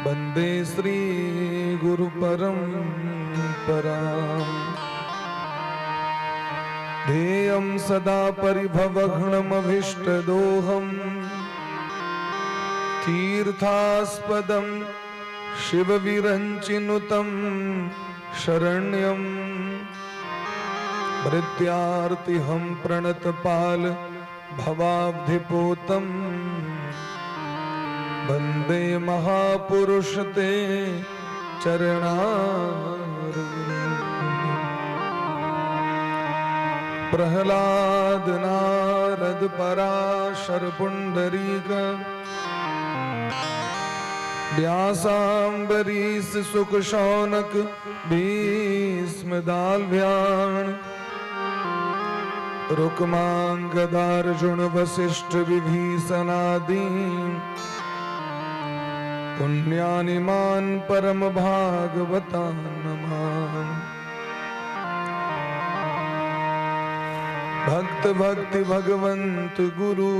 वंदे श्री गुरु परंपराम् ध्येयं सदा परिभवघ्नमभीष्टदोहम् तीर्थास्पदं शिवविरञ्चिनुतं शरण्यं भृत्यार्तिहं प्रणतपाल भवाब्धिपोतं वन्दे महापुरुष ते चरणारविन्दम्। प्रहलाद नारद पराशर पुंडरीक व्यासाम्बरीश सुक शौनक भीष्म दाल्भ्यान रुक्मांगदार्जुन वसिष्ठ विभीषणादि पुण्यानिमान परम भागवतान नमामि। भक्त भक्ति भगवंत गुरु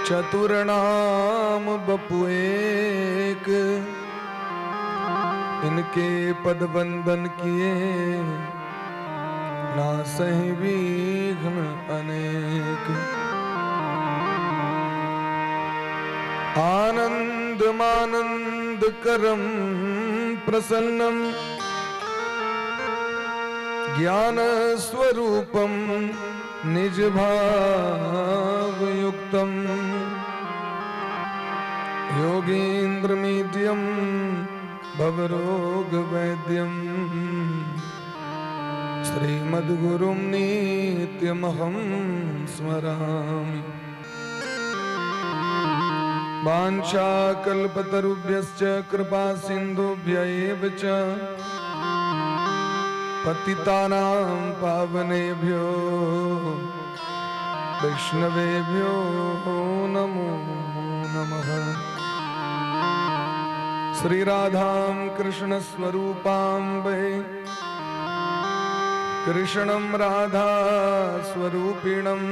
चतुर नाम बपु एक, इनके पद वंदन किए नासहि विघ्न अनेक। आनंद मानंद करम प्रसन्नम ज्ञान स्वरूपम निज भाव युक्तम योगींद्र मीड्यम भवरोग वैद्यम श्रीमद्गुरुं नित्यमहं स्मरामि। वाञ्छाकल्पतरुभ्यश्च कृपा सिन्धुभ्य एव च पतितानां पावनेभ्यो वैष्णवेभ्यो नमो नमः। श्री राधां कृष्ण स्वरूपां वै कृष्णं राधा स्वरूपिणं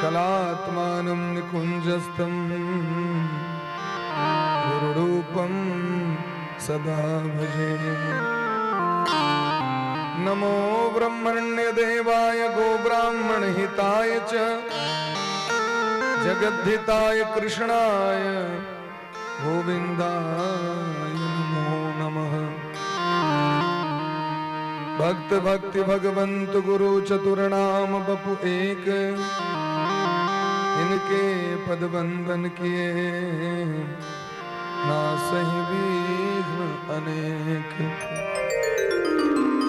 कलात्मानं निकुञ्जस्थं गुरुरूपं सदा भजे। नमो ब्रह्मण्य देवाय गो ब्राह्मण हिताय च जगद्धिताय कृष्णाय गोविंदाय नमो नमः। भक्त भक्ति भगवंत गुरु चतुर्नाम बपु एक, इनके पद वंदन किए नासहि विघ्न अनेक।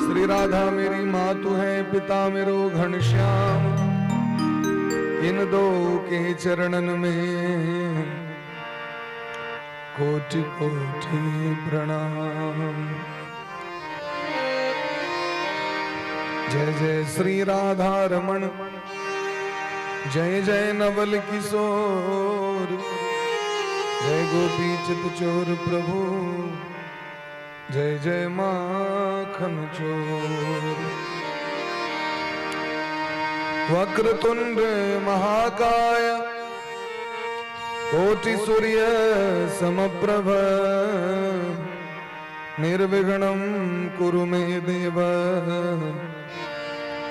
श्री राधा मेरी मातु है, पिता मेरो घनश्याम, इन दो के चरणन में कोटि कोटि प्रणाम। जय जय श्री राधा रमण, जय जय नवल किशोर, जय गोपी चित चोर प्रभु, जय जय माखन चोर। वक्रतुंड महाकाय कोटि सूर्य समप्रभ निर्विघ्नं कुरु मे देव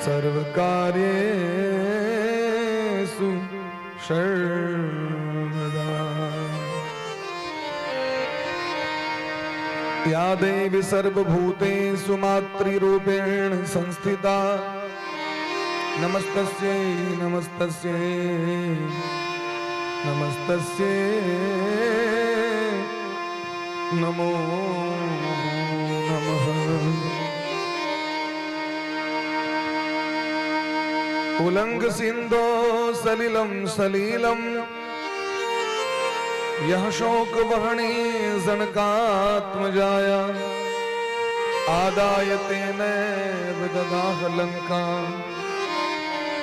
सर्वकार्येषु सर्वदा। या देवी सर्वभूतेषु मातृरूपेण संस्थिता नमस्तस्यै नमस्तस्यै नमस्तस्यै नमो नमः। उलंघ सिंधो सलिलम सलीलम यह शोक वहनी जनकात्मजाया आदाय तेनैव ददाह लंका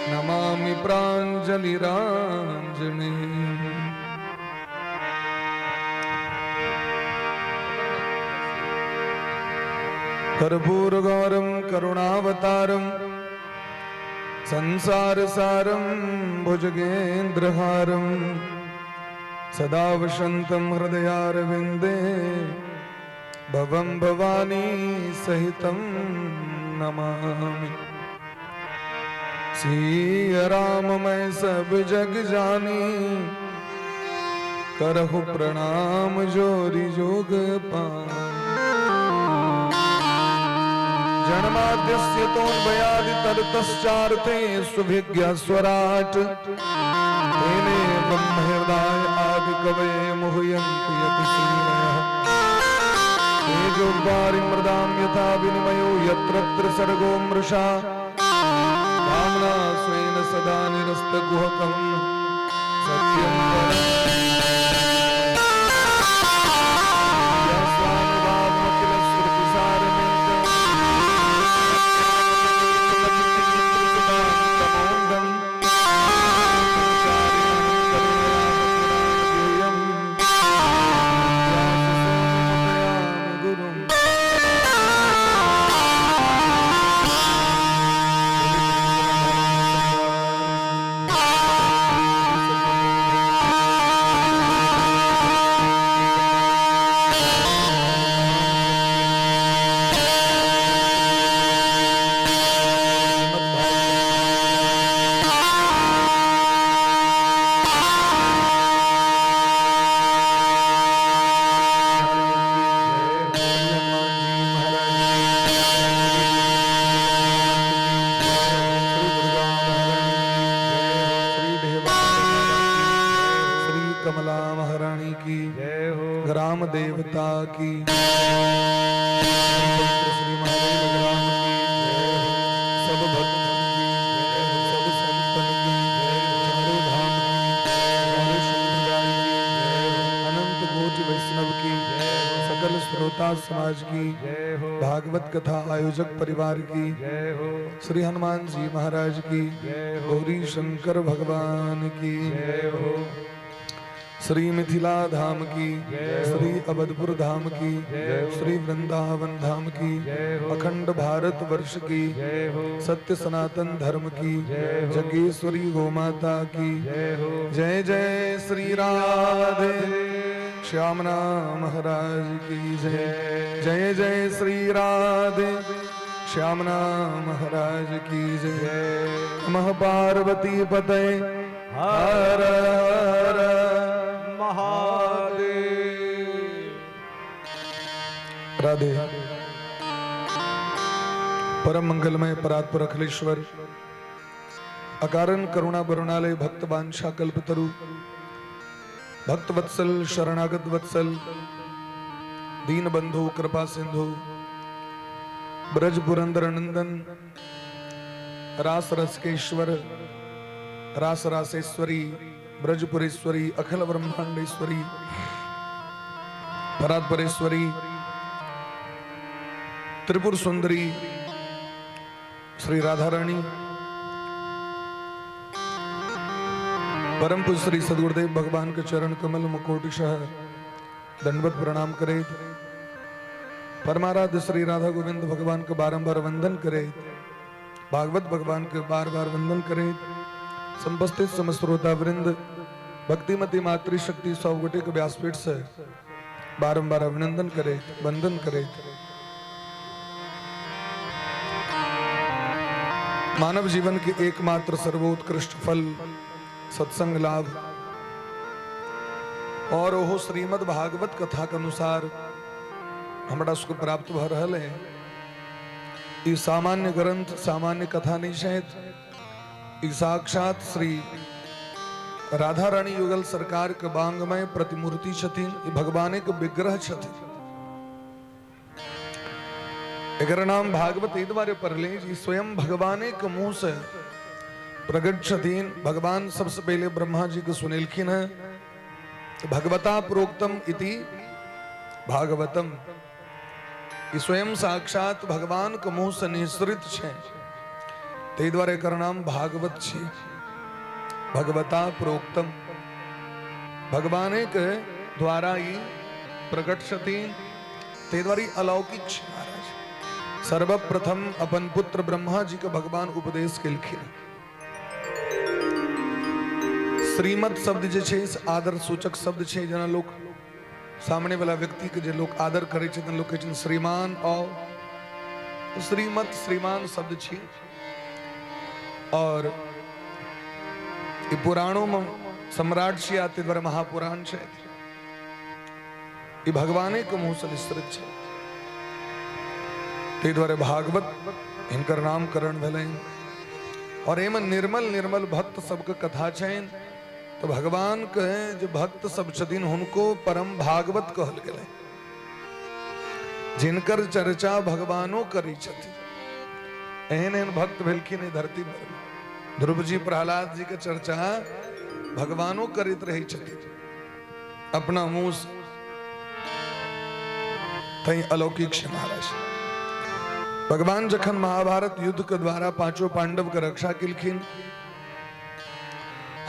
नमामि प्राञ्जलिराञ्जने। कर्पूरगौरं करुणावतारं संसारसारं भुजगेन्द्रहारं सदा वसन्तं हृदयारविन्दे भवं भवानी सहितं नमामि। सिया राम मैं सब जग जानी, करहु प्रणाम जोरी जोग पानी। जन्माद्यस्य तोन्भयादि ततश्चार्थे सुभिज्ञ स्वराट, तेने ब्रह्म हृदय आदि कवये मुह्यन्ति यत् श्रीरयः। तेजो वारिमृदां यथा विनिमयो यत्र त्रिसर्गो मृषा, धाम्ना स्वेन सदा निरस्तकुहकं सत्यं परम्। ग्राम देवता की, श्री महादेव ग्राम की, सब भक्तों की, सब संतन की, चारों धाम की, चारों संप्रदाय की, अनंत कोटि वैष्णव की, सकल श्रोता समाज की, भागवत कथा आयोजक परिवार की, श्री हनुमान जी महाराज की, गौरी शंकर भगवान की, श्री मिथिला धाम की, श्री अवधपुर धाम की, श्री वृंदावन धाम की, अखंड भारत वर्ष की, सत्य सनातन धर्म की, जगेश्वरी गोमाता की जय जय। श्री राधे श्यामना महाराज की जय जय जय। श्री राधे श्यामना महाराज की जय। नमः पार्वती पते हर हर महादेव। राधे। परम मंगलमय परात्पर अखिलेश्वर, अकारण करुणा बरुणालय, भक्त वांछा कल्पतरु, भक्त वत्सल शरणागत वत्सल, दीन बंधु कृपा सिंधु, ब्रज पुरंदर नंदन, रास रसकेश्वर, रास रासेश्वरी, ब्रजपुरेश्वरी, अखिल ब्रह्मांडेश्वरी, परात्परेश्वरी, त्रिपुर सुंदरी, श्री राधा रानी, परम पूज्य श्री सद्गुरुदेव भगवान के चरण कमल मुकोटिशः दंडवत प्रणाम करे। परमाराध्य श्री राधा गोविंद भगवान को बारंबार वंदन करे, भागवत भगवान के बार बार वंदन करे। संपस्थित समस्रोता वृंद, भक्तिमती मातृशक्ति 100 गोटे के व्यासपीठ से बारंबार अभिनंदन करे, वंदन करे। मानव जीवन के एकमात्र सर्वोत्कृष्ट फल सत्संग लाभ, और वो श्रीमद् भागवत कथा के अनुसार हमरा उसको प्राप्त भ रहल है। ये सामान्य ग्रंथ, सामान्य कथा नहीं शायद, ये साक्षात श्री राधा रानी युगल सरकार के बांगमय प्रतिमूर्ति छथिन, भगवान के विग्रह छथिन। एकर नाम भागवत ई द्वारे पढ़ले जी स्वयं भगवान के मुंह से प्रकट छथिन। भगवान सबसे पहले ब्रह्मा जी को सुनेलखिन है, भगवता प्रोक्तम इति भागवतम। ई स्वयं साक्षात भगवान के मुंह से निःसृत छे, ते द्वारे एकर नाम भागवत छे। भगवता प्रोक्तम, भगवान के द्वारा ही प्रकट छथिन, ते द्वारा अलौकिक छे। महाराज सर्वप्रथम अपन पुत्र ब्रह्मा जी के भगवान उपदेश केलखिन। श्रीमत शब्द जे छे आदर सूचक शब्द छे, जेना लोग सामने वाला व्यक्ति के जे लोग आदर करे छे लोग कहे छे श्रीमान। और श्रीमत श्रीमान शब्द छे और ये पुराणों में सम्राट छे आते द्वारा महापुराण छे, ये भगवाने के मुंह से विस्तृत छे। ते द्वारा भागवत इनकर नामकरण भेले और एम निर्मल निर्मल भक्त सबके कथा छे। तो भगवान कहे जो भक्त सब छथिन उनको परम भागवत कहल गेले, जिनकर चर्चा भगवानो करी छथिन। एहन एहन भक्त भेलखिन धरती पर। ध्रुव जी प्रहलाद जी के चर्चा भगवानो करित रही छथिन अपना मुंह से। तई अलौकिक छे महाराज। भगवान जखन महाभारत युद्ध के द्वारा पांचों पांडव के रक्षा किलखिन,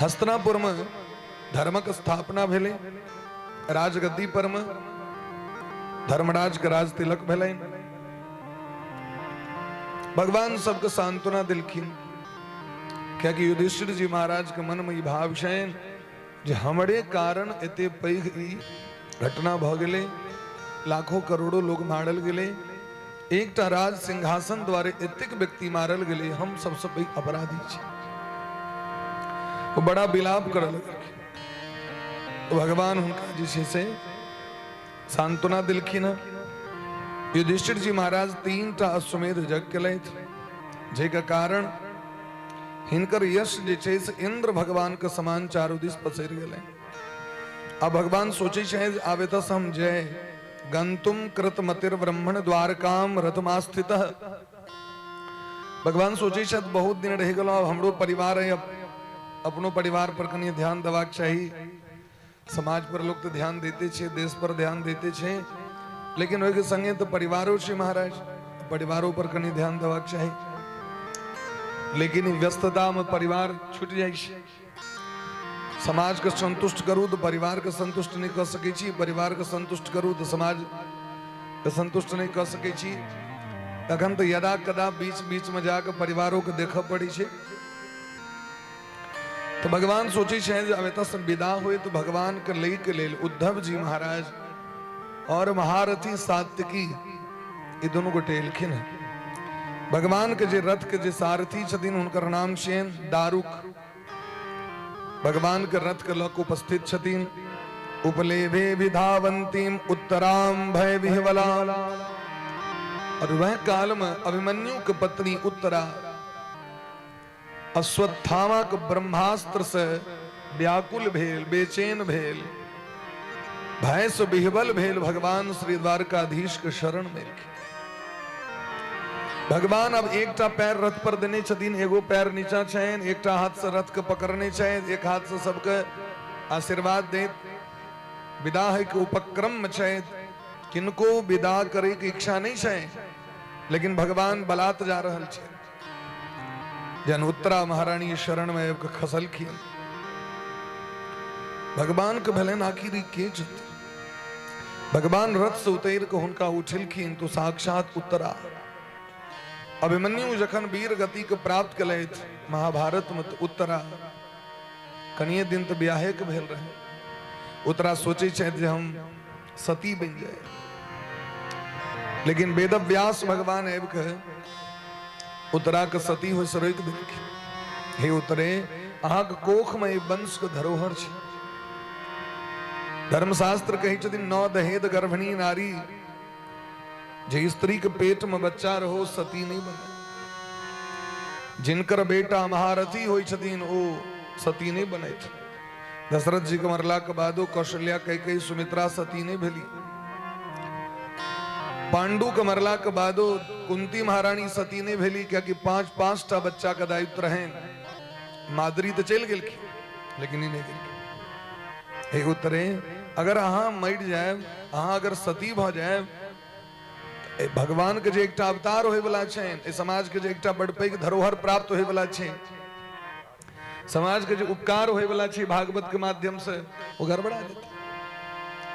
हस्तिनापुर में धर्मक स्थापना भेले, राजगद्दी पर में धर्मराज के राज तिलक भेले। भगवान सबके सांत्वना दिलखिन, क्या कि युधिष्ठिर जी महाराज के मन में ई भाव छेन जे हमरे कारण एते पैघ ई घटना भ गेले, लाखों करोड़ों लोग मारल गेले, एकटा राज सिंहासन द्वारे एतेक व्यक्ति मारल गेले, हम सबसे पैघ अपराधी छी। वो बड़ा विलाप करल लगे। तो भगवान उनका जिसे से सांत्वना दिलखिन। युधिष्ठिर जी महाराज 3टा अश्वमेध यज्ञ केले, जेका कारण हिनकर यश जे छे से इंद्र भगवान के समान चारों दिस पसर गेले। अब भगवान सोचे छे आवे तो हम जय गंतुम कृत मतिर ब्रह्मण द्वारकाम रथमास्थित। भगवान सोचे शायद बहुत दिन रह गलो, अब हमरो परिवार है, अब अपनो परिवार पर कनी ध्यान देवाक चाहिए। समाज पर लोग तो ध्यान देते छे, देश पर ध्यान देते छे, लेकिन ओके संगे तो परिवारों छे महाराज, परिवारों पर कनी ध्यान देवाक चाहिए। लेकिन व्यस्तता में परिवार छूट जाए छे। समाज के संतुष्ट करूं तो परिवार के संतुष्ट नहीं कर सके छी, परिवार के संतुष्ट करूं तो समाज के संतुष्ट नहीं कर सके छी। तखन तो यदा कदा बीच बीच में जाकर परिवारों को देखा पड़ी छे। तो भगवान सोचे छे अवे तो सब विदा हुए तो भगवान के लई के लेल उद्धव जी महाराज और महारथी सात्यकी ये दोनों को टेलखिन है। भगवान के जे रथ के जे सारथी छथिन उनकर नाम छे दारुक। भगवान के रथ के लक उपस्थित छथिन। उपलेभे विधावंतीम उत्तराम भय विह्वला। और वह काल में अभिमन्यु के पत्नी उत्तरा अश्वत्थामा के ब्रह्मास्त्र से व्याकुल भेल, बेचैन भेल, भय से विह्वल भेल, भगवान श्री द्वारकाधीश के शरण में। भगवान अब एकटा पैर रथ पर देने छथिन, एगो पैर नीचा छेन, एकटा हाथ से रथ के पकड़ने छेन, एक हाथ से सबके आशीर्वाद देत विदा है के उपक्रम में छे। किनको विदा करे की इच्छा नहीं छे, लेकिन भगवान बलात जा रहल छे। जन उत्तरा महारानी शरण में खसल की भगवान के भले आखिरी के जत भगवान रथ से उतर के हुनका उठलखिन तो साक्षात उत्तरा। अभिमन्यु जखन वीर गति के प्राप्त कले महाभारत में तो उत्तरा कनिए दिन तो ब्याहे के भेल रहे। उत्तरा सोचे छे जे हम सती बन जाए, लेकिन वेद व्यास भगवान एब कहे उत्तरा के सती हो से रोक देलखिन। हे उतरे अहाँ के कोख में वंश के धरोहर छे। धर्मशास्त्र कही छथिन 9 दहेद गर्भणी नारी जे स्त्री के पेट में बच्चा रहो सती नहीं बने। जिनकर बेटा महारथी होई छथिन ओ सती नहीं बने थे। दशरथ जी के मरला के बादो कौशल्या कैकेयी सुमित्रा सती नहीं भेली। पांडु के मरला के बादो कुंती महारानी सती नहीं भेली, क्या कि 5-5टा बच्चा का दायित्व रहे। मादरी तो चल गेल लेकिन नहीं गेल। हे उतरे अगर अहाँ मर जाए, अहाँ अगर सती भ जाए, भगवान के जे एकटा अवतार होय वाला छे, समाज के जे एकटा बड़ पैघ धरोहर प्राप्त होय वाला छे, समाज के जो उपकार होय वाला छे भागवत के माध्यम से, वो गड़बड़ा देते।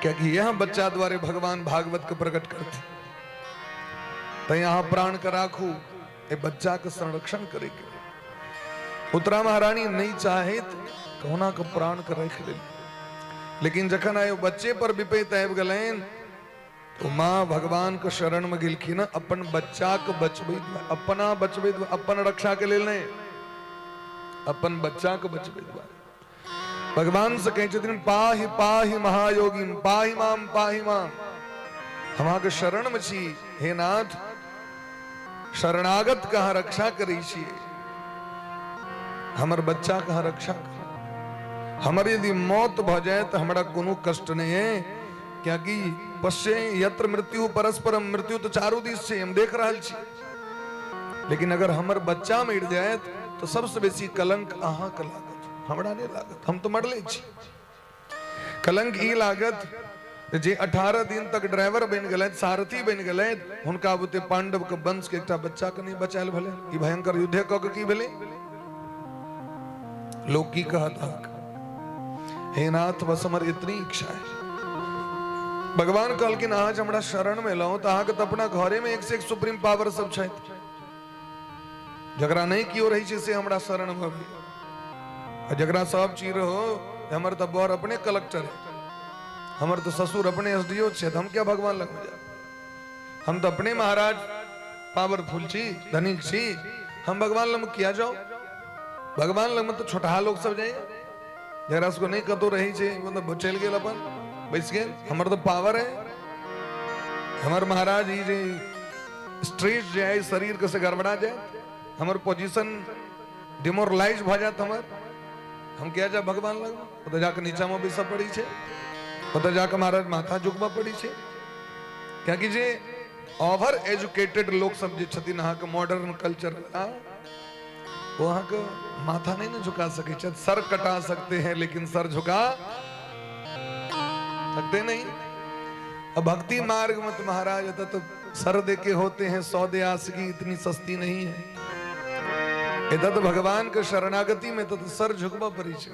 क्योंकि यह बच्चा द्वारे भगवान भागवत के प्रकट करते। तो यहाँ प्राण का राखू ये बच्चा का संरक्षण करेगी। उत्तरा महारानी नहीं चाहे कोना के प्राण के रख ले। लेकिन जखन आयो बच्चे पर विपैत आबि गेलैन तो माँ भगवान के शरण में गिलखिन अपन बच्चा के बचबै, अपना बचबै, अपन रक्षा के लेल नहीं, अपन बच्चा के बचबै दुआरे भगवान से कहै छथिन पाहि पाहि महायोगी पाहि माम पाहि माम। हम अहाँके शरण में छी हे नाथ, शरणागत कहाँ रक्षा करै छी, हमर बच्चा कहाँ रक्षा कर। हमर यदि मौत भ जाए तो हमरा कोनो कष्ट नहीं है, क्योंकि पश्चे यत्र मृत्यु परस्परम, मृत्यु तो चारों दिस से हम देख रहा छी। लेकिन अगर हमर बच्चा मर जाए तो सबसे बेसी कलंक अहाँ के लागत, हमरा नहीं लागत, हम तो मरले छी। कलंक ई लागत जे 18 दिन तक ड्राइवर बन गए, सारथी बन गए, हुनका बुते पांडव के वंश के एकटा बच्चा के नहीं बचायल भले, ई भयंकर युद्ध क के की भेले। लोग की कहत हे नाथ बस हमर इतनी इच्छा है। भगवान कहलखिन आज हमरा शरण में लाओ तो अहाँ के तो अपना घरे में एक से एक सुप्रीम पावर सब छै, जकरा नहीं कियो रही छै से हमरा शरण में भी, और जकरा सब चीज हो हमर तो बर अपने कलेक्टर है, हमर तो ससुर अपने एसडीओ छे, हम क्या भगवान लग जा, हम तो अपने महाराज पावरफुल छी, धनिक छी, हम भगवान लग किया जाओ। भगवान लग में तो छोटा लोग सब जाए, जरा उसको नहीं कतो रही छे मतलब चल गेल अपन बैस गेल, हमर तो पावर है। हमर महाराज ही जे स्ट्रेस जाए शरीर के से गड़बड़ा जाए, हमर पोजीशन डिमोरलाइज भ जात, हम क्या जा भगवान लग तो जाके नीचा में बैसा पड़ी छे, तो जाके महाराज माथा झुकवा पड़ी छे। क्योंकि जे ओवर एजुकेटेड लोग सब जे छथिन अहाँ के मॉडर्न कल्चर वो अहाँ के माथा नहीं ना झुका सके, सर कटा सकते हैं लेकिन सर झुका सकते नहीं। अब भक्ति मार्ग में तो महाराज होता तो सर दे के होते हैं सौदे आसकी इतनी सस्ती नहीं है, इधर तो भगवान के शरणागति में तो सर झुकवा परिचय।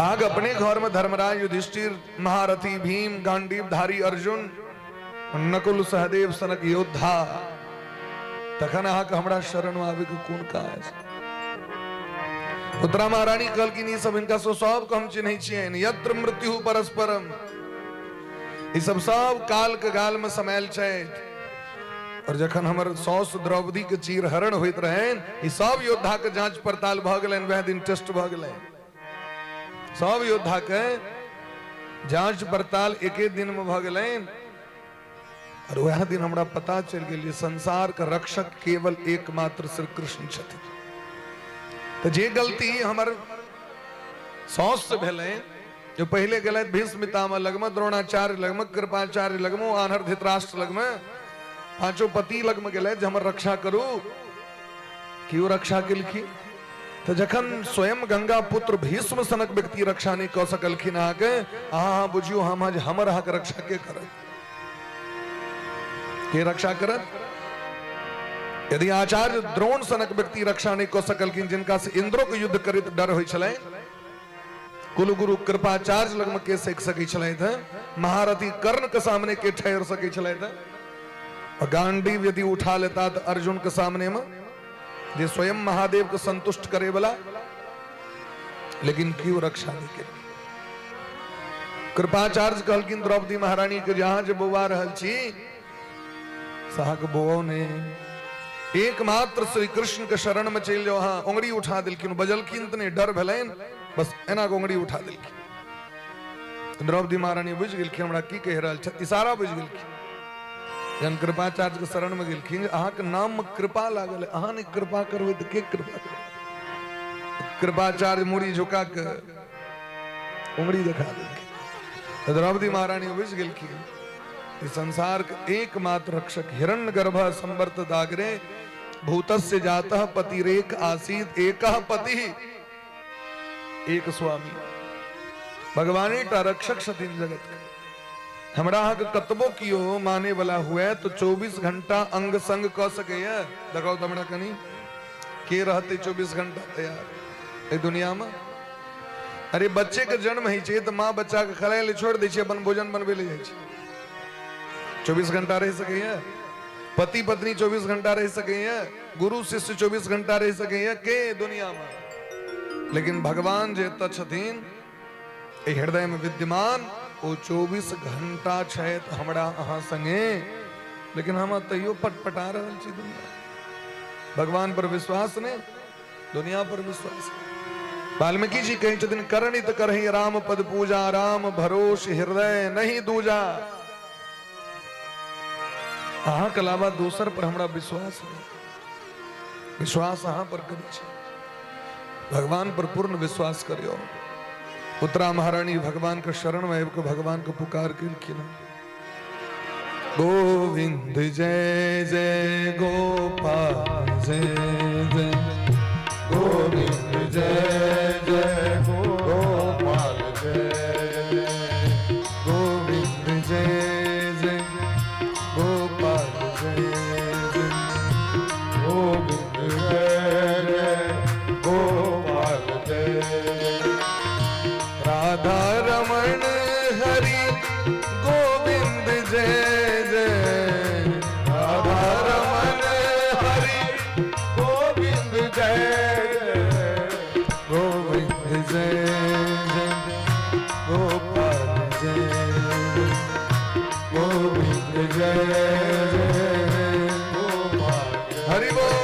आग अपने घर में धर्मराज युधिष्ठिर महारथी भीम गांडीवधारी अर्जुन नकुल सहदेव सनक योद्धा, तखन अहाँ के हमरा शरण में आवे के कोन काज। उत्तरा महारानी कहल की सब इनका सब को हम चिन्ह छियन, यत्र मृत्यु परस्परम, ई सब काल के गाल में समायल छै। और जखन हमर सौस द्रौपदी के चीर हरण होइत रहेन, ई सब योद्धा के जांच पड़ताल भ गेलैन, वह दिन टेस्ट भ गेलैन, सब योद्धा के जांच पड़ताल एके दिन में भ गेलैन। और वह दिन हमरा पता चल गया संसार का रक्षक केवल एकमात्र श्री कृष्ण छथिन। तो जे गलती हमर सौस से भेले, जो पहले गलत भीष्म पितामह लगम, द्रोणाचार्य लगम, कृपाचार्य लगम, आनर धृतराष्ट्र लगम, पांचों पति लगम गए हमर रक्षा करू, क्यों रक्षा केलखिन। तो जखन स्वयं गंगा पुत्र भीष्म सनक व्यक्ति रक्षा नहीं कऽ सकलखिन अहाँ के, अहाँ बुझियो हम आज हमर अहाँ के रक्षा के करत, के रक्षा करत। यदि आचार्य द्रोण सनक व्यक्ति रक्षा नहीं कऽ सकलखिन, जिनका से इंद्रो के युद्ध करित डर होइ छलै, कुल गुरु कृपाचार्य लग में के सेक सकै छलै थे, महारथी कर्ण के सामने के ठहर सकै छलै थे, और गांडीव यदि उठा लेता तो अर्जुन के सामने में, जे स्वयं महादेव को संतुष्ट करे वाला, लेकिन क्यों रक्षा नहीं के। कृपाचार्य कहलखिन द्रौपदी महारानी के जहां जे बौआ रहल छी, साहक बौओ ने एकमात्र श्री कृष्ण के शरण में चल जाओ, हाँ उंगली उठा दिलखिन, बजलखिन तने डर भेलैन, बस एना को उंगली उठा दिलखिन। द्रौपदी महारानी बुझ गेलखिन हमरा की कह रहल छ, इशारा बुझ गेलखिन। जन कृपाचार्य के शरण में गेलखिन, अहाँ के नाम में कृपा लागल, अहाँ ने कृपा करबै तो के कृपा करबै। कृपाचार्य मुड़ी झुका के उंगली दिखा देलखिन। तो द्रौपदी महारानी बुझ गेलखिन संसार के एकमात्र रक्षक हिरण्यगर्भ संवर्त दागरे, भूतस्य जातः पतिरेक आसीत, एकः पति एक स्वामी। भगवान टा रक्षक छथिन जगत के। हमरा अहाँ के कतबो कियो माने वाला हुए तो 24 घंटा अंग संग क सके। देखाओ तो हमरा कनी के रहते 24 घंटा तैयार ए दुनिया में। अरे बच्चे के जन्म है छे तो माँ बच्चा के खलाए ले छोड़ दै छै, अपन भोजन बनबे ले जाइ छै, 24 घंटा रह सके। पति पत्नी 24 घंटा रह सके हैं, गुरु शिष्य 24 घंटा रह सके हैं के दुनिया में, लेकिन भगवान जेता छथीन हृदय में विद्यमान वो 24 घंटा छे हमरा अहाँ संगे, लेकिन हम तैयो पटपटा रहल छी दुनिया। भगवान पर विश्वास नहीं, दुनिया पर विश्वास। वाल्मीकि जी कहे छथिन करणित करहि राम पद पूजा, राम भरोस हृदय नहीं दूजा। अहाँ के अलावा दोसर पर हमरा विश्वास नहीं, विश्वास अहाँ पर करी छी, भगवान पर पूर्ण विश्वास करियो। उत्तरा महारानी भगवान के शरण में आबि के भगवान के पुकार केलखिन, गोविंद जय जय गोपाल जय जय, गोविंद जय जय गोपाल जय जय, गोविंद जय जय गोपाल जय जय, गोविंद जय जय गोपाल जय जय, राधा रमण हरि गोविंद जय जय, राधा रमण हरि गोविंद जय जय, गोविंद जय जय गोपाल जय जय, गोविंद जय जय गोपाल हरि बोल।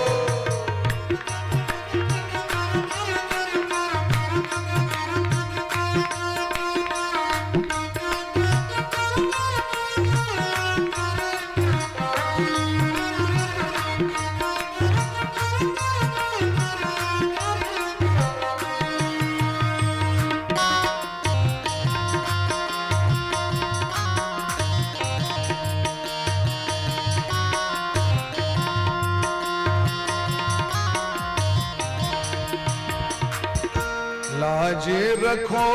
लाज रखो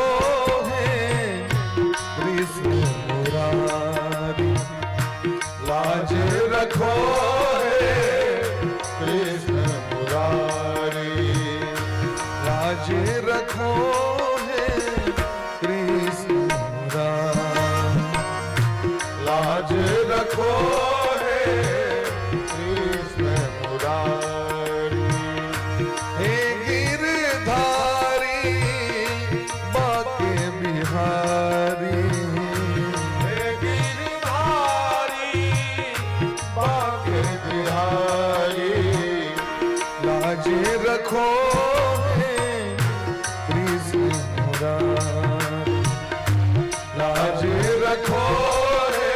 है कृष्ण मुरारी, लाज रखो है कृष्ण मुरारी, लाज रखो है कृष्ण मुरारी, लाज रखो है कृष्ण मुरारी, हे गिरधारी बाके बिहारी, हे गिरधारी बाके बिहारी, लाज रखो है कृष्ण मुरारी, लाज रखो है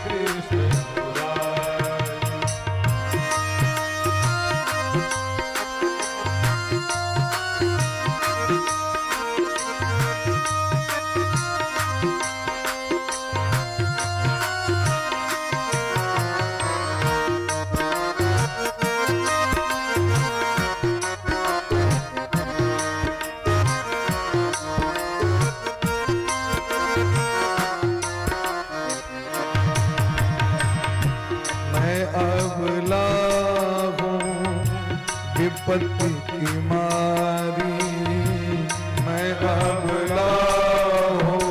कृष्ण मुरारी। मैं अबला हूँ विपत्ति की मारी, मैं अबला हूँ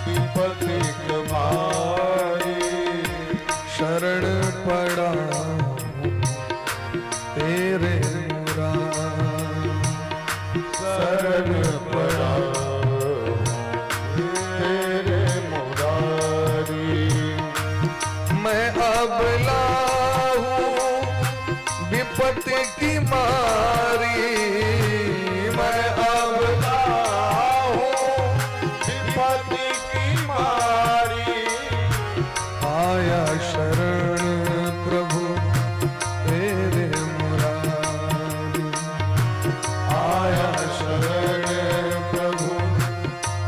विपत्ति की मारी, शरण पड़ा हूँ तेरे मुरारी, शरण पड़ा हूँ तेरे मुरारी, मैं अबला हूँ विपत्ति की मारी, मैं अबला हूँ विपत्ति की मारी, आया शरण प्रभु तेरे मुरारी, आया शरण प्रभु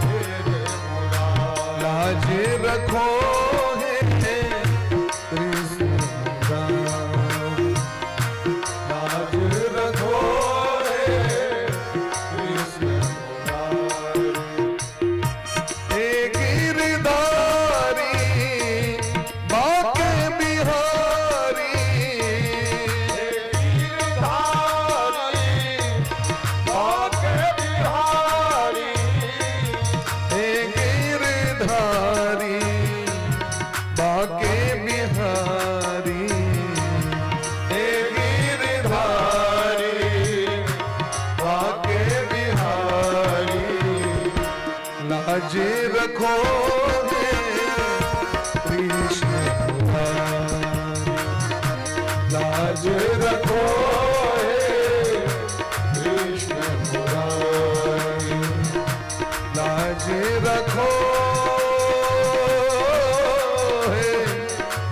तेरे मुरारी, लाज रखो कृष्ण मुरारी, लाज रखो है कृष्ण मुरारी, हे गिरधारी बाके बिहारी, हे गिरधारी बाके बिहारी, हे गिरधारी लाज रखो हे कृष्ण लाज रखो हे कृष्ण मुरारी लाज रखो हे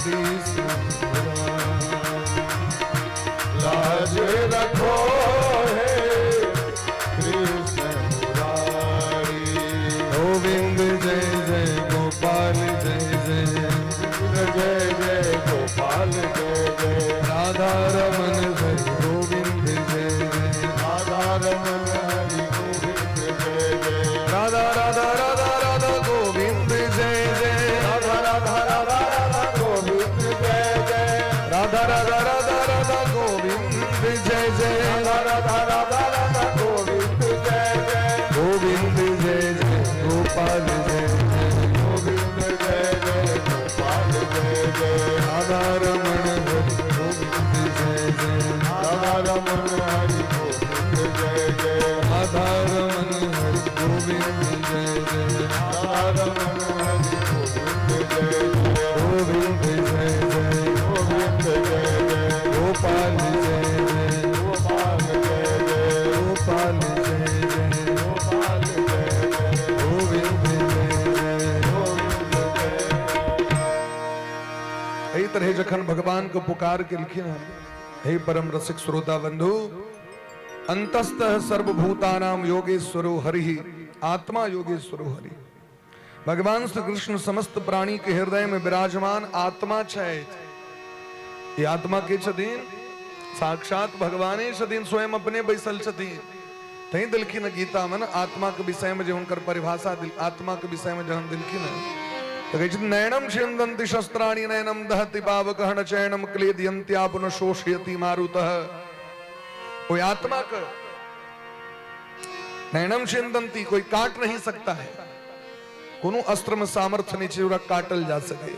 कृष्ण मुरारी लाज रखो हे कृष्ण मुरारी गोविंद जय जय गोपाल जय जय जय जय गोपाल जय जय राधा रमन हरि गोविंद जय जय राधा रमन हरि गोविंद जय जय राधा राधा राधा राधा गोविंद जय जय राधा राधा राधा राधा गोविंद जय जय राधा राधा राधा राधा गोविंद जय जय राधा राधा राधा राधा गोविंद जय जय गोविंद जय जय गोपाल जय जय गोविंद जय जय गोपाल जय जय राधा रमन हरि गोविंद जय जय राधा रमन हरि गोविंद जय जय राधा रमन हरि गोविंद जय जय राधा रमन हरि गोविंद जय जय गोविंद जय जय गोविंद जय जय गोपाल जय जय गोपाल जय जय गोपाल जय जय गोपाल जय जय गोविंद जय जय गोविंद जय। एही तरह जखन भगवान को पुकार के लिखिन हे परम रसिक श्रोता बंधु अंतस्तः सर्वभूतानां योगेश्वरो हरि आत्मा योगेश्वरो हरि भगवान श्री कृष्ण समस्त प्राणी के हृदय में विराजमान आत्मा छै ये आत्मा के छथिन साक्षात भगवाने छथिन स्वयं अपने बैसल छथिन तही दिलखिन गीता में आत्मा के विषय में जो उनकर परिभाषा आत्मा के विषय में जहन दिलखिन तो कहै छथिन नैनम छिन्दन्ति शस्त्राणि नैनम दहति पावकः न चैनम क्लेदयन्त्यापुन शोषयति मारुतः कोई आत्मा का नैनम छिन्दन्ति कोई काट नहीं सकता है कोनो अस्त्र में सामर्थ्य नहीं चाहिए काटल जा सके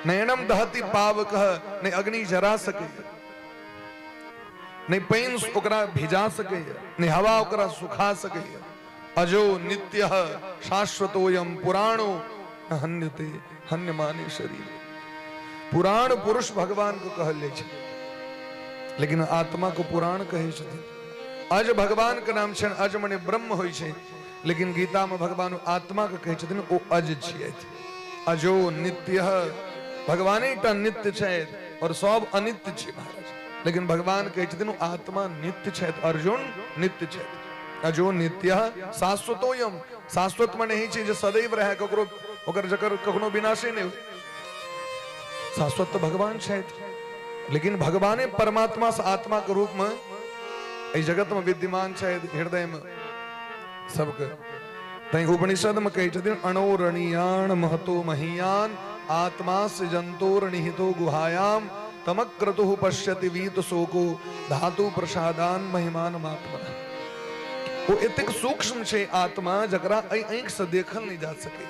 नैनम दहति पावकः नहीं अग्नि जरा सके नहीं पानी ओकरा भिजा सके नहीं हवा ओकरा सुखा सके अजो नित्य शाश्वतोयम पुराणो हन्यते हन्यमाने शरीर पुराण पुरुष भगवान को कहले छै लेकिन आत्मा को पुराण कहे छथिन अज भगवान के नाम छन अज मने ब्रह्म होय छै लेकिन गीता में भगवान आत्मा के कहे छथिन ओ अज छियै अजो नित्य भगवाने टा नित्य छै और सब अनित्य छै महाराज लेकिन भगवान कहे छथिन आत्मा नित्य छै अर्जुन नित्य छै अजो नित्य शाश्वतोयम शाश्वत में नहीं छै जे सदैव रहे ककरो ओकर जकर कखनो विनाशे नहीं शाश्वत तो भगवान छै लेकिन भगवाने परमात्मा से आत्मा के रूप में इस जगत में विद्यमान छै हृदय में सबके तई उपनिषद में कहे छथिन अणोरणीयान महतो महीयान आत्मा सृजंतोर निहितो गुहायाम तमक्रतुः पश्यति वीत शोको धातु प्रसादान महिमान आत्मा वो इतक सूक्ष्म छे आत्मा जकरा आंख से देखल नहीं जा सके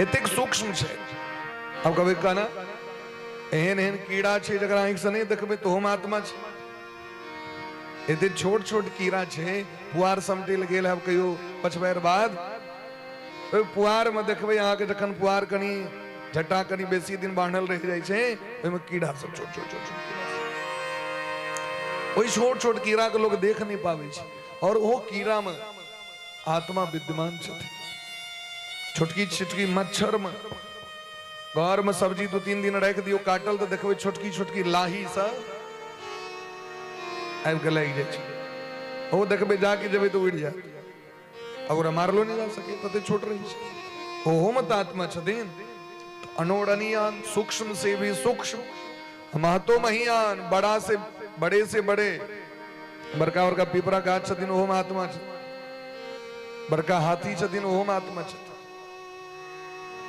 इतक सूक्ष्म छे अब कभी कहना एहन एहन कीड़ा छे जकरा आंख से नहीं देखबे तो हम आत्मा छे एते छोट छोट कीड़ा छे पुआर समटे गेल है कहियो पछबैर बाद पुआर में देखबे अहाँ के जखन पुआर कनी झट्टा कनी बेसी दिन बांधल रह जाय छे ओइमे कीड़ा सब छोट छोट छोट ओइ छोट छोट कीड़ा के लोग देख नहीं पावे छे और वो कीड़ा में आत्मा विद्यमान छथि छोटकी छिटकी मच्छर में घर में सब्जी 2-3 दिन रख दियो काटल तो देखबे छोटकी छोटकी लाही सा आबि के लागि जाय छै ओ देखबे जाके जेबे तो उड़ जाय और मारलो नहीं जा सके तते छोट रही छे ओहो मत आत्मा छथिन अनोरणीयान सूक्ष्म से भी सूक्ष्म महतो महियान बड़े से बड़े बड़का बड़का पीपरा गाछ छथिन ओहो में आत्मा छथिन बड़का हाथी छथिन ओहो में आत्मा छथिन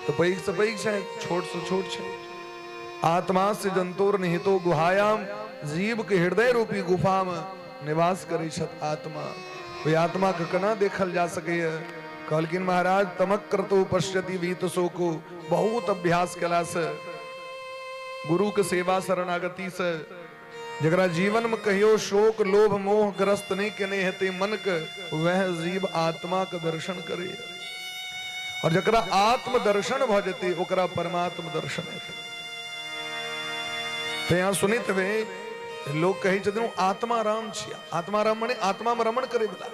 तो पैघ से पैघ छै छोट से छोट छै आत्मा से जंतुर निहितो गुहायाम जीव के हृदय रूपी गुफा में निवास करे छथ आत्मा वही आत्मा के कना देखल जा सके कहलकिन महाराज तमक्रतो पश्यति वीत शोको बहुत अभ्यास कला से गुरु के सेवा शरणागति से जरा जीवन में कहियो शोक लोभ मोह ग्रस्त नहीं कने हेते मन के वह जीव आत्मा का दर्शन करे। और जरा आत्म दर्शन भ जते ओकरा परमात्म दर्शन है। तो यहाँ सुनित वे लोग कही छथिन आत्मा राम छिया। आत्मा राम माने आत्मा में रमण करे बला।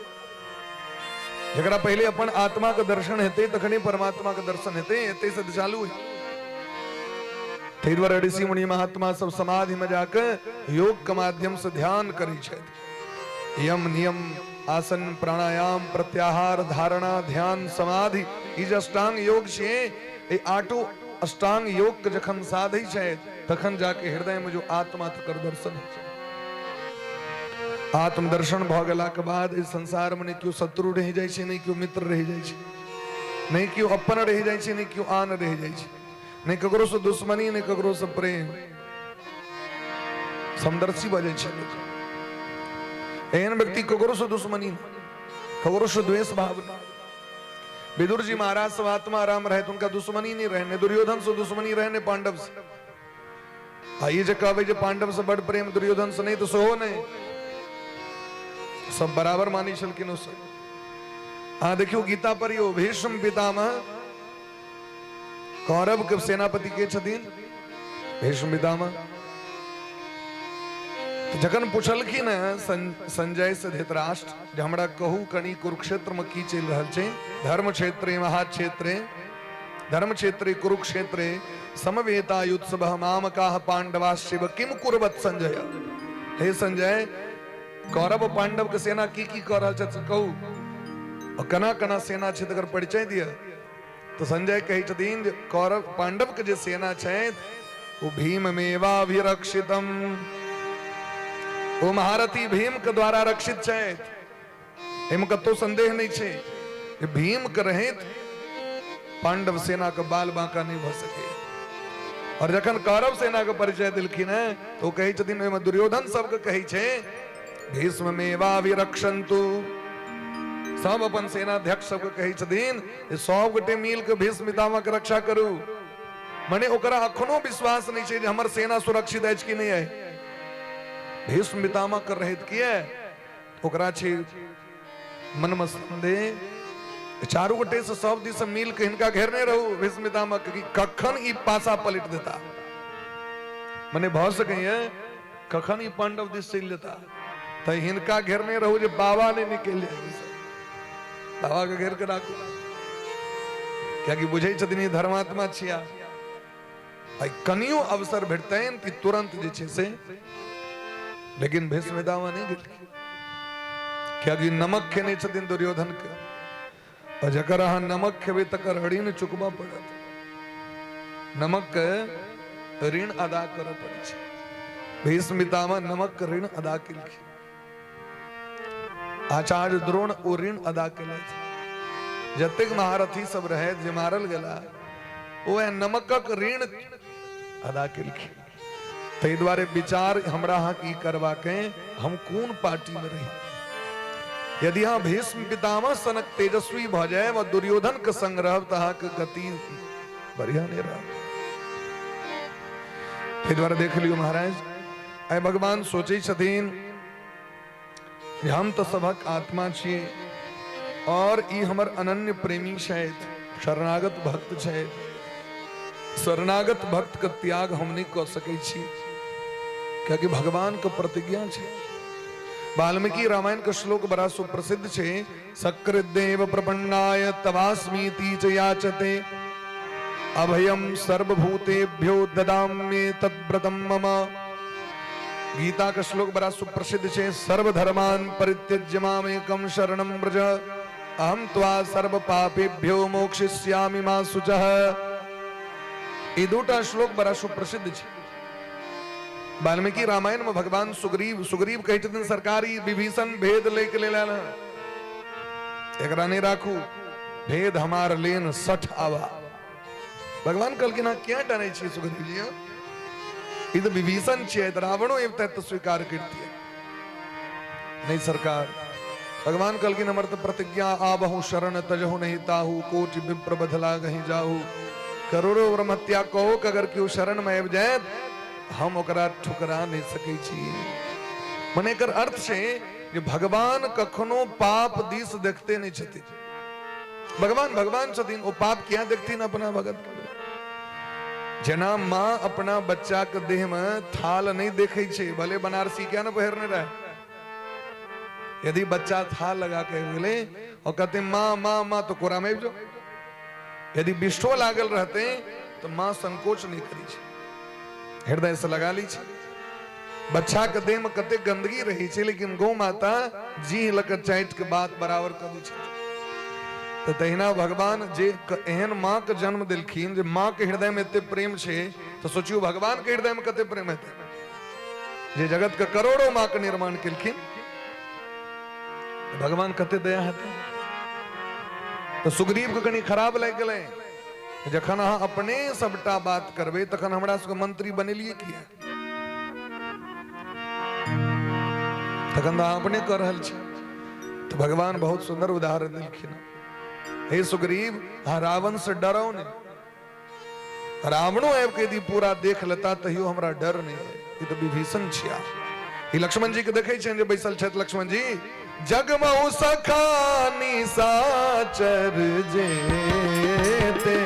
जरा पहले अपन आत्मा का दर्शन हेते तखने परमात्मा का दर्शन हेते एते से चालू है। थेरवर ऋषि मुनि महात्मा सब समाधि में जाकर योग के माध्यम से ध्यान करे छथि। यम नियम आसन प्राणायाम प्रत्याहार धारणा ध्यान समाधि ई जे अष्टांग योग छे ए आठो अष्टांग योग के जखन साधै छै तखन जाके हृदय में जो आत्मा तकर दर्शन है। आत्म दर्शन भ गेला के बाद इस संसार में नहीं क्यों शत्रु रह जाय छै, नहीं क्यों मित्र रह जाय छै, नहीं क्यों अपन रह जाय छै, नहीं क्यों आन रह जाय छै, नहीं ककरो से दुश्मनी नहीं ककरो से प्रेम। समदर्शी बजे छै लोग। एहन व्यक्ति ककरो से दुश्मनी ककरो से द्वेष भाव। विदुर जी महाराज सब आत्मा राम रहे तो उनका दुश्मनी नहीं रहे। दुर्योधन से दुश्मनी रहे ने पांडव से। आइए जो कहवे जो पांडव से बड़ प्रेम दुर्योधन से नहीं तो सो नहीं सब बराबर मानी छलकिन उस। हाँ देखियो गीता पर यो भीष्म पितामह कौरव के सेनापति के छथिन भीष्म पितामह। जखन पूछलखिन संजय से धृतराष्ट्र जे हमरा कहू कनी कुरुक्षेत्र में की चल रहल छै। धर्म क्षेत्रे महाक्षेत्रे धर्म क्षेत्रे कुरुक्षेत्रे समवेता युत्सव मामकाः पांडवाश्चिव किम कुर्वत संजय। हे संजय कौरव पांडव के सेना की कर रहल छै कहू और कना कना सेना छै तकर परिचय दिया। तो संजय कही छथिन कौरव पांडव के जे सेना छै वो भीममेवाभिरक्षितम वो महारथी भीम के द्वारा रक्षित है। एम कतो संदेह नहीं छे भीम के रहित पांडव सेना का बाल बांका नहीं भ सके। और जखन कौरव सेना के परिचय दिलखिन है तो कही छथिन ओइमे दुर्योधन सबके कही छे भीष्ममेवाभिरक्षन्तु। सब अपन सेनाध्यक्ष सबके कही छथिन सब गोटे मिल के भीष्म पितामह के रक्षा करू। मने ओकरा अखनो विश्वास नहीं छे जे हमर सेना सुरक्षित अछि कि नहीं है। भीष्म पितामह कर रहित किए ओकरा छे मन में संदेह। चारू गोटे से सब दिस मिल के हिनका घेरने रहू भीष्म पितामह की कखन ई पासा पलट देता। मने भ सके कखन ई पांडव दिस चल लेता तो हिनका घेरने रहू जे बाबा ने निकल बाबा के घेर के राखू। क्या कि बुझे छथिन धर्मात्मा छिया भाई कनियो अवसर भेटतैन कि तुरंत जे छे से। लेकिन भीष्म पितामह नहीं गेल। क्या कि नमक खेने छथिन दुर्योधन के और जकर अहाँ नमक खेबे तकर ऋण चुकबा पड़त। नमक के ऋण अदा करऽ पड़ै छै। भीष्म पितामह नमक के ऋण अदा केलखिन। आचार्य द्रोण ओ ऋण अदा केलथि। जतेक महारथी सब रहे जे मारल गेला ओ नमकक ऋण अदा केलखिन। तै द्वारे विचार हमरा अहाँ की करबा के हम कोन पार्टी में रही। यदि हाँ भीष्म पितामह सनक तेजस्वी भ जाए व दुर्योधन के संग रहब त अहाँ के गति बढ़िया नहीं रह। तै द्वारे देख लियो महाराज आइ भगवान सोचे छथिन हम तो सबक आत्मा छिए और ई हमर अनन्य प्रेमी छथि शरणागत भक्त छथि। शरणागत भक्त के त्याग हम नहीं कर सकै छी क्योंकि भगवान के प्रतिज्ञा छे। वाल्मीकि रामायण का श्लोक बड़ा सुप्रसिद्ध छे सकृदेव प्रपन्नाय तवास्मीति च याचते अभयम सर्वभूतेभ्यो ददाम्ये तद्व्रतम मम। गीता का श्लोक बड़ा सुप्रसिद्ध छे सर्वधर्मान् परित्यज्य मामेकं शरणं व्रज अहम त्वा सर्व पापेभ्यो मोक्षयिष्यामि मा शुचः। ये दूटा श्लोक बड़ा सुप्रसिद्ध छे। वाल्मीकि रामायण में भगवान सुग्रीव कहे छथिन सरकारी विभीषण भेद लेके ले लाना एकरा नहीं राखू भेद हमार लेन 60 आवा। भगवान कहलखिन हाँ क्या डरे छी सुग्रीव जी ई तो विभीषण छे रावणो एवं स्वीकार करती है नहीं सरकार। भगवान कहलखिन हमर तो प्रतिज्ञा आबहु शरण तजहु नहीं ताहू कोटि विप्र बधला गहि जाहू। करोड़ों ब्रह्मत्या कहो कि अगर क्यों शरण में आबि जाए हम ओकरा ठुकरा नहीं सकै छी। મને એकर अर्थ છે કે ભગવાન કખનો પાપ દીસ देखते नहीं छथि। भगवान भगवान छथिन, ओ पाप क्या देखती न अपना भगत। जना मां अपना बच्चा के देह में थाल नहीं देखे छे, भले बनारसी क्या न पहरने रहे। यदि बच्चा थाल लगा के बोले और कहते मां मां मां तो कोरा में जो, यदि बिष्ठो लागल रहते तो मां संकोच नहीं करी छे, हृदय से लगा ली छे। बच्चा के देह में कते गंदगी रही छे, लेकिन गौ माता जी लक चाइट के बात बराबर कर दी छे। तो तहिना भगवान जे एहन मां के जन्म दिलखिन, जे मां के हृदय में इतने प्रेम छे, तो सोचियो भगवान के हृदय में कते प्रेम है। जे जगत के करोड़ों मां के निर्माण किलखिन, भगवान कते दया है। तो सुग्रीव के कनी खराब लग गए, जखन अहाँ अपने सबटा बात करबे तखन हमरा सबके मंत्री बनेलिए किया, तखन अहाँ अपने कर रहल छी। तो भगवान बहुत सुंदर उदाहरण दिलखिन। हे सुग्रीव, हाँ रावण से डरो नहीं। रावणो आब के यदि पूरा देख लेता तहियो हमरा डर नहीं है। ये तो विभीषण छिया। ये लक्ष्मण जी के देखे छे जे बैसल छथि लक्ष्मण जी, जगमहु सखा निशाचर जेते,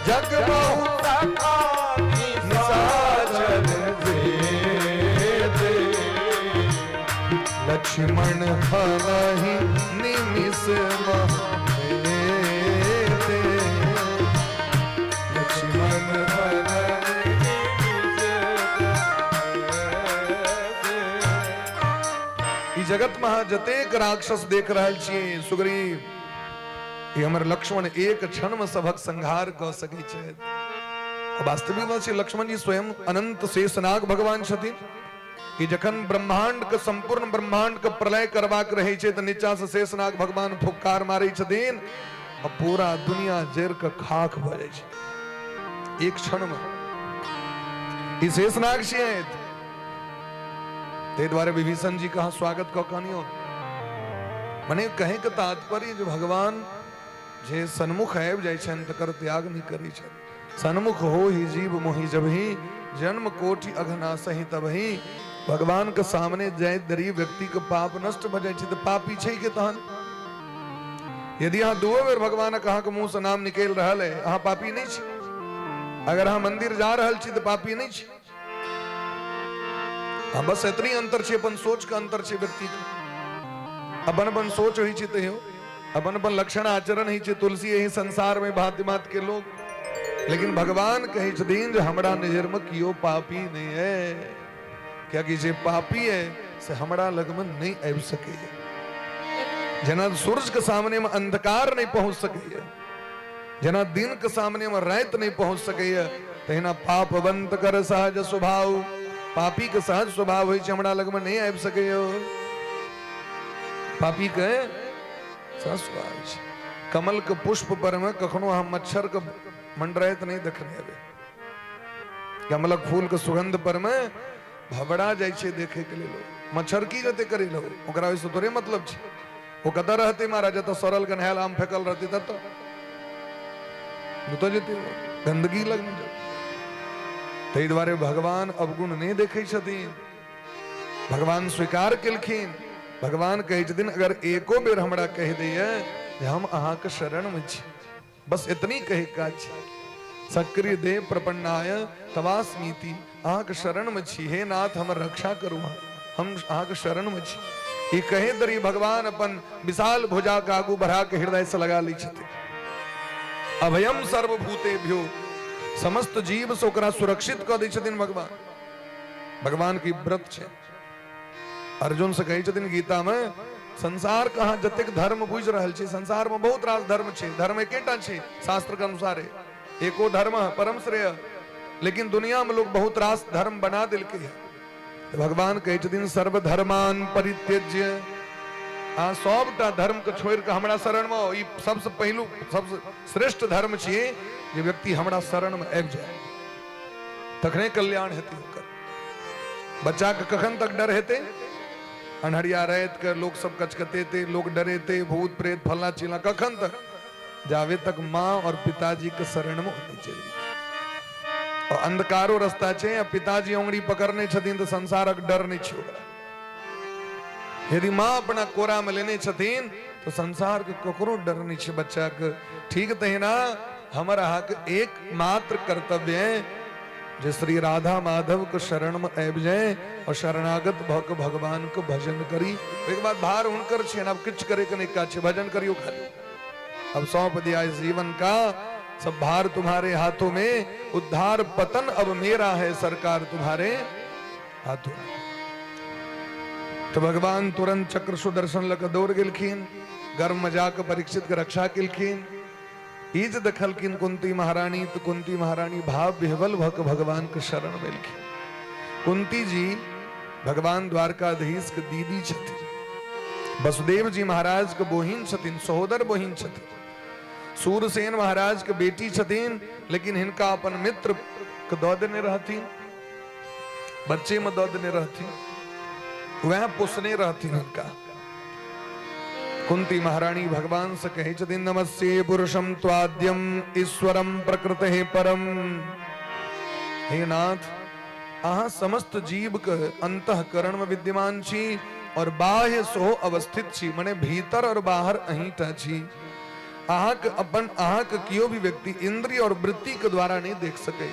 जगमहु सखा निशाचर जेते, लक्ष्मण हरहि निमिष महते, लक्ष्मण हरहि निमिष महते। जगत में जतेक राक्षस देख रहल छियै सुग्रीव, ये हमर लक्ष्मण एक क्षण में सबक संहार क सकै छै। वास्तविक में श्री लक्ष्मण जी स्वयं अनंत शेषनाग भगवान छथिन। कि जखन ब्रह्मांड के संपूर्ण ब्रह्मांड के प्रलय करबाक रहे छे तो नीचा से शेषनाग भगवान फुफकार मारे छथिन और पूरा दुनिया जर के खाक भ जाय छै एक क्षण में। ई शेषनाग छियै। ते द्वारे विभीषण जी कहा स्वागत क कहानियों मने कहे के तात्पर्य जो भगवान जे सन्मुख आबि जाय छन तकर त्याग नहीं करै छन। सन्मुख हो ही जीव मोहि जबहि, जन्म कोटि अघनासहि तबहि। भगवान के सामने जाय दरी व्यक्ति के पाप नष्ट भ जाय छै। तो पापी छै के तहन यदि अहाँ दुओ बेर भगवान कहा के मुंह से नाम निकल रहल है, अहाँ पापी नहीं छी। अगर अहाँ मंदिर जा रहल छी तो पापी नहीं छी। हाँ बस इतनी अंतर छे, अपन सोच का अंतर छे। व्यक्ति के अपन अपन सोच होई छे, तहियो अपन अपन लक्षण आचरण ही छे। तुलसी यही संसार में भांति भांति के लोग, लेकिन भगवान कहे छथिन जे हमरा नजर में कियो पापी नहीं है। क्या कि जे पापी है से हमरा लग में नहीं आबि सके। जना सूरज के सामने में अंधकार नहीं पहुंच सके, जना दिन के सामने में रात नहीं पहुंच सके, तहिना पापवंत कर सहज स्वभाव। पापी के सहज स्वभाव होय छै हमरा लग में नहीं आबि सके। पापी के सहज स्वभाव छै। कमल के पुष्प पर में कखनो हम मच्छर के मंडराइत नहीं देखने आवे। कमलक फूल के सुगंध पर में भबड़ा जाय छै देखे के लिए। मच्छर की जते करे लो, ओकरा से तोरे मतलब छै। वो कत रहते महाराज तो सरल गनहैल आम फेकल रहती तब तो जते गंदगी लग में जाए। तै द्वारे भगवान अवगुण नहीं देखे छथिन। भगवान स्वीकार केलखिन। भगवान कहे छथिन अगर एको बेर हमरा कह दैये जे हम अहाँ के शरण में छी, बस इतनी कहे काज छी। सक्रिय दे प्रपन्नाय तवास्मीति, अहाँ के शरण में छी। हे नाथ हमर रक्षा करू, हम अहाँ के शरण में छी। ये कहे दरी भगवान अपन विशाल भुजा के आगू बढ़ा के हृदय से लगा ली छथिन। अभयम सर्वभूतेभ्यो, समस्त जीव से ओकरा सुरक्षित क दै छथिन भगवान। भगवान की व्रत छे। अर्जुन से कहे छथिन गीता में, संसार कहाँ जतेक धर्म बुझ रहल छै, संसार में बहुत रास धर्म छे। धर्म एकेटा छे शास्त्र के अनुसार, एको धर्म परम श्रेय। लेकिन दुनिया में लोग बहुत रास धर्म बना दिलके है। तो भगवान कहे छथिन सर्वधर्मान परित्यज्य, हाँ सबटा धर्म के छोड़ के हमरा शरण में। ई सबसे पहलू सबसे श्रेष्ठ धर्म छिए जे व्यक्ति हमरा शरण में आबि जाए, तखने कल्याण हेतै ओकर। बच्चा के कखन तक डर हेतै? अनहरिया रात के लोग सब कचकतेते, लोग डरेते, भूत प्रेत फलना चिलना, कखन तक? जावे तक माँ और पिताजी के शरण में होनी चाहिए। અંધકારો રસ્તા છે પિતાજી ઓંગળી પકડને છતીન તો સંસારક ડર नहीं छोड़ा यदि माँ अपना कोरा में लेने छतीन तो संसार के ककरो डर नहीं छे बच्चा के ठीक तहिना हमारा हक एकमात्र कर्तव्य है जे श्री राधा माधव को शरण में आब जाए और शरणागत भक भगवान को भजन करी। एक बात भार उनकर छे अब किच करे के नहीं का छे भजन करियो खाली अब सौंप दिया इस जीवन का सब भार तुम्हारे हाथों में उद्धार पतन अब मेरा है सरकार तुम्हारे हाथों में। तो भगवान तुरंत चक्र सुदर्शन लग दौड़ गिलखिन गर्म मजाक परीक्षित के रक्षा किलखिन ईज दखलखिन कुंती महारानी तो कुंती महारानी भाव विह्वल भक भगवान के शरण मिलखिन। कुंती जी भगवान द्वारकाधीश के दीदी छथि वसुदेव जी महाराज के बोहिन छथिन सहोदर बोहिन छथिन सूरसेन महाराज के बेटी छथिन लेकिन हिनका अपन मित्र के दो देने रहथिन बच्चे में दो देने रहथिन वह पुसने रहती उनका। कुंती महारानी भगवान से कहे छथिन नमस्ते पुरुषम त्वाद्यम ईश्वरम प्रकृते परम। हे नाथ आहा समस्त जीव के अंतःकरण में विद्यमान छी और बाह्य सो अवस्थित छी मने भीतर और बाहर अहीटा छी। आहा के अपन आहा के कियो भी व्यक्ति इंद्रिय और वृत्ति के द्वारा नहीं देख सके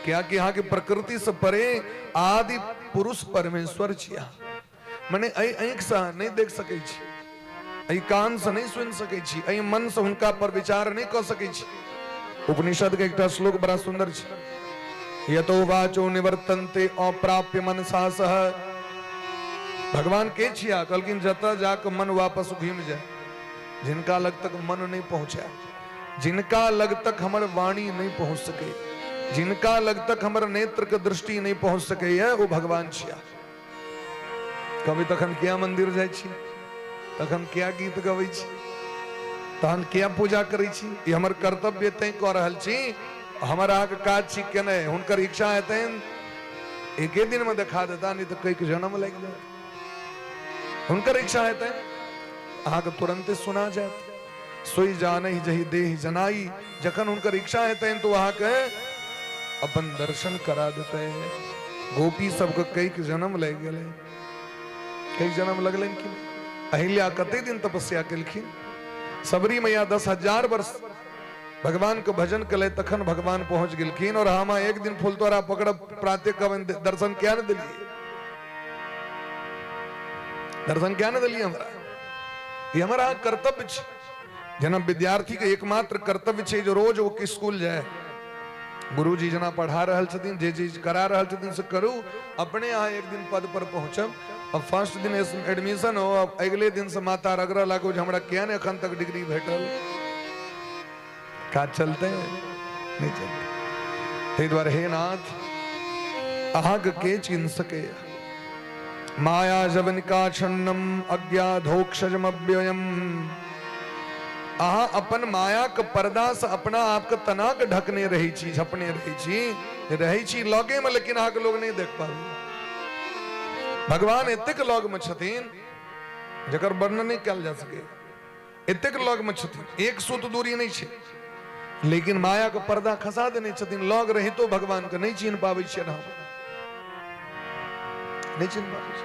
क्या कि यहाँ की प्रकृति से परे आदि पुरुष परमेश्वर छिया मने ऐंख से नहीं देख सके छी ऐ कान से नहीं सुन सके छी ऐ मन से उनका पर विचार नहीं कर सके छी। उपनिषद के एक श्लोक बड़ा सुंदर छी यतो वाचो निवर्तन्ते अप्राप्य मनसा सह। भगवान के छिया कलकिन जता जाकर मन वापस घूम जाए जिनका लग तक मन नहीं पहुंचा जिनका लग तक हमारे वाणी नहीं पहुंच सके जिनका लग तक हमारे नेत्र के दृष्टि नहीं पहुंच सके है वो भगवान छिया। कभी तखन क्या मंदिर जाय छी तखन क्या गीत गबै छी तहन क्या पूजा करै छी ये हमर कर्तव्य तय क रहल छी हमारा के काज छी केने हुनकर इच्छा हेतैन एके दिन में दिखा देता नहीं तो कई जन्म लग जाए हुनकर इच्छा हेतैन अहाँ के तुरंत सुना जाए सोई जाने जही देह जनाई जखन हुनकर इच्छा हेतैन तो वहां के अपन दर्शन करा देते हैं। गोपी सबके कई जन्म लग गए कई जन्म लगलन कि अहिल्या कते दिन तपस्या केलखिन सबरी मैया 10,000 वर्ष भगवान के भजन कले तखन भगवान पहुंच गेलखिन और हम एक दिन फूल तोरा पकड़ प्रातः कवन दर्शन क्या न दिलिए दर्शन क्या न दिलिए हमरा ये हमारा कर्तव्य छे जना विद्यार्थी के एकमात्र कर्तव्य छे जो रोज वो स्कूल जाए गुरु जी जना पढ़ा रहल छथिन जे चीज करा रहल छथिन से करू अपने यहाँ एक दिन पद पर पहुंचब अब फर्स्ट दिन एडमिशन हो अब अगले दिन से माता रगड़ा लागो हमरा क्या ने अखन तक डिग्री भेटल का चलते नहीं चलते ते द्वारे हे नाथ अहाग के चिन सके माया जवनिका छन्नम अज्ञाधोक्षजम अव्ययम। आहा अपन माया के पर्दा से अपना आप के तना के ढकने रही छी झपने रही छी लगे में लेकिन आग लोग नहीं देख पावे। भगवान एतेक लग में छथिन जकर वर्णन नहीं कल जा सके एतेक लग में छथिन एक सूत दूरी नहीं छे लेकिन माया के पर्दा खसा देने छथिन लग रही तो भगवान के नहीं चिन्ह पावे छियै ना नहीं चिन्ह पावे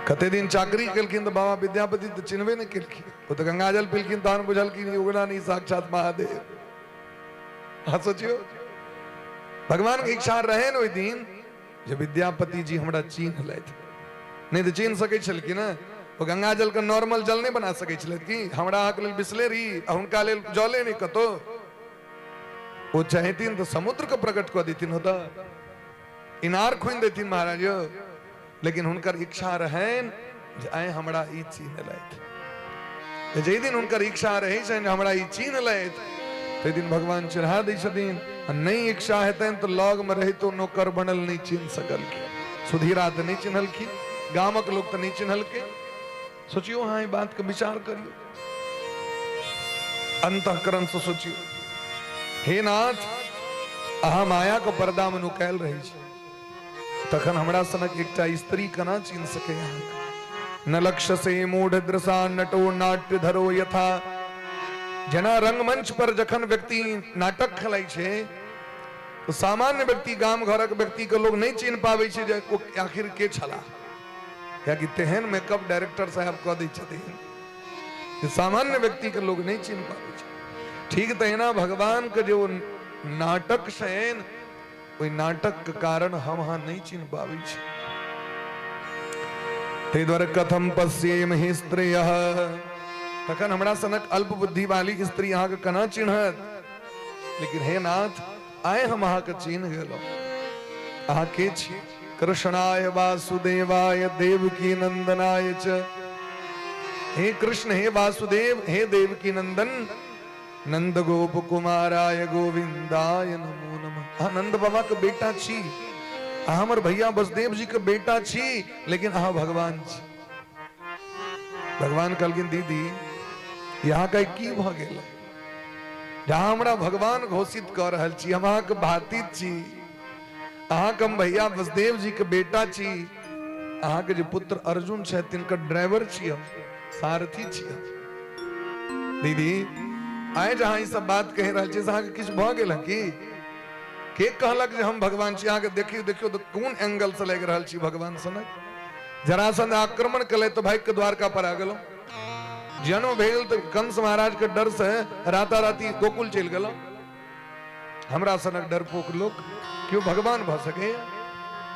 कते दिन चाकरी केलखिन तो बाबा विद्यापति तो चिन्हबे नहीं केलखिन वो तो गंगाजल पिलखिन तहन बुझलखिन उगना नहीं साक्षात महादेव। हाँ सोचियो भगवान के इच्छा रहे न ओइ दिन जे विद्यापति जी हमरा चिन्ह लैत नहीं तो चिन्ह सके छलखिन वो गंगाजल के नॉर्मल जल नहीं बना सके छलथि कि हमरा अहाँके लेल बिसलेरी हुनका लेल जले नहीं कतो वो चाहथिन तो समुद्र के प्रकट कऽ देथिन होता इनार खोइन देथिन महाराज लेकिन हुनकर इच्छा रहन जे आइ हमरा ई चिन्ह लैत जे दिन हुनकर इच्छा रहे छनि हमरा ई चिन्ह लैत ते दिन भगवान चढ़ा दै छथिन नहीं इच्छा हेतनि तो लग में रही तो नौकर बनल नहीं चिन्ह सकलखिन सुधीरा तो नहीं चिन्हलखिन गामक लोग तो नहीं चिन्हलके। सोचियो हाँ बात के विचार करियो अंतःकरण से सोचियो हे नाथ अहा माया के पर्दा में नुकायल रही छी तखन हमरा सनक एकटा स्त्री कना चिन्ह सके न लक्ष्य से मूढ़ दृशा नटो नाट्य धरो यथा। जना रंगमंच पर जखन व्यक्ति नाटक खेलाय छे तो सामान्य व्यक्ति गाम घरक व्यक्ति के लोग नहीं चिन्ह पावे छे जे ओ आखिर के छला, क्या कि तेहन मेकअप डायरेक्टर साहब कह दै छथिन कि सामान्य व्यक्ति के लोग नहीं चिन्ह पावे छे। ठीक तहिना भगवान के जो नाटक शयन ओई नाटक के कारण हम हाँ नहीं चिन्ह पावे छे। ते द्वारा कथम पश्येम हि स्त्रियः, तखन हमरा सनक अल्प बुद्धि वाली स्त्री यहाँ के कना चिन्हत, लेकिन हे नाथ आए हम अहाँ के चिन्ह गेलो। अहाँ के छी? कृष्णाय वासुदेवाय देवकी नंदनाय च। हे कृष्ण, हे वासुदेव, हे देवकी नंदन, नंद गोप कुमाराय गोविंदाय नमो नमः। अहाँ नंद बाबा के बेटा छी, अहाँ हमर भैया वसुदेव जी के बेटा छी, लेकिन अहाँ भगवान छी। भगवान कहलखिन दीदी यहाँ का की भ गेल, जहाँ हमरा भगवान घोषित कर रहल छी, हम अहाँ के भातिज छी, अहाँ के हम भैया वसुदेव जी के बेटा छी, अहाँ के जे पुत्र अर्जुन छै तिनकर ड्राइवर छी, हम सारथी छी। दीदी आए जहाँ ई सब बात कह रहल छी, अहाँ के किछ भ गेल की? के कहलक जे हम भगवान छी? अहाँ के देखियो देखियो तो कोन एंगल से लग रहल छी भगवान सनक। जरासंध आक्रमण कले तो भाग के द्वारका पर आ गेलो, जन्म भेल तो कंस महाराज के डर से राताराती गोकुल चल गेलो। हमरा सनक डरपोक लोग क्यों भगवान भ सके?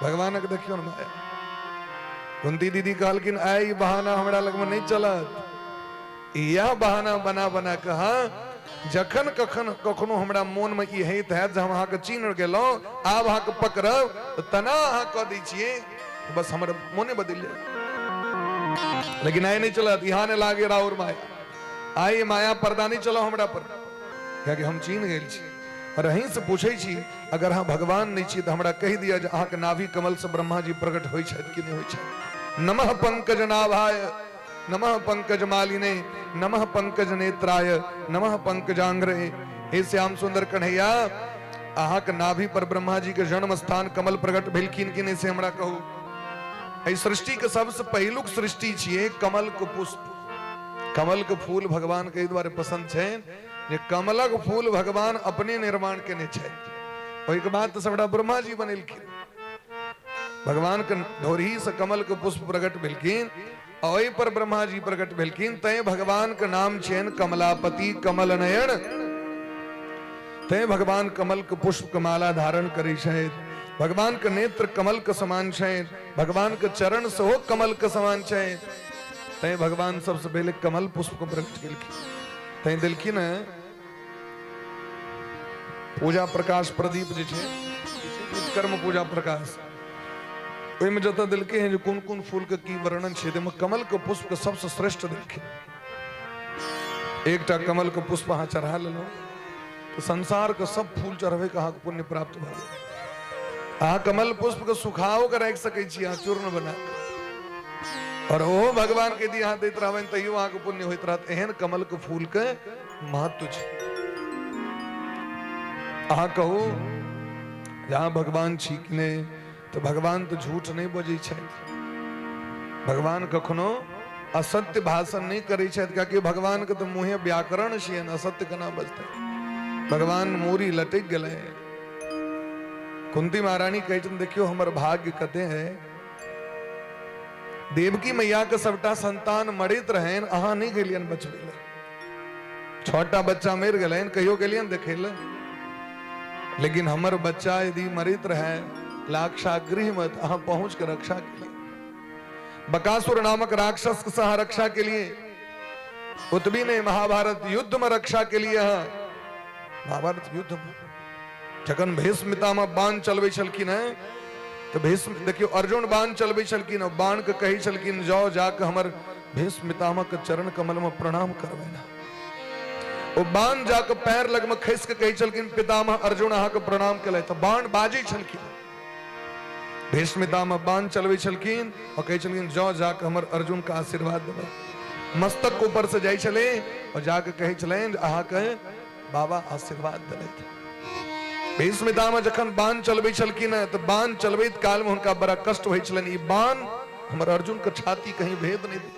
भगवान के देखियो न माया। कुंती दीदी कहलकिन आई बहाना हमरा लग में नहीं चलत, यह बहाना बना बना कहा जखन कखन कखनो हमरा मोन में ई हैत है जे हम अहाँ के चिन्ह गेलो, आब अहाँ के पकड़ब तो तना अहाँ कह दै छिए, बस हमर मोने बदल जाए। लेकिन आए नहीं चलत, यहाँ ने लागे राउर माया, आई माया पर्दा नहीं चलो हमरा पर, क्या कि हम चिन्ह गेल छी। और अहीं से पूछे छी अगर हाँ भगवान नहीं छी तो हमरा कह दिया जे अहाँ के नाभि कमल से ब्रह्मा जी प्रकट होई छथि कि नहीं होई छथि। नमः पंकज नाभाय, नमः पंकज मालिने, नमः पंकज नेत्राय, नमः पंकजांग्रे। हे श्याम सुंदर कन्हैया, अहाँ के नाभि पर ब्रह्मा जी के जन्म स्थान कमल प्रकट भेलखिन कि नहीं से हमरा कहू। एहि सृष्टि के सबसे पहिलुक सृष्टि छिए कमल के पुष्प। कमल के फूल भगवान के द्वारे पसंद छै, जे कमलक फूल भगवान अपने निर्माण केने छै। ओहि के बाद तो सबटा ब्रह्मा जी बनेलखिन। भगवान के ढोरी से कमल के पुष्प प्रकट भेलखिन, ओहि पर ब्रह्मा जी प्रकट भेलखिन। तय भगवान के नाम छेन कमलापति कमल नयन। तय भगवान कमल के पुष्प के माला धारण करै छथि। भगवान के नेत्र कमल के समान छथि, भगवान के चरण सेहो कमल के समान छथि। तय भगवान सबसे पहले कमल पुष्प को प्रकट केलखिन। तय देलखिन पूजा प्रकाश प्रदीप जे छै, कर्म पूजा प्रकाश, ओहिमे जतऽ देलकै हैं जो कोन कोन फूल के की वर्णन छै, ताहिमे कमल के पुष्प के सबसे श्रेष्ठ देलखिन। एकटा कमल के पुष्प अहाँ चढ़ा लेलहुँ तो संसार के सब फूल चढ़बै के अहाँके पुण्य प्राप्त भऽ गेल। अहाँ कमल पुष्प के सुखाओ के राखि सकै छी, अहाँ चूर्ण बना के, और ओहो भगवान के यदि अहाँ दैत रहबनि तैयो अहाँके पुण्य होइत रहत। एहन कमल के फूल के महत्व छै। अहाँ कहू जहाँ भगवान छी कि नहीं, तो भगवान तो झूठ नहीं बजै छथि। भगवान कखनो असत्य भाषण नहीं करै छथि, कियाकि भगवान के तो मुँहे व्याकरण छियनि, असत्य केना बजतै। भगवान मूरी लटक गेलै। कुंती महारानी कहै छथिन देखियो हमर भाग्य कते है, देवकी मैया के सबटा संतान मरैत रहन, अहाँ नहीं गेलियन बचबै ले। 6टा बच्चा मरि गेलनि, कहियो गेलियन देखै ले। लेकिन हमर बच्चा यदि मरैत रहे लाक्षागृह में, अहाँ पहुंच कर रक्षा के लिए, बकासुर नामक राक्षस के सह रक्षा के लिए, उत्बी ने महाभारत युद्ध में रक्षा के लिए, महाभारत युद्ध में जखन भीष्म पितामह बाण चलबै छलखिन है, तो भीष्म देखियो अर्जुन बाण चलबै छलखिन, बाण के कहै छलखिन जाओ जाके हमर भीष्म पितामह के चरण कमल में प्रणाम करबैना। ओ बाण जाके पैर लग में खसि के कहै छलखिन पितामह अर्जुन अहाँ के प्रणाम केलै, तो बाण बाजै छलखिन। भीष्म पितामह बाण चलबै छलखिन और कहै छलखिन जाओ जाके हमर अर्जुन के आशीर्वाद देबै। मस्तक ऊपर से जाइ छलै और जाके कहै छलनि अहाँ के बाबा आशीर्वाद देलथि। भीष्म पितामह जखन बाण चलबै छलखिन तो बाण चलबैत काल में हुनका बड़ा कष्ट होइ छलनि, ई बाण हमर अर्जुन के छाती कहीं भेद नहीं दे।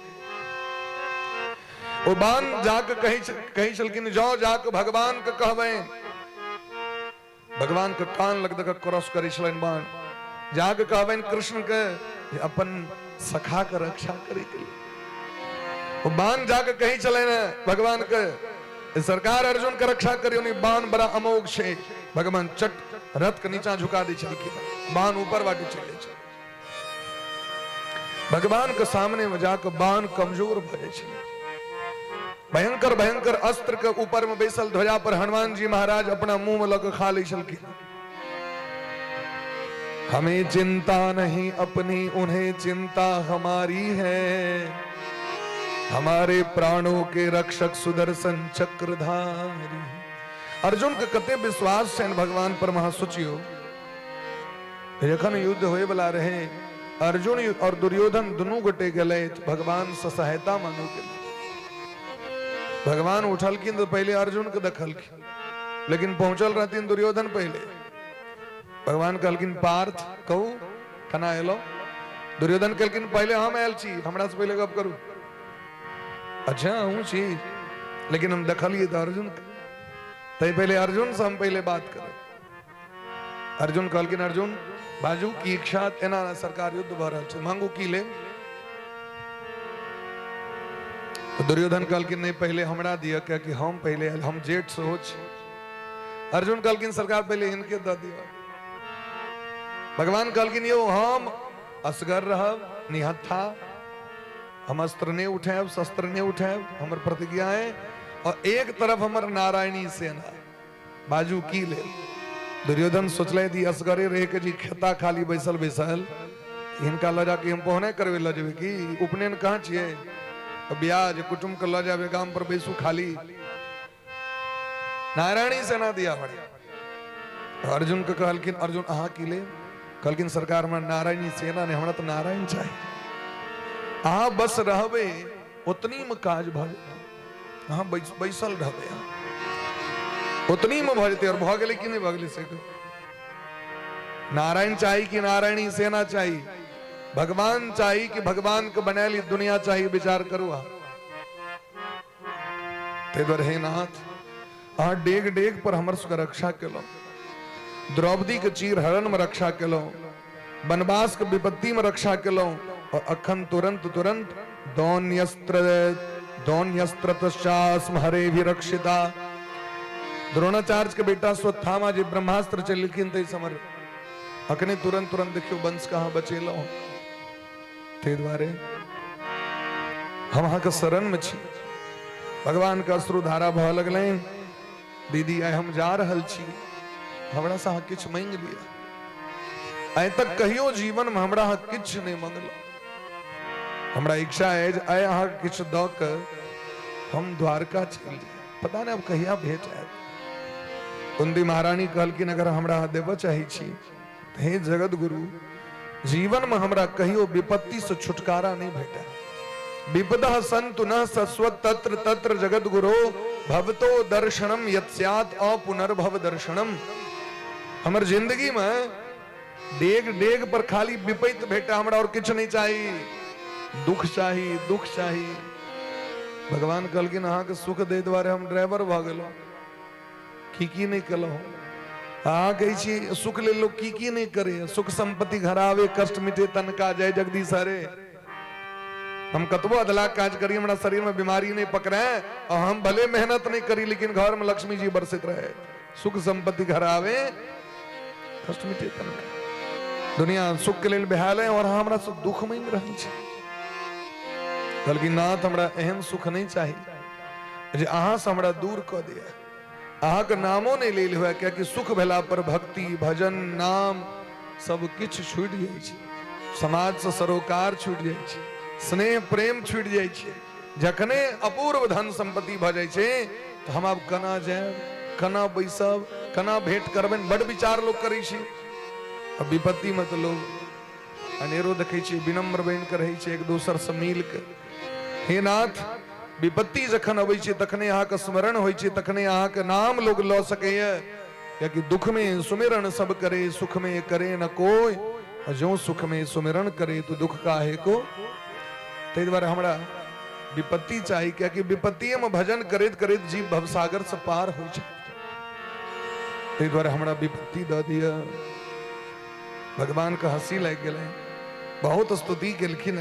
ओ बाण जाके कहै छलखिन जाओ जाके भगवान के कहबै भगवान के कान लग दक क्रॉस करी छलन बाण जाग कहबन कृष्ण के जे अपन सखा के रक्षा करे के लिए वो बाण जाके कहीं चले न भगवान के सरकार अर्जुन के रक्षा करियो नहीं बाण बड़ा अमोघ छे भगवान चट रथ के नीचा झुका दी चल के बाण ऊपर वाटी चले छे भगवान के सामने में जाकर बाण कमजोर भजे छे भयंकर भयंकर अस्त्र के ऊपर में बैसल ध्वजा पर हनुमान जी महाराज अपना मुंह में लग खा ले चल के हमें चिंता नहीं अपनी उन्हें चिंता हमारी है हमारे प्राणों के रक्षक सुदर्शन चक्रधारी। अर्जुन के कते विश्वास से भगवान पर महासुचियो जखन युद्ध होए वाला रहे अर्जुन और दुर्योधन दोनों गोटे गए भगवान से सहायता मांगे के भगवान उठलखिन तो पहले अर्जुन के देखलखिन लेकिन पहुंचल रहथिन दुर्योधन पहले भगवान कहलखिन पार्थ कहू कना एलो दुर्योधन कहलखिन पहले हम आयल छी हमरा से पहले गप करू अच्छा हूं छी लेकिन हम देखलिए तो अर्जुन तय पहले अर्जुन से हम पहले बात करें अर्जुन कहलखिन अर्जुन बाजू की इच्छा एना सरकार युद्ध भ रहल छै मांगू की ले तो दुर्योधन कहलखिन नहीं पहले हमरा दिया क्या कि हम पहले हम जेठ से हो छी अर्जुन कहलखिन सरकार पहले इनके द दिया भगवान कहलखिन यो हम असगर रहब निहत्था हम अस्त्र नहीं उठाएब शस्त्र नहीं उठाएब हमर प्रतिज्ञा है और एक तरफ हमर नारायणी सेना बाजू की ले दुर्योधन सोचले थी असगरे रह के जी खेता खाली बैसल बैसल इनका ल जाके हम पहुने करवे ल जेबे की उपनयन कहाँ छिए ब्याज कुटुंब के ल जाबे गांव पर बैसू खाली नारायणी सेना दिया बड़े अर्जुन के कहलखिन अर्जुन अहाँ की ले कहलखिन सरकार में नारायणी सेना ने हमरा तो नारायण चाहिए अहाँ बस रहबे उतनी में काज भ जेतै अहाँ बैसल रहबे उतनी में भ जेतै और भ गेलै कि नहीं भ गेलै से नारायण चाहिए कि नारायणी सेना चाहिए भगवान चाहिए कि भगवान के बनाली दुनिया चाहिए विचार करू तेवर हे नाथ अहाँ डेग डेग पर हमर सबके रक्षा केलौ द्रौपदी के चीर हरण में रक्षा केलौ वनवास के विपत्ति में रक्षा केलौ और अखन तुरंत तुरंत दौन्यस्त्र तस्मास्म हरे भी रक्षिता द्रोणाचार्य के बेटा स्वत्थामा जी ब्रह्मास्त्र चलखिन ते समर अखने तुरंत तुरंत देखियो वंश कहां बचेलो ते द्वारे हम अहाँ के शरण में छी भगवान का अश्रु धारा बह लगले दीदी आइ हम जा रहल छी हमरा से अहाँ किछ मांग लिया आइ तक कहियो जीवन में हमरा अहाँ किछ नहीं मांगलो हमरा इच्छा है जे आइ अहाँ किछ द के हम द्वारका चल जाए पता नहीं अब कहिया भेट आयत कुंती महारानी कहलखिन अगर हमरा देव चाहे छी हे जगत गुरु जीवन में हमरा कहियो विपत्ति से छुटकारा नहीं भेटा विपदा संतु न सस्वत तत्र तत्र जगत गुरु भवतो दर्शनम यत्स्यात् अपुनर्भव दर्शनम हमर जिंदगी में डेग डेग पर खाली विपत्ति भेटा हमरा और किछ नहीं चाहिए दुख चाहिए दुख चाहिए भगवान कहलखिन अहाँ के सुख दे द्वारे हम ड्राइवर भ गेलो की नहीं कलो हाँ कही छी सुख ले लो की नहीं करे सुख संपत्ति घर आवे कष्ट मिटे तन का जय जगदीश हरे हम कतबो अदला काज करी हमरा शरीर में बीमारी नहीं पकड़े और हम भले मेहनत नहीं करी लेकिन घर में लक्ष्मी जी बरसित रहे सुख संपत्ति घर आवे कष्ट मिटे तन का दुनिया सुख के लिए बेहाल है और हमरा से दुख में रही छी बल्कि नाथ हमरा एहन सुख नहीं चाहिए जे अहाँ से हमरा दूर क दिया अहाँ के नामो नहीं ले हुआ क्या कि सुख भेला पर भक्ति भजन नाम सब किछ छूट जाय छै समाज से सरोकार छूट जाय छै स्नेह प्रेम छूट जाय छै जखने अपूर्व धन संपत्ति भ जाय छै तो हम अब कना जाएब कना बैसब कना भेंट करबन बड़ विचार लोग करै छै अब विपत्ति में तो लोग अनेरो देखै छै विनम्र बन के रहै छै एक दोसर से मिल के हे नाथ विपत्ति जखन अबै छै तखने अहाँ के स्मरण होइ छै तखने अहाँ के नाम लोग ल सकैया कि दुख में सुमिरन सब करे सुख में करे न कोई जो सुख में सुमिरन करे तो दुख काहे को तै द्वारे हमरा विपत्ति चाहिए क्या कि विपत्ति में भजन करैत करैत जीव भवसागर से पार हो छै एक बार हमरा विपत्ति द दिया। भगवान का हंसी लग गए, बहुत स्तुति केलखिन।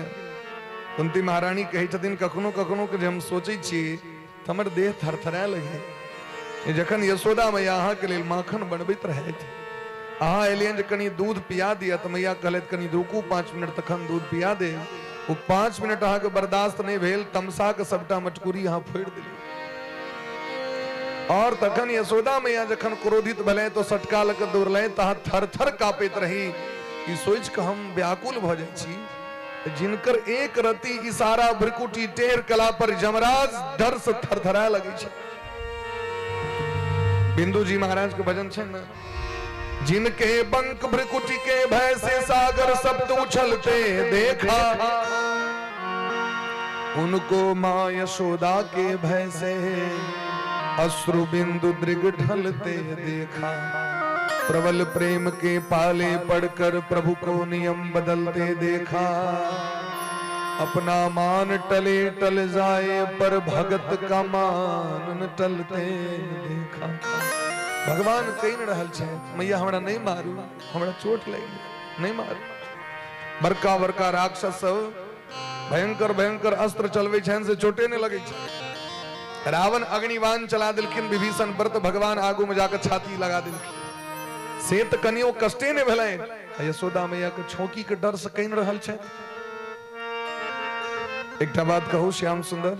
कुंती महारानी कहे छथिन कखनो कखनो के हम सोचे छिए तो हमर देह थरथरा लगे। जखन यशोदा मैया अहाँ के लिए माखन बनबैत रहे अहाँ एलियन जे कनी दूध पिया दिया तो मैया कहलत कनी रुकू 5 मिनट तखन दूध पिया दे। वो 5 मिनट अहाँ के बर्दाश्त नहीं भेल, तमसा के सबटा मटकुरी अहाँ फोड़ दिली। और तखन यशोदा मैया जखन क्रोधित भले तो सटका लग दौड़ले तहाँ थर थर कापैत रही। ई सोच के हम व्याकुल भ जाय छी जिनकर एक रति इशारा भ्रिकुटी टेर कला पर जमराज डर से थरथरा लगे छे। बिंदु जी महाराज के भजन छे ना, जिनके बंक भ्रिकुटी के भय से सागर शब्द उछलते देखा, उनको मां यशोदा के भय से अश्रु बिंदु दृग ढलते देखा। प्रबल प्रेम के पाले पड़कर प्रभु को नियम बदलते देखा। अपना मान टले टल जाए पर भगत का मान न टलते देखा। भगवान कहीं न रहल छे मैया हमरा नहीं मारू, हमरा चोट लगी नहीं मारू। बड़का बड़का राक्षस सब भयंकर भयंकर अस्त्र चलवे छन से चोटे ने लगे छे। रावण अग्निबाण चला दिलखिन विभीषण पर तो भगवान आगू में जाकर छाती लगा दिलखिन से तो कनियो कष्टे ने भेलै। यशोदा मैया के छौकी के डर से कहीं रहल छे। एकटा बात कहू श्याम सुंदर,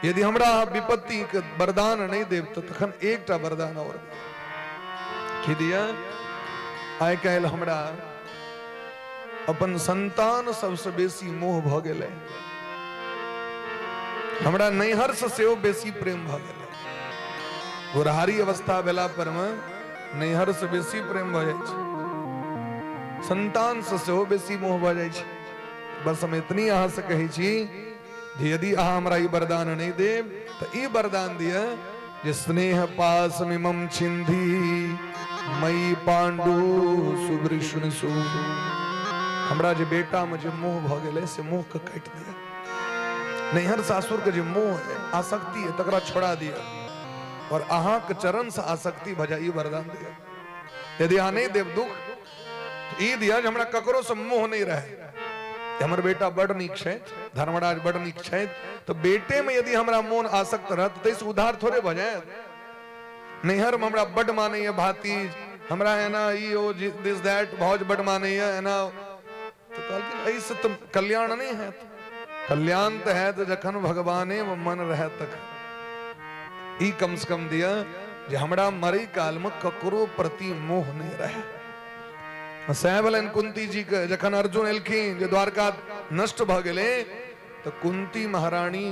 यदि हमरा विपत्ति के वरदान नहीं देव तो तखन एकटा वरदान और की दिया। आइ काल्हि हमरा अपन संतान सबसे बेसी मोह भ गेलै। हमरा नैहर से सेहो बेसी प्रेम भ गेलै। बुढ़ारी अवस्था भेला पर में नैहर से बेसी प्रेम भ जाय छै, संतान से सेहो बेसी मोह भ जाय छै। बस हम इतनी अहाँ से कहे छी जे यदि अहाँ हमरा ई वरदान नहीं देब तो ई वरदान दिया जे स्नेह पास मिमम छिंधी मई पांडु सुवृष्ण सु। हमरा जे बेटा में जे मोह भ गेलै से मोह के काट दिया। नैहर सासुर के जे मोह है आसक्ति है तकरा छोड़ा दिया और अहाँ के चरण से आसक्ति भजा ई वरदान दिया। यदि अहाँ नहीं देव दुख तो ई दिया जे हमरा ककरो से मोह नहीं रहे। हमर बेटा बड़ नीक छै, धर्मराज बड़ नीक छै, तो बेटे में यदि हमरा मोन आसक्त रहत तैस उधार थोड़े भ जाए। नैहर में हमरा बड़ माने ये भाती हमरा है ना ई ओ दिस दैट भौज बड़ माने ये है ना, तो कहलखिन ऐसे तो कल्याण नहीं है। कल्याण तो है तो जखन भगवाने में मन रहे तक ई कम से कम दिया जे हमरा मरई काल में ककरो प्रति मोह नहीं रहे। सहबलन कुंती जी के जखन अर्जुन एलखिन जे द्वारका नष्ट भ गेले तो कुंती महारानी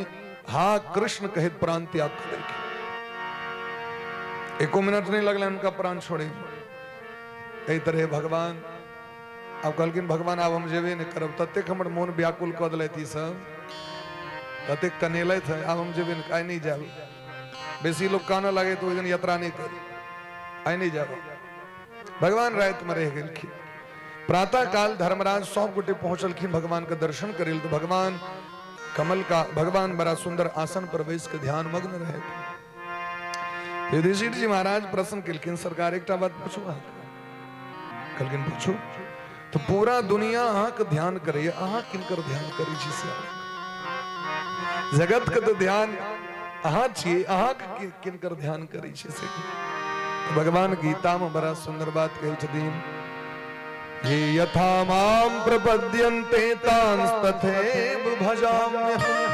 हा कृष्ण कहित प्राण त्याग कर देलखिन। एको मिनट नहीं लगले उनका प्राण छोड़े। एहि तरह भगवान अब कहलखिन भगवान आब हम जेबे नहीं करब, ततेक हमर मोन व्याकुल क देलथि सब, ततेक कनेलथि है आब हम जेबे नहीं, आइ नहीं जाब। बेसी लोग काना लगे तो ओइ यात्रा नहीं करी, आइ नहीं जाब। भगवान रात में रह गेलखिन। प्रातः काल धर्मराज सब गोटे पहुंचलखिन भगवान के दर्शन करेल तो भगवान कमल का भगवान बड़ा सुंदर आसन पर बैस के ध्यान मग्न रहे। युधिष्ठिर जी महाराज प्रश्न केलखिन सरकार एकटा बात पूछू अहाँ। कहलखिन पूछू। तो पूरा दुनिया अहाँ के ध्यान करे, अहाँ किनकर ध्यान करै छी से? जगत के तो ध्यान अहाँ छियै, अहाँ के किनकर ध्यान करै छी से? तो भगवान गीता में बड़ा सुंदर बात कही छथिन, ये यथा माम प्रपद्यन्ते तांस तथैव भजाम्यहम्।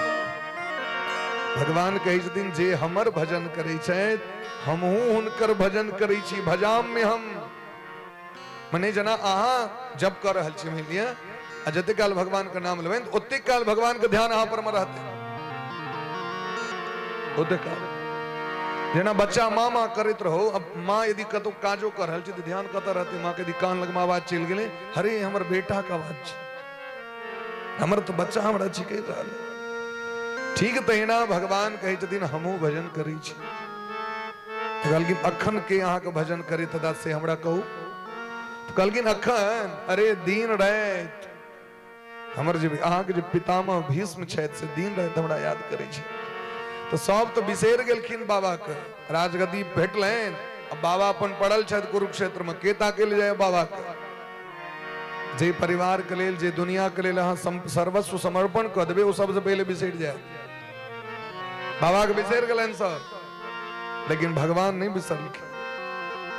भगवान कही छथिन जे हमर भजन करै छथि हमहू हुनकर भजन करै छी। भजाम्यहम् मने जना अहाँ जब कर रहल छी मानि लिअ आ जते काल भगवान के नाम लेबनि ओते काल भगवान के ध्यान अहाँ पर में रहते। ओते काल जेना बच्चा माँ माँ करते रहो, अब माँ यदि कतो काजो कर रहल छै तो ध्यान कत रहते। माँ के यदि कान लग में आवाज चल गेले, अरे हमर बेटा का आवाज छै, हमर तो बच्चा हमरा छिकै रहल। ठीक तहिना भगवान कहे छथिन हमहू भजन करै छी। कहलखिन अखन के अहाँ के भजन करे तदा से हमरा कहू। तो कहलखिन अखन अरे दिन रात हमर जे अहाँ के जे पितामह भीष्म छथि से दिन रात हमरा याद करै छै। तो सब तो बिसेर गेलखिन बाबा के, राजगद्दी भेटलनि अब बाबा अपन पड़ल छे कुरुक्षेत्र में केता के ले जाए बाबा के जे परिवार के लेल जे दुनिया के लेल अहाँ सर्वस्व समर्पण कर देबे वो सबसे पहले बिसर जाए बाबा के बिसर गलन सब लेकिन भगवान नहीं बिसरलखिन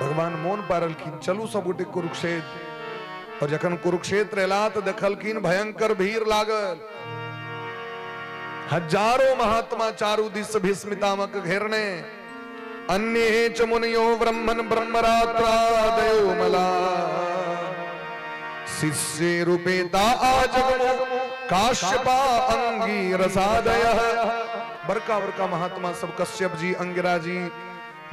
भगवान मोन पारलखिन चलू सब गोटे कुरुक्षेत्र और जखन कुरुक्षेत्र एला तो देखलखिन भयंकर भीड़ लागल हजारों महात्मा चारु दिस भीष्मितामक घेरने अन्ये च मुनियो ब्रह्मन् ब्रह्मरात्रादयो मला शिष्य रूपेता आजगमो काश्यपा अंगीरसादयः बड़का बड़का महात्मा सब कश्यप जी अंगिरा जी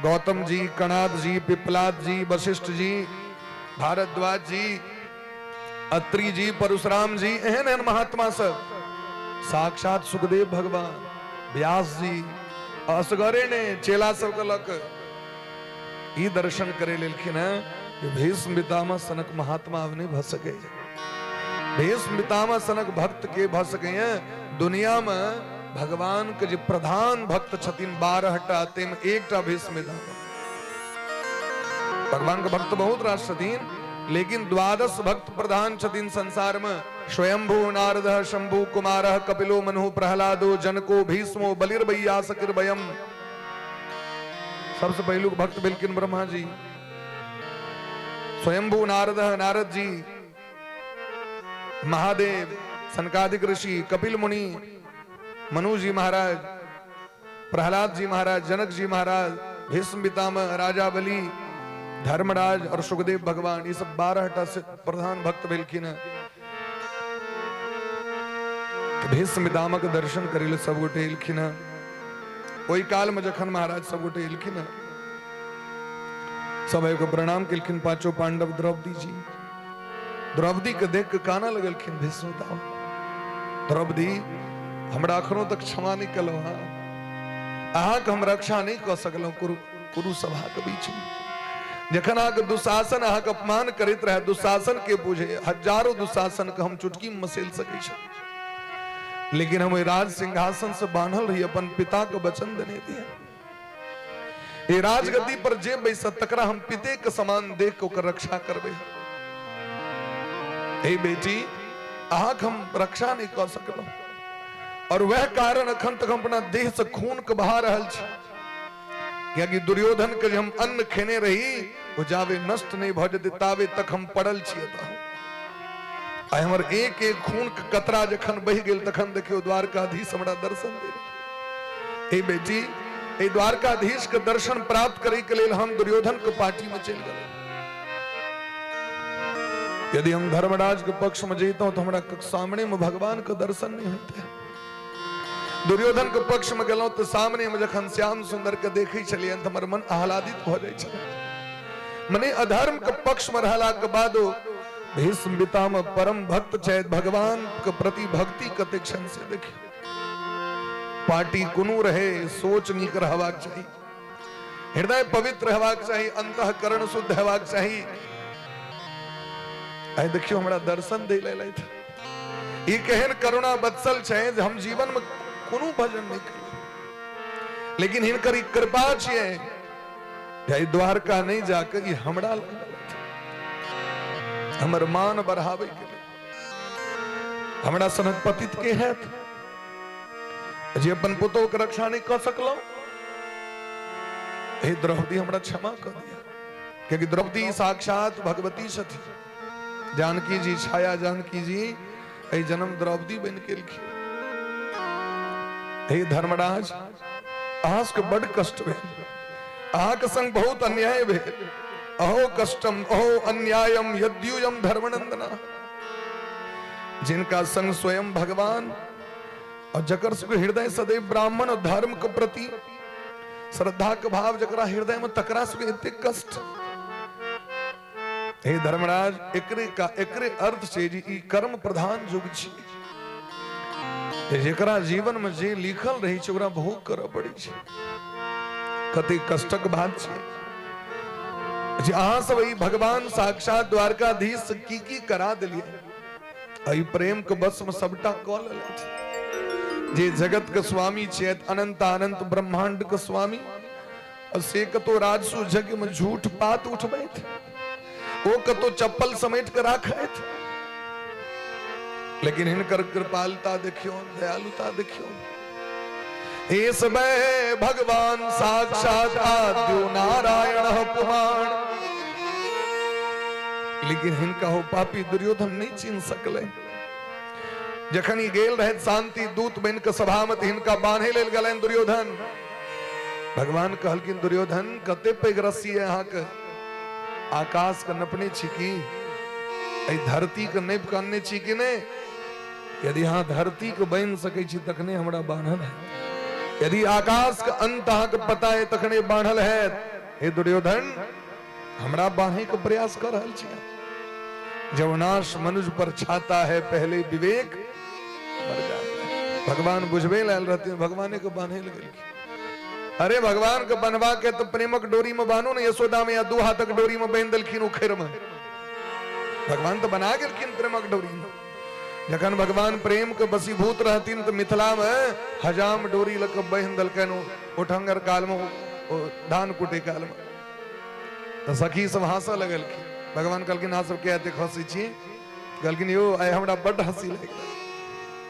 गौतम जी कणाद जी पिपलाद जी वशिष्ठ जी भारद्वाज जी अत्रि जी परशुराम जी एहन एहन महात्मा सब साक्षात सुखदेव भगवान व्यास जी असगरे ने चेला सब कलक ई दर्शन करे लेलखिन है भीष्म पितामह सनक महात्मा अब नहीं भ सके भीष्म पितामह सनक भक्त के भ सके दुनिया में भगवान के जो प्रधान भक्त छथिन 12 टा में एकटा भीष्म पितामह भगवान के भक्त बहुत रास छथिन लेकिन 12 भक्त प्रधान छथिन संसार में स्वयंभू नारद शंभु कुमार कपिलो मनु प्रहलादो जनको भीष्मो बलिर्वैयास किर्भयम् सबसे पहलू भक्त बिल्किन ब्रह्मा जी स्वयंभू नारद जी महादेव सनकादिक ऋषि कपिल मुनि मनु जी महाराज प्रहलाद जी महाराज जनक जी महाराज भीष्म पितामह राजा बलि धर्मराज और सुखदेव भगवान ये सब 12 से प्रधान भक्त बिल्किन भीष्म पितामह के दर्शन करेले सब गोटे एलखिन ओई काल में जखन महाराज सब गोटे एलखिन सब को प्रणाम केलखिन पांचों पांडव द्रौपदी के देख के काना लगलखिन भीष्म पितामह द्रौपदी हमरा अखनो तक क्षमा नहीं कलो अहाँ के हम रक्षा नहीं कर सकलो कुरु सभा के बीच में जखन अहाँ के दुशासन अहाँ के अपमान करते रहे दुशासन के पूछे हजारों दुशासन के हम चुटकी में मसेल सके छे लेकिन हम राज सिंहासन से बांधल रही अपन पिता के वचन देने दिए ये राजगद्दी पर जे बैसत तकरा हम पिते के समान देख के रक्षा करबे हे बेटी अहाँ के हम रक्षा नहीं कर सकलो और वह कारण अखन तक हम अपना देह से खून के बहा रहल छी क्योंकि दुर्योधन के हम अन्न खेने रही वो जावे नष्ट नहीं भ जेते तावे तक हम पड़ल छी आई हमर एक एक खून के कतरा जखन बह गेल तखन देखियो द्वारकाधीश हमरा दर्शन दे ए बेटी ए द्वारकाधीश के दर्शन प्राप्त करे के लेल हम दुर्योधन के पार्टी में चल गए यदि हम धर्मराज के पक्ष में जइतों तो हमरा सामने में भगवान के दर्शन नहीं होते दुर्योधन के पक्ष में गेलों तो सामने में जखन श्याम सुंदर के देखे चलिए तो हमर मन आह्लादित हो जाए छे मने अधर्म के पक्ष में रहला के बादो भीष्म पितामह परम भक्त छे भगवान के प्रति भक्ति कते क्षण से देखिए पार्टी कुनु रहे सोच नीक रहबाक चाहिए हृदय पवित्र रहबाक चाहिए अंतःकरण शुद्ध रहबाक चाहिए आई देखियो हमरा दर्शन दे ले था ई केहन करुणा बत्सल छे जे हम जीवन में कोनो भजन नहीं करी लेकिन हिनकर ई कृपा छिए जे द्वारका नहीं जाकर ई हमरा हमर मान बढ़ावे के लिए हमरा सनक पतित के है जे अपन पुतो के रक्षा नहीं कर सकलो हे द्रौपदी हमरा क्षमा कर दिया क्योंकि द्रौपदी साक्षात भगवती छथि जानकी जी छाया जानकी जी ए जन्म द्रौपदी बन के लिखी हे धर्मराज अहाँ के बड़ कष्ट भेल अहाँ के संग बहुत अन्याय भेल अहो कष्टम अहो अन्यायम यद्यूयम धर्मनंदना जिनका संग स्वयं भगवान और जकर हृदय सदैव ब्राह्मण और धर्म के प्रति श्रद्धा के भाव जकरा हृदय में तकरा से इतने कष्ट हे धर्मराज एकरे अर्थ से जी ई कर्म प्रधान युग छी जेकरा जीवन में जे लिखल रही छै ओकरा भोग करऽ पड़ै छै कते कष्टक बात छै जे अहाँ सब ई भगवान साक्षात द्वारकाधीश की करा देलिए आई प्रेम के बस में सबटा क लेलथि जे जगत के स्वामी छथि अनंत अनंत ब्रह्मांड के स्वामी और से कतो राजसु जग में झूठ पात उठ बैठ, वो कतो चप्पल समेट कर राखत, लेकिन हिनकर कृपालता देखियो, दयालुता देखियो। हे समय भगवान साक्षात आद्यो नारायण पुराण, लेकिन हिनका हो पापी दुर्योधन नहीं चिन्ह सकले। जखन ही गेल रहे शांति दूत बन के सभा में हिनका बांधे लेल गलन दुर्योधन। भगवान कहलकिन दुर्योधन कते पैघ रस्सी है अहाँ के, आकाश के नपने छी की, धरती के नप कानने छी कि नहीं? यदि हाँ धरती को बांध सके छी तखने हमरा बांधल है, यदि आकाश के अंत अहाँ के पता है तखने बांधल है। हे दुर्योधन हमरा बांधे के प्रयास कर रहल छी। जब नाश मनुष्य पर छाता है पहले विवेक मर जाता है। भगवान बुझबे लाल रहते हैं, भगवान को बांधे लगे। अरे भगवान को बनवा के तो प्रेमक डोरी में बांधो ना, यशोदा में या दो हाथक डोरी में बांध दलखिन उखेर में। भगवान तो बना गेलखिन प्रेमक डोरी में। जखन भगवान प्रेम के बसीभूत रहतीन तो मिथिला में हजाम डोरी लग बांध दलकन उठंगर काल में, धान कुटे काल में। तो सखी सब हंसा लगल। भगवान कहलकिन अहाँ सब क्या हंसी छी? कहलकिन यो आइ हमरा बड़ हंसी लगे।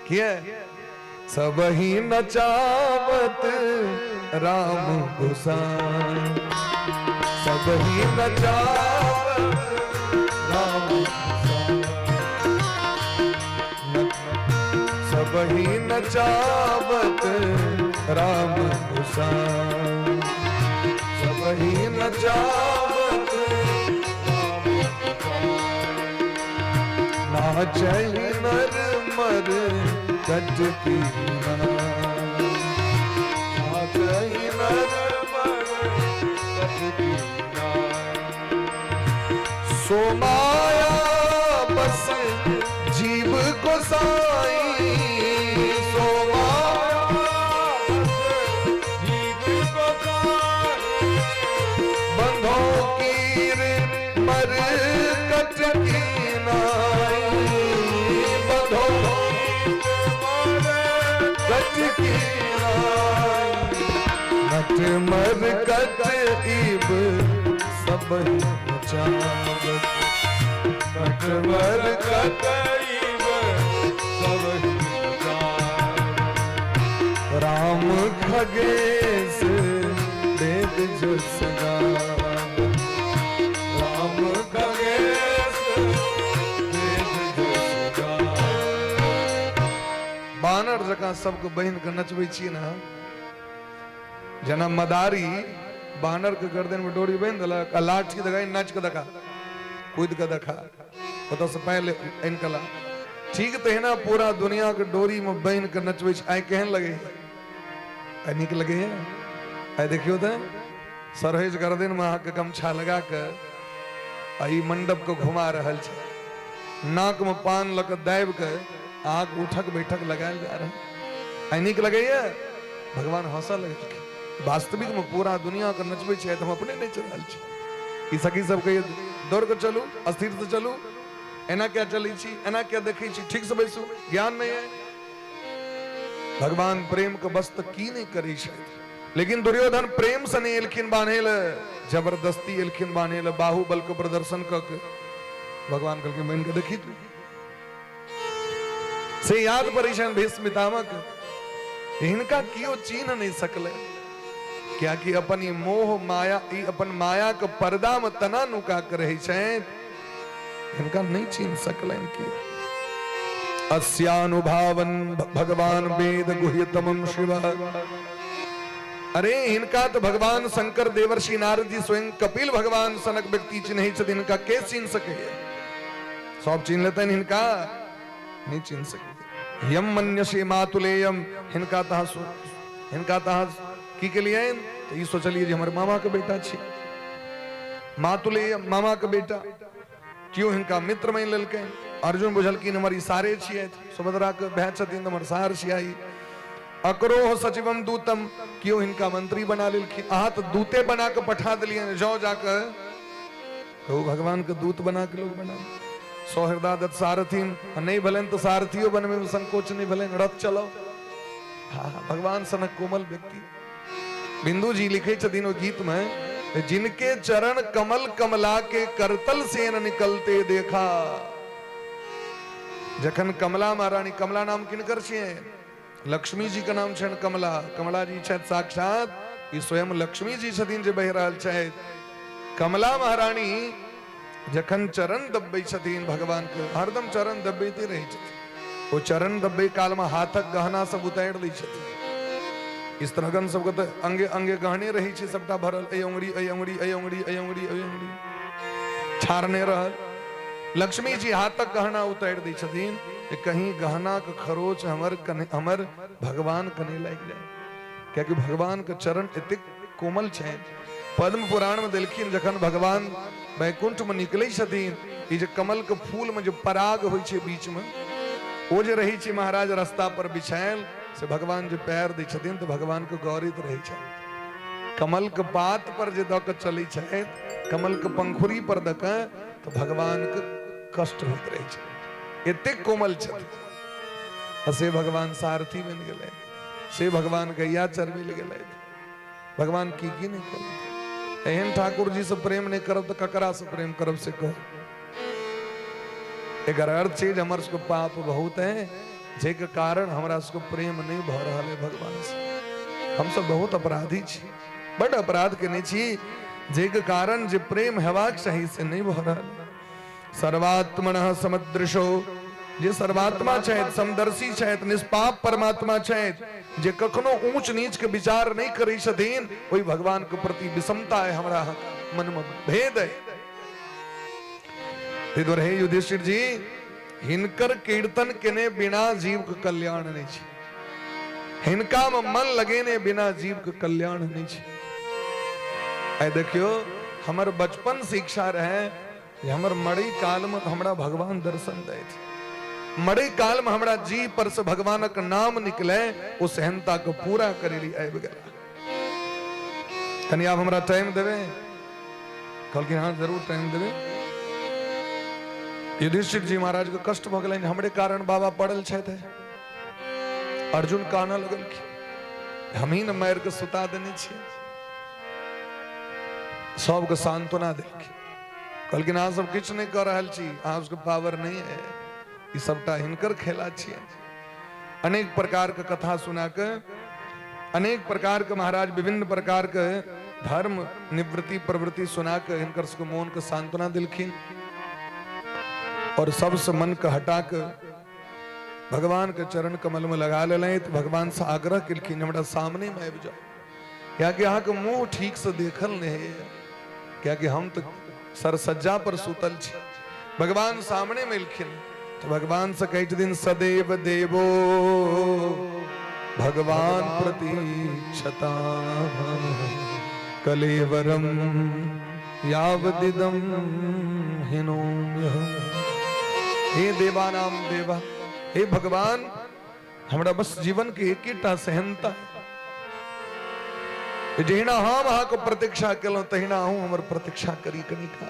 किया? सब ही नचावत राम गोसाई, सब ही नचावत राम गोसाई, सब ही नचावत राम गोसाई, सब ही नचावत नाचै नर मर कट की नाचै नर मर कट की सो माया बस जीव को साई, सो माया जीव को साई, बंधो कीर मर कट की नट मर कट इब सब चावत, नट मर कट इब सब चावत, राम खगेश वेद जो सगावत, राम खगेश वेद जो सगावत। बानर जका सबको बहन के नचबै छी ना, जना मदारी बानर के गर्दन में डोरी बांध देलक, लाठी दगाई नाच के देखा, कूद के देखा, तो से पहले इनकला ठीक तो है ना। पूरा दुनिया के डोरी में बांध के नचबै आइ केहन लगे? आइ निक लगे है? आइ देखियो तो सरहेज गर्दन में आके गमछा लगा के आई मंडप को घुमा रहल छै, नाक में पान लग दाबि के आग उठक बैठक लगायल जा रहा। आइ निक लगे है? भगवान हंसा लगे। वास्तविक में पूरा दुनिया का नचबै छै तो हम अपने नहीं चल रहल छी। ई सखी सब कहिए दौड़ के चलू, अस्थिर से चलू, एना क्या चली छी, एना क्या देखै छी, ठीक से बैसू, ज्ञान नहीं है। भगवान प्रेम के बस तक की नहीं करी शायद, लेकिन दुर्योधन प्रेम से नहीं एलखिन बांधे ल, जबरदस्ती एलखिन बांधे ल, बाहुबल के प्रदर्शन क भगवान कहलखिन मान के देखी तू से याद परेशान भीष्म पितामह, इनका कियो चीन नहीं सकले। क्या कि अपन मोह माया, अपन माया के पर्दा में तना नुका कर रही छै, इनका नहीं चीन सकले। इनकी अस्यानुभावन भगवान वेद गुह्यतमं शिव। अरे इनका तो भगवान शंकर देवर्षि नारद जी स्वयं कपिल भगवान सनक व्यक्ति चिन्ह छथिन, इनका के चीन सके? सब चीन लेते हैं, इनका नहीं चीन सके। यम मन्यसे मातुलेयम, इनका तहा की के लिए तो ये सोचलिए जे हमर मामा के बेटा छी, मातुलेयम मामा के बेटा, क्यों इनका मित्र मान लेलकै। अर्जुन बुझलकिन हमर इशारे छियै, सुभद्रा के भाई छथिन हमर सार छियै। अकरोह सचिवम दूतम, क्यों इनका मंत्री बना लेलखिन। अहाँ तो दूते बना के पठा दिलियन, जाओ जाकर तो भगवान के दूत बना के लोग बना। सौहृदादत्त सारथी नहीं भलन तो सारथियों बनने में संकोच नहीं भलन, रथ चलाओ। हाँ भगवान सनक कोमल व्यक्ति, बिंदु जी लिखे छथिन ओ गीत में, जिनके चरण कमल कमला के करतल से न निकलते देखा। जखन कमला महारानी, कमला नाम किनकर छियनि? लक्ष्मी जी का नाम छनि कमला। कमला जी छथि साक्षात ई स्वयं लक्ष्मी जी छथिन जे बहि रहल छथि। कमला महारानी जखन चरण दब्बै छथिन भगवान के, हरदम चरण दब्बैते रहै छथिन। वो चरण दब्बै काल में हाथक गहना सब उतारि दै छथिन। इस तरह सबके तो अंगे अंगे गहने रही छै सबटा भरल, ऐ अंगुरी ऐ अंगुरी ऐ अंगुरी ऐ अंगुरी ऐ अंगुरी छारने रहल। लक्ष्मी जी हाथक गहना उतारि दै छथिन कि कहीं गहना के खरोच हमर भगवान कने लागि जाए, क्योंकि भगवान के चरण एतेक कोमल छनि। पद्म पुराण में देलखिन, जखन भगवान वैकुंठ में निकलै छथिन, ई जे कमल के फूल में जो पराग होइ छै बीच में, वो जे रहै छै महाराज रास्ता पर बिछायल, से भगवान जो पैर दै छथिन तो भगवान के गौरित रहै छै। कमल के पात पर जे दऽ के चलै छै, कमल के पंखुरी पर दऽ के, तो भगवान के कष्ट होइत रहै छै, एतेक कोमल छथिन। से भगवान सारथी बनि गेलै, से भगवान गैया चरबै ले गेलै। भगवान की नहीं करब। एहन ठाकुर जी से प्रेम नहीं करब तो ककरा से प्रेम करब से कहो। एकर अर्थ छै जे हमर सबके पाप बहुत है, जे के कारण हमरा सबके प्रेम नहीं भ रहल है भगवान से। हम सब बहुत अपराधी छी, बड़ अपराध केने छी, जे के कारण जे प्रेम हेबाक चाही से नहीं भ रहल। सर्वात्मनः समदृशो, जे सर्वात्मा छथि, समदर्शी छथि, निष्पाप परमात्मा छथि, जे कखनो ऊंच नीच के विचार नहीं करै छथिन, ओहि भगवान के प्रति विषमता है, हमरा मन में भेद है। हे युधिष्ठिर जी, हिनकर कीर्तन केने बिना जीव के कल्याण नहीं छै, हिनका में मन लगेने बिना जीव के कल्याण नहीं छै। आई देखियो, हमर बचपन से इच्छा रहे जे हमर मरई काल में हमरा भगवान दर्शन दे। मरई काल में हमरा जी पर से भगवानक नाम निकले, उस सहनता को पूरा करे ली आबि गेला। कनी आप हमरा टाइम देवे? कहलखिन हाँ जरूर टाइम देवे। युधिष्ठिर जी महाराज के कष्ट भ गेलनि, हमरे कारण बाबा पड़ल छथि। अर्जुन काना लगल कि हम ही न मार के सुता देने छियै। सबके सांत्वना देलखिन, कहलखिन अहाँ सब किछु नहीं कर रहल छी, अहाँ सबके पावर नहीं है, ई सबटा हिनकर खेला छियै। अनेक प्रकार के कथा सुना के, अनेक प्रकार के महाराज विभिन्न प्रकार के धर्म निवृत्ति प्रवृत्ति सुना के हिनकर सबके मोन के सांत्वना दिलखिन। और सबसे मन के हटा के भगवान के चरण कमल में लगा ले। तो भगवान से आग्रह किलखिन, हमरा सामने में आबि जाओ, क्या कि अहाँ के मुंह ठीक से देखल नहीं है, क्या कि हम तो सरसज्जा पर सुतल छी। भगवान सामने में इलखिन, तो भगवान से कही दिन सदैव देवो भगवान प्रतीक्षता कलेवरम यावदिदम हिनोम्यहम्। हे देवानाम देवा, हे भगवान, हमरा बस जीवन के एक टा सहनता, जहिना हम अहाँ को प्रतीक्षा केलहुं तहिना अहूँ हमर प्रतीक्षा करी कनिका।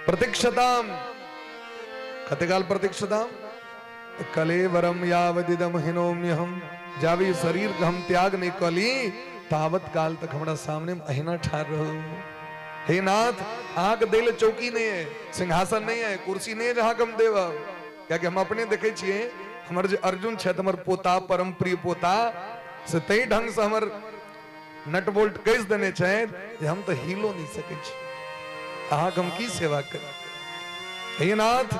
प्रतीक्षताम, कते काल प्रतीक्षताम? कलेवरम यावदिदम हिनोम्यहम्। जावी शरीर के हम त्याग नहीं कली, तावत काल तक हमरा सामने में अहिना ठाड़ रहो। हे नाथ, अहाँ के दिल चौकी नहीं है, सिंहासन नहीं है, कुर्सी नहीं है जहाँ हम देव। क्या कि हम अपने देखे छिए, हमर जे अर्जुन छथि, हमर पोता, परम प्रिय पोता, से तई ढंग से हमर नट बोल्ट कस देने छथि जे हम तो हिलो नहीं सके छी। अहाँ हम की सेवा करी? हे नाथ,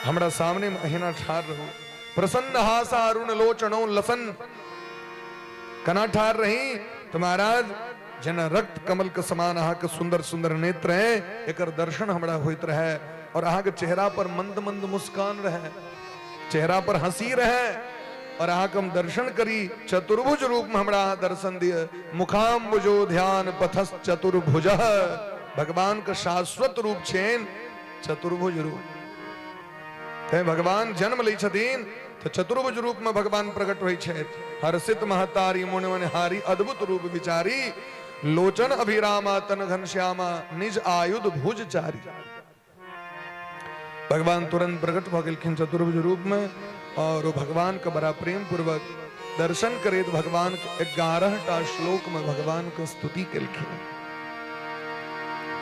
हमरा सामने में अहिना ठाड़ रहो। प्रसन्न हासा अरुण लोचनो लसन, कना ठाड़ रही तो महाराज जना रक्त कमल के समान अहाँ के सुंदर सुंदर नेत्र है, एकर दर्शन हमरा होइत रहे। और अहाँ के चेहरा पर मंद मंद मुस्कान रहे, चेहरा पर हंसी रहे, और अहाँ के हम दर्शन करी। चतुर्भुज रूप में हमरा दर्शन दिए। मुखाम्बुजो ध्यान पथस चतुर्भुज, भगवान का शाश्वत रूप छेन चतुर्भुज रूप। भगवान जन्म लै छथिन तो चतुर्भुज रूप में भगवान प्रकट होइ छथि। हर्षित महतारी मुनिवन हारी, अद्भुत रूप विचारी, लोचन अभिरामा तन घनश्यामा, निज आयुध भुज चारी। भगवान तुरंत प्रकट भ गेलखिन चतुर्भुज रूप में, और वो भगवान का बड़ा प्रेम पूर्वक दर्शन करे तो भगवान 11टा श्लोक में भगवान को स्तुति कलखिन।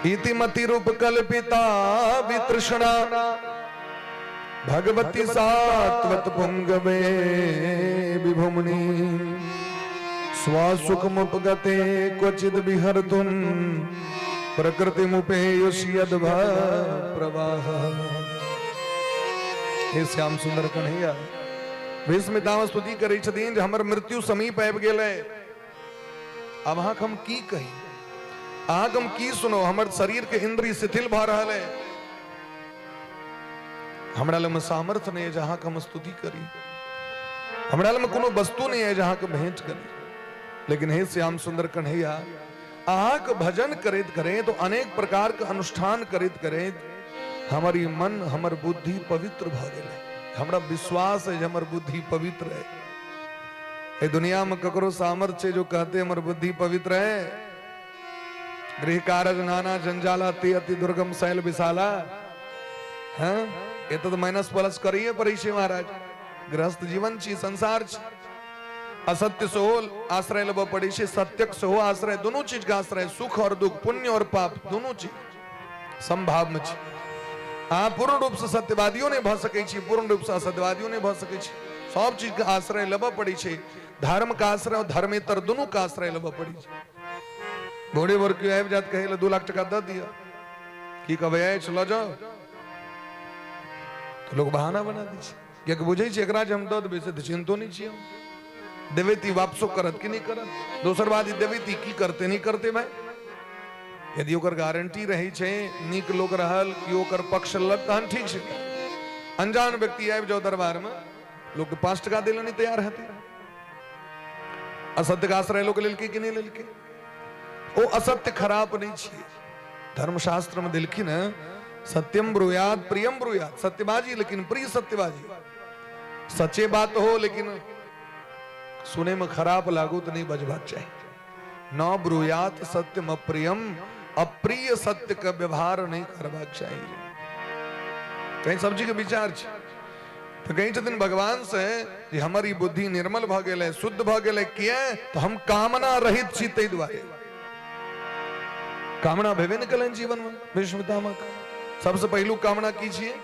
इति मति रूप कल्पिता वितृष्णा भगवती सात्वत पुंगवे विभुमनि स्वासुखमुपगते क्वचिद विहर्तुं प्रकृतिमुपेयुष्यद्भ प्रवाह। हे श्याम सुंदर कन्हैया विस्मिता में स्तुति करै छथिन जे हमर मृत्यु समीप आबि गेलै। अब अहाँक हम की कही, अहाँक हम की सुनो, हमर शरीर के इंद्रिय शिथिल भ रहल है, हमरा लग में सामर्थ्य नहीं है जहां हम स्तुति करी, हमरा लग में कोनो वस्तु नहीं है जहां के भेंट करी। लेकिन हे श्याम सुंदर कन्हैया अहाँक भजन करैत करैत तो अनेक प्रकार के अनुष्ठान करैत करैत हमारी मन हमर बुद्धि पवित्र भ गेलै। हमरा विश्वास है हमर बुद्धि पवित्र है। ए दुनिया में ककरो सामर्थ्य जो कहते हमर बुद्धि पवित्र है। गृह कारज नाना जंजाला ते अति दुर्गम शैल विशाला। हाँ ये तो माइनस प्लस करिए परिचय महाराज। गृहस्थ जीवन छी, संसार छी। असत्य से हो आश्रय लब पड़ी छे, सत्यक से हो आश्रय, दोनों चीज का आश्रय, सुख और दुख, पुण्य और पाप, दोनों चीज संभाव में छी। हाँ पूर्ण रूप से सत्यवादियों ने भ सके छी, पूर्ण रूप से असत्यवादियों ने भ सके छी। सब चीज का आश्रय लब पड़ी छे। धर्म का आश्रय और धर्मेतर दोनों का आश्रय लब पड़ी छे। घोड़े वर क्यों आबि जात कहे 2 लाख टका दे दिया की कहबे चलो जाओ तो लोग बहाना बना दी छे। कियाकि बुझे छे एकरा जे हम दे देबे से त चिंतो नहीं छिए। देवेती वापसो करत कि नहीं करत, दोसर बात देवेती की करते नहीं करते भाई। यदि ओकर गारंटी रही छे नीक लोग रहल कि ओकर पक्ष लग तहन ठीक छे। अनजान व्यक्ति आबि जाओ दरबार में लोग के 5 टका देले नहीं तैयार रहते। असत्य का आश्रय लोग लेलके कि नहीं लेलके। ओ असत्य खराब नहीं छे। धर्मशास्त्र में दिलखिन सत्यम ब्रूयात प्रियम ब्रूयात। सत्यबाजी लेकिन प्रिय सत्यबाजी। सच्चे बात हो लेकिन सुने में खराब लागू तो नहीं बजबाक चाहिए। न ब्रूयात सत्यम अप्रियम, अप्रिय सत्य का व्यवहार नहीं करबाक चाहिए। कहीं सब्जी के विचार छे तो कहीं छथिन भगवान से कि हमारी बुद्धि निर्मल भ गेलै, शुद्ध भ गेलै, किया तो हम कामना रहित छी। तै दुआरे कामना भेबे नहीं कलन जीवन में। विष्णुतामक सबसे पहलू कामना की छिए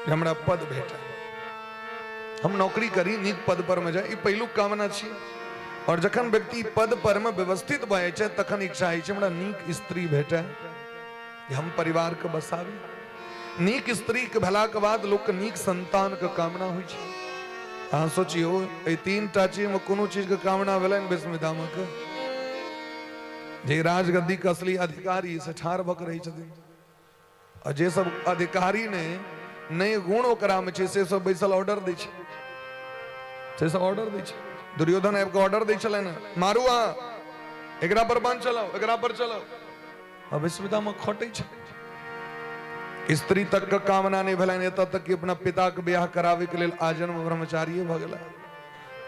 हमरा पद भेटे, हम नौकरी करी नीक पद पर में जाए, ई पहलू कामना छिए। और जखन व्यक्ति पद पर में व्यवस्थित भए छै तखन इच्छा है हमरा नीक स्त्री भेटे, हम परिवार के बसावी। नीक स्त्री के भेला के बाद लोग के नीक संतान के कामना होइ छै। अहाँ सोचियो ए 3टा चीज में कोनो चीज के कामना भेलन विष्णुदामक जे राजगद्दी के असली अधिकारी से ठाड़ भक रही छथिन। और जे सब अधिकारी ने नए गुण ओकरा में छै से सब बैसल ऑर्डर दै छै, से सब ऑर्डर दै छै। दुर्योधन आबि के ऑर्डर दै छलै ना मारू अहाँ एकरा पर बांध चलाओ, एकरा पर चलाओ। अब विष्णुदामक खटै छै। स्त्री तक का कामना नहीं भेलन, एतऽ तक कि अपना पिता के ब्याह करावे के लेल आजन्म ब्रह्मचारी भ गेला।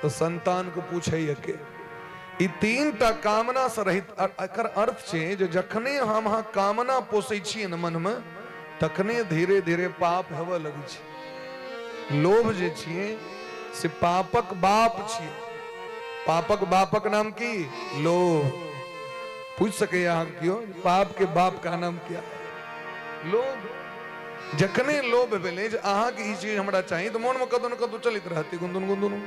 तो संतान को पूछे के ई 3टा कामना से रहित। एकर अर्थ छै जे जखने हम अहाँ कामना पोसै छियै न मन में तखने धीरे धीरे पाप हेबे लगै छै। लोभ जे छियै से पापक बाप छियै। पापक बापक नाम की लोभ। पूछ सके अहाँ क्यों पाप के बाप का नाम क्या है? लोभ। जखने लोभ भेले जे अहाँ के ई चीज हमरा चाहिए तो मन में कदो न कदो चलित रहते गुनगुन गुनगुन।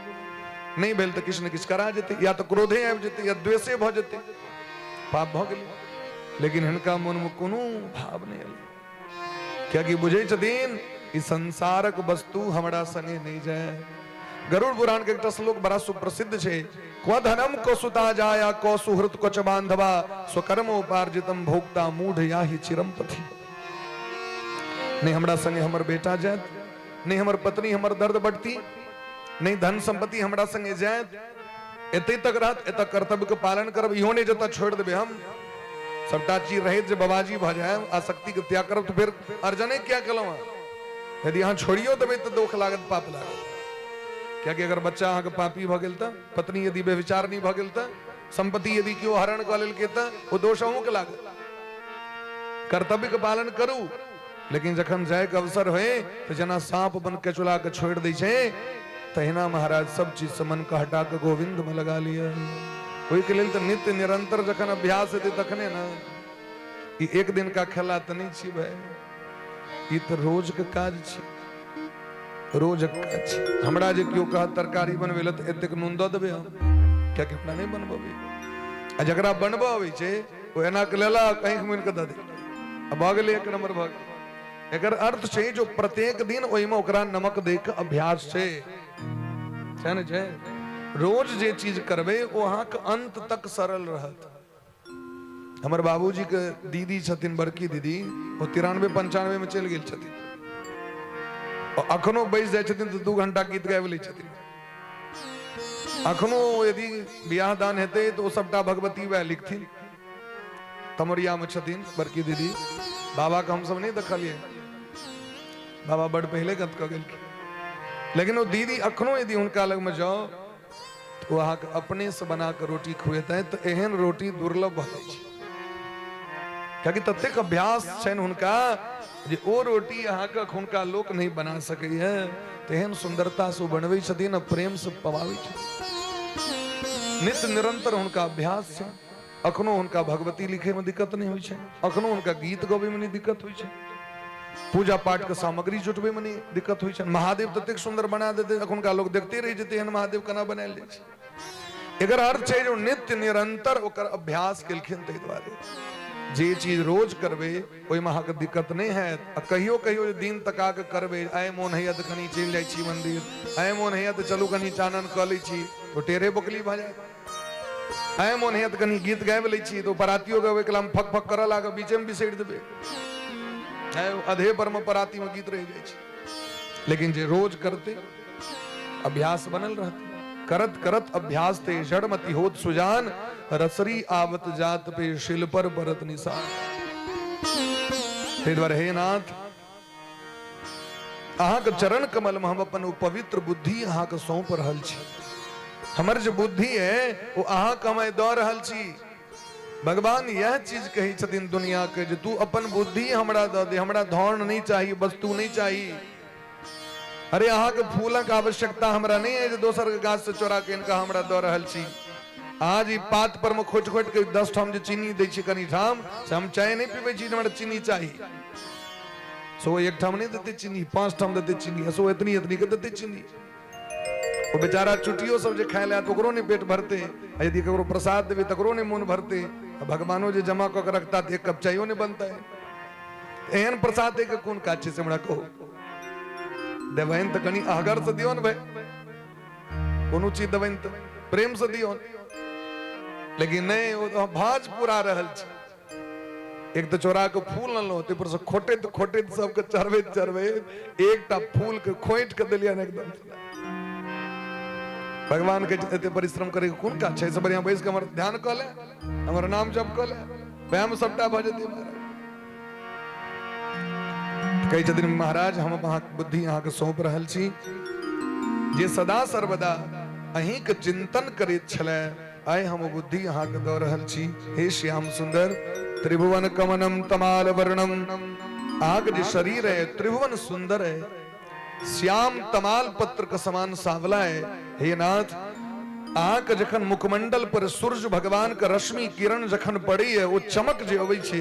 नहीं भेल तो किछ न किछ करा जेते, या तो क्रोधे आबि जेते या द्वेषे भ जेते, पाप भ गेलै। लेकिन हिनका मन में कोनो भाव नहीं आयल, कियाकि बुझे छथिन ई संसारक वस्तु हमरा संगे नहीं जाए। गरुड़ पुराण के एकटा श्लोक बड़ा सुप्रसिद्ध छे। क्व धनम को सुता जाया को सुहृत को च बांधवा स्वकर्म उपार्जितम भोक्ता मूढ़ याहि चिरम पथि। नहीं हमरा संगे हमर बेटा जात, नहीं हमर पत्नी हमर दर्द बढ़ती, नहीं धन संपत्ति हमरा संगे जात। एते तक रहत एत कर्तव्य के पालन करब, इहो नहीं जता छोड़ देबे हम। सबटा चीज रहित जे बाबाजी भ जाए आसक्ति के त्याग करब तो फिर अर्जने क्या केलहुं। यदि अहाँ छोड़ियो देबे तो दुख लागत, पाप लागत। कियाकि अगर बच्चा अहाँ के पापी भ गेल त, पत्नी यदि बेविचार नहीं भ गेल त, संपत्ति यदि केओ हरण क लेलकै त ओ दोष अहूँ के लागत। कर्तव्य के पालन करू, लेकिन जखन जाय के अवसर होए तो जना सांप बन के चुला के छोड़ दै छै तहिना महाराज सब चीज से मन का हटा के गोविंद में लगा लिया। वही के लेल तो नित्य निरंतर जखन अभ्यास हेतै तखने ना, ई एक दिन का खेला तो नहीं छी भाई, ई तो रोज के काज छी, रोज के काज छी। हमरा जे क्यों कहा तरकारी बनबे ल त एतेक नून द देबे हम, क्या कि अपना नहीं बनबबे, आ जकरा बनबा आबै छै ओ एना के लेला कहीं मिल के द दे, अब भ गेलै एक नंबर भ गेलै। एकर अर्थ छै जो प्रत्येक दिन ओहि में ओकरा नमक दे के अभ्यास छै न छै। रोज जे चीज करबे ओ अहाँ के अंत तक सरल रहत। हमर बाबूजी के दीदी छथिन, बड़की दीदी, वो 93-95 में चल गेल छथिन, और अखनो बैस जाय छथिन तो 2 घंटा गीत गाबि लै छथिन। अखनो यदि बियाह दान हेतै तो ओ सबटा भगवती वह लिखथिन। तमरिया में छथिन बड़की दीदी, बाबा के हम सब नहीं देखलिए, बाबा बड़ पहले गत क गेल, लेकिन वो दीदी अखनो यदि उनका लग में जाओ तो वहां के अपने से बना के रोटी खुएते तो एहन रोटी दुर्लभ भ जाय छै, क्योंकि ततेक अभ्यास छन हुनका जे ओ रोटी अहाँ के हुनका लोक नहीं बना सकै है। तेहन सुंदरता से बनबै छथिन, प्रेम से पवाबै छथिन, नित्य निरंतर हुनका अभ्यास छै। अखनो हुनका भगवती लिखे में दिक्कत नहीं होइ छै, अखनो हुनका गीत गबै में नहीं दिक्कत होइ छै, पूजा पाठ के सामग्री जुटबै में नहीं दिक्कत होइ छै। महादेव ततेक सुंदर बना देते अखुनका लोग देखते रह जेते हन महादेव केना बनायल जाइ छै। एकर अर्थ छै जो नित्य निरंतर ओकर अभ्यास केलखिन, तै दुआरे जे चीज रोज करबे ओहि में अहाँके दिक्कत नहीं है। कहियो कहियो दिन तका के करबे, आइ मोन हैया त कनी चलि जाइ छी मंदिर, आइ मोन हैया त चलू कनी चानन क लै छी, तो टेढ़े बोकली भ जाय। आइ मोन हैया त कनी गीत गाबि लै छी, तो परातियो गबै कला में फक फक करऽ लागे, बीचे में बिसरि देबै, अधे पर में पराती में गीत रह जाय छै। लेकिन जे रोज करते अभ्यास बनल रहते, करत करत अभ्यास ते जड़मति होत सुजान, रसरी आवत जात पे शिल पर बरत निशान। हे द्वार हे नाथ, अहाँ के चरण कमल में हम अपन ओ पवित्र बुद्धि अहाँ के सौंप रहल छी। हमर जो बुद्धि है वो अहाँ के हम दऽ रहल छी। भगवान यह चीज कही छथिन दुनिया के, जे तू अपन बुद्धि हमरा दऽ दे, हमरा धन नहीं चाहिए, वस्तु नहीं चाहिए। अरे अहाँ के फूलक आवश्यकता हमरा नहीं है जे दोसर के गाछ से चोरा के इनका हमरा दऽ रहल छी। आज ई पात पर में खोट खोट के 10 ठाम जे चीनी दै छी कनी ठाम से हम चाय नहीं पीबे छी, हमरा चीनी चाहिए। सो एक ठाम नहीं देते चीनी, 5 ठाम देते चीनी, सो इतनी इतनी के देते चीनी। वो बेचारा चुटियो सब जे खाए ले तो ओकरो नहीं पेट भरते, यदि ककरो प्रसाद देवे तकरो नहीं मन भरते, भगवानो जे जमा क के रखता तो 1 कप चायो नहीं बनता है। एहन प्रसाद दे के कोन काज छै से हमरा कहो, देवैन तो कनी आगर से दियो न भाई, कोनो चीज देवैन तो प्रेम से दियो, लेकिन नहीं वो तो भाज पूरा रहल छै। एक तो चोरा के फूल न लो, पर से खोटे सबके चढ़वे एकटा फूल के खोइट के देलियन एकदम। भगवान के एते परिश्रम करे कोन काज छै, से बढ़िया बैस के हमर ध्यान क ले, हमर नाम जप क ले, वह सबटा भ जेतै। कई छथिन महाराज हम अहाँ बुद्धि अहाँ के सौंप रहल छी, जे सदा सर्वदा अहीं के चिंतन करैत छलै, आइ हम बुद्धि अहाँ के दऽ रहल छी। हे श्याम सुंदर त्रिभुवन कमनम तमाल वर्णम, अहाँ के जे शरीर है त्रिभुवन सुंदर है, श्याम तमाल पत्र के समान सावला है। हे नाथ, अहाँ के जखन मुखमंडल पर सूर्य भगवान के रश्मि किरण जखन पड़ी है, वो चमक जे अबै छै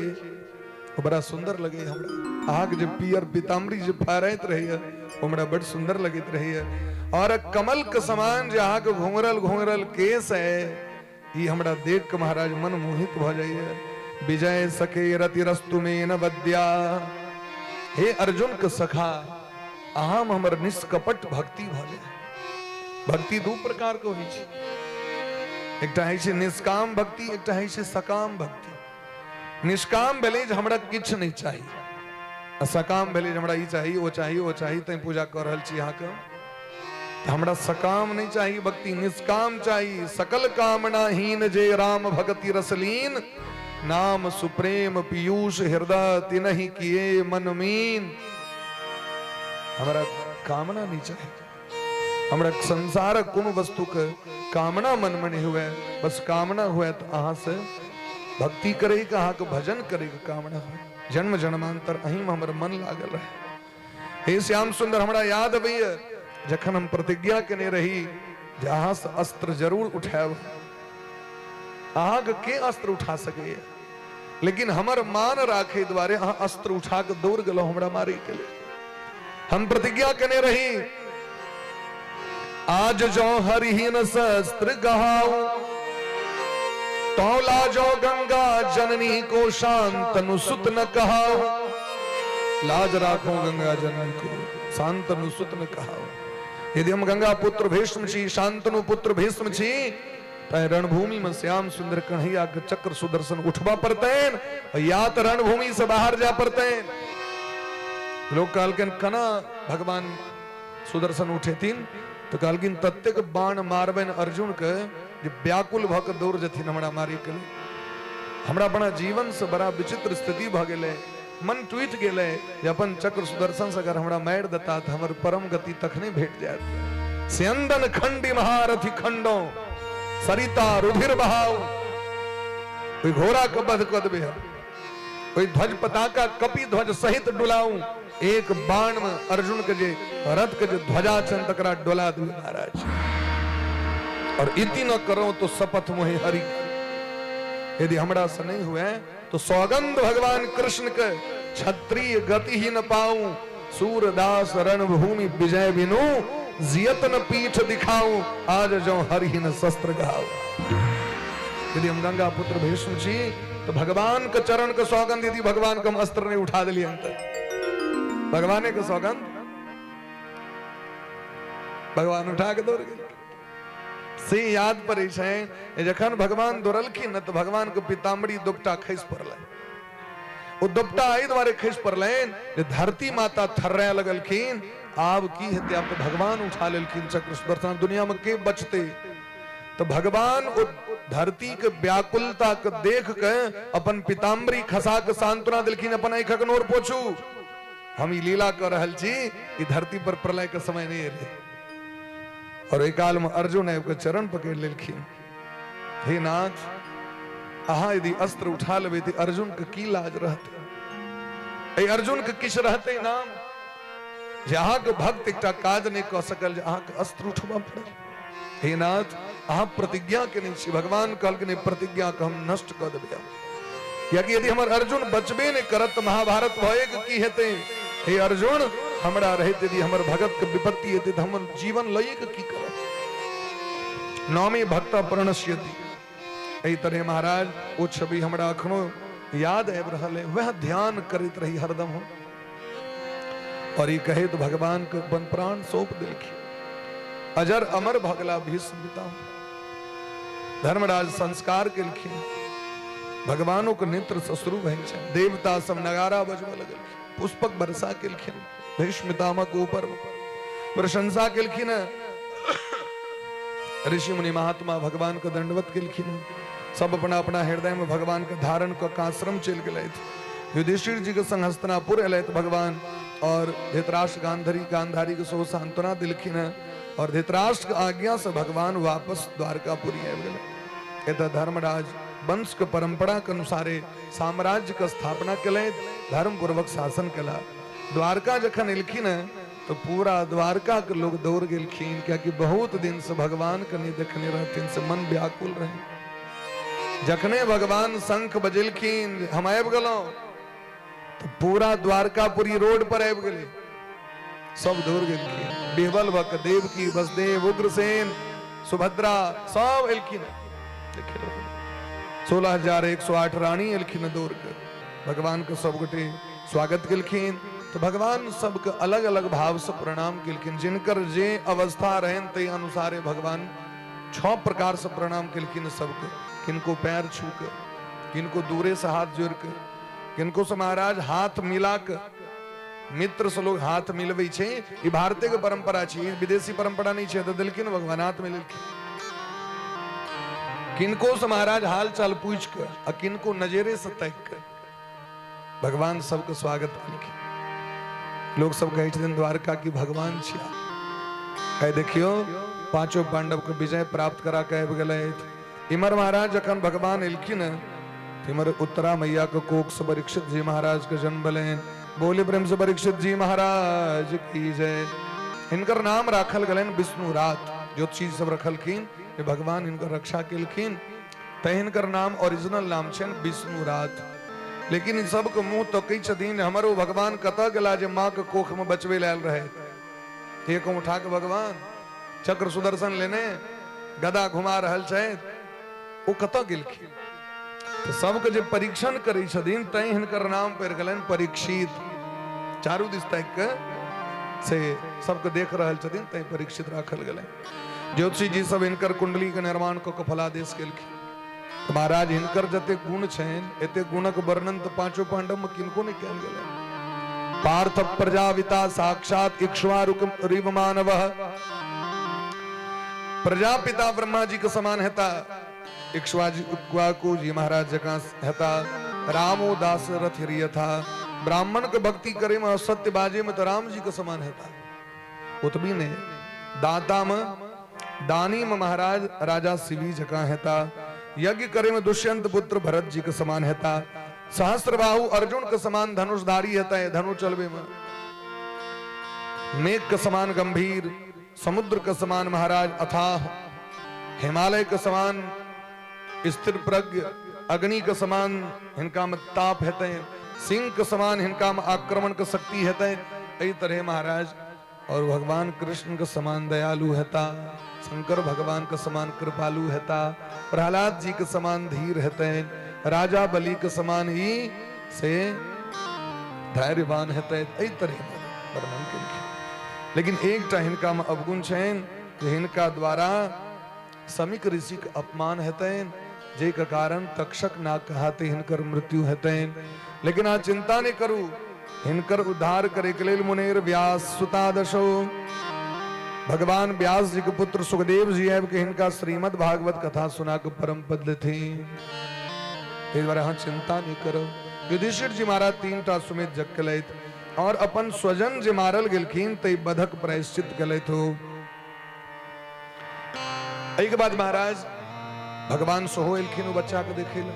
वो बड़ा सुंदर लगे हमरा। अहाँ के जे पियर पीताम्बरी जे फहराइत रहैया वो हमरा बड़ सुंदर लगैत रहैया। और कमल के समान जे अहाँ के घुंघरल घुंघरल केस है, ये हमरा देख के महाराज मन मोहित भ जाइए। विजय सखे रति रस्तु में न वद्या, हे अर्जुन के सखा अहाँ में हमर निष्कपट भक्ति भ जाए। भक्ति 2 प्रकार के होइ छै, एकटा है छै निष्काम भक्ति, एकटा है छै सकाम भक्ति। निष्काम भेलै जे हमरा किछ नहीं चाहिए, सकाम भेलै जे हमरा ई चाहिए वो चाहिए वो चाहिए, तैं पूजा कर रहल छी अहाँ के। हमरा सकाम नहीं चाहिए भक्ति, निष्काम चाहिए। सकल कामनाहीन जे राम भक्ति रसलीन, नाम सुप्रेम पीयूष हृदय तिनहि किए मन मीन। हमरा कामना नहीं चाहिए, हमरा संसार कोनो वस्तु के कामना मन में नहीं हुए, बस कामना हुए तो अहाँ से भक्ति करे के, अहाँ के भजन करे के कामना हुए। जन्म जन्मांतर अहीं में हमर मन लागल रहे। हे श्याम सुंदर हमरा याद अबैया जखन हम प्रतिज्ञा कने रही जहां से अस्त्र जरूर उठाब, आग के अस्त्र उठा सके, लेकिन हमर मान राखे द्वारे अहाँ अस्त्र उठा के दौड़ गलो हमरा मारे के लिए। हम प्रतिज्ञा कने रही आज जो हरिहीन शस्त्र गहाऊं, तौला जो गंगा जननी को शांतनु सुत न कहाओ। लाज राखो गंगा जननी को शांतनु सुत न कहाओ। यदि हम गंगा पुत्र भीष्म छी, शांतनु पुत्र भीष्म छी, तय रणभूमि में श्याम सुंदर कन्हैया के चक्र सुदर्शन उठवा पड़ते या तो रणभूमि से बाहर जा पड़ते। लोग कहलकिन कना भगवान सुदर्शन उठे तीन तो कहलकिन तत्तेक बाण मारबन अर्जुन के जे व्याकुल भ के दौड़ जथिन हमरा मारे के लिए। हमरा बड़ा जीवन से बड़ा विचित्र स्थिति भ गेले, मन टूट गेले जे अपन चक्र सुदर्शन से अगर हमरा मार देता तो हमर परम गति तखने भेट जायत। स्यंदन खंडी महारथी खंडो सरिता रुधिर बहाओ। कोई घोड़ा का बध कद बेहर, कोई ध्वज पताका कपि ध्वज सहित डुलाऊं। एक बाण में अर्जुन के जे रथ के जो ध्वजा चन तकरा डोला दू महाराज। और इति न करो तो शपथ मोहि हरि, यदि हमरा से नहीं हुए तो सौगंध भगवान कृष्ण के क्षत्रिय गति ही न पाऊं। सूरदास रणभूमि विजय बिनु जियतन पीठ दिखाऊं। आज जो हरिहीन शस्त्र गाओ। यदि हम गंगा पुत्र भीष्म जी तो भगवान के चरण के सौगंध, यदि भगवान के हम अस्त्र नहीं उठा दिली अंतर भगवान के सौगंध भगवान उठा के दौड़ गए। से याद पड़े छै जखन भगवान दौड़लखिन न तो भगवान के पीताम्बरी दुपट्टा खसि पड़ल। वो दुपट्टा एहि दुआरे खसि पड़लनि जे धरती माता थर्राए लगलखिन। आब की हेतै, आब तो भगवान उठा लेलखिन चक्र सुदर्शन, दुनिया में के बचते। तो भगवान धरती के व्याकुलता के देख के अपन पीताम्बरी खसा के सांत्वना दिलखिन, अपन आंखक नोर पोछू, हम ई लीला कर रहल छी, ई धरती पर प्रलय के समय नहीं रहे। और एक काल में अर्जुन है चरण पकड़ लेलखिन। हे नाथ, अहाँ यदि अस्त्र उठा लेबे तो अर्जुन के की लाज रहते, अर्जुन के किछ रहते नाम जे अहाँ के भक्त एकटा काज नहीं कह सकल जे अहाँ के अस्त्र उठबा पड़ल। हे नाथ, अहाँ प्रतिज्ञा केने छी, भगवान कहलखिन प्रतिज्ञा के हम नष्ट कर देबै। कियाकि यदि हमर अर्जुन बचबे नहीं करत तो महाभारत भए के की हेतै। हे अर्जुन, हमरा रहते यदि हमर भगत के विपत्ति हेतै तो हमर जीवन लई के की करब। नौमी भक्त प्रणश्यति, एहि तरह महाराज ओ छवि हमरा अखनो याद आबि रहल है। वह ध्यान करैत रही हरदम हो। और ये कहे तो भगवान के अपन प्राण सौंप देलखिन। अजर अमर भगला भीष्म पितामह। धर्मराज संस्कार केलखिन, भगवानों के नेत्र से शुरू भइल छै। देवता सब नगारा बजबऽ लगल, पुष्पक वर्षा केलखिन भीष्म पितामह के ऊपर, प्रशंसा केलखिन। ऋषि मुनि महात्मा भगवान के दंडवत केलखिन। सब अपना अपना हृदय में भगवान के धारण क आश्रम चल गए। युधिष्ठिर जी के संग हस्तिनापुर अयलथि भगवान, और धृतराष्ट्र गांधारी के सो सांत्वना दिलखिन। और धृतराष्ट्र के आज्ञा से भगवान वापस द्वारकापुरी आबि गेलै। एतऽ धर्मराज वंश के परंपरा के अनुसारे साम्राज्य के स्थापना कले, धर्म पूर्वक शासन कला। द्वारका जखन एलखिन तो पूरा द्वारका के लोग दौड़ गेलखिन, क्योंकि बहुत दिन से भगवान के नहीं देखने रहथिन, से मन व्याकुल रहे। जखने भगवान शंख बजेलखिन हम आबि गेलौं तो पूरा द्वारकापुरी रोड पर आबि गेलै, सब दौड़ गेलखिन। बिहबल भक्त, देवकी, वसुदेव, उग्रसेन, सुभद्रा सब एलखिन। 16,108 रानी एलखिन दौड़ के, भगवान के सब गोटे स्वागत केलखिन। तो भगवान सबके अलग अलग भाव से प्रणाम केलखिन। जिनकर जे अवस्था रहन ते अनुसारे भगवान 6 प्रकार से प्रणाम केलखिन सबके। किनको पैर छू के, किनको दूरे से हाथ जोड़ के, किनको से महाराज हाथ मिला के, मित्र से लोग हाथ मिलबै छै, ई भारतीय के परंपरा छै, विदेशी परंपरा नहीं छै। तो दिलखिन भगवान हाथ मिलखिन। किनको से महाराज हाल चाल पूछ के, आ किनको नजरे से तक के भगवान सबके स्वागत केलखिन। लोग सब कहै छथिन द्वारका की भगवान छिया। कह देखियो पांचों पांडव के विजय प्राप्त करा के आबि गेलथि। इमर महाराज जखन भगवान एलखिन इमर उत्तरा मैया के कोख से परीक्षित जी महाराज के जन्म भेलनि। बोले ब्रह्म से परीक्षित जी महाराज की जय। इनकर नाम राखल गलन विष्णु रात। जो चीज सब रखलखिन ये भगवान इनकर रक्षा केलखिन, तय इनकर नाम ओरिजिनल नाम छन विष्णु रात। लेकिन इन सब को मुंह तो कई छथिन हमारो भगवान कतऽ गेला जे माँ के कोख में बचवे लायल रहे। एक उठा के भगवान चक्र सुदर्शन लेने गदा घुमा रहल छथि, ओ कतऽ गेलखिन। तो सबके जे परीक्षण करै छथिन तै हिनकर नाम पड़ि गेलनि परीक्षित। चारू दिस तक के से सबके देख रहल छथिन तै परीक्षित राखल गेलनि। ज्योतिषी जी सब हिनकर कुंडली के निर्माण कऽ के फलादेश केलखिन। तो महाराज हिनकर जते गुण छनि एते गुणक वर्णन तो पांचों पांडव में किनको नहीं कयल गेलै। पार्थ प्रजापिता साक्षात इक्ष्वाकु मानवः। प्रजापिता ब्रह्मा जी के समान हेता, इक्ष्वाकु जी महाराज जकां हेता, रामो दाशरथ यथा। ब्राह्मण के भक्ति करे में सत्य बाजे में तो राम जी के समान हेता। उतबी ने दाता में दानी में महाराज राजा शिवी जकां हेता। यज्ञ करे में दुष्यंत पुत्र भरत जी के समान हेता। सहस्त्रबाहु अर्जुन के समान धनुषधारी हेता है, धनु चलवे में। मेघ के समान गंभीर, समुद्र के समान महाराज अथाह, हिमालय के समान स्थिर प्रज्ञ, अग्नि के समान हिनका में ताप हेते, सिंह के समान हिनका में आक्रमण के शक्ति हेते। एही तरह महाराज और भगवान कृष्ण के समान दयालु हेता, शंकर भगवान के समान कृपालु हेता, प्रहलाद जी के समान धीर हेते, राजा बलि के समान ही से धैर्यवान हेते। एही तरह वर्णन केलखिन। लेकिन एकटा हिनका में अवगुण छनि जे हिनका द्वारा समीक ऋषि के अपमान हेतैन, जे के कारण तक्षक नाग कहाते हिनकर मृत्यु हेतैन। लेकिन आ चिंता नहीं करू, हिनकर उद्धार करे के लेल मुनेर व्यास सुतादशो। भगवान व्यास जी के पुत्र सुखदेव जी है कि हिनका श्रीमद् भागवत कथा सुना के परम पद थी। इस बार हाँ चिंता नहीं करो। युधिष्ठिर जी महाराज 3टा सुमेध जग कलैत और अपन स्वजन जे मारल गेलखिन तै बधक प्रायश्चित कलैत हो। एहि के बाद महाराज भगवान सोहो एलखिन बच्चा के देखे ला।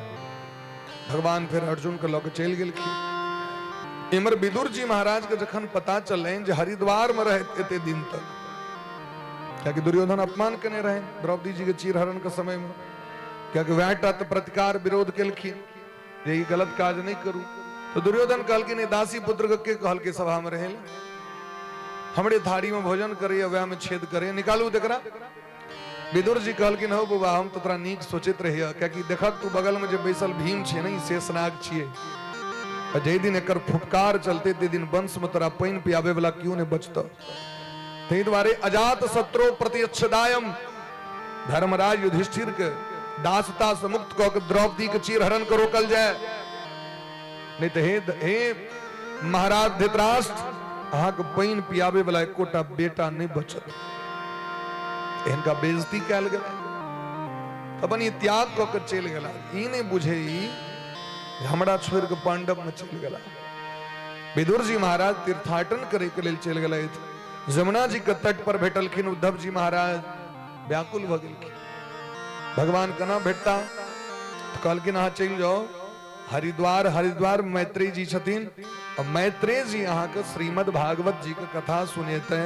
भगवान फिर अर्जुन के लऽ के चलि गेलखिन। इमर विदुर जी महाराज के जखन पता चलनि जे हरिद्वार में रहत एते दिन तक, क्योंकि दुर्योधन अपमान केने रहे द्रौपदी जी के चीरहरण के समय में, क्योंकि वैटा तो प्रतिकार विरोध केलखिन जे ई गलत काज नहीं करू। तो दुर्योधन कहलखिन दासी पुत्र के कहल के सभा में रहे हमरे थारी में भोजन करे वह में छेद करे, निकालू देखरा। विदुर जी कहलखिन हो बाबा हम तो तोरा नीक सोचित रहिए, क्योंकि देखक तू बगल में जो बैसल भीम छे नहीं शेषनाग छिए, और जे दिन एकर फुफकार चलते ते दिन वंश में तोरा पानी पियाबे वाला क्यों ने बचतो। तै द्वारे अजात शत्रु प्रतिच्छदायम, धर्मराज युधिष्ठिर के दासता से मुक्त कऽ के द्रौपदी के चीरहरण को रोकल जाए। नहीं तो हे महाराज धृतराष्ट्र अहाँ के पानी पियाबे वाला एकोटा बेटा नहीं बचल। इनका बेइज्जती कयल गेला, अपन ये त्याग कऽ के चलि गेला। ई नहीं बुझे हमरा छोड़ के पांडव में चलि गेला। विदुर जी महाराज तीर्थाटन करे के लेल चलि गेला। जमुना जी के तट पर भेटलखिन उद्धव जी महाराज, व्याकुल भ गेलखिन। भगवान केना भेटता तो कहलखिन अहाँ चलि जाओ हरिद्वार। हरिद्वार मैत्रेय जी छथिन, और मैत्रेय जी अहाँ के श्रीमद् भागवत जी के कथा सुनेते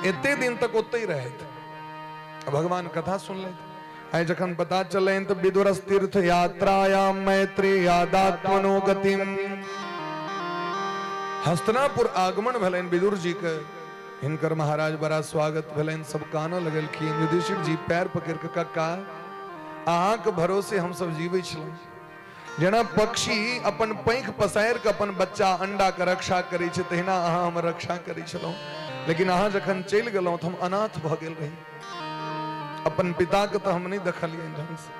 एते दिन तक ओते ही रहते। भगवान कथा सुन लेते। आई जखन पता चले तो विदुरस तीर्थ यात्रायाम मैत्रेयादात्मनो गतिम। हस्तिनापुर आगमन भेलन विदुर जी के, हिनकर महाराज बड़ा स्वागत भेलन, सब काना लगलखिन। युधिष्ठिर जी पैर पकड़ के कक्का अहाँ के भरोसे हम सब जीवे छलहुँ। जेना पक्षी अपन पैंख पसारि के अपन बच्चा अंडा के रक्षा करे छै, तहिना अहाँ हम रक्षा करे छलहुँ। लेकिन अहाँ जखन चलि गेलहुँ तो हम अनाथ भ गेल रही। अपन पिता के तो हम नहीं देखलियै ढंग से।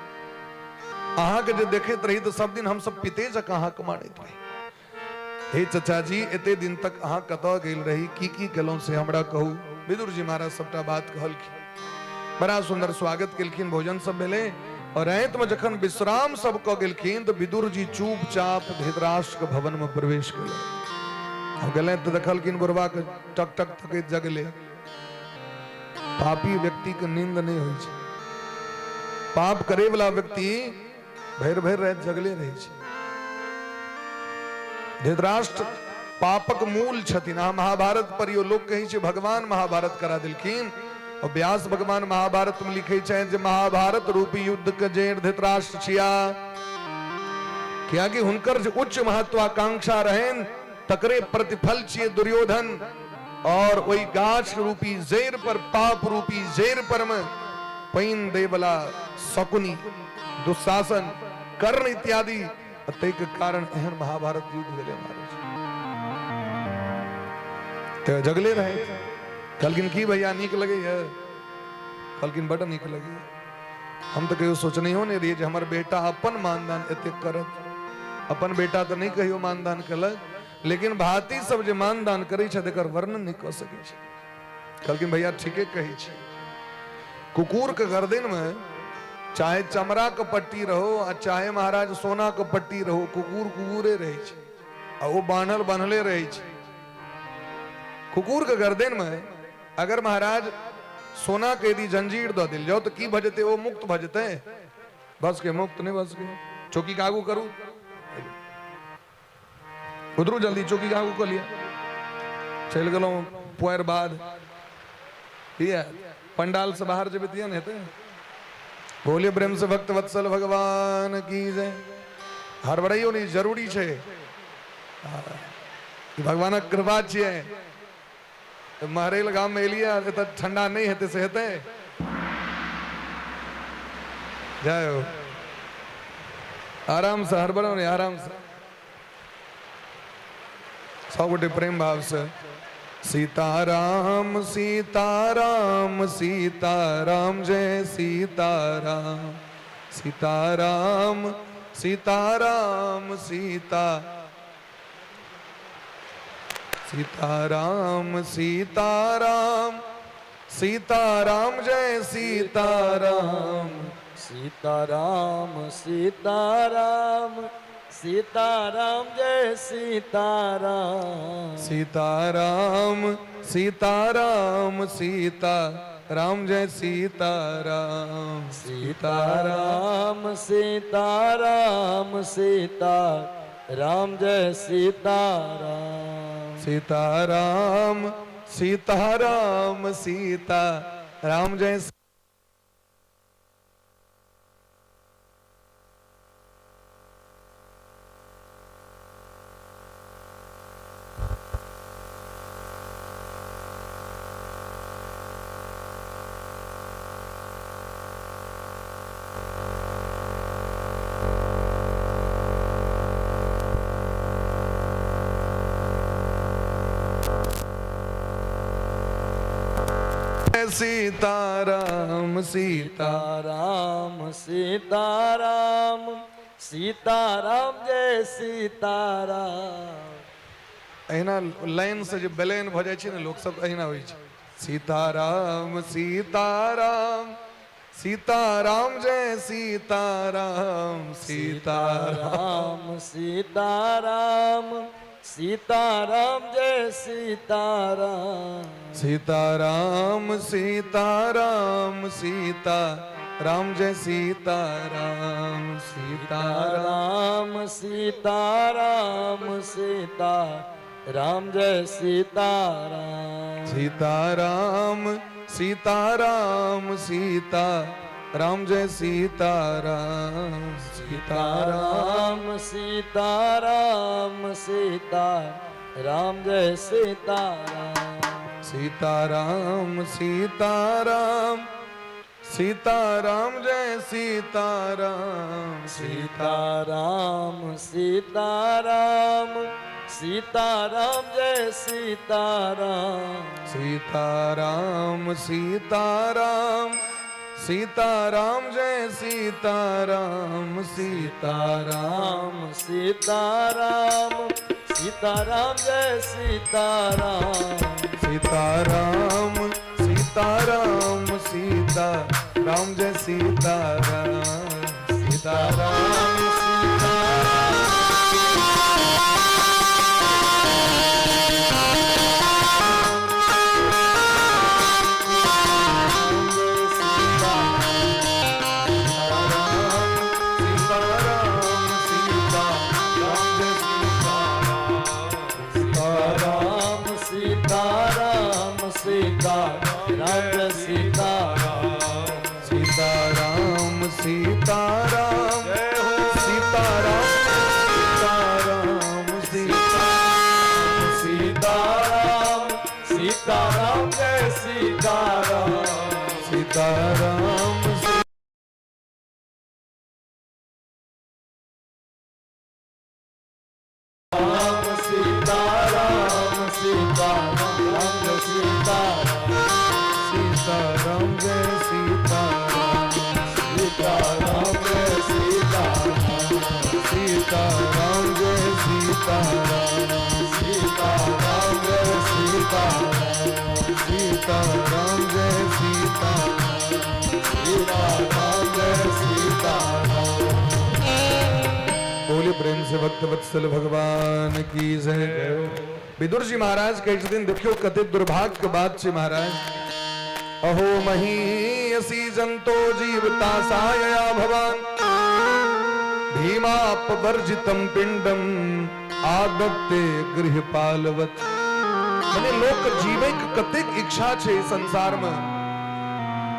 अहाँ के जे देखैत रही तो सब दिन हम सब पिते जकां अहाँ के मानैत रही। हे चचा जी एते दिन तक अहाँ कतऽ गेल रही, की केलहुँ से हमरा कहू। विदुर जी महाराज सबटा बात कहलखिन। बड़ा सुंदर स्वागत केलखिन, भोजन सब भेलै। और रात में जखन विश्राम सब कऽ गेलखिन तो विदुर जी चुपचाप धृतराष्ट्र के भवन में प्रवेश केलनि। गले तो देखलखिन बुढ़वा के टक टक थकैत जगले। पापी व्यक्ति के नींद नहीं होइ छै। पाप करे वाला व्यक्ति भर भर रात जगले रहे छै। धृतराष्ट्र पापक मूल छथिन। आ महाभारत पर यो लोग कही छे भगवान महाभारत करा दिलखिन और व्यास भगवान महाभारत में लिखे छे जे महाभारत रूपी युद्ध के जेर धृतराष्ट्र छिया क्या कि हुनकर जो उच्च महत्वाकांक्षा रहेन तकरे प्रतिफल छिए दुर्योधन और वही गाछ रूपी जेर पर पाप रूपी जेर पर में पैन देवला शकुनी दुशासन कर्ण इत्यादि अतैक कारण एहन महाभारत युद्ध भेले महाराज तो जगले रहे कलकिन की भैया नीक लगे है कलकिन बड़ नीक लगे हम तो कहियो सोचने हो ने रही जे हमर बेटा अपन मानदान एते करत अपन बेटा तो नहीं कहियो मानदान कलक लेकिन भाती सब जे मानदान करे छे एकर वर्णन नहीं कर सके छे कलकिन भैया ठीके कही छे कुकुर के गर्दन में चाहे चमड़ा के पट्टी रहो आ चाहे महाराज सोना के पट्टी रहो कुकुर कुकुरे रहे छे आ वो बांधल बांधले रहे छे कुकुर के गर्दन में अगर महाराज सोना के यदि जंजीर दो दिल जाओ तो की भजते वो मुक्त भजते बस के मुक्त नहीं बस के चौकी कागू करू उधरू जल्दी चौकी कागू कर लिया चल गलो पुएर बाद पंडाल से बाहर जब दिया नहीं बोलिए प्रेम से भक्त वत्सल भगवान की जय हर बड़ाइयो नहीं जरूरी छे भगवान कृपा छे महरेल गांव में एलिया तो ठंडा नहीं है से हेते जाओ आराम से हर बड़ो नहीं आराम से सब गोटे प्रेम भाव से सीताराम सीताराम सीताराम जय सीताराम सीताराम सीताराम सीता सीताराम सीताराम सीताराम जय सीताराम सीताराम सीताराम सीताराम जय सीताराम सीताराम सीताराम सीता राम जय सीताराम सीताराम सीताराम सीता राम जय सीताराम सीताराम सीताराम सीता राम जय सीताराम सीताराम सीताराम सीताराम जय सीताराम अहिना लाइन से जो बेलेन भ जाय छै ने लोग सब अहिना होय छै सीताराम सीताराम सीताराम जय सीताराम सीताराम सीताराम सीताराम जय सीताराम सीताराम सीताराम सीता राम जय सीताराम सीताराम सीताराम सीता राम जय सीताराम सीताराम सीताराम सीता राम जय सीताराम सीताराम सीताराम सीता राम जय सीताराम सीताराम सीताराम सीताराम जय सीताराम सीताराम सीताराम सीताराम जय सीताराम सीताराम सीताराम सीताराम जय सीताराम सीताराम सीताराम सीताराम जय सीताराम सीताराम सीताराम सीता राम जय सीताराम सीताराम सीताराम जय हो सीताराम सीताराम सीताराम सीताराम सीताराम जय सीताराम सीताराम राम सीताराम सीताराम राम सीताराम सीताराम जय सीताराम सीताराम जय सीताराम सीताराम जय सीताराम सीताराम जय सीताराम सीताराम जय सीताराम सीताराम जय सीताराम बोले प्रेम से भक्त वत्सल भगवान की जय। विदुर जी महाराज के एक दिन देखियो कथित दुर्भाग्य के बात से महाराज अहो महीयसी जंतो जीवता सायया भवान भीमापवर्जितम पिंडम आदत्ते गृहपालवत। माने लोक जीवक कतेक इच्छा छे संसार में,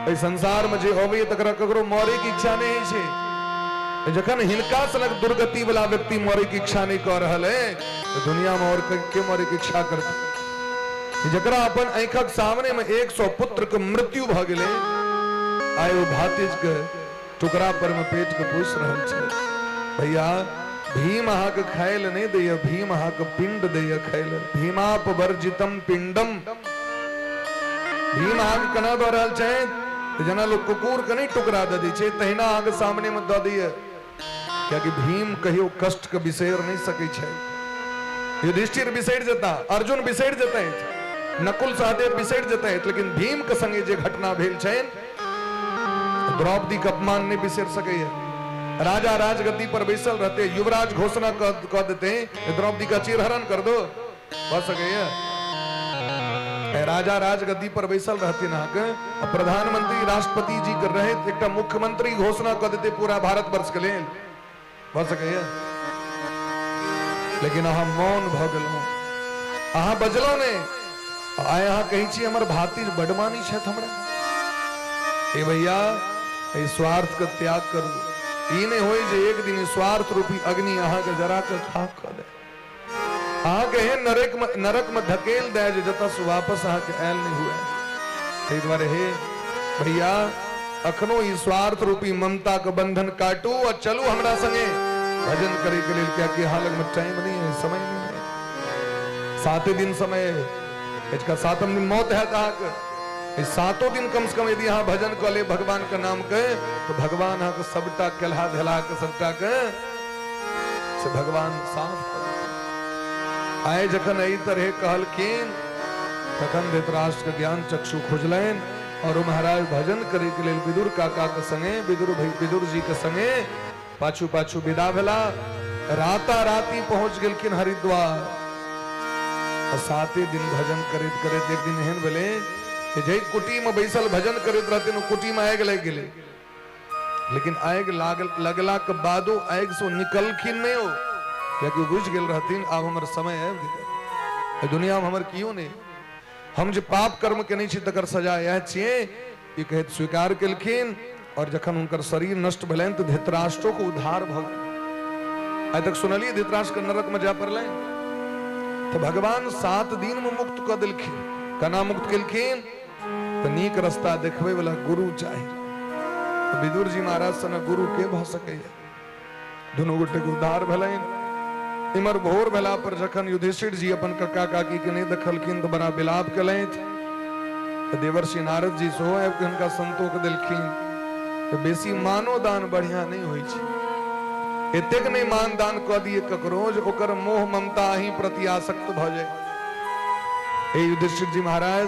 ए संसार में जे होवे तकरा ककरो मरे की इच्छा नहीं छे। जखन हिनका सनक दुर्गति वाला व्यक्ति मरे की इच्छा नहीं कर रहल है तो दुनिया में और के मरे की इच्छा करते। जकरा अपन आंखक सामने में 100 पुत्र के मृत्यु भ गेले आयो भातिज के टुकड़ा पर में पेट के पोष रहल छे। भैया भीम अहा के खायल नहीं दैय, भीम अहा के पिंड दैय खायल। भीमापवर्जितम पिंडम भीम अहा के कना द रहल छे जना लोग कुकुर के नहीं टुकड़ा दे दी छे तहिना अहा के सामने में द दिय। क्या कि भीम कहियो कष्ट के बिसेर नहीं सके छे। युधिष्ठिर बिसेर जता, अर्जुन बिसेर जता, नकुल सहदेव बिसेर जता, लेकिन भीम के संगे जे घटना भेल छे द्रौपदी के अपमान नहीं बिसेर सके। राजा राजगद्दी पर बैसल रहते, युवराज घोषणा कर देते द्रौपदी का चीरहरण कर दो, हो सके। राजा राजगद्दी पर बैसल रहते ना के प्रधानमंत्री राष्ट्रपति जी कर रहे एक मुख्यमंत्री घोषणा कर देते पूरा भारत वर्ष के लिए, हो सके। लेकिन अहाँ मौन भ गेलहुं, अहाँ बजलहुं ने आय अहाँ कही छी हमर भातिज बडमानी छथि हमरा। ए भैया ए स्वार्थ के त्याग करू। ई नहीं होई जे एक दिन स्वार्थ रूपी अग्नि अहाँ के जरा के खाक कर दे, अहाँ के नरक में धकेल दे जे जता से वापस अहाँ के आयल नहीं हुए। ताहि दुआरे हे भैया अखनो ई स्वार्थ रूपी ममता के बंधन काटू और चलू हमरा संगे भजन करे के लिए। क्या कि हालत में टाइम नहीं है, समय नहीं है। 7 दिन समय इसका 7वां दिन मौत है कहा के। इस 7 दिन कम से कम यदि यहाँ भजन कर ले भगवान का नाम के तो भगवान यहाँ के सबटा केलहा धेला के सबटा के से भगवान साफ कर आए। जखन एही तरह कहलखिन तखन धृतराष्ट्र के ज्ञान चक्षु खुजलैन और महाराज भजन करे के लिए विदुर काका के संगे विदुर जी के संगे पाछू पाछू विदा भेला। राता राती पहुंच गेलखिन हरिद्वार। 7 दिन भजन करैत करैत एक दिन एहन भेले जे कुटी में बैसल भजन करैत रहथिन, कुटी में आगि लग गेलै। लेकिन आगि लगला के बादो आगि से निकलखिन नहीं हो, क्योंकि बुझ गेल रहथिन आब हमर समय आबि गेलै। दुनिया में हमर कियो नहीं, हम जे पाप कर्म केने छी तकर सजा यह छियै। ई कहैत स्वीकार केलखिन और जखन हुनकर शरीर नष्ट भेलनि तो धृतराष्ट्रो को उद्धार भ गेल। आइ तक सुनलिए धृतराष्ट्र के नरक में जा पड़लनि तो भगवान 7 दिन में मुक्त क देलखिन। केना मुक्त केलखिन तो नीक रास्ता देखबे वाला गुरु चाही। तो विदुर जी महाराज सन गुरु के भ सके। दुनू गोटे के उद्धार भेलनि। इमर भोर भेला पर जखन युधिष्ठिर जी अपन कक्का काकी के नहीं देखलखिन तो बड़ा विलाप केलथि। देवर्षि नारद जी सेहो आबि के हुनका संतोष देलखिन कि बेसी मानो दान बढ़िया नहीं होइ छै। एतेक नहीं मान दान क दिए ककरो जे ओकर मोह ममता अहीं प्रति आसक्त भ जाए। हे युधिष्ठिर जी महाराज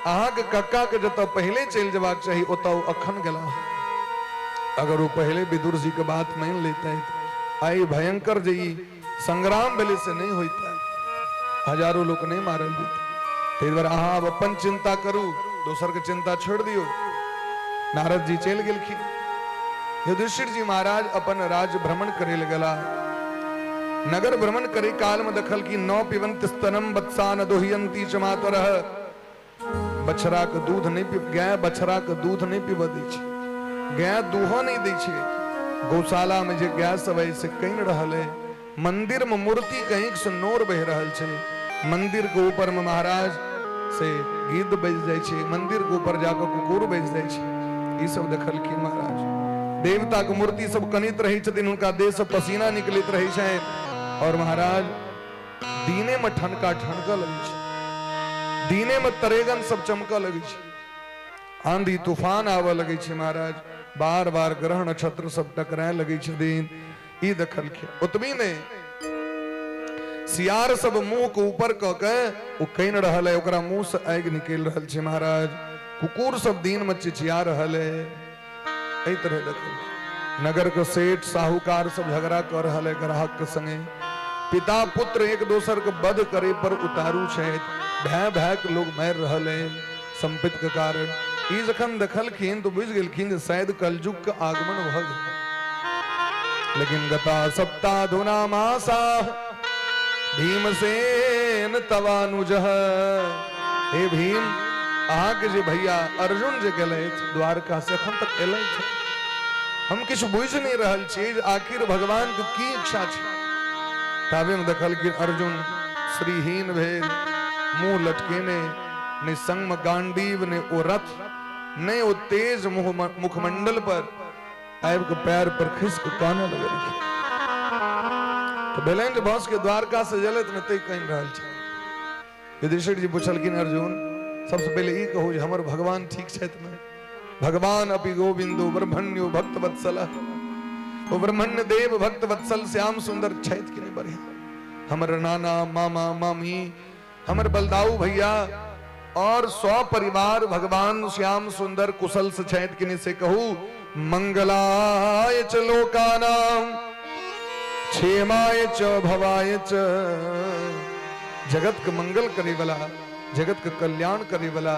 अहाँ के कक्का के जतऽ पहले चल जेबाक चाही ओतऽ अखन गेला। अगर वो पहले विदुर जी के बात मान लेते आई भयंकर जी संग्राम भेले से नहीं होता, हजारों लोग नहीं मारल जेते। ताहि दुआरे अहाँ अब अपन चिंता करू, दोसर के चिंता छोड़ दियो। नारद जी चल गेलखिन। युधिष्ठिर जी महाराज अपन राज्य भ्रमण करे लगला। नगर भ्रमण करे काल में देखल कि 9 पिबंत स्तनम वत्सा न दोहियंती च मातरः। बछड़ा के दूध नहीं पी, गाय बछड़ा के दूध नहीं पीब दै छै। गाय दूहो नहीं दै छै, गौशाला में जे गाय सब है से कहीं रहल है, मंदिर में मूर्ति कहीं से नोर बह रहल छै, मंदिर के ऊपर में महाराज से गिद्ध बज जाय छै, मंदिर के ऊपर जाकर कुकुर बज जाय छै, ई सब देखलखिन महाराज। देवता के मूर्ति सब कनित रही छथिन, उनका देह से पसीना निकलित रही छै, और महाराज दीने में ठनका ठनका लगी छै, दीने में तरेगन सब चमका लगी छै, आंधी तूफान आवे लगे छै महाराज, बार बार ग्रह नक्षत्र सब टकराए लगे छथिन, ई देखलखिन। ओतबी ने सियार सब मुंह के ऊपर क के ओ कइन रहल है, ओकरा मुंह से आगि निकल रहल छै महाराज, कुकुर सब दिन में चिचिया रहल है, एही तरह देखल। नगर के सेठ साहूकार सब झगड़ा कर रहल है ग्राहक के संगे, पिता पुत्र एक दोसर के वध करे पर उतारू छै, भय भय के लोग मार रहल है संपत्ति के कारण। ई जखन देखलखिन तो बुझ गेलखिन जे शायद कलयुग के आगमन भ गेल। लेकिन गता सप्ताधुना मासा भीमसेन तवानुज, हे भीम अहाँ के जे भैया अर्जुन जे गेलथि द्वारका से अखन तक एलथि, हम किछु बुझ नहीं रहल छी आखिर भगवान के की इच्छा छै। ताबे में देखलखिन अर्जुन श्रीहीन भेल, मुंह लटकेने, ने संग गांडीव ने ओ रथ, ने ओ तेज मुखमंडल पर आब के पैर पर खिसक काने लगल। तो बेलेंज भौस के द्वारका से जलत न तै कहीं रहल छै। युधिष्ठिर जी पूछलखिन अर्जुन सबसे पहले ई कहू जे हमर भगवान ठीक छथि न? भगवान अपि गोविंदो ब्रह्मण्यो भक्त वत्सल, ओ ब्रह्मण्य देव भक्त वत्सल श्याम सुंदर छथि कि नहीं बढ़िया? हमर नाना मामा मामी हमर बलदाऊ भैया और सौ परिवार भगवान श्याम सुंदर कुशल से छथि कि नहीं से कहू। मंगलाय च लोकानाम क्षेमाय च भवाय च, जगत के मंगल करे वाला, जगत के कल्याण करे वाला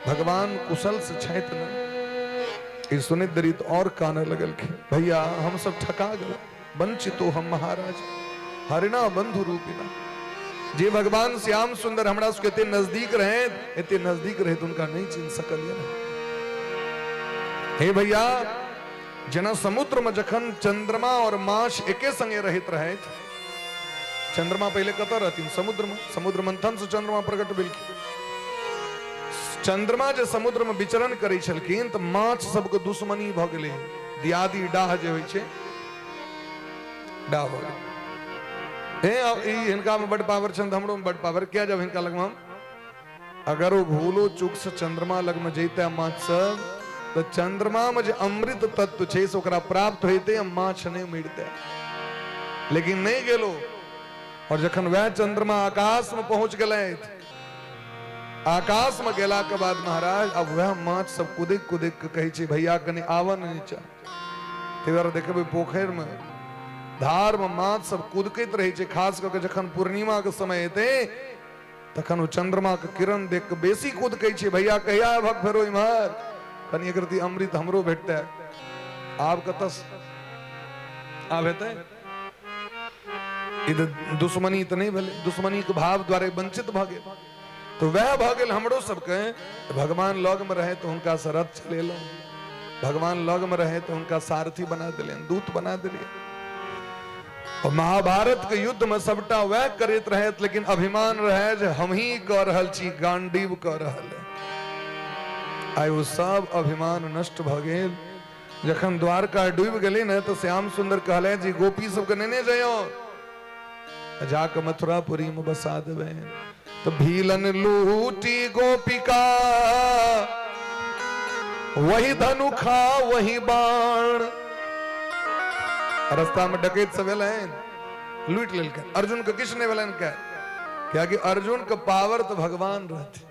भगवान कुशल से छथि न। ई सुनित दरित और काने लगल के भैया हम सब ठका गए, वंचितो हम महाराज, हरिना बंधु रूपिना। जे भगवान श्याम सुंदर हमरा उसके इतने नजदीक रहे, इतने नजदीक रहे तो उनका नहीं चिन्ह सकल। हे भैया जना समुद्र में जखन चंद्रमा और माछ एके संगे रहित रहे, चंद्रमा पहले कत रहती समुद्र में, समुद्र मंथन से चंद्रमा प्रकट भेल। चंद्रमा जे समुद्र में विचरण करै छलखिन तो माछ सबके दुश्मनी भ गेलै, दियादी डाह जे होइ छै डाह भ गेलै। हिनका में बड़ पावर छन, हमरो में बड़ पावर क्या जब हिनका लग में अगर वो भूलो चूक से चंद्रमा लग में जैते माछ सब तो चंद्रमा में जो अमृत तत्व छे से ओकरा प्राप्त होते माछ नहीं मिलते, लेकिन नहीं गेलो। और जखन वह चंद्रमा आकाश में पहुंच गए, आकाश में गेला के बाद महाराज अब वह माछ सब कुदिक कुदिक के कहे छे भैया कने आवन नीचा। तेरा देखबे पोखर में धार में माछ सब कूदकैत रहे छे, खास करके जखन पूर्णिमा के समय हेते तखन वो चंद्रमा के किरण देख के बेसी कूदकै छे भैया कहिया भग फेरो इमहर कनी एकरती अमृत हमरो भेटते। आब कतस आब हेते दुश्मनी तो नहीं भेले, दुश्मनी के भाव द्वारा वंचित भ गेल। तो वह भ गेल हमरो सबके भगवान लग में रहे तो उनका सरथ चलेलो, भगवान लग में रहे तो उनका सारथी बना दिले, दूत बना दिले। और महाभारत के युद्ध में सबटा वह करैत रहे, लेकिन अभिमान रहे जे हम ही कह रहल छी, गांडीव कह रहल है। आइ वो सब अभिमान नष्ट भ गेल। जखन द्वारका डूब गेलै न तो श्याम सुंदर कहले जी गोपी सबके नेने जाओ, जाके मथुरापुरी में बसा देवे। तो भीलन लूटी गोपिका वही धनुखा वही बाण, रास्ता में डकैत सब लूट लेल के अर्जुन के किसने वेलन क्या कि अर्जुन के पावर तो भगवान रहते,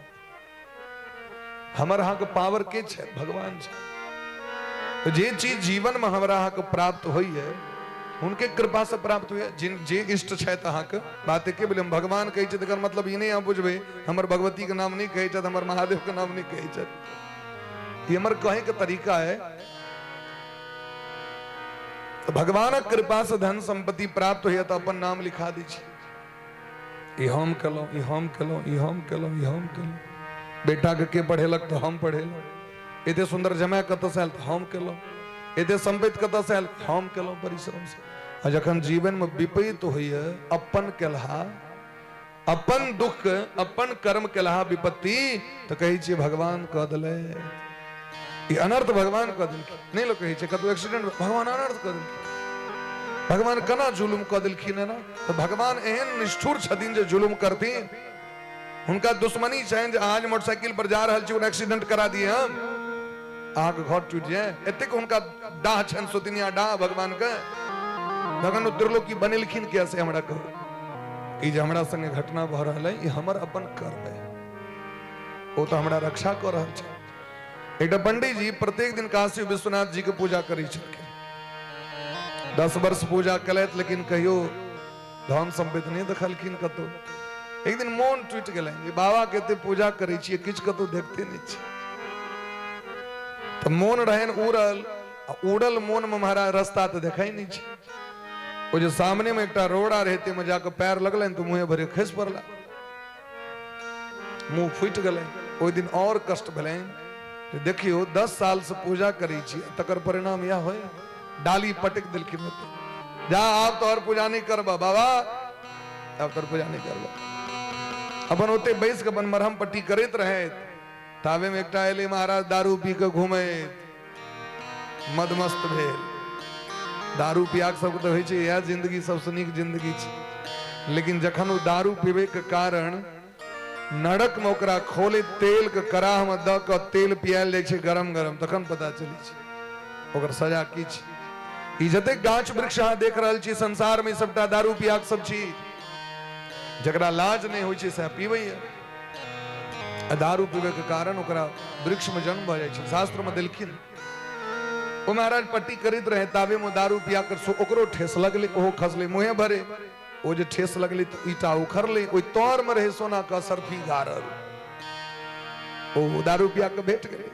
हमारे यहाँ के पावर के छे भगवान छे। तो जे चीज जीवन में हमारा यहाँ के प्राप्त हुई है उनके कृपा से प्राप्त हुए। जिन जे इष्ट छे अहाँ के बात के बोले हम भगवान कहे छे तकर मतलब ई नहीं आप बुझबे हमर भगवती के नाम नहीं कहे छे, हमर महादेव के नाम नहीं कहे छे, ये हमर कहे के तरीका है। तो भगवान कृपा से धन संपत्ति प्राप्त हुई तो अपन नाम लिखा दीजिए, ई हम कलो, ई हम कलो, ई हम कलो, ई हम कलो। बेटा के पढ़ेलक तो हम पढ़ेलो, इतने सुंदर जमा कत से तो हम कलो। एते संपत्ति कतऽ से आयल हम केलहुँ परिश्रम से आ जखन जीवन में विपरीत होइए अपन केलहा अपन दुख अपन कर्म केलहा विपत्ति तो कहै छियै भगवान कऽ देले ई अनर्थ भगवान कऽ देलखिन नहीं लोग कहै छै कतौ एक्सीडेंट भगवान अनर्थ कऽ देलखिन भगवान कना जुलुम कऽ देलखिन है ना तो भगवान एहन निष्ठुर छथिन जे जुलुम करथिन उनका दुश्मनी छनि जे आज मोटरसाइकिल पर जा रहल छी उन एक्सीडेंट करा दिए हम आग घर टूट जाए एतेक हुनका डाह छनि सुतिनिया डाह भगवान के भगवान त्रिलोकी बनेलखिन कैसे हमरा कहू ई जे हमरा संगे घटना भऽ रहल है ई हमर अपन कर्म है वो तो हमरा रक्षा कऽ रहल छै एकटा पंडित जी प्रत्येक दिन काशी विश्वनाथ जी के पूजा करै छलखिन 10 वर्ष पूजा कलैत लेकिन कहियो धन संपत्ति नहीं देखलखिन कतौ एक दिन मोन टूट गेलै जे बाबा के एते पूजा करै छियै किछ कतौ देखते नहीं छी तो मोन रहन उड़ल मोन में महाराज रास्ता तो देखाई नहीं छी वो जो सामने में एकटा रोड़ा रहते में जाकर पैर लगलन तो मुँहे भरे खसि पड़ला मुंह फूट गए ओहि दिन और कष्ट भेलैन देखियो 10 साल से पूजा करै छी तकर परिणाम यह होय डाली पटक दिलखिन जा आप तो और पूजा नहीं करबा बाबा आप तो पूजा नहीं करबा अपन ओते बैस के अपन मरहम पट्टी करैत रहे तावे में एकटा एले महाराज दारू पी के घूमे मदमस्त भेल दारू पिया के सब तो होय छै यह जिंदगी सबसे नीक जिंदगी छै लेकिन जखन वो दारू पीबे के कारण नरक में ओकरा खोले तेल के कराह में द के तेल पियाल जाय छै गरम गरम तखन पता चलै छै ओकर सजा की छै ई जते गाछ वृक्ष अहाँ देख रहल छी संसार में सबटा दारू पिया के सब छी जकरा लाज नहीं होय छै से पीबै दारू पीबे के कारण ओकरा वृक्ष में जन्म भ जाय छै शास्त्र में देलखिन ओ महाराज पट्टी करित रहे ताबे में दारू पिया कर ओकरो ठेस लगले ओहो खसले मुहे भरे ओ जे ठेस लगले तो ईटा उखड़ले ओइ तौर में रहे सोना का सरफी गारल ओ दारू पिया के भेट गए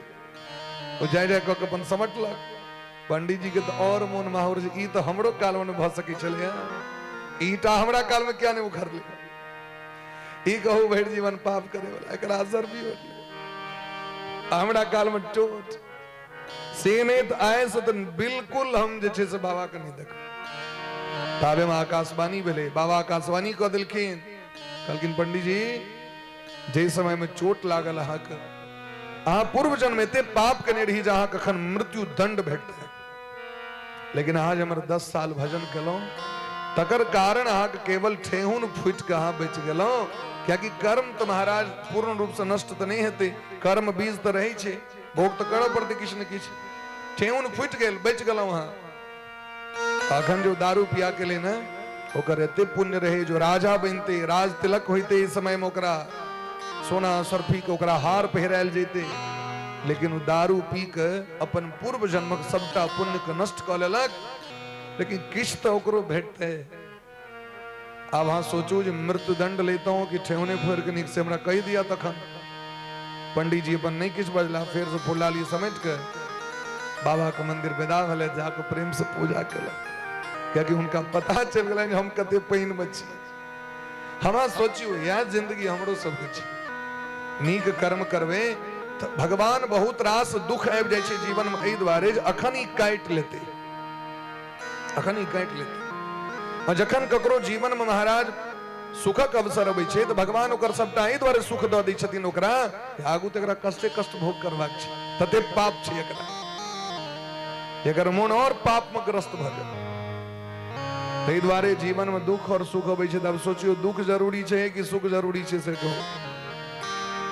ओ जाय जाय के अपन समटलक पंडित जी के तो और मोन माहौर जे ई तो हमरो काल में भ सकै छले ईटा हमरा काल में क्या नहीं उखड़ले ई कहू भैर जीवन पाप करे वाला एकरा असर भी होले हमरा काल में टोट सेनेत आए से तो बिल्कुल हम जे छे से बाबा के नहीं देख ताबे में आकाशवाणी भेले बाबा आकाशवाणी कऽ देलखिन कहलखिन पंडित जी जे समय में चोट लागल अहाँ पूर्व जन्म एते पाप केने रही जे अहाँ कखन मृत्यु दंड भेटतै लेकिन आज हमर 10 साल भजन केलहुं तकर कारण अहाँ के केवल ठेहुन फूट के अहाँ बच गेलहुं क्योंकि कर्म तो महाराज पूर्ण रूप से नष्ट तो नहीं हेतै कर्म बीज तो रहे छै भोग तो करऽ पड़तै किछ न किछ ठेहुन फूट गेल बच गेलहुं अहाँ अखन जो दारू पिया के ले न ओकर एते पुण्य रहे जो राजा बनते राज तिलक होते इस समय में ओकरा सोना सरफी के ओकरा हार पहिरायल जेते लेकिन वो दारू पी के अपन पूर्व जन्मक सबटा पुण्य के नष्ट कऽ लेलक लेकिन किछ तो ओकरो भेटते अब हाँ सोचू जो मृत्यु दंड लेता हूँ कि ठेहुने फोड़ के नीक से हमरा कह दिया तखन पंडित जी अपन नहीं किछ बजला फिर से फुला ली समेट के बाबा के मंदिर विदा भेले जाके प्रेम से पूजा केला क्योंकि उनका पता चल गया हम कते पैन में छी हमरा सोचियो यह जिंदगी हमरो सबके छी नीक कर्म करबे तो भगवान बहुत रास दुख आबि जाय छै जीवन में एहि दुआरे जे अखन ही काटि लेते और जखन ककरो जीवन में महाराज सुखक अवसर अबै छै तो भगवान ओकर सबटा एहि दुआरे सुख दऽ दै छथिन ओकरा आगू तो एकरा कष्टे कष्ट भोग करबाक छै तते पाप छै एकरा एकर मोन और पाप में ग्रस्त भ जाय ताहि दुआरे जीवन में दुख और सुख अबै छै तब सोचियो दुख जरूरी छै कि सुख जरूरी छै से कहो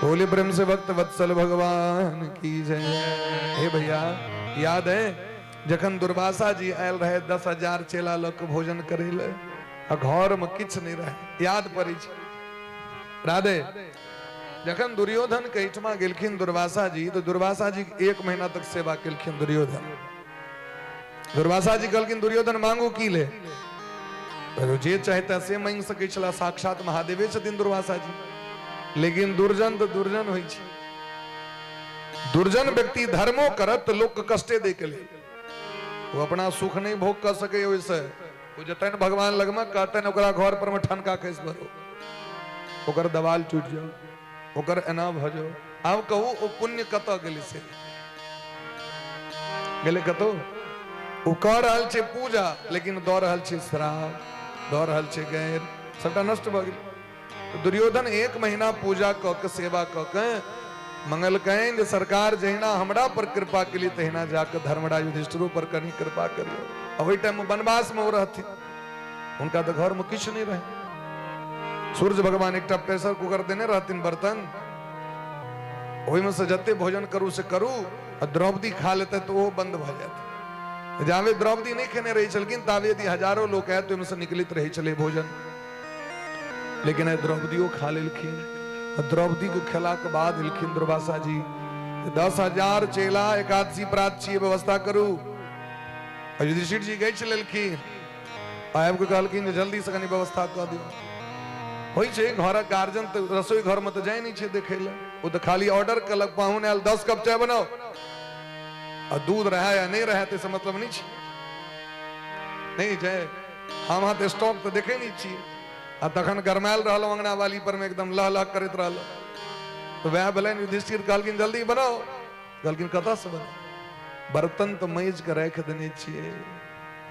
बोले प्रेम से भक्त वत्सल भगवान की जय हे भैया याद है जखन दुर्वासा जी आयल रहे 10,000 चेला लोग के भोजन करे ले घर में किछ नहीं रहे याद पड़े छै राधे जखन दुर्योधन के एहिठमा गेलखिन दुर्वासा जी तो दुर्वासा जी 1 महीना तक सेवा केलखिन दुर्वासा जी कहलखिन दुर्योधन मांगू की ले जे चाहता से मांग सकै छला साक्षात महादेवे छथिन दुर्वासा जी लेकिन दुर्जन तो दुर्जन होइ छै दुर्जन व्यक्ति धर्मो करत तो लोक के कष्टे दे के लिए वो अपना सुख नहीं भोग कर सके ओइसे वो जतन भगवान लगमा कहतन ओकरा घर पर में ठनका खैस भरो ओकर दवाल टूट जाओ ओकर एना भ जाओ आब कहू ओ पुण्य कत गेलै से गेलै कतो वो कह रहल छे पूजा लेकिन दौ रहल छे श्राप, दौ रहल छे गैर, सबटा नष्ट भ गेल। दुर्योधन 1 महीना पूजा क के सेवा क के मंगल कहें जे सरकार जहिना हमरा पर कृपा के लिए तहिना जाकर धर्मराज युधिष्ठिरों पर कनी कृपा करियो। अब वही टाइम में वनवास में वो रहती, उनका तो घर में किछ नहीं रहे। सूर्य भगवान एक प्रेशर कुकर देने रहती बर्तन, वही में से जते भोजन करू से करू, और द्रौपदी खा लेते तो वो बंद भ जाते। जावे द्रौपदी नहीं खेने रही चलकिन तावे यदि हजारों लोग है तो इनसे निकलित रही चले भोजन, लेकिन द्रौपदी खा लेलखिन। द्रौपदी को खेला के बाद हिलखिन दुर्वासा जी 10,000 चेला एकादशी प्राची व्यवस्था करू। युधिष्ठिर जी गई चलखिन, आब के कहलखिन जल्दी से कनी व्यवस्था कर दियो। होई छे घरक गार्जियन तो रसोई घर में तो जाय नहीं छे देखे ले, वो तो खाली ऑर्डर कलक पाहुन आयल 10 कप चाय बनाओ, और दूध रहा या नहीं रहा तो मतलब नहीं छे, नहीं जाए हम हाथ स्टॉक तो देखे नहीं छे। आ तखन गरमायल रहलो अंगना वाली पर में एकदम लह लह करत रहलो, तो वह भले युधिष्ठिर कहलखिन जल्दी बनाओ, कहलखिन कतऽ से बनाओ, बर्तन तो मेज के रख देने छिए,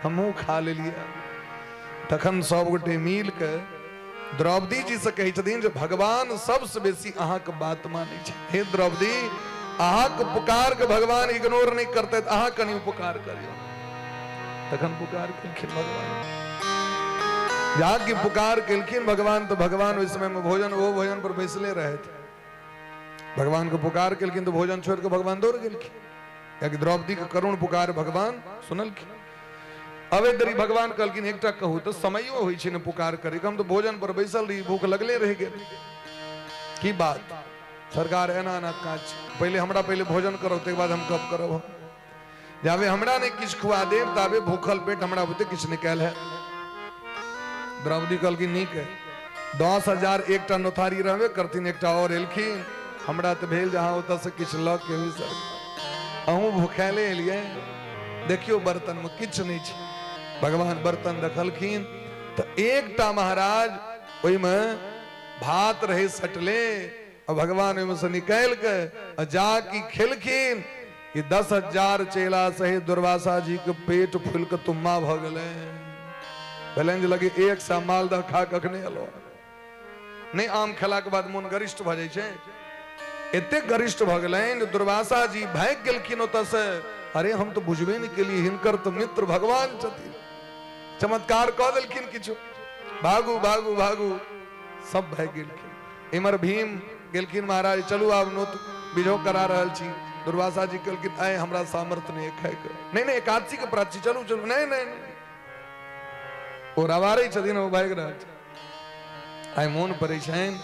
हमहू खा ले लिया। तखन सब गोटे मिल के द्रौपदी जी से कही छथिन जे भगवान सबसे बेसी अहाँ के बात मानै छै। हे द्रौपदी, अहाँ के पुकार के भगवान इग्नोर नहीं करते, अहाँ कनी पुकार करियो। तखन पुकार केलखिन भगवान, जहाँ की पुकार केलखिन भगवान, तो भगवान उस समय में भोजन वो भोजन पर बैसले रहे थे। भगवान को पुकार केलखिन तो भोजन छोड़ के भगवान दौड़ गेलखिन, याकि द्रौपदी के करुण पुकार भगवान सुनलखिन। अब दरी भगवान कहलखिन एकटा कहू तो समयो होई छै न पुकार करे, हम तो भोजन पर बैसल रही, भूख लगले रह गेल, की बात सरकार एना ना काज, पहले हमरा पहले भोजन करो ते बाद हम कब करब, जावे हमरा ने किछ खुआ देब ताबे भूखल पेट हमरा बुते किछ निकाल है। द्रौपदी कहलखिन नीक है, 10,000 एकटा नोथारी रहबे करथिन, एकटा और एलखिन, हमरा तो भेल जहाँ ओतऽ से किछ ल के हुई सर, अहूँ भूखाले एलिए, देखियो बर्तन में किछ नहीं छै। भगवान बर्तन देखलखिन तो एकटा महाराज ओहि में भात रहे सटले, और भगवान ओहि में से निकाल के जाकी खेलखिन कि 10,000 चेला सहित दुर्वासा जी के पेट फूल के तुम्मा भ गेलै। भले लगे एक सा मालदह खा कखने अलो नहीं, आम खेला के बाद मन गरिष्ठ भ जाय छै, एते गरिष्ठ भ गेलैन दुर्वासा जी भाग गेलखिन ओतऽ से। अरे हम तो बुझबे नहीं के लिए, हिनकर तो मित्र भगवान छथिन, चमत्कार कह देलखिन किछु, भागू भागू भागू, सब भाग गेलखिन। इमर भीम गेलखिन, महाराज चलू आब नोत बिझो करा रहल छी। दुर्वासा जी कहलखिन आय हमरा सामर्थ्य नहीं खाय के, नहीं नहीं एकादशी के प्राची चलू चलू, नहीं नहीं ओ रवारे छथिन, ओ भाग रहल छै। आय मोन पड़ै छनि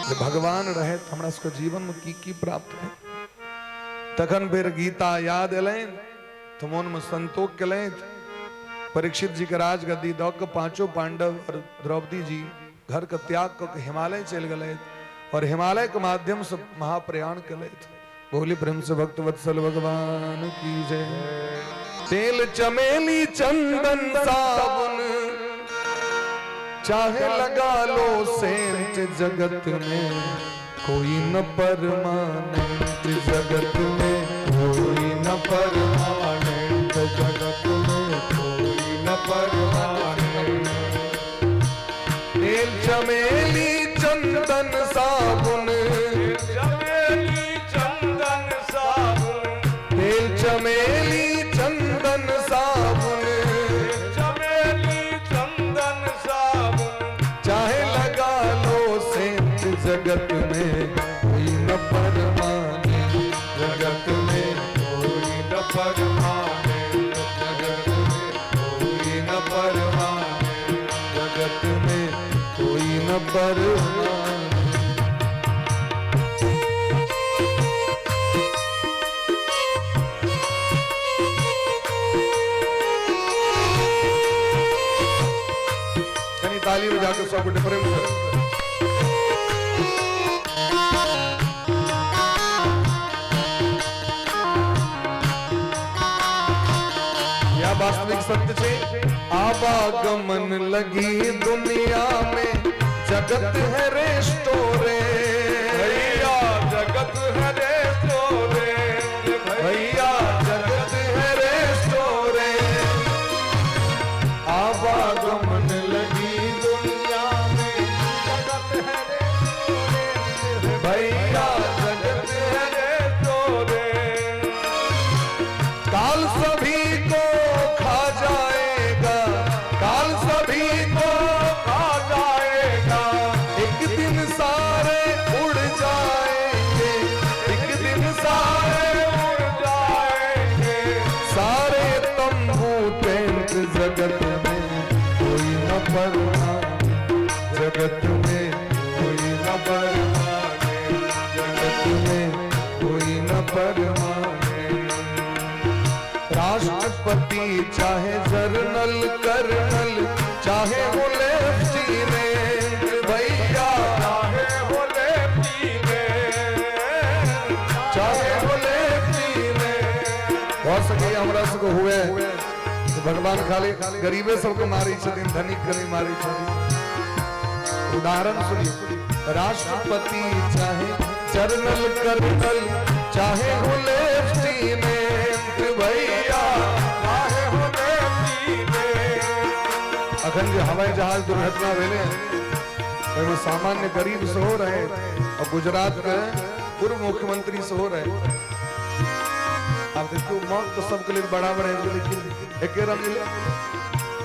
जे भगवान रहे तो हमरा सबके जीवन में की प्राप्त है। तखन फिर गीता याद एलैन तो मन में संतोष केलैन। परीक्षित जी के राजगद्दी दऽ के 5 पांडव और द्रौपदी जी घर के त्याग क हिमालय चल गए, और हिमालय के माध्यम से महाप्रयाण केले। बोली प्रेम से भक्त वत्सल भगवान की जय। तेल चमेली चंदन साबुन चाहे लगा लो सेंट, जगत में कोई न परमानेंट, जगत में कोई न परमानेंट, जगत में कोई न परमानेंट। तेल चमेली चंदन साबुन, चमेली चंदन साबुन, तेल चमेली चंदन साबुन, चमेली चंदन साबुन चाहे लगा लो सेंट, जगत में कोई न परमानेंट, जगत में कोई न परमानेंट, जगत में कोई न परमानेंट, जगत में कोई न परमानेंट। ताली बजा के सब प्रेम से या वास्तविक सत्य छे। आवागमन लगी दुनिया में, जगत है रेस्टोरे, भैया जगत है रेस्टोरेंट, भैया जगत है रेस्टोरेंट, परमाने, जगत में कोई न परमाने, जगत में कोई न परमाने। राष्ट्रपति चाहे जर्नल कर्नल, चाहे हो लेफ्टिनेंट भैया, चाहे हो लेफ्टिनेंट, चाहे हो लेफ्टिनेंट। बहुत सके हमरा सबको हुए तो भगवान खाली गरीबे सबको मारी छथिन, धनिक के नहीं मारी छथिन। उदाहरण सुनिए, राष्ट्रपति चाहे जर्नल कर्नल, चाहे हो लेफ्टिनेंट भैया, चाहे हो लेफ्टिनेंट। अखन जो हवाई जहाज दुर्घटना भेले ओहिमे सामान्य गरीब से हो रहे और गुजरात के पूर्व मुख्यमंत्री से हो रहे। अब देखियो मौत तो सबके लिए बराबर है, लेकिन एके रंग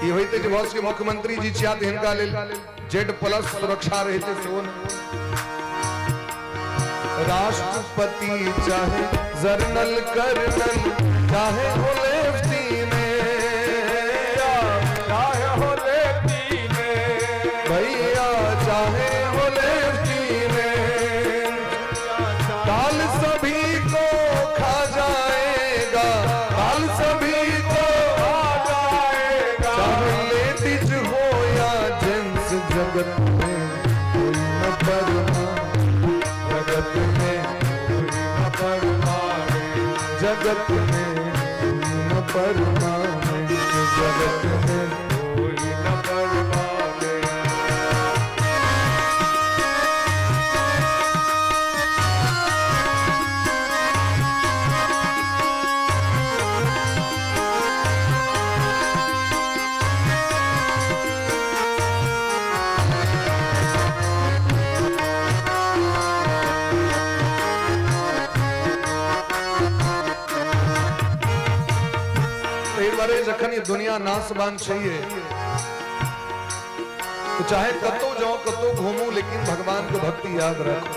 ये होते जो बहुत के मुख्यमंत्री जी चाहते हिनका लेल Z+ सुरक्षा रहते से वो राष्ट्रपति चाहे जर्नल कर्नल, चाहे हो लेफ्टिनेंट, चाहे हो लेफ्टिनेंट भैया चाहे हो लेफ्टिनेंट। काल सभी को खा जाएगा, काल सभी को आ जाएगा। चाहे लेडीज हो या जेंट्स, जगत में कोई न परमाने, जगत में कोई न परमाने, जगत में कोई न परमाने, जगत में कोई न परमाने। एक बार जखन ये दुनिया नासबान चाहिए तो चाहे कतो जाओ कतो घूमू, लेकिन भगवान को भक्ति याद रखो।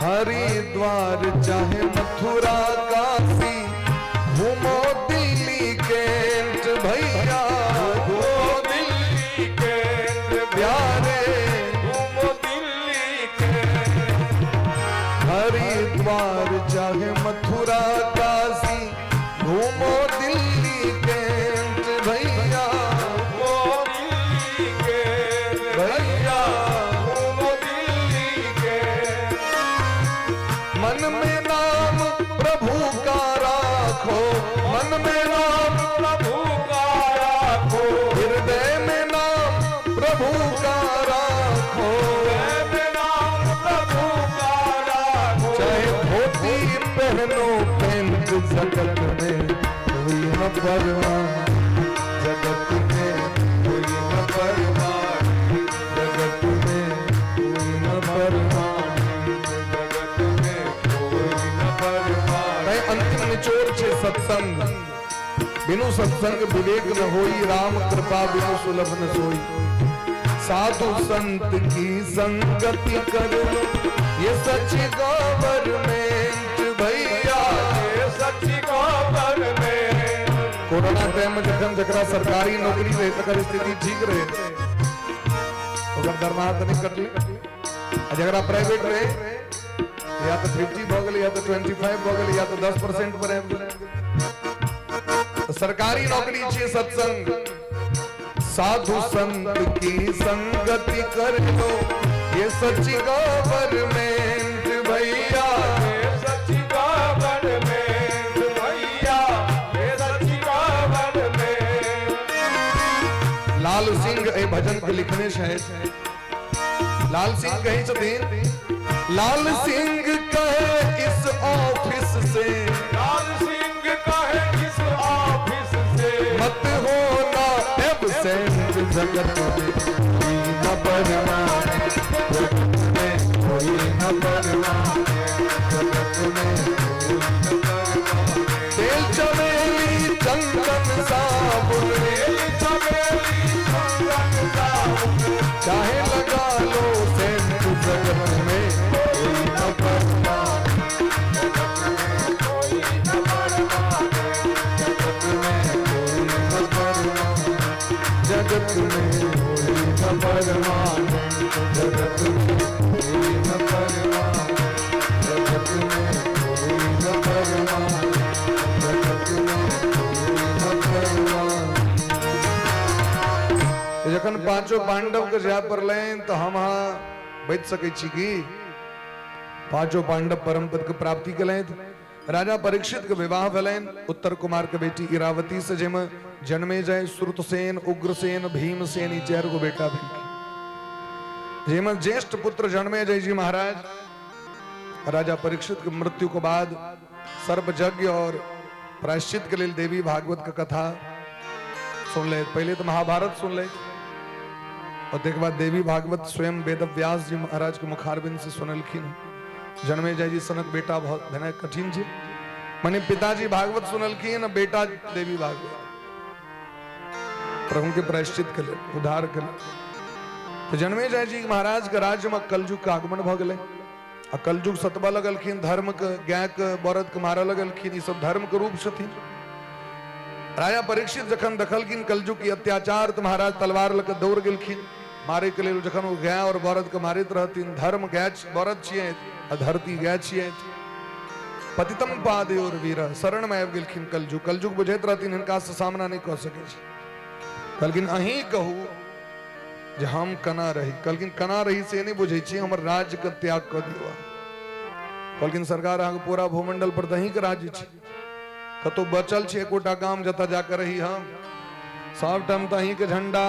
हरिद्वार चाहे मथुरा काशी, घूमो दिल्ली कैंट भैया, घूमो दिल्ली कैंट प्यारे, घूमो दिल्ली कैंट। हरिद्वार चाहे मथुरा काशी, घूमो दिल्ली कैंट भैया, घूमो दिल्ली कैंट भैया। घूमो दिल्ली कैंट। मन में नाम प्रभु का राखो, मन में नाम प्रभु का राखो, हृदय में नाम प्रभु का राखो। में नाम प्रभु का राखो। चाहे धोती पहनो पैंट, जगत में कोई न परमाने, जगत में कोई न परमाने, जगत में कोई न परमाने, जगत में कोई न परमाने। अंतिम निचोड़ छे सत्संग। बिनु सत्संग विवेक न होई, राम कृपा बिनु सुलभ न सोई। साधु संत की संगति कर लो, ये सच गवर्नमेंट भैया, ये सच्ची गवर्नमेंट। कोरोना टाइम में जखन जकरा सरकारी नौकरी रहे तकर स्थिति ठीक रहे ओकर दरमाहा तनिक कटले, आ जकरा प्राइवेट रहे या तो 50 भ गेल, या तो 25 भ गेल, या तो 10% पर आबि गेल। तो सरकारी नौकरी छे सत्संग। साधु संत की संगति कर लो, ये सच्ची गवर्नमेंट भैया, ये सच्ची गवर्नमेंट भैया, ये सच्ची गवर्नमेंट। लाल सिंह ए भजन के लिखने शायद लाल सिंह कहीं छथिन, लाल सिंह कहे इस ऑफिस से, लाल सिंह कहे इस ऑफिस से, मत होना एब्सेंट, जगत में कोई न परमाने, जगत में कोई न परमाने, जगत में कोई न परमाने। तेल चमेली चंदन साबुन, तेल चमेली चंदन साबुन, चाहे लगा लो सेंट, जगत में कोई न परमाने, जगत में कोई न परमाने, जगत में कोई न परमाने, जगत जगत में कोई न परमानंद, जगत में कोई न परमानंद, जगत में कोई न परमानंद, जगत में कोई न परमानंद। जखन पांचों पांडव के जा पर लें तो हम बच सके छी की पांचों पांडव परम पद के प्राप्ति के लें। राजा परीक्षित के विवाह भेलैन उत्तर कुमार के बेटी इरावती से, जेम जन्मेजय, श्रुतसेन, उग्रसेन, भीमसेन, ई 4 गो बेटा भेल। जेम ज्येष्ठ पुत्र जन्मेजय जी महाराज राजा परीक्षित के मृत्यु के बाद सर्वयज्ञ और प्रायश्चित के लिए देवी भागवत का कथा सुन ले। पहले तो महाभारत सुन ले और देख बाद देवी भागवत स्वयं वेद व्यास जी महाराज के मुखारबिंद से सुनलखिन। जन्मेजय जी सनक बेटा बहुत भेना कठिन छे, माने पिताजी भागवत सुनलखिन, बेटा देवी भागवत प्रभु के प्रायश्चित के लिए उद्धार के लिए। तो जन्मेजय जी महाराज के राज्य में कलयुग का आगमन भ गए। आ कलयुग सतबा लगलखिन, धर्म के गाय के बरद के मारा लगलखिन, ई सब धर्म के रूप छथिन। राजा परीक्षित जखन देखलखिन कलयुग की अत्याचार तो महाराज तलवार लेके दौड़ गेलखिन मारे के लिए। जखन वो गाय और बरद के मारित रहथिन, धर्म गाय बरद छिए, धरती गाय छिए, पतितम पादे और वीर शरण में आबि गेलखिन कलयुग। कलयुग बुझैत रहथिन हिनका से सामना नहीं कऽ सकै छी। कहलखिन अहीं कहू जे हम कना रही। कहलखिन कना रही से नहीं बुझै छी, हमर राज्य के त्याग कऽ दियौ। कहलखिन सरकार अहाँके पूरा भूमंडल पर दही के राज्य छै, कतौ बचल छै एकोटा गाम जतऽ जाकर रही हम? सब टाइम तऽ अहीं के झंडा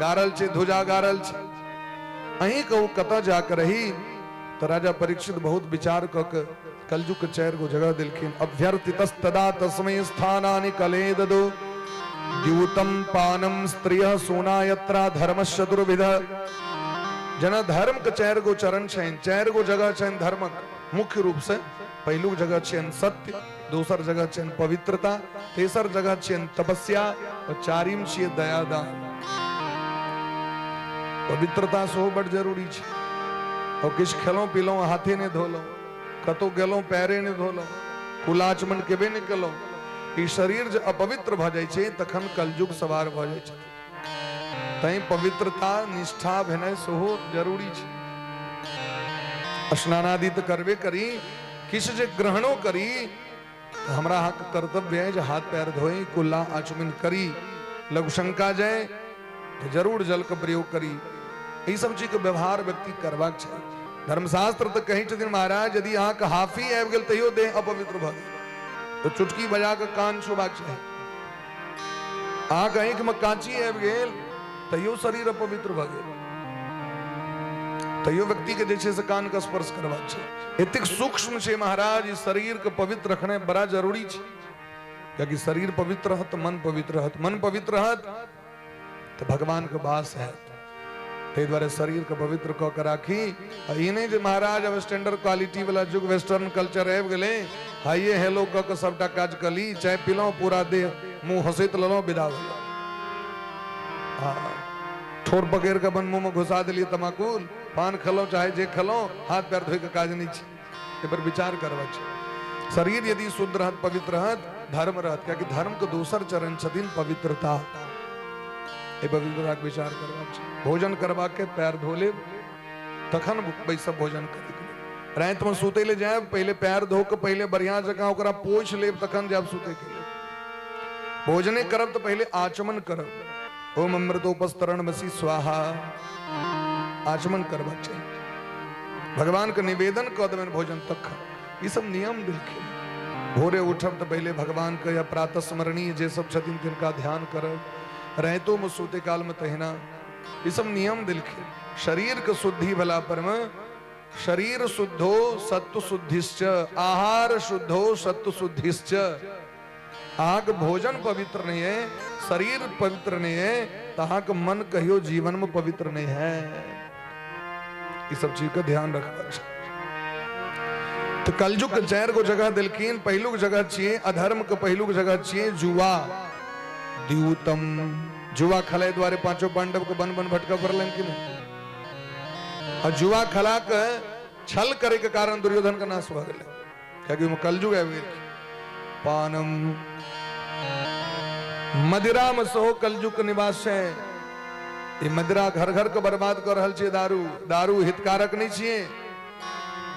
गारल छै, ध्वजा गारल छै, अहीं कहू कतऽ जाकर रही। तो राजा परीक्षित बहुत विचार क के कलयुग के 4 गो जगह दिलखिन। अभ्यर्थितस्तदा तस्मै स्थानानि कलेददो, द्यूतम पानम स्त्रियः सोना यत्रा धर्मस्य दुर्विध। जना धर्म के 4 गो चरण छन, 4 गो जगह छन धर्मक मुख्य रूप से। पहिलुक जगह छन सत्य, दोसर जगह छन पवित्रता, तेसर जगह छन तपस्या और चारिम छियै दयादान। पवित्रता सेहो बड़ जरूरी छै। और किछ खेलों पीलों हाथे ने धोलो, कतौ गेलों पैरे ने धोलो, कुलाचमन केबे ने केलो। ई शरीर जे अपवित्र भ जाय छै तखन कलयुग सवार भ जाय छै। तै पवित्रता निष्ठा भेनाइ सेहो जरूरी छै। स्नानादि तऽ करबे करी, किछ जे ग्रहणो करी तो हमरा अहाँ के कर्तव्य है जे हाथ पैर धोई, कुल्ला आचमन करी। लघुशंका जाए तो जरूर जल के प्रयोग करी। ई सब चीज के व्यवहार व्यक्ति करबाक छै। धर्मशास्त्र तो कही छथिन महाराज यदि अहाँ के हाफी आबि गेल तैयो देह अपवित्र भ गेल तो चुटकी बजा के कान छुबाक चाही। अहाँ के आंखि में कांची आबि गेल तैयो शरीर अपवित्र भ गेल, तैयो व्यक्ति के जे छै से कान के स्पर्श करबाक छै। एतेक सूक्ष्म छै महाराज, इस शरीर के पवित्र रखना बड़ा जरूरी छै। क्योंकि शरीर पवित्र रहत मन पवित्र रहत, मन पवित्र रहत तो भगवान के वास है। ते द्वारे शरीर के पवित्र क के राखी। ई नहीं जे महाराज अब स्टैंडर्ड क्वालिटी वाला जुग वेस्टर्न कल्चर आबि गेले, हाइए हेलो क के सबटा काज कली, चाय पीलो, पूरा देह मुंह हंसैत लेलो, विदा भेलो। ठोर पकड़ के अपन मुंह में घुसा दिलिए तमाकुल, पान खेलो चाहे जे खेलो, हाथ पैर धोए के काज नहीं छै। ए पर विचार करबा छै। शरीर यदि शुद्ध रहत पवित्र रहत धर्म रहत, क्योंकि धर्म के दोसर चरण छथिन पवित्रता। ए पवित्रता के विचार करबा छै। भोजन करबा के पैर धो ले तखन बैसब भोजन करे। रात में सुते ले जाए पहले पैर धो के पहले बढ़िया जगह ओकरा पोछ लेब तखन जाब सुते के लिए। भोजने करब तो पहले आचमन करब। ओम अमृतोपस्तरणमसि स्वाहा, आचमन करबा चाहिए। भगवान के निवेदन कऽ देबनि भोजन तक। ई सब नियम दिलखिन। भोरे उठब तो पहले भगवान के या प्रातः स्मरणीय जे सब छथिन तिनका ध्यान करब। रहतो में सोते काल में तहिना ये सब नियम दिलखिन। शरीर के शुद्धि भला पर में शरीर शुद्धो सत्व शुद्धिश्च, आहार शुद्धो सत्व शुद्धिश्च। आग भोजन पवित्र नहीं है, शरीर पवित्र नहीं है, तहां का मन कहियो जीवन में पवित्र नहीं है। ये सब चीज का ध्यान रखना चाहिए। तो कलयुग के 4 गो जगह दिलखिन। पहिलुक जगह छिए अधर्म के, पहिलुक जगह छिए जुआ, द्यूतम। जुआ खेलाय द्वारे 5 पांडव के बन बन भटका पड़लन कि नहीं। और जुआ खेला के छल करे के कारण दुर्योधन का नाश हो गया, क्योंकि कलयुग आबि गेल। पानम मदिरा में सो कलजुग निवास है। ये मदिरा घर घर को बर्बाद कर रहल छे। दारू दारू हितकारक नहीं छे।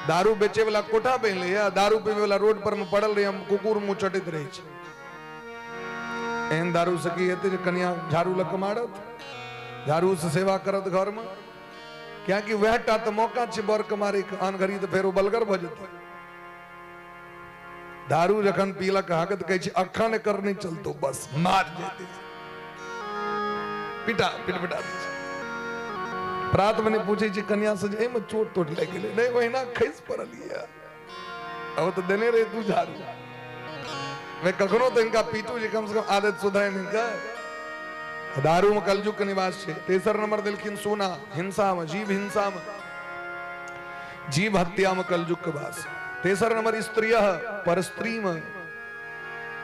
दारू बेचे वाला कोठा पहन ले या दारू पीवे वाला रोड पर में पड़ल रहे हम कुकुर मुंह चटित रहे छे। एन दारू सकी हेते जे कन्या झाड़ू लक मारत, झाड़ू से सेवा करत घर में, क्या कि वह टा तो मौका छे बर कमारे आन घड़ी तो फेरो बलगर भ जते। दारू जखन पीलक हाकत कहे छे अखा ने कर नहीं चलतो बस मार जेते पिटा पिटपिटा दी छे। प्रात मने पूछे छे कन्या से एम चोट तोट लग गेले नहीं वहिना खैस पड़लिया अब तो देने रे तू झाड़ू मैं कखनो तो इनका पीटू जे कम से कम आदत सुधरे इनका। दारू में कलजुग के निवास छे। तेसर नंबर दिलखिन सोना हिंसा में जीव हिंसा में जीव हत्या में कलजुग के वास। तेसर नंबर स्त्रिय पर स्त्री में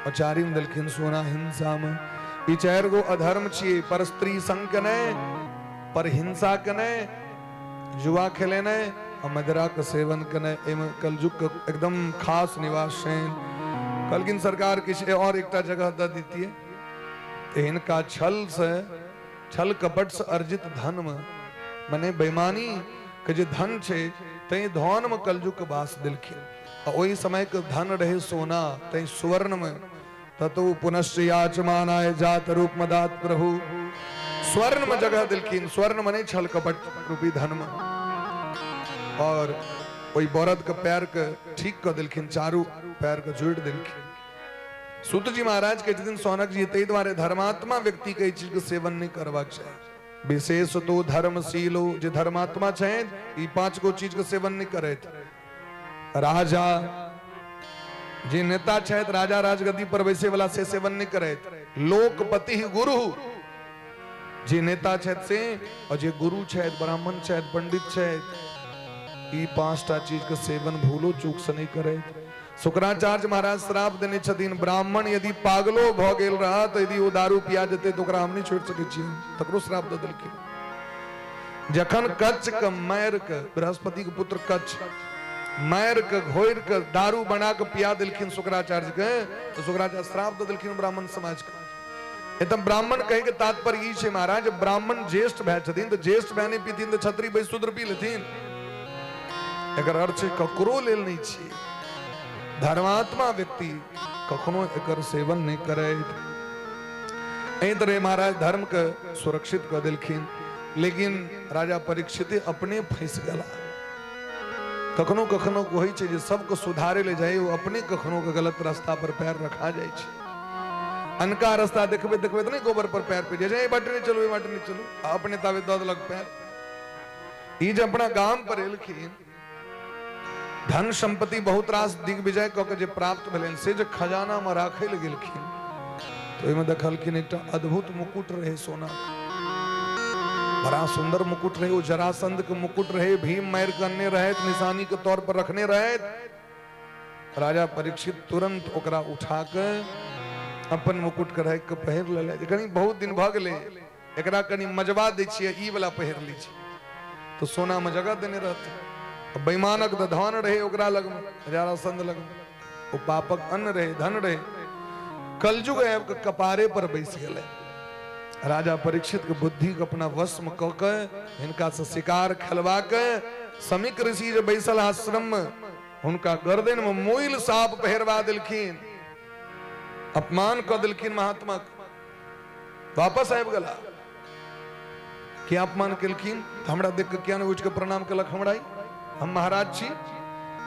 और चारिम दिलखिन सोना हिंसा में। ई चार गो अधर्म छे। पर स्त्री संग ने पर हिंसा कने जुआ खेले ने और मदिरा का सेवन कने एम कलजुग का एकदम खास निवास है। कलकिन सरकार किसी और एक जगह द देती है तो इनका छल कपट से अर्जित धन में मने बेईमानी के जे धन छे ते धन में कलजुग के वास दिलखिन। और वही समय के धन रहे सोना ते सुवर्ण में ततो पुनश्च याचमानाय जात रूप मदात प्रभु। स्वर्ण में जगह दिलखिन। स्वर्ण मने छल कपट रूपी धन में। और वही बौरद के पैर के ठीक कर दिलखिन। चारू पैर के जोड़ दिलखिन। सूत जी महाराज के दिन सौनक जी ते द्वारे धर्मात्मा व्यक्ति के चीज के सेवन नहीं करवा चाहिए। विशेष तो धर्मशीलो जो धर्मात्मा छे ई पांच को चीज के सेवन नहीं करे। राजा जे नेता छे राजा राजगद्दी पर वैसे वाला से सेवन नहीं करे। लोकपति गुरु जे नेता छे से और जे गुरु छे ब्राह्मण छे पंडित छे ई पांचटा चीज के सेवन भूलो चूक से नहीं करे। शुक्राचार्य महाराज श्राप देने छथिन ब्राह्मण यदि पागलो भ गेल रहा तो यदि वो दारू पिया जते तो ओकरा हम नहीं छोड़ सके छी तकरो श्राप द देलखिन। जखन कच्छ के मैर के बृहस्पति के पुत्र कच्छ मैर के घोर के दारू बना के पिया दिलखिन शुक्राचार्य के तो शुक्राचार्य श्राप द देलखिन ब्राह्मण समाज के। एकदम ब्राह्मण कहे के तात्पर्य ई छे महाराज ब्राह्मण ज्येष्ठ भय छथिन तो ज्येष्ठ भय नहीं पीथिन तो क्षत्रिय भय शूद्र पी लेथिन। एकर अर्थ ककरो लेल नहीं छी। धर्मात्मा व्यक्ति कखनो एकर सेवन नहीं करे। एही तरह महाराज धर्म के सुरक्षित कर दिलखिन। लेकिन राजा परीक्षित अपने फंस गला। कखनो कखनो कोई छे जे सबको सुधारे ले जाए वो अपने कखनो के गलत रास्ता पर पैर रखा जाए छे। अनका रास्ता देखबे देखबे तो नहीं गोबर पर पैर पे जाए बाटे नहीं चलो ये बाटे नहीं चलो अपने तावे दौद लग पैर। ई जे अपना गांव पर एलखिन धन संपत्ति बहुत रास दिग्विजय क के जे प्राप्त भेलन से जे खजाना में राखे ल गेलखिन तो एमे देखलखिन एकटा अद्भुत मुकुट रहे सोना बड़ा सुंदर मुकुट रहे। वो जरासंध के मुकुट रहे भीम मैर करने रहे निशानी के तौर पर रखने रहे। राजा परीक्षित तुरंत ओकरा उठा के अपन मुकुट के रह के पहिर ले। कनी बहुत दिन भ गेले एकरा कनी मजबा दै छियै ई वाला पहिर ली छी तो सोना में जगह देने रहते। बेईमानक धन रहे ओकरा लग में जरासंध लग में वो पापक अन्न रहे धन रहे। कलजुग ऐब के कपारे पर बैस गेले। राजा परीक्षित के बुद्धि के अपना वश में क के इनका से शिकार खेलवा के समीक ऋषि जो बैसल आश्रम में उनका गर्दन में मोइल साप पहिरवा दिलखिन। अपमान कर दिलखिन महात्मा वापस आब गला। क्या अपमान केलखिन हमरा देख के क्या ने उठ के प्रणाम केलक हमरा हम महाराज छी।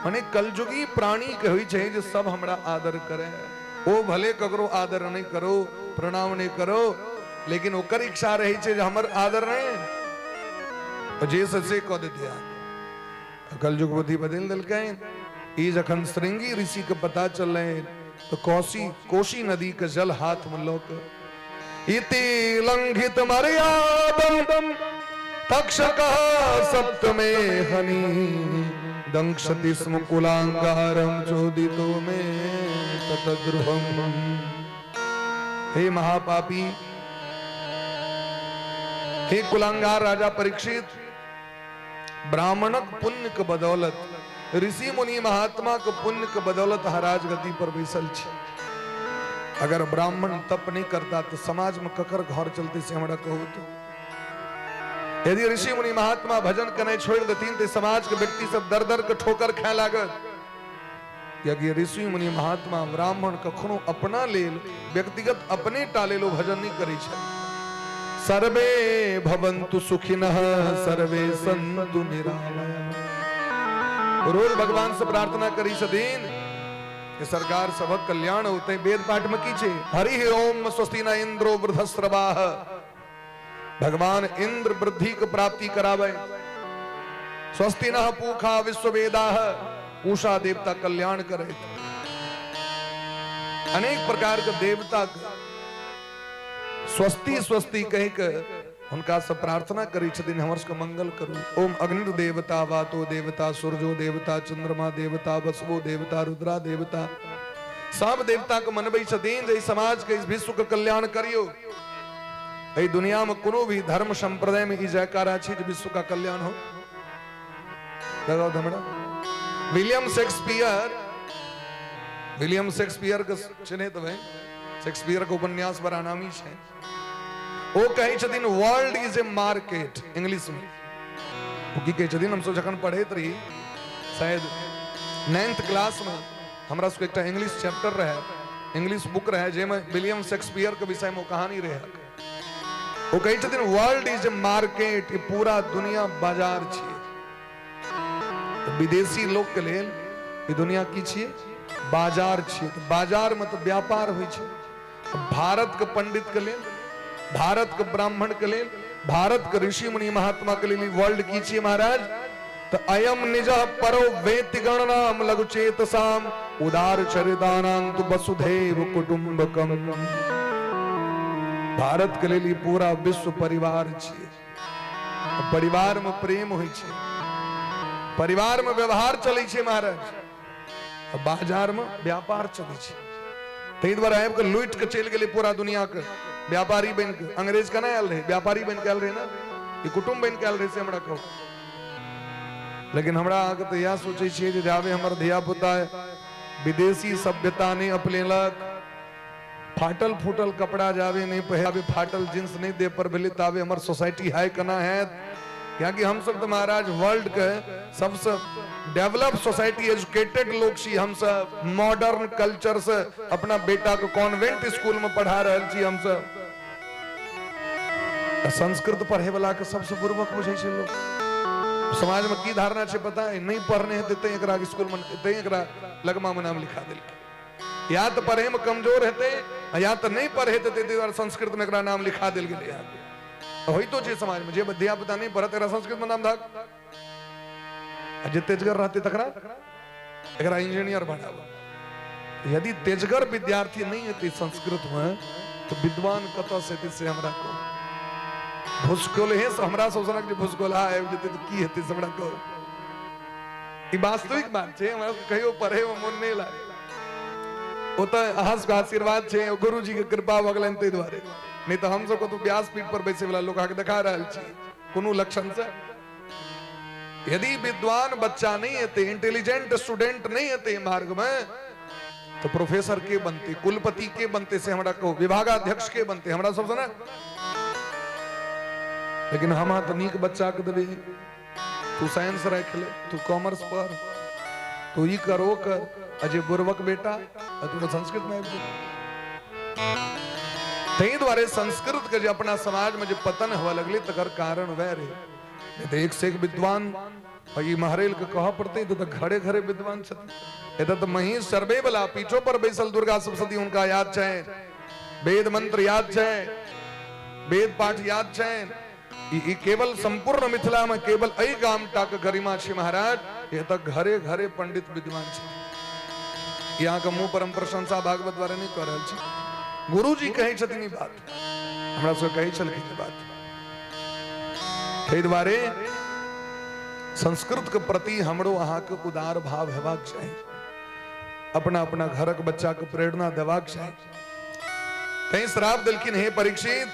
माने कलजुगी प्राणी के होई छै जे सब हमरा आदर करे। ओ भले ककरो आदर नहीं करो प्रणाम नहीं करो लेकिन ओकर इच्छा रही छै जे हमर आदर नहीं जे से क देतिया। कलजुग बुद्धि बदल देलकै। ई जखन श्रृंगी ऋषि के पता चलले तो कोसी नदी के जल हाथ में लोक इति लंघित मर्यादम तक्षकः सप्तमे हनि दंक्षति स्म कुलांगारम चोदितो में ततद्रुहम। हे महापापी हे कुलांगार राजा परीक्षित ब्राह्मणक पुण्य के बदौलत ऋषि मुनि महात्मा के पुण्य के बदौलत हराज गति पर बैसल छी। अगर ब्राह्मण तप नहीं करता तो समाज में ककर घर चलते से हमरा कहू तो यदि ऋषि मुनि महात्मा भजन करने छोड़ देतीन तो समाज के व्यक्ति सब दर दर के ठोकर खाए लागत। यदि ऋषि मुनि महात्मा ब्राह्मण कखनो अपना लेल व्यक्तिगत अपने टाले लो भजन नहीं करे छे। सर्वे भवन्तु सुखिनः सर्वे सन्तु निरामयाः। रोज भगवान से प्रार्थना करी सदीन कि सरकार सबक कल्याण होते। वेद पाठ में कीचे हरि ओम स्वस्ति न इंद्रो वृद्धस्रवाः। भगवान इंद्र वृद्धि को प्राप्ति करावे। स्वस्ति न पूखा विश्ववेदाः। पूषा देवता कल्याण करे। अनेक प्रकार के देवता स्वस्ति स्वस्ति कह के उनका सब प्रार्थना करी छथिन हमर सबके मंगल करू। ओम अग्नि देवता वातो देवता सूर्यो देवता चंद्रमा देवता वसुओ देवता रुद्रा देवता सब देवता को मनबई छथिन जे समाज के इस विश्व के कल्याण करियो। ए दुनिया में कोनो भी धर्म संप्रदाय में ई जयकारा छी जे विश्व का कल्याण हो। लगाओ धमड़ा। विलियम शेक्सपियर के चिन्हे तो है। शेक्सपियर के उपन्यास बड़ा नामी है। वो कहे छथिन world is a market English में। वो की कहे छथिन हम सो जखन पढ़ैत रही शायद 9th क्लास में हमरा सबके एकटा इंग्लिश चैप्टर रहे, इंग्लिश बुक रहे जेमे विलियम शेक्सपियर के विषय में कहानी रहे। वो कहे छथिन वर्ल्ड इज ए मार्केट। ये पूरा दुनिया बाजार छिए। तो विदेशी लोग के लेल ये दुनिया की छिए बाजार छिए। तो बाजार में तो व्यापार होई छे। भारत के पंडित के लेल, भारत के ब्राह्मण के लेल, भारत के ऋषि मुनि महात्मा के लिए वर्ल्ड की छिए महाराज। तो अयम निज परो वेति गणनाम लघु चेतसाम उदार चरितानां तु वसुधैव कुटुंबकम। भारत के लिए पूरा विश्व परिवार छिए। परिवार में प्रेम होई छे, परिवार में व्यवहार चले छे महाराज। बाजार में व्यापार चले छे। तै द्वारा आब के लूट के चल गेले पूरा दुनिया के व्यापारी बन के। अंग्रेज का ना आयल रहे, व्यापारी बन के आयल रहे ना। ये कुटुंब बन के आयल रहे से हमरा कहो। लेकिन हमरा आके तो यह सोचे छिए जे जावे हमर धिया पुता विदेशी सभ्यता ने अपनेलक, फाटल फूटल कपड़ा जावे नहीं पहनावे, फाटल जींस नहीं दे पर भेले तावे हमर सोसाइटी हाई कना है। क्योंकि हम सब तो महाराज वर्ल्ड के सबसे डेवलप सोसाइटी एजुकेटेड लोग छी। हम सब मॉडर्न कल्चर से अपना बेटा को कॉन्वेंट स्कूल में पढ़ा रहल छी। हम सब संस्कृत पढ़े वाला के सबसे बुर्बक बुझे छे लोग। समाज में की धारणा छे पता है? नहीं पढ़ने हेते ते एकरा स्कूल में ते एकरा लगमा में नाम लिखा देल। या तो पढ़े में कमजोर हेते या तो नहीं पढ़े हेते ते संस्कृत में एकरा नाम लिखा देल गेले। होई तो जे समाज में जे विद्या पता नहीं पढ़त एकरा संस्कृत में नाम धाक। जे तेजगर रहते तकरा एकरा इंजीनियर बनावा। यदि तेजगर विद्यार्थी नहीं है संस्कृत में तो विद्वान कत से हमरा को भूसकोल है। हमरा सोचलक जे भूसकोल आबि जेते तो की हेते हमरा को। ई वास्तविक बात छे। हमरा कहियो पढ़े में मन नहीं लागे। ओ त अहास का आशीर्वाद छे, गुरुजी के कृपा भ गेलन तै द्वारे। नहीं तो हम सबको तो व्यासपीठ पर बैसे वाला लोग आके दिखा रहल छी कोनो लक्षण से। यदि विद्वान बच्चा नहीं है, इंटेलिजेंट स्टूडेंट नहीं है मार्ग में तो प्रोफेसर के बनते, कुलपति के बनते से हमरा कहो, विभागाध्यक्ष के बनते हमरा सब से ना। लेकिन हम तो नीक बच्चा के देबे तू साइंस रख ले, तू कॉमर्स पढ़, तू ई कर ओ कर। अजय बुर्बक बेटा तू संस्कृत में तई द्वारे संस्कृत के अपना समाज में जो पतन हुआ लगले तकर कारण वह रहे। तो एक से एक विद्वान महरेल के कह पड़ते तो घरे घरे विद्वान छथि। तो महीष सर्वे वाला पीछों पर बैसल दुर्गा सप्तशती उनका याद छे, वेद मंत्र याद छे, वेद पाठ याद छे। ई केवल संपूर्ण मिथिला में केवल एई गाम टाक गरिमा छे महाराज। ये तो घरे घरे पंडित विद्वान छे। यहाँ का मुंह पर हम प्रशंसा भागवत द्वारा नहीं कर रहल छी। गुरु जी कहे छथिन बात, हमरा सब कहे छलखिन बात। तै द्वारे संस्कृत के प्रति हमरो अहाँ के उदार भाव हेबाक चाही। अपना अपना घरक बच्चा के प्रेरणा देबाक चाही। तै श्राप देलखिन हे परीक्षित,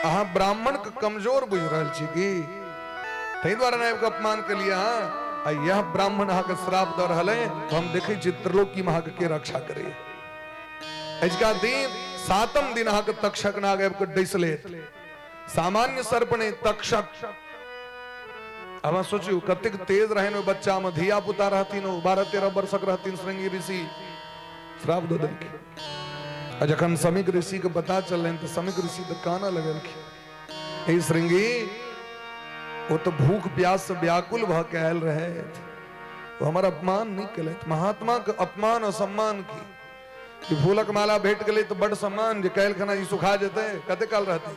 अहाँ ब्राह्मण के कमजोर बुझ रहल छी की? तै द्वारा नायब के अपमान के लिए आ यह ब्राह्मण अहाँ के श्राप द रहल है। तो हम देखे छी त्रिलोकी में अहाँ के रक्षा करे। इसका दिन सातम दिन आके तक्षक नाग के डैसले सामान्य सर्प ने तक्षक अब सोचू कतिक तेज रहे नो बच्चा में धिया पुता रहती नो 12-13 वर्षक रहती श्रृंगी ऋषि श्राप दो दे जखन समीक ऋषि के पता चल रहे तो समीक ऋषि तो काना लगल हे श्रृंगी वो तो भूख प्यास से व्याकुल भ के आयल रहे वो हमारा अपमान नहीं कले महात्मा के अपमान और सम्मान की कि फूलक माला भेंट गले तो बड़ सम्मान जे कैल खाना सुखा जेते कते काल रहते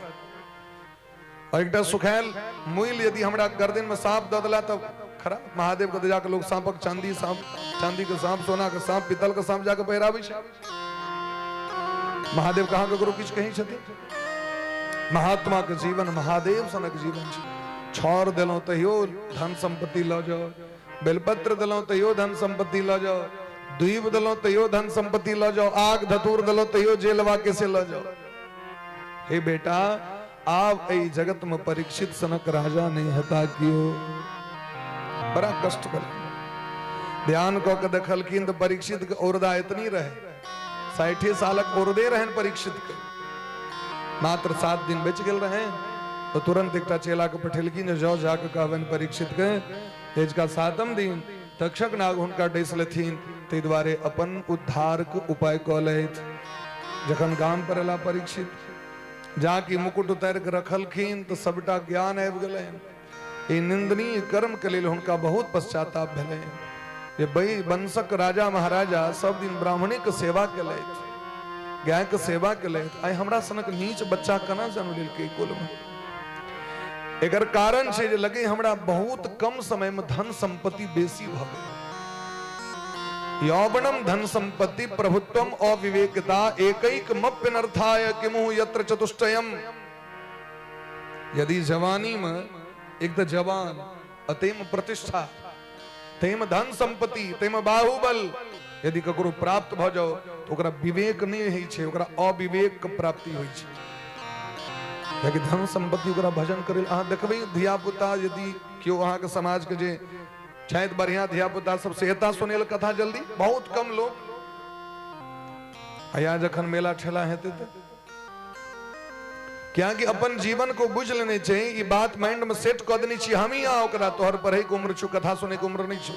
और एकटा सुखायल मूल यदि हमरा गर्दन में सांप द दला तो खराब महादेव के जाके लोग सांपक चांदी के सांप सोना के सांप पीतल के सांप जाके पहिराबे छै महादेव कहाँ के गुरु किछ कहीं छथि महात्मा के जीवन महादेव सनक जीवन छै छोड़ दिलो तहियो धन संपत्ति ल जाओ बेलपत्र दिलो तहियो धन संपत्ति ल जाओ द्वीप दिलो तहियो धन संपत्ति ल जाओ आग धतूर दिलो तहियो जेलवा के से ल जाओ हे बेटा आप ए जगत में परीक्षित सनक राजा नहीं हता कियो बड़ा कष्ट कर ध्यान को के देखलखिन तो परीक्षित के औरदा इतनी रहे 60 सालक औरदे रहन परीक्षित के मात्र 7 दिन बच गेल रहे तो तुरंत एक चेला के पठेलखिन जो जाके कहबन परीक्षित के तेज का 7म दिन तक्षक नाग हुनका डैसलथिन ते द्वारे अपन उद्धार के उपाय कलैथ जखन गाम पर एला परीक्षित जाके मुकुट उतार के रखलखिन तो सबटा ज्ञान आबि गेलैन ई निंदनीय कर्म के लेल हुनका बहुत पश्चाताप भेलैन जे बई वंशक राजा महाराजा सब दिन ब्राह्मणी के सेवा केलैथ गाय के सेवा केलैथ आइ हमरा सनक नीच बच्चा केना जन्म लेलकै कुल में एकर कारण छै जे लगे हमरा बहुत कम समय में धन संपत्ति बेसी भ गेल यौवनम धन संपत्ति प्रभुत्वम अविवेकता एकैकमप्यनर्थाय किमु यत्र चतुष्टयम यदि जवानी में एक तो जवान अतेम प्रतिष्ठा तेम धन संपत्ति तेम बाहुबल यदि ककरो प्राप्त भ जाओ तो ओकरा विवेक नहीं होइ छै ओकरा अविवेक के प्राप्ति होइ छै लेकिन धन संपत्ति ओकरा भजन करे अहाँ देखबै धिया पुता यदि केओ अहाँ के समाज के जे शायद बढ़िया धिया पुता सब सेहता सुनेल कथा जल्दी बहुत कम लोग आया जखन मेला ठेला हेते तो क्या कि अपन जीवन को बुझ लेने चाहिए ये बात माइंड में सेट कर देनी चाहिए हम ही आ ओकरा तोहर पढ़े के उम्र छु कथा सुने के उम्र नहीं छु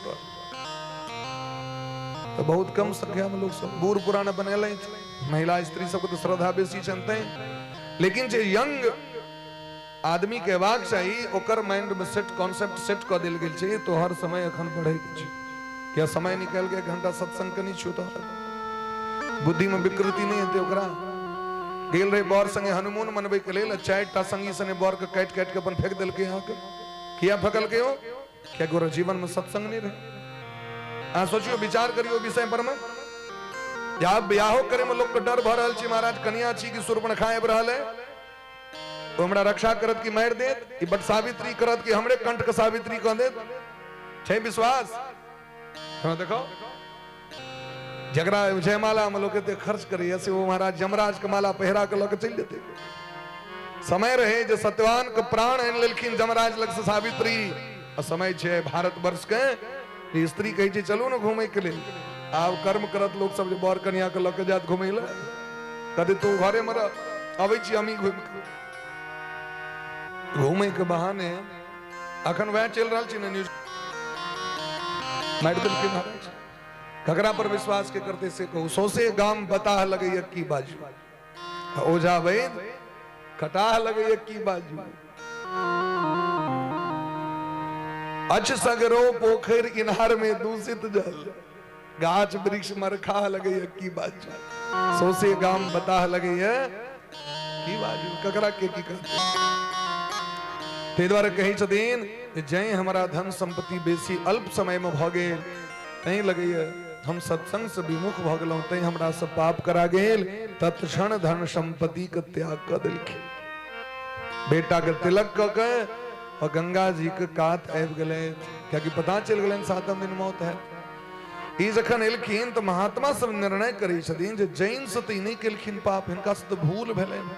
तो बहुत कम संख्या में लोग सब बूढ़ पुराने बनेले महिला स्त्री सबको तो श्रद्धा बेसी चलते हैं लेकिन जे यंग आदमी के वाक चाहिए ओकर माइंड में सेट कॉन्सेप्ट सेट कर दिल गेल छै तो हर समय अखन पढ़े के छै क्या समय निकाल के 1 घंटा सत्संग के नहीं छूता बुद्धि में विकृति नहीं हेते ओकरा गेल रहे बर संगे हनुमान मनबे के लेल 4टा संगी सने बर के काट काट के अपन फेंक देल के यहाँ के किया फकल के हो क्या गोरा जीवन में सत्संग नहीं रहे आ सोचियो विचार करियो विषय पर में या ब्याहो करे में लोग के डर भ रहल छी महाराज कन्या छी कि सुर्पणखा आबि रहल है तो हमरा रक्षा करत की मार देत ई बट सावित्री करत की हमरे कंठ के सावित्री कह देत छै विश्वास हम देखो जगरा जयमाला में लोग एते खर्च करे ऐसे वो महाराज जमराज के माला पहिरा के लग चल जेते समय रहे जे सत्यवान के प्राण आन लेलखिन जमराज लग से सावित्री और समय छे भारत वर्ष के स्त्री कहे छै चलू न घूमे के लिए आब कर्म करत लोग सब बर कन्या के लग जात घूमे ले कदे तू घरे में अबै छी हमी घूमे के बहाने अखन वह चल रहा छी न्यूज मार दिल के महाराज ककरा पर विश्वास के करते से कहू सौसे गाम बताह लगे की बाजू ओझा वैद कटाह लगे की बाजू अच सगरो पोखर इनार में दूषित जल गाछ वृक्ष मरखा लगे की बाजू सौसे गाम बताह लगे की बाजू ककरा के की करते ते द्वारा कही छथिन जय हमारा धन संपत्ति बेसी अल्प समय में भ गेल तई लगे हम सत्संग से विमुख भ गेलौं तई हमरा से पाप करा गेल तत्क्षण धन संपत्ति के त्याग कर देलखिन बेटा के तिलक क के और गंगा जी के कात आबि गेले क्या कि पता चल गेलन 7म दिन मौत है ई जखन एलखिन तो महात्मा सब निर्णय करै छथिन जे जैन से तऽ नहीं केलखिन पाप हिनका से तो भूल भेलैन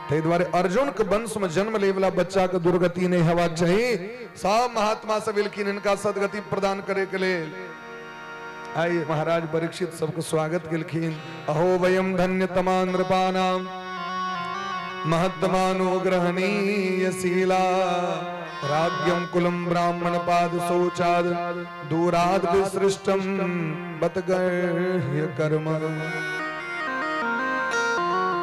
ताहि दुआरे अर्जुन के वंश में जन्म ले वाला बच्चा के दुर्गति नहीं हेबाक चाहिए सब महात्मा सब एलखिन हिनका सदगति प्रदान करे के लेल आइए महाराज परीक्षित सबको स्वागत केलखिन। अहो वयम धन्य तमानृपानाम महत्तमानो ग्रहणीय शीला राज्यम कुलम ब्राह्मण पाद शौचाद दूराद विसृष्टम बतगह्य कर्म।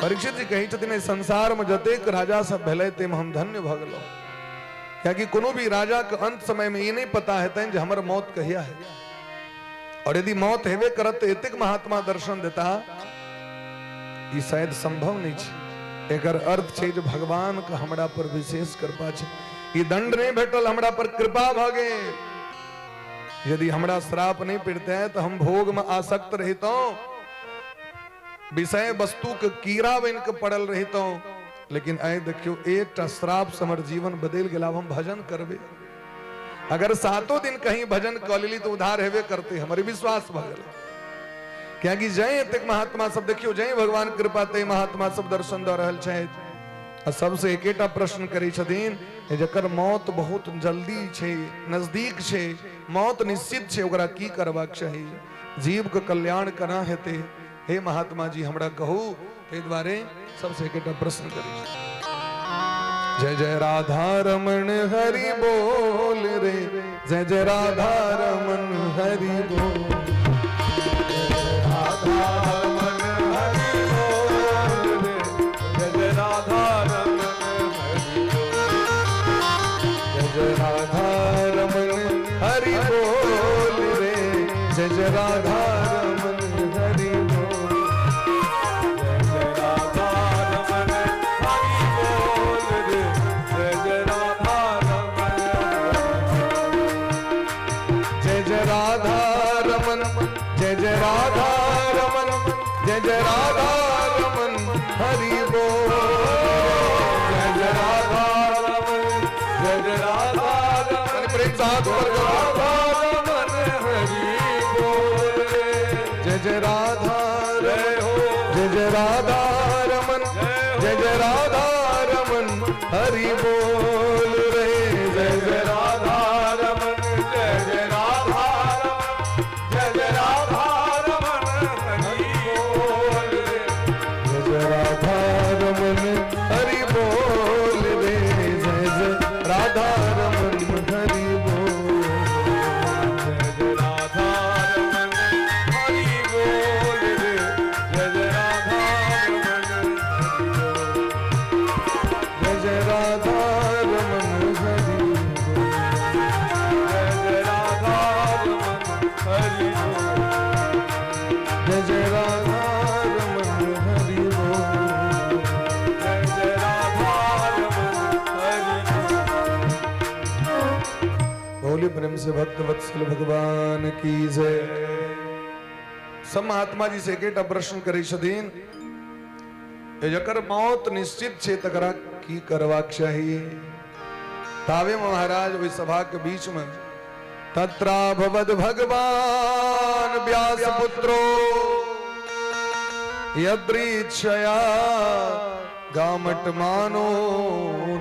परीक्षित जी कही छथिन संसार में जतेक राजा सब भेले तेम हम धन्य भ गेलौ, क्योंकि कोनो भी राजा के अंत समय में ये नहीं पता है जे हमर मौत कहिया है, और यदि मौत हेबे करत एतेक महात्मा दर्शन देता ये शायद संभव नहीं छे। एकर अर्थ छे जे भगवान का हमरा पर विशेष कृपा छे, ये दंड नहीं भेटल हमरा पर कृपा भ गेल। यदि हमरा श्राप नहीं पड़ते हैं तो हम भोग में आसक्त रहता, विषय वस्तु के कीड़ा बन के पड़ल रहता, लेकिन आए देखियो एक श्राप से हमर जीवन बदल गेला। हम भजन करबे, अगर सातों दिन कहीं भजन कर ली तो उधार हेबे करते, हमारे विश्वास भ गेल। क्योंकि जय तक महात्मा सब देखियो जय भगवान कृपा ते महात्मा सब दर्शन द रहल छथि। सबसे एकेटा प्रश्न करी छथिन जकर मौत बहुत जल्दी छे, नजदीक छे, मौत निश्चित छे, ओकरा की करबाक चाही, जीव के कल्याण कना हेते, हे महात्मा जी हमरा कहू। ते द्वारे सबसे एकेटा प्रश्न करी। जय जय राधा रमण हरि बोल रे, जय जय राधा रमण हरि बोल, जय जय राधा रमण हरि बोल, जय जय राधा रमण हरि बोल, जय जय राधा रमण हरि बोल, जय जय राधा रमण जय जय राधा रमण जय जय राधा रमण हरि बोल, जय जय राधा रमण जय जय राधा रमण प्रेम साथ राधा रमण हरि बोल, जय जय राधा जय हो जय जय राधा रमन जय जय राधा रमन हरि बोल रे, जय जय राधा रमण जय जय राधा रमण जय जय राधा रमण हरि बोल, जय जय राधा रमन हरि बोल रे, जय जय राधा रमन हरि बोल, जय जय राधा रमण हरि बोल, जय जय राधा रमण जय जय राधा रमन हरि बोल, जय जय राधा रमण हरि बोल, जय जय राधा रमन हरि बोल, जय जय राधा रमण हरि बोल। बोली प्रेम से भक्त वत्सल भगवान की जय। सब महात्मा जी से एकेटा प्रश्न करी छथिन जकर मौत निश्चित छे तकरा की करबाक चाही। तावे महाराज ओई सभा के बीच में तत्रा भवद भगवान व्यास पुत्रो यद्रीच्छया गामट मानो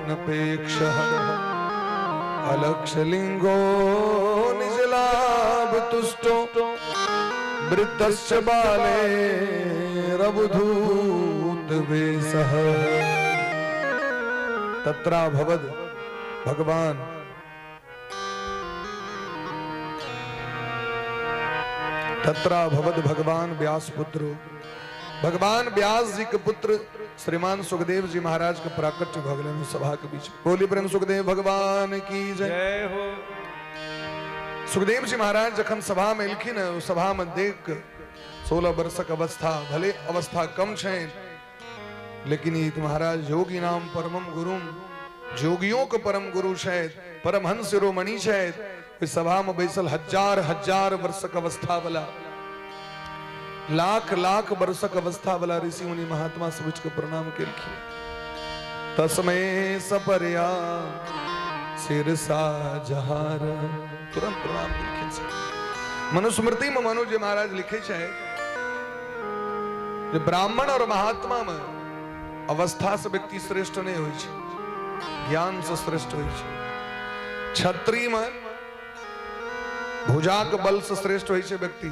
नपेक्षः अलक्षलिंगो निजलाभ तुष्टो वृद्धश्च बाले रबुधूत वेशः। तत्रा भवद भगवान तत्रा भवद भगवान व्यास पुत्र, भगवान व्यास जी के पुत्र श्रीमान सुखदेव जी महाराज के प्राकट्य भगवान सभा के बीच। बोली प्रेम सुखदेव भगवान की जय। जय हो। सुखदेव जी महाराज जखन सभा में एलखिन उस सभा में देख 16 वर्षक अवस्था, भले अवस्था कम छे लेकिन ये महाराज योगी नाम परमम गुरुम, जोगियों के परम गुरु शायद परमहंस शिरोमणि शायद इस सभा में बैसल हजार हजार वर्षक अवस्था वाला, लाख लाख वर्षक अवस्था वाला ऋषि मुनि महात्मा सब के प्रणाम केलखिन। तस्मै सपर्या सिरसा जहार, तुरंत प्रणाम केलखिन। मनुस्मृति में मनु जी महाराज लिखे छे जे ब्राह्मण और महात्मा में अवस्था से व्यक्ति श्रेष्ठ नहीं होय छे, ज्ञान से श्रेष्ठ होय छे। क्षत्रिय में भुजा के बल से श्रेष्ठ होय छे व्यक्ति,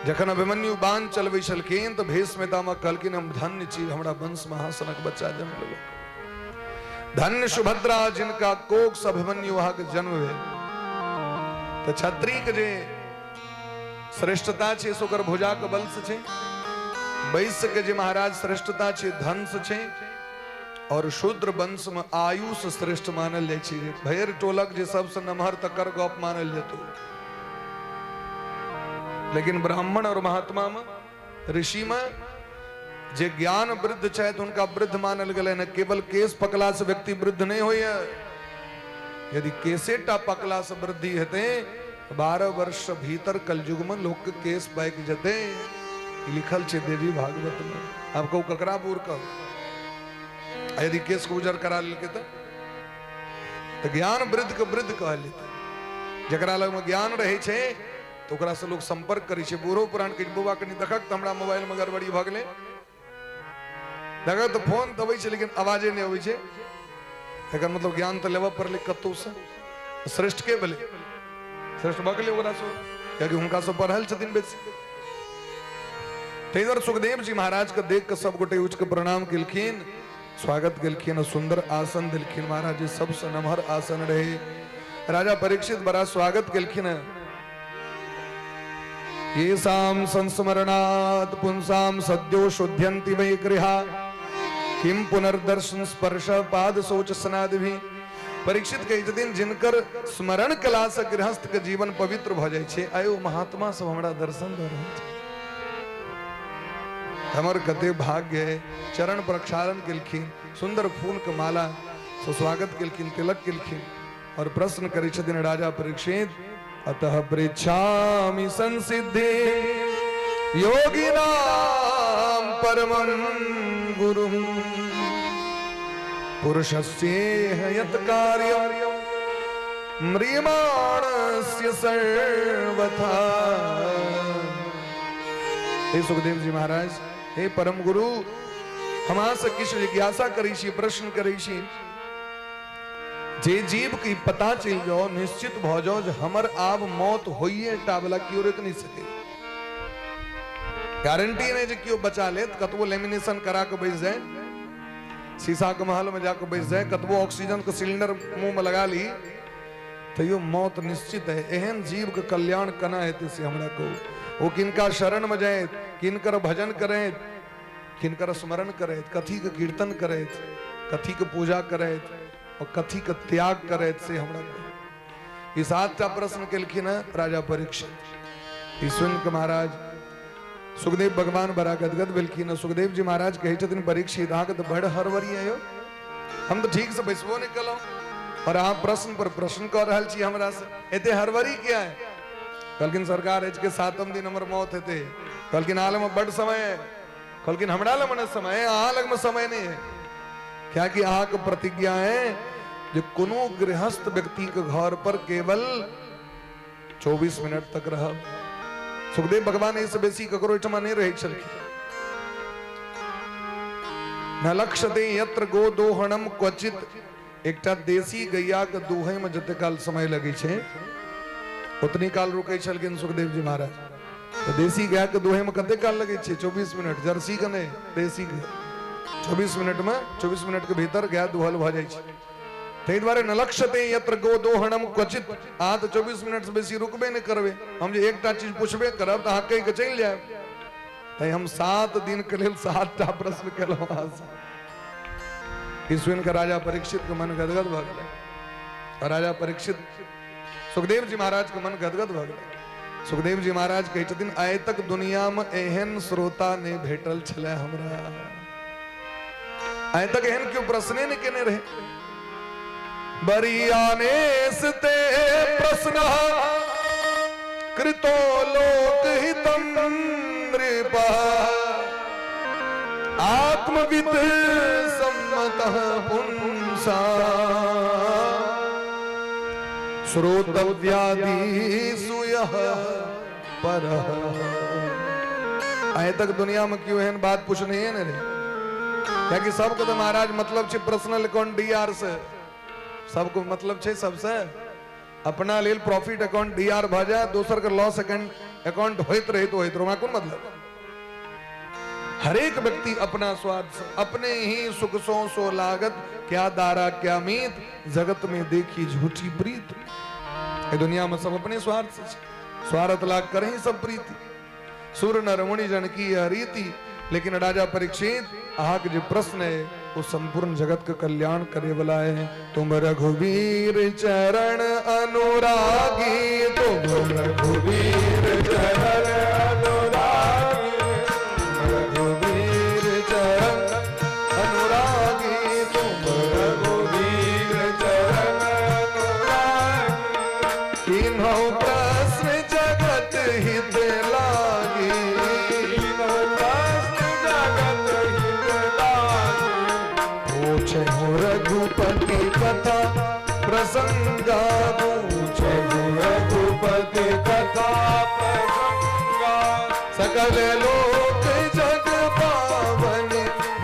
जखन अभिमन्यु बाण चलबै छलखिन तो भेष में दामा कहलखिन हम धन्य छी हमरा वंश महासनक बच्चा जन्म लेलक। धन्य सुभद्रा जिनका कोख से अभिमन्यु वहां के जन्म भेल। तो क्षत्रिय के जे श्रेष्ठता छे सो ओकर भुजा के बल से छे। वैश्य के जे महाराज श्रेष्ठता छे धन से छे। और शूद्र वंश में आयु से श्रेष्ठ मानल जाय छे। भैर टोलक जे सबसे नमहर तकर गप मानल जेतो। लेकिन ब्राह्मण और महात्मा में ऋषि में जे ज्ञान वृद्ध चाहे तो उनका वृद्ध मानल गए न। केवल केस पकला से व्यक्ति वृद्ध नहीं हो। यदि केसेटा पकला से वृद्धि हेते 12 वर्ष भीतर कलयुग में लोग के केस बैक जते। लिखल छे देवी भागवत में। आपको ककरा बूर कहो यदि केस को उजर करा लेके तो ज्ञान वृद्ध के वृद्ध कह लेते। जकरा लग में ज्ञान रहे छे तो ओकरा से लोग संपर्क करे छे। बूढ़ो पुरान के बुआ कनी देखक त हमरा मोबाइल में गड़बड़ी भ गेले देखक तो फोन तबै छे लेकिन आवाजे नहीं आबै छे। एकर मतलब ज्ञान तो लेवा पर कतौ से श्रेष्ठ के भले श्रेष्ठ भ गेले ओकरा से क्योंकि हुनका से पढ़ल छथिन बेसी। तेदर सुखदेव जी महाराज के देख के सब गोटे उठ के प्रणाम केलखिन स्वागत केलखिन। सुंदर आसन दिलखिन। महाराज जी सबसे नमहर आसन रहे। राजा परीक्षित बड़ा स्वागत केलखिन। ये साम संस्मरणात् पुंसाम सद्यो शुद्ध्यन्ति वै गृहा किम पुनर्दर्शन स्पर्श पाद शौच स्नादि भी। परीक्षित कहे छथिन जिनकर स्मरण कला से गृहस्थ के जीवन पवित्र भ जाय छे। आयो महात्मा सब हमरा दर्शन द रहल छे। हमर कते भाग्य है। चरण प्रक्षालन केलखिन। सुंदर फूल के माला से स्वागत केलखिन तिलक केलखिन। और प्रश्न करे छथिन राजा परीक्षित अतः पृच्छामि संसिद्धि योगिनां परमं गुरुं पुरुषस्येह यत् कार्यं म्रियमाणस्य सर्वथा। हे सुखदेव जी महाराज हे परम गुरु हमारा से किस जिज्ञासा करी छी प्रश्न करी छी। जे जीव की पता चल जाओ निश्चित भ जाओ जो हमर आब मौत होइए टाबला क्यों रोक नहीं सके। गारंटी नहीं जो क्यों बचा ले कतबो लेमिनेशन करा के बैठ जाए शीशा के महल में जाकर बैठ जाए कतबो ऑक्सीजन का सिलेंडर मुंह में लगा ली तो यो मौत निश्चित है। एहन जीव के कल्याण कना हेतु से हमरा को वो किनका शरण में जाए किनकर भजन करे किनकर स्मरण करे कथी के कीर्तन करे कथी के पूजा करे और कथी के त्याग करे से हमरा को। इस आठटा प्रश्न केलखिन राजा परीक्षित। सुन के महाराज सुखदेव भगवान बड़ा गदगद भेलखिन। सुखदेव जी महाराज कहे छथिन परीक्षित अहाँ के तो बड़ हरवरी है। हम तो ठीक से बैसबो नहीं कलो और आप प्रश्न पर प्रश्न कर रहा छी हमरा से एते हरवरी क्या है। कहलखिन सरकार एज के 7वें दिन हमर मौत हेते। कहलखिन आल में बड़ समय है। कहलखिन हमरा लग में समय है अहाँ लग में समय नहीं है। क्या कि अहाँ के प्रतिज्ञा है जो कोनो गृहस्थ व्यक्ति के घर पर केवल 24 मिनट तक रह। सुखदेव भगवान ऐसे बेसी ककरो एठमा नहीं रहे छलखिन। न लक्ष्यते यत्र गो दोहणम क्वचित। एकटा देसी गैया के दूहे में जते काल समय लगे छे उतनी काल रुके छलखिन सुखदेव जी महाराज। तो देसी गाय के दोहे में कते काल लगे छे 24 मिनट। जर्सी के नहीं देसी के 24 मिनट के भीतर गाय दुहल भ जाय छे। तै द्वारे न लक्ष्यते यत्र गो दोहणम क्वचित। आ तो 24 मिनट से बेसी रुकबे नहीं करबे। हम जे एकटा चीज पूछबे करब त अहाँ कहि के चल जायब। तै हम 7 दिन के लेल 7टा प्रश्न केलहुं। सुन के राजा परीक्षित के मन गदगद भ गेलै। और राजा परीक्षित सुखदेव जी महाराज के मन गदगद भ गेलै। सुखदेव जी महाराज कहै छथिन आइ तक दुनिया में एहन श्रोता ने भेटल छले हमरा। आइ तक एहन क्यों प्रश्ने नहीं केने रहे। बरियाने स्ते प्रश्न कृतो लोकहितं नृपा आत्मविद सम्मतः पुंसा श्रोतव्यादिषु यः परः। आए तक दुनिया में क्यों एहन बात पूछनी है ना रे। क्या कि सबको तो महाराज मतलब छे पर्सनल अकाउंट डीआर से। सबको मतलब छे सबसे अपना लेल प्रॉफिट अकाउंट डीआर भ जाए दोसर के लॉस अकाउंट अकाउंट होइत रहे तो होइत रहो, कौन मतलब। हर एक व्यक्ति अपना स्वार्थ, अपने ही सुख सो लागत, क्या दारा क्या मीत, जगत में देखी झूठी प्रीत। ये दुनिया में सब अपने स्वार्थ से, स्वार्थ लाग कर ही सब प्रीति। सुर नर मुनि जन की यह रीति, लेकिन राजा परीक्षित आग जो प्रश्न है वो संपूर्ण जगत का कल्याण करे वाला है। तुम रघुवीर चरण अनुरागी, तुम रघुवीर चरण अनुरागी, रघुवीर चरण अनुरागी, तुम रघुवीर चरण अनुरागी। तीनों प्रश्न जगत हित लागी, रघुपति कथा प्रसंगा, पूछे रघुपति कथा प्रसंगा। सकल लोक जग पावन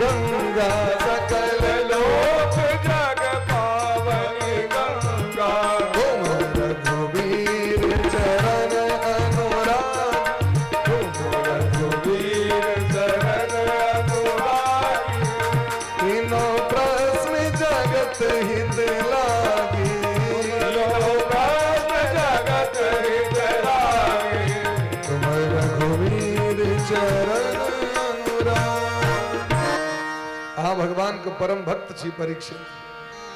गंगा, सकल लोक जग पावन गंगा। तुम रघुवीर चरण अनुराग, तुम रघुवीर चरण अनुराग। तीनों जगत हित लागी, जगत हित लागी, तुम रघुवीर चरण अनुराग। भगवान का परम भक्त छी परीक्षित।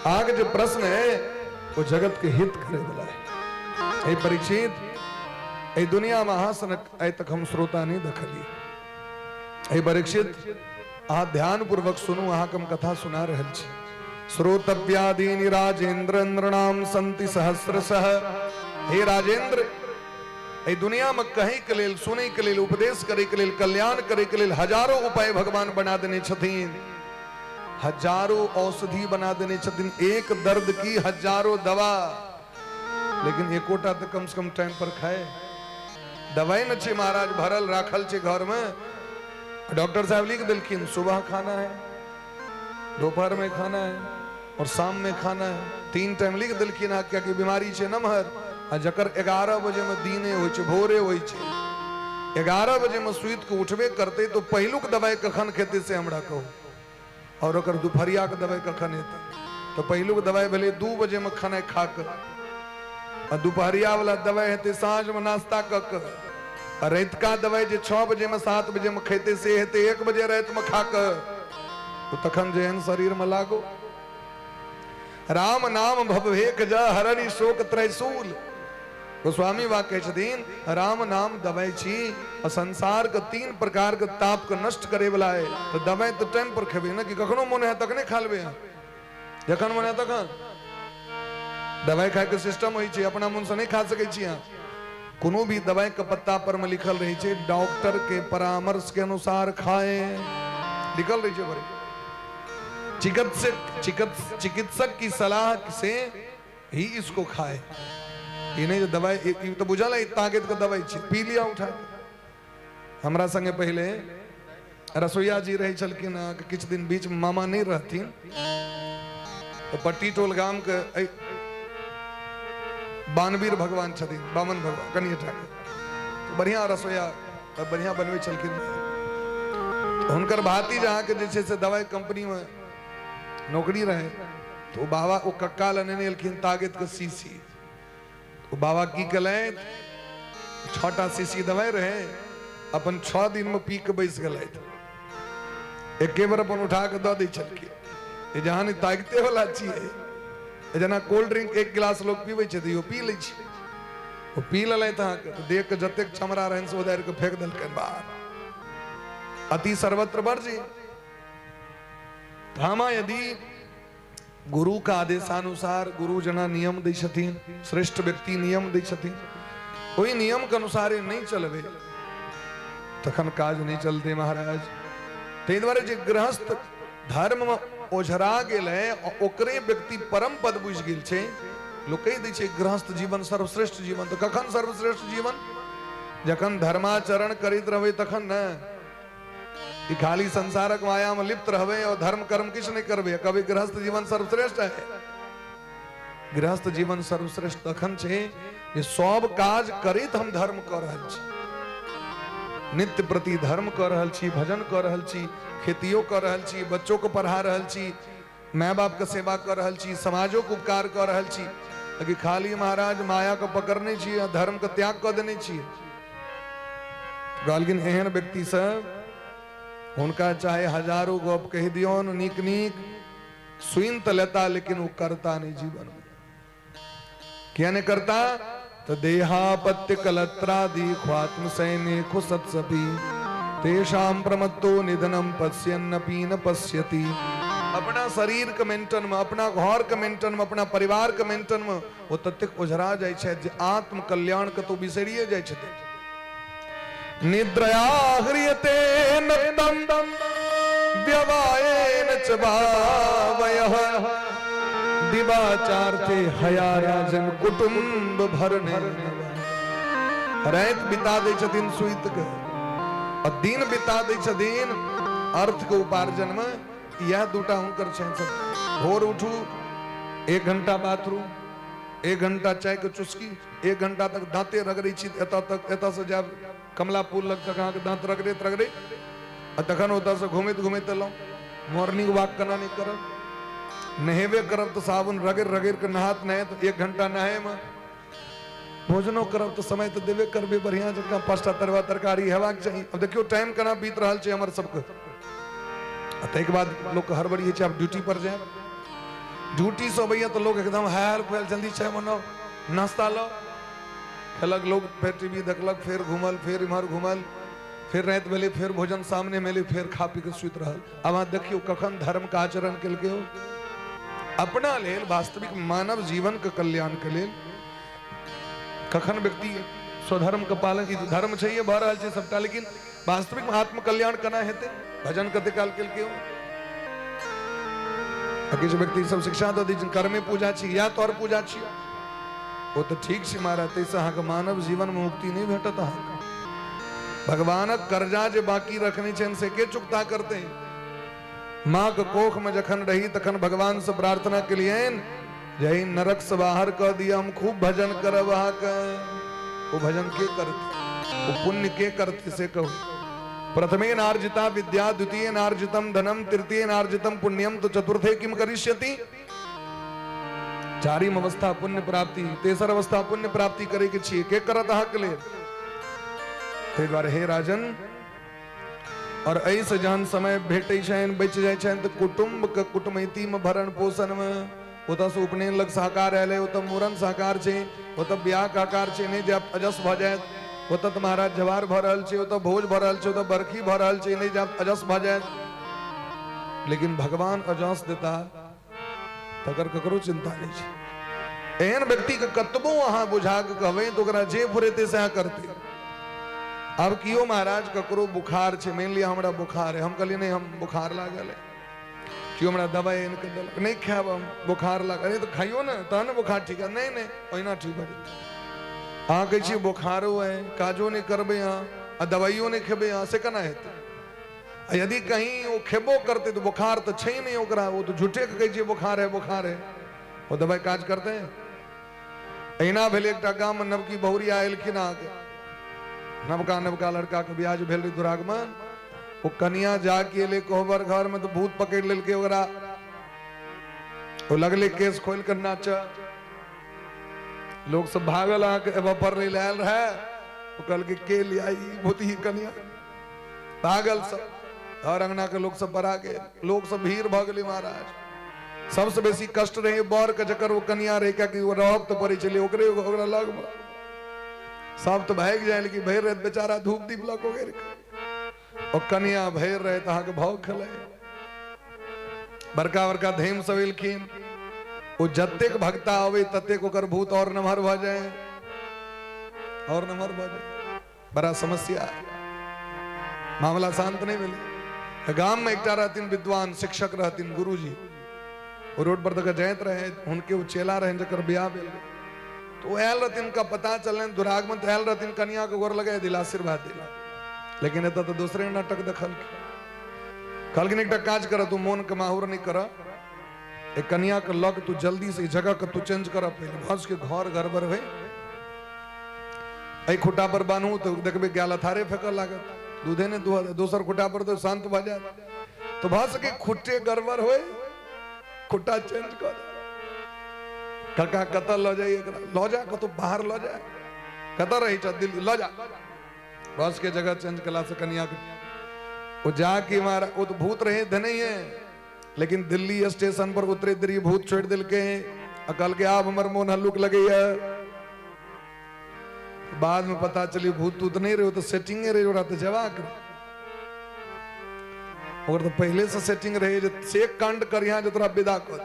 आग जो प्रश्न है वो जगत के हित करे वाला है। हे परीक्षित, ए दुनिया में हासन ऐ तक हम श्रोता नहीं दखली। हे परीक्षित, आ ध्यान पूर्वक सुनो, अहाँ हम कथा सुना रहल छी। श्रोतव्यादीनि राजेंद्र नृणाम संति सहस्रशः। हे राजेंद्र, ए दुनिया में कहे के लेल, सुने के लेल, उपदेश करे के लेल, कल्याण करे के लेल हजारों उपाय भगवान बना देने छथिन, हजारों औषधि बना देने छथिन, एक दर्द की हजारों दवा। लेकिन एकोटा तो कम से कम टाइम पर खाए। दवाई न छे महाराज भरल राखल छे घर में। डॉक्टर साहब लिख दिलखिन सुबह खाना है, दोपहर में खाना है और शाम में खाना है। 3 टाइम लिख दिलखिन। क्या की बीमारी छे नमहर, आ जकर 11 बजे में दीने होय छे, भोरे होय छे। 11 बजे में सुइत के उठबे करते तो पहिलुक दवाई कखन खेते से हमरा कहो, और ओकर दुपहरिया के दवाई कखन हेते। तो पहिलुक दवाई भेले 2 बजे में खाना खा के, और दुपहरिया वाला दवाई हेते साँझ में नाश्ता क के, और रात का दवाई जे 6 बजे में 7 बजे में खेते से हेते 1 बजे रात में खा के। तो तखन जेहन शरीर में लागो। राम नाम भवभेक जा हरनि शोक त्रैसूल। गोस्वामी वा कहै छथिन राम नाम दवाई छी, और संसार के 3 प्रकार के ताप के नष्ट करे वाला है। तो दवाई तो टाइम पर खेबे ना, कि कखनो मन है तखने खा लेबे, जखन मन है तखन। दवाई खाए के सिस्टम होई छै, अपना मन से नहीं खा सकै छी। कोनो भी दवाई के पत्ता पर में लिखल रही छै डॉक्टर के परामर्श के अनुसार खाएं, लिखल रही छै। बड़ी चिकित्सक की सलाह से ही इसको खाए। ये नहीं जो दवाई तो बुझल है ताकत का दवाई छे, पी लिया उठा के। हमरा संगे पहले रसोईया जी रही छलखिन, किछ दिन बीच में मामा नहीं रहथिन, तो पट्टी टोल गांव के बानवीर भगवान छथिन, बामन भगवान कनिया ठाकुर, तो बढ़िया रसोईया बढ़िया बनवे छलखिन। तो हुनकर भाती जहाँ के जैसे से दवाई कंपनी में नौकरी रहे, तो बाबा वो कक्का लेने एलखिन ताकत के शीशी। तो बाबा की कले 6टा शीशी दवाई रहे, अपन 6 दिन में पी के बैस गए। एक बार अपन उठा के दे दी छलखिन। जहाँ नहीं ताकते वाला चाहिए, जना कोल्ड ड्रिंक 1 गिलास लोग पीवे छे, तो पी ले छे। वो पी ले तो देख के जतेक चमड़ा रहन से उधार के फेंक दिलकन बाहर। अति सर्वत्र वर्जी। धामा यदि गुरु का आदेशानुसार गुरु जना नियम दे छथिन, श्रेष्ठ व्यक्ति नियम दे छथिन, कोई नियम के अनुसार नहीं चलबे तखन काज नहीं चलते महाराज। ते द्वारे जे गृहस्थ धर्म में ओझरा गेल है, ओकरे व्यक्ति परम पद बुझ गेल छे। लोग कह दै छे गृहस्थ जीवन सर्वश्रेष्ठ जीवन। तो कखन सर्वश्रेष्ठ जीवन? जखन धर्माचरण करित रहबे तखन न, कि खाली संसारक माया में लिप्त रहबे और धर्म कर्म किछ नहीं करबे, कभी गृहस्थ जीवन सर्वश्रेष्ठ है। गृहस्थ जीवन सर्वश्रेष्ठ तखन छे जे सब काज करित हम धर्म कर रहल छी। नित्य प्रति धर्म कर रहल छी, भजन कर रहल छी, खेतियो कर रहल छी, बच्चों को पढ़ा रहल छी, माय बाप के सेवा कर रहल छी, समाजो के उपकार कर रहल छी, लेकिन खाली महाराज माया को पकड़ने छी, धर्म के त्याग कर देने छी। गालगिन एहन व्यक्ति सब उनका चाहे हजारों गप कह दियो नीक नीक सुन तो लेता, लेकिन वो करता नहीं जीवन में। क्या नहीं करता? तो देहापत्य कलत्रादि ख्वात्म सैन्य खुसत्सपि तेषाम प्रमत्तो निधनम पश्यन्नपि न पश्यति। अपना शरीर के मेंटेन में, अपना घर के मेंटेन में, अपना परिवार के मेंटेन में वो ततेक ओझरा जाय छे जे आत्म कल्याण के तो बिसरिए जाय छे। निद्रया ह्रियते नक्तम व्यवायेन च भावयः दिवाचार्थे हयाराजन कुटुंब भरने। रात बिता दे छथिन सुइत के और दिन बिता दे छथिन अर्थ के उपार्जन में। यह दूटा हुनकर छनि सब। भोर उठू, 1 घंटा बाथरूम, 1 घंटा चाय के चुस्की, 1 घंटा तक दांते रगड़े छी, एतऽ से जाब कमला पुल लग तक अहाँके दांत रगड़ैत आ तखन ओतऽ से घूमैत एलहुँ। मॉर्निंग वॉक केना नहीं करब, नहेबे करब तो साबुन रगड़ रगड़ के नहात नहे तो 1 घंटा नहाए में। भोजनो करब तो समय तो देबे करबे बढ़िया जकाँ, 5टा तरुआ तरकारी हेबाक चाहिए। अब देखियो टाइम केना बीत रहल छै हमर सबके। ताहिके बाद लोग के हड़बड़ी है, आप ड्यूटी पर जाए, ड्यूटी से अबैया तो लोग एकदम हायल खुआल, जल्दी चाय बनाओ, नाश्ता लो, खेलक लोग, फिर टीवी देखलक, फिर घूमल, फिर इम्हर घूमल, फिर रात भेले, फिर भोजन सामने मिले, फिर खा पी के सुत रहल। अब अहाँ देखियो कखन धर्म का आचरण केलकै हो। अपना लेल, वास्तविक मानव जीवन के कल्याण के लेल कखन व्यक्ति स्वधर्म के पालन, धर्म छै ये भऽ रहल छै सबटा, लेकिन वास्तविक आत्म कल्याण केना हेतै? भजन कते काल केलकै हो। किछु व्यक्ति सब शिक्षा दऽ दै छै कर्मे पूजा छी या तोहर पूजा छी, वो तो ठीक छै महाराज, ताहिसँ अहाँके मानव जीवन में मुक्ति नहीं भेटत। अहाँके भगवानक कर्जा जे बाकी रखने छनि से के चुकता करते हैं? माँ के कोख में जखन रही तखन भगवान से प्रार्थना के लिए जय नरक से बाहर कर दिया, हम खूब भजन करब अहाँके। वो भजन के करते, वो पुण्य के करते से कहो। प्रथमे नार्जिता विद्या, द्वितीय नार्जितम धनम, तृतीय नार्जितम पुण्यम, तो चतुर्थे किम करिष्यति। चारिम अवस्था पुण्य प्राप्ति, तेसर अवस्था पुण्य प्राप्ति करे के छिए, के करत अहाँके लेल? ताहि दुआरे हे राजन, और ऐसे जहन समय भेटे छनि, बच जाय छनि, तो कुटुंब के कुटमैती में भरण पोषण में, ओतऽ से उपनयन लग सहकार आयल, ओतऽ मूड़न सहकार छै, ओतऽ ब्याह के आकार छै, नहीं जाब अजस भऽ जायत, ओतऽ तऽ महाराज जवार भऽ रहल छै, ओतऽ भोज भऽ रहल छै, ओतऽ बरखी भऽ रहल छै, नहीं जाब अजस भऽ जायत। लेकिन भगवान अजस देता तकर ककरो चिंता नहीं छै। एहन व्यक्ति के कतबो अहाँ बुझा के कहबै तो ओकरा जे फुरेते से करते। अब कियो महाराज ककरो बुखार छै, मान लिया हमरा बुखार है, हम कहलिए नहीं हम बुखार लागल है, कियो हमरा दवाई इनके देलक, नहीं खायब हम, बुखार लागल, अरे तो खाइयो ना तहन बुखार ठीक है, नहीं नहीं ओहिना ठीक भऽ जेतै। अहाँ कहै छी बुखारो है, काजो नहीं करबै अहाँ आ दवाइयो नहीं खेबै अहाँ, से केना हेतै? यदि कहीं वो खेबो करते तो बुखार तो छै नहीं ओकरा, वो तो झूठे के कहै छै बुखार है, वो दवाई काज करते हैं। अहिना भेल एकटा गाम में नवकी बहुरिया एलखिन, अहाँके नवका लड़का के ब्याह भेल रही दुरागमन, वो कनिया जाके एले कोहबर घर में तो भूत पकड़ लेलकै ओकरा, वो लगले केस खोल कर नाच, लोग सब भागल, अहाँके एबा पर नहीं लायल रहे, वो कल के ले आई भूती कनिया, भागल सब, और अंगना के लोग सब बरा गए, लोग सब भीड़ भ गेलै महाराज। सबसे बेसी कष्ट रहे बर के, जकर वो कनिया रहे, क्या वो रहब तो पड़े चले ओकरा लग में, सब तो भाग जाए, लेकिन भैर रहे बेचारा धूप दीप लग हो गए, और कनिया भैर रहे तो अहाँके भाव खेले। बड़का बड़का धैम सब एलखिन, वो जतेक भक्ता आवे ततेक ओकर भूत और नमहर भ जाए, और नमहर भ जाए, बड़ा समस्या है, मामला शांत नहीं मिले। गांव में एकटा रहथिन विद्वान शिक्षक रहथिन, गुरुजी, वो रोड पर तक जाइत रहे, उनके वो चेला रहे जकर ब्याह भेल, तो आयल रहथिन, का पता चलन दुरागमन तो आयल रहथिन, कन्या के गोर लगे दिला, आशीर्वाद दिला, लेकिन एतऽ तो दूसरे नाटक देखल, कहलखिन एकटा काज कर, तू मोन के माहौर नहीं कर, एक कन्या के लग तू जल्दी से जगह के तू चेंज कर, पहले भस के घर गड़बड़ है, खुटा पर बानू तो देखबे गाल अथारे फेंक लागत, दूधे ने दुआ दे दोसर खुटा पर तो शांत भ जाए तो भ सके खुट्टे गड़बड़ होए खुट्टा चेंज कर कका कतल लो जाए लो जा को तो बाहर लो जाए कतर रही छ दिल्ली लो जा बस के जगह चेंज कला से कन्या वो जाके मारा वो तो भूत रहे थे नहीं है लेकिन दिल्ली स्टेशन पर उतरे दरी भूत छोड़ दिल के अकल के आप हमर मोन हल्लुक लगे है बाद में पता चली भूत तूत नहीं रहे तो सेटिंग रहे हो रहा तो जवाक और तो पहले से सेटिंग रहे जो से कांड कर यहाँ जो तोरा विदा कर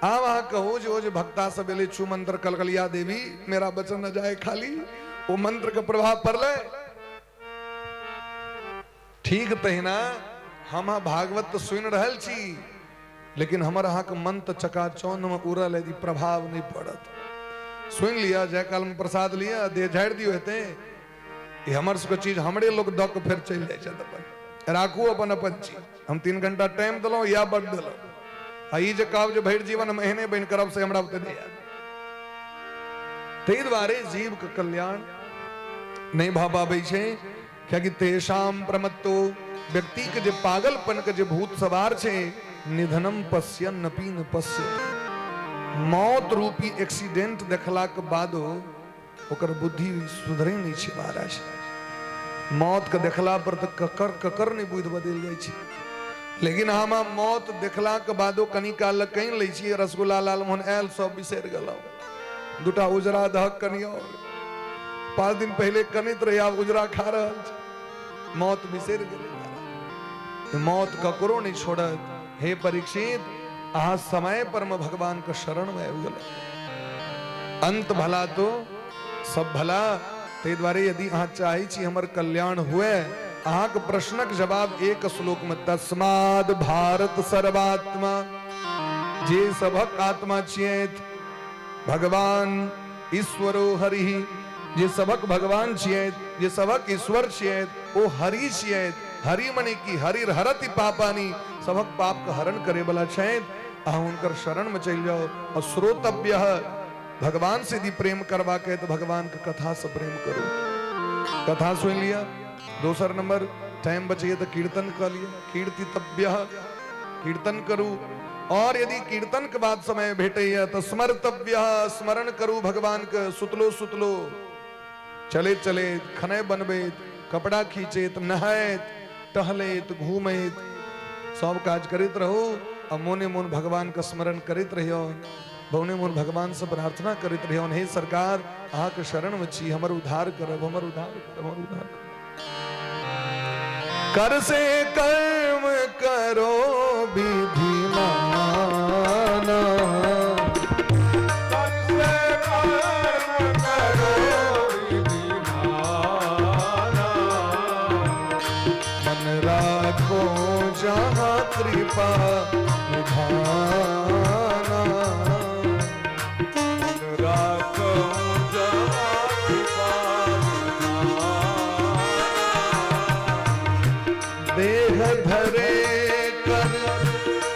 आ वहां कहो जो भक्ता सबेले छू मंत्र कलकलिया देवी मेरा बचन न जाए खाली वो मंत्र का प्रभाव पड़ ले ठीक तहिना हम भागवत तो सुन रहल छी लेकिन हमर अहाँ के मन तो चकाचौंध में उड़ल यदि प्रभाव नहीं पड़त सुन लिया जय काल में प्रसाद लिया दे झाड़ दियो हेते ये हमर सबके चीज हमरे लोग द के फिर चल जाय छै अपन राखू अपन अपन चीज हम 3 घंटा टाइम दलो या बड दलो आई जे कहब जे भरि जीवन हम एहने बन करब से हमरा ओते नहीं याद ताहि द्वारे जीव के कल्याण नहीं भा पाबै छै क्योंकि तेषाम प्रमत्तो व्यक्ति के जे पागलपन के जे भूत सवार छे निधनम पश्यन नपी न पश्य मौत रूपी एक्सीडेंट देखला के बादो ओकर बुद्धि सुधरे नहीं छे महाराज मौत के देखला पर तो ककर ककर नहीं बुद्धि बदल जाय छे लेकिन हम मौत देखला के बादो कनी काल कहीं लै छी रसगुल्ला लालमोहन आयल सब बिसर गेलौ दूटा उजरा दहक कनियो 5 दिन पहले कनित रही आप उजरा खा रहल छी मौत बिसर गेल मौत ककरो नहीं छोड़त हे परीक्षित अहा समय पर में भगवान के शरण में आबि गेल अंत भला तो सब भला ते द्वारे यदि अहा चाहे छी हमर कल्याण हुए अहा के प्रश्नक जवाब एक श्लोक में तस्माद भारत सर्वात्मा जे सबक आत्मा छियैत भगवान ईश्वरो हरि जे सबक भगवान छियैत जे सबक ईश्वर छियैत ओ हरि छियैत हरि मने की हरि हरति पापानी सबक पाप का हरण करे वाला छथि अहाँ उनकर शरण में चल जाओ और श्रोतव्य भगवान से यदि प्रेम करवा के तो भगवान के कथा से प्रेम करो कथा सुन लिया दूसरा नंबर टाइम बचिए तो कीर्तन कर लिया कीर्तितव्य कीर्तन करू और यदि कीर्तन के बाद समय भेटे तो स्मर्तव्य स्मरण करू भगवान के सुतलो सुतलो चले चले खने बनबे कपड़ा खींचेत नहायत टहलेत घूमेत सब काज करित रहो और मोने मोन भगवान का स्मरण करित रहियो बहुने मोन भगवान से प्रार्थना करित रहियो हे सरकार अहाँ के शरण में छी हमर उद्धार करब हमर उद्धार करब हमर उद्धार कर से कर्म करो विधि माना कर से कर्म करो विधि माना मन राखो जहाँ कृपा निधाना राखो जहाँ कृपा देह धरे कर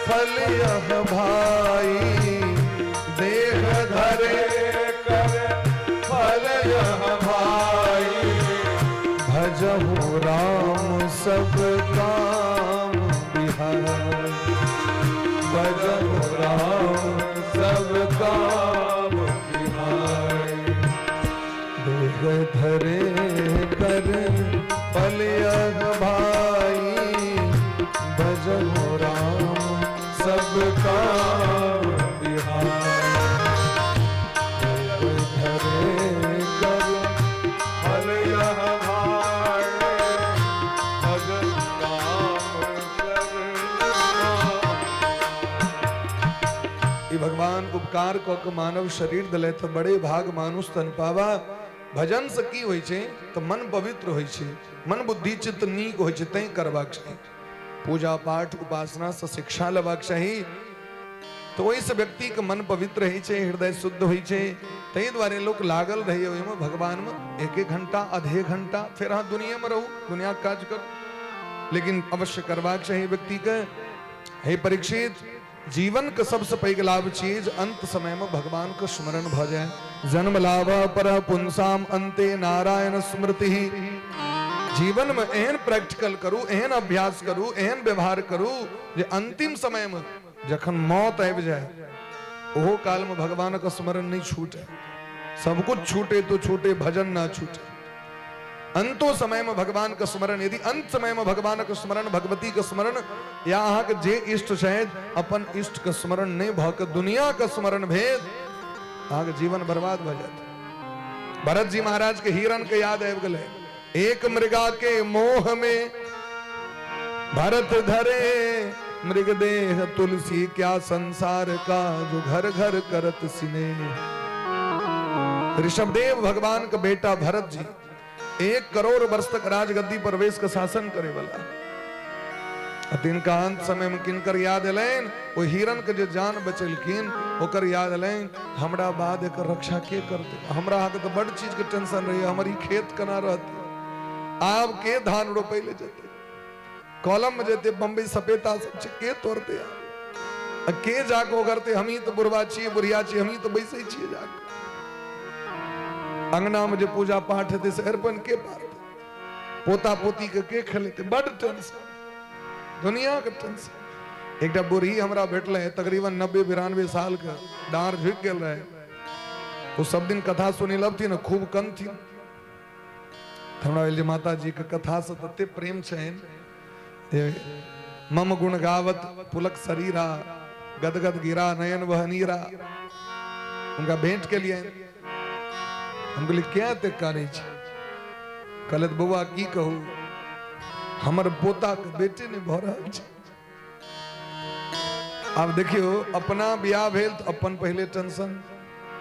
फल यह भाई देह धरे कर फल यह भाई भजहु राम सब काम बिहार भजहु राम सब काम बिहारी देह धरे कर फल यह भाई भजहु राम सब काम बिहारी धरे कर फल यह भाई भजन राम सब ये भगवान उपकार क के मानव शरीर दले तो बड़े भाग मानुष तन पावा भजन से की होय छे तो मन पवित्र होय छे मन बुद्धि चित्त नीक होय छे तै करबाक चाही पूजा पाठ उपासना से शिक्षा लेबाक चाही तो ओहि से व्यक्ति के मन पवित्र होय छे हृदय शुद्ध होय छे तै द्वारे लोग लागल रहिए ओहि में भगवान में एक घंटा आधे घंटा फिर हाँ दुनिया में रहू दुनिया का काज करू लेकिन अवश्य करबाक चाही व्यक्ति के हे परीक्षित जीवन का सबसे पैघ लाभ चीज अंत समय में भगवान का स्मरण भ जाए जन्म लाभ पर पुंसाम अंते नारायण स्मृति जीवन में एहन प्रैक्टिकल करू, एहन अभ्यास करू, एहन व्यवहार करू जे अंतिम समय में जखन मौत आबि जाए ओहो काल में भगवान का स्मरण नहीं छूटे। सब कुछ छूटे तो छूटे, भजन ना छूटे। अंतो समय में भगवान का स्मरण, यदि अंत समय में भगवान का स्मरण, भगवती का स्मरण या अहाँ के जे इष्ट शायद अपन इष्ट का स्मरण नहीं भ के दुनिया का स्मरण भेद अहाँ के जीवन बर्बाद भ जाए। भरत जी महाराज के हिरण के याद आबि गेलै। एक मृगा के मोह में भरत धरे मृगदेह तुलसी, क्या संसार का जो घर घर करत सिने। ऋषभदेव भगवान का बेटा भरत जी 1 करोड़ वर्ष तक राजगद्दी पर वेश का शासन करे वाला। तिनका अंत समय में किनकर याद एलैन, वो हिरण के जो जान बचलखिन ओकर याद एलैन, हमरा बाद एक रक्षा के करते। हमरा आके तो बड़ चीज के टेंशन रही, हमारी खेत कना रहती, आब के धान रोपे ले जते, कॉलम में जते बम्बई सपेता सब के तोड़ते, के जाको करते। हम ही तो बुढ़वा छिए, बुढ़िया छिए, हम ही तो बैसे छिए जाके। अंगना में जो पूजा पाठ है से अर्पण के पारते, पोता पोती के खेलते, बड़ टेंशन, दुनिया के टेंशन। एक बुढ़ी हमरा भेटल है तकरीबन 90-92 साल के, डांर झुक गेल रहे। वो सब दिन कथा सुनी लब थी ना, खूब कन थी। हमरा माता जी के कथा से तते प्रेम छेन, मम गुण गावत पुलक शरीरा, गदगद गिरा नयन वहनीरा। उनका भेंट के लिए हम कहलिए क्या ते करे छी, कहलत बउआ की कहू, हमर पोता के बेटे ने भ रहल छै। अब देखियो अपना बियाह भेल तो अपन पहले टेंशन,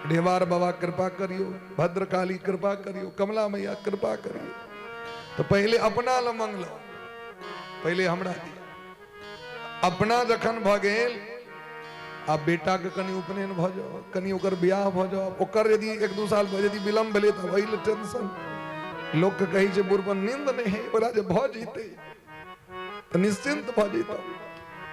ढेवार बाबा कृपा करियो, भद्रकाली कृपा करियो, कमला मैया कृपा करियो। तो पहले अपना ल मंगलो, पहले हमरा दिया। अपना जखन भ गेल, अब बेटा के कनी उपनयन भ जाओ, कनी ओकर बियाह भ जाओ, ओकर यदि 1-2 साल यदि विलम्ब भेले त वही ले टेंशन। लोग के कही जे बुढ़पन नींद नहीं है, ओकरा जे भ जइते त निश्चिंत भ जइतो।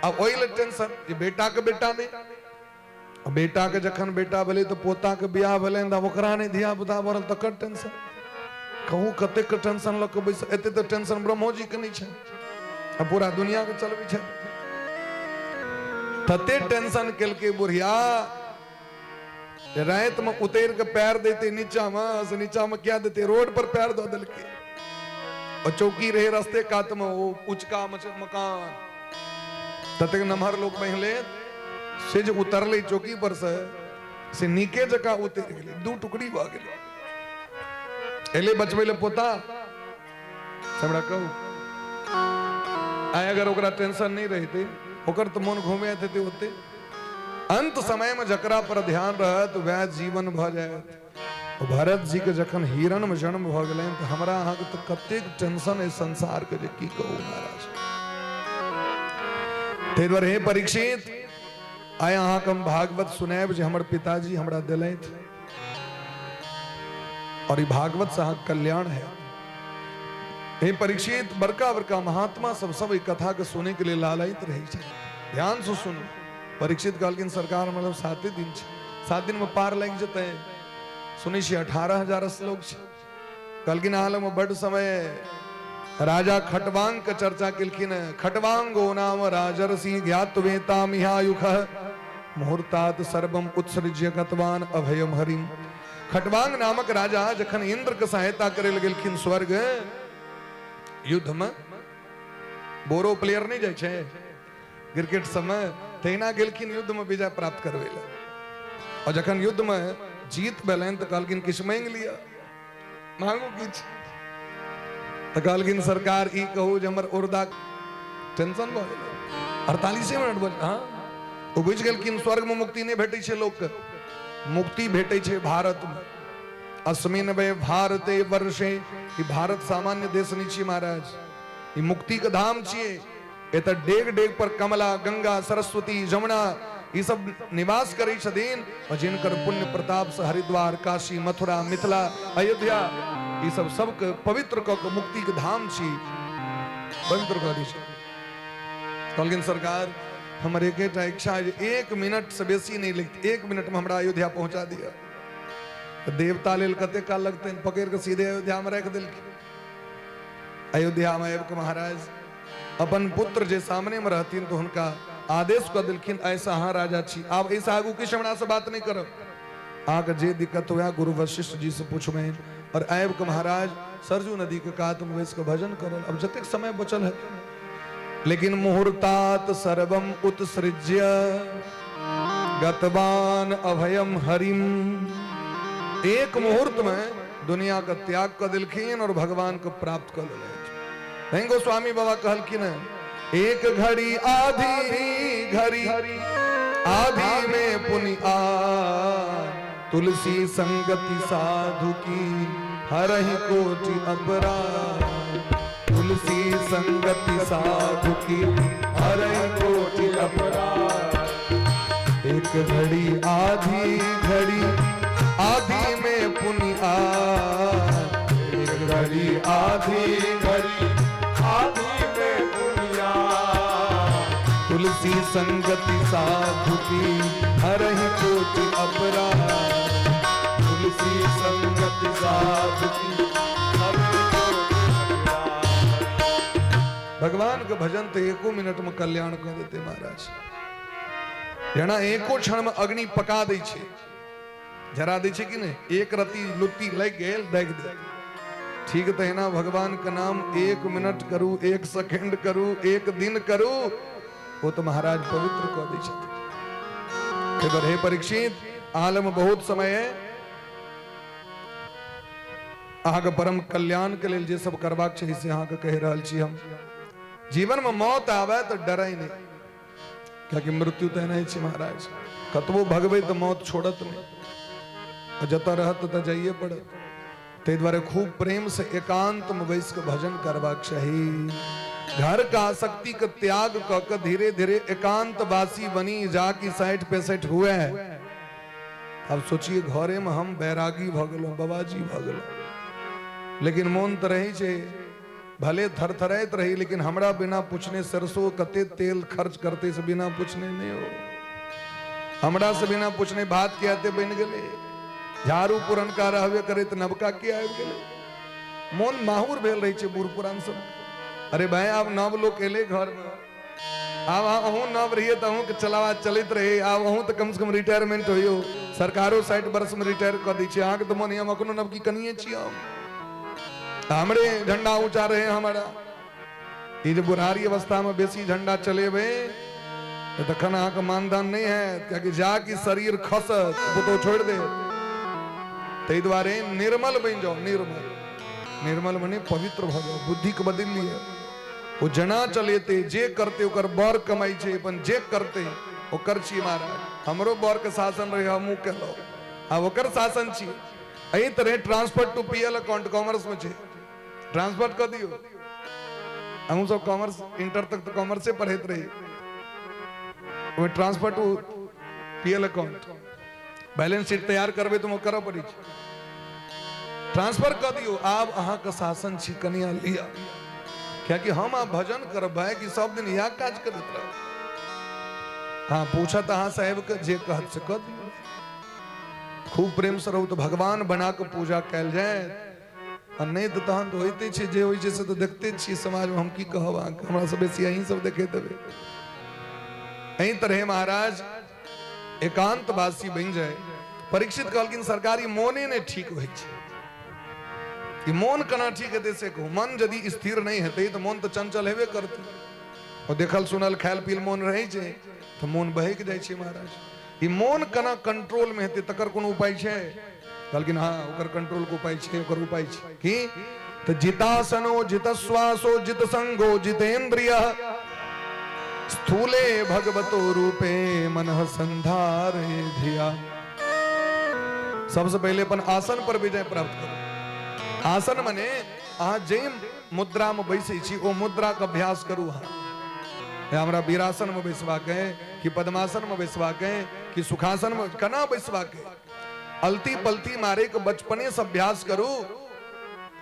अब वही ले टेंशन जे बेटा के बेटा नहीं, बेटा के जखन बेटा भेले तो पोता के बियाह भेले त ओकरा नहीं धिया पुता भरल तकर टेंशन। कहूँ कते के टेंशन लग के बैस, एते तो टेंशन ब्रह्मो जी के नहीं छै, अब पूरा दुनिया के चलबे छै। तते टेंशन केल के बुढ़िया रात में उतर के पैर देते नीचा में, से नीचा में क्या देते, रोड पर पैर दो दिल के। और चौकी रहे रास्ते कात में, वो उचका मकान तते नमहर लोग पहले से जो उतरले चौकी पर से नीके जका उतर गेले, 2 टुकड़ी भ गेले। एले बचबे ले पोता हमरा कहू, आय अगर ओकरा टेंशन नहीं रहते, ओकर तो मन घूमे आते थे होते। अंत समय में जकरा पर ध्यान रह तो वह जीवन भ जाए। भरत जी के जखन हिरण में जन्म भ गए तो हमरा अहाँ के तो कतेक टेंशन है संसार के, जे की कहू महाराज। ते द्वारे हे परीक्षित, आय अहाँ के हम भागवत सुनाब जे हमर पिताजी हमरा दिलैथ, और ये भागवत से अहाँ कल्याण है। हे परीक्षित, बड़का बड़का महात्मा सब कथा के सुने के लिए लालयित रही है। ध्यान से सुनो। परीक्षित कहलकिन सरकार मतलब 7 दिन छै, 7 दिन में पार लग जते। सुनी छी 18,000 श्लोक छै। कहलकिन अहाँ लग में बड़ समय राजा खटवांग के चर्चा केलखिन। खटवांगो नाम राजर्षि ज्ञातवेता मिहायुख, मुहूर्तात् सर्वम उत्सृज्य गतवान अभयम हरिम। खटवांग नामक राजा जखन इंद्र के सहायता करे गेलखिन स्वर्ग युद्ध में, बोरो प्लेयर नहीं जाय छै क्रिकेट समय, तहिना गेलखिन युद्ध में विजय प्राप्त करवे ले। और जखन युद्ध में जीत भेलन तो कहलखिन किछ मांग लिया, मांगो किछ। तो कहलखिन सरकार ई कहू जे हमर उर्दा टेंशन भ गेल। 48 मिनट बज, हाँ वो बुझ गेलखिन स्वर्ग में मुक्ति नहीं भेटै छै लोक के, मुक्ति भेटै छै भारत में। अस्मिन वे भारते वर्षे, ई भारत सामान्य देश नहीं छियै महाराज, ई मुक्ति के धाम छियै। एतऽ डेग डेग पर कमला, गंगा, सरस्वती, जमुना ये सब निवास करै छथिन। और जिनकर पुण्य प्रताप से हरिद्वार, काशी, मथुरा, मिथिला, अयोध्या ये सबके पवित्र क के मुक्ति के धाम छी, पवित्र क दै छै। कहलखिन सरकार हमर एकेटा इच्छा है, 1 मिनट से बेसी नहीं लगती, 1 मिनट में हमरा अयोध्या पहुंचा दिया। देवता लेल कते काल लगते, पकड़ के सीधे अयोध्या में रख दिलखिन। अयोध्या में आबि के महाराज अपन पुत्र जे सामने में रहतीन तो उनका आदेश कर दिलखिन ऐसा हाँ राजा छी आप ऐसा आगू किस हमरा से बात नहीं करब आके जे दिक्कत हुआ गुरु वशिष्ठ जी से पूछबे और आबि के महाराज सरजू नदी के कात में बैस के भजन करल। अब जतेक समय बचल है लेकिन मुहूर्तात सर्वम उत्सृज्य गतवान अभयम हरिम, एक मुहूर्त में दुनिया का त्याग कर दिलखिन और भगवान को प्राप्त कर ले। गोस्वामी बाबा कहलखिन एक घड़ी आधी घड़ी आधी में पुनि आ तुलसी संगति साधु की हरहि कोटि अपराध, तुलसी संगति साधु की हरहि कोटि अपराध। एक घड़ी आधी में पुनि आ, एक घड़ी आधी में पुनि आ, तुलसी संगति साधु की हरहि कोटि अपराध, तुलसी संगति साधु की हरहि कोटि अपराध। भगवान का भजन तो एको मिनट में कल्याण कर देते महाराज। जना एको क्षण में अग्नि पका दै छे, जरा दै छे कि नहीं, एक रति लुत्ती लग गेल दाग दे। ठीक तो है ना, भगवान का नाम एक मिनट करू, एक सेकंड करू, एक दिन करू, वो तो महाराज पवित्र कर दै छथिन। हे परीक्षित, आलम बहुत समय है, अहाँके परम कल्याण के लिए जे सब करबाक चाहिए से अहाँके कह रहल छी हम। जीवन में मौत आवे तो डराई नहीं, क्योंकि मृत्यु तो नहीं छी महाराज, कतबो भगवे तो मौत छोड़त नहीं, जता रहत तो जाइए पड़त। ते द्वारे खूब प्रेम से एकांत में बैस के भजन करबाक चाहिए। घर का आसक्ति का त्याग क धीरे धीरे एकांत वासी बनी जाकी 60-65 हुए। अब सोचिए घरे में हम बैरागी भगलो, बाबाजी भगलो, लेकिन मोन तो रही छे, भले थरथराइत रही, लेकिन हमरा बिना पूछने सरसों कते तेल खर्च करते से बिना पूछने नहीं हो, हमरा से बिना पूछने भात के आते बन गए, झाड़ू पुरन का रहबे करे तो नबका के आबि गेले। मोन माहुर भेल रही छे बूढ़ पुरान सब। अरे भाई आप नव लोग एले घर में, आब अहूँ नव रहिए तो अहूँ के चलावा चलित रहे, आब अहूँ तो कम से कम रिटायरमेंट होइयो, सरकारो 60 वर्ष में रिटायर कर दी छे। अहाँ के तो मन हम अखनो नव की कनिए छी, हमरे झंडा ऊंचा रहे हमारा। ये जो बुढ़ारी अवस्था में बेसी झंडा चलेबे तो तखन अहाँ का मानदान नहीं है, क्योंकि जाकी शरीर खसत तो छोड़ दे। ते द्वारे निर्मल बन जाओ, निर्मल मने पवित्र भ जाओ, बुद्धि के बदल लिए। वो जना चलेते जे करते ओकर बर कमाई छे, अपन जे करते ओकर छी महाराज। हमरो बर के शासन रहे, हमू कहलो अब ओकर शासन छी। एही तरह transfer to PL account commerce में छे, ट्रांसफर कर दियो। हम सब कॉमर्स इंटर तक तो कॉमर्स से पढ़ते रहे, वो transfer to PL account, balance sheet तैयार करबे तो करो पड़ी, ट्रांसफर कर दियो। आप अहाँ का शासन छी कनिया लिया, क्या कि हम आप भजन करबे कि सब दिन यह काज करत रहो। हाँ पूछत अहाँ साहेब के जे कहत से कर दियो, खूब प्रेम से रहो तो भगवान बना के पूजा कैल जाए। और नहीं तो तहन तो होते छे जे होई से तो देखते छी समाज में, हम की कहब, हमरा सब बेसी यही सब देखे देबे। एही तरह महाराज एकांत वासी बन जाए। परीक्षित कहलखिन सरकारी मोने ने ठीक होई छे, कि मन कना ठीक हेते से कहू। मन यदि स्थिर नहीं हेते तो मन तो चंचल हेबे करते, और देखल सुनल खायल पील मन रहे छे तो मन बहक जाय छे महाराज। ई मन कना कंट्रोल में हेते तकर कोनो उपाय छे? कहलखिन हाँ ओकर कंट्रोल को उपाय छे, ओकर उपाय छे कि तो जितासनो जितश्वासो जितसंगो जितेन्द्रियः स्थूले भगवतो रूपे मनः संधारे धिया। सबसे पहले अपन आसन पर विजय प्राप्त करो। आसन मने अहाँ जे मुद्रा में बैसे छी ओ मुद्रा का अभ्यास करू। हमरा वीरासन में बैसबाक है कि पद्मासन में बैसबाक है कि सुखासन में कना बैसबाक है। अलती पलती मारे के बचपने से अभ्यास करू।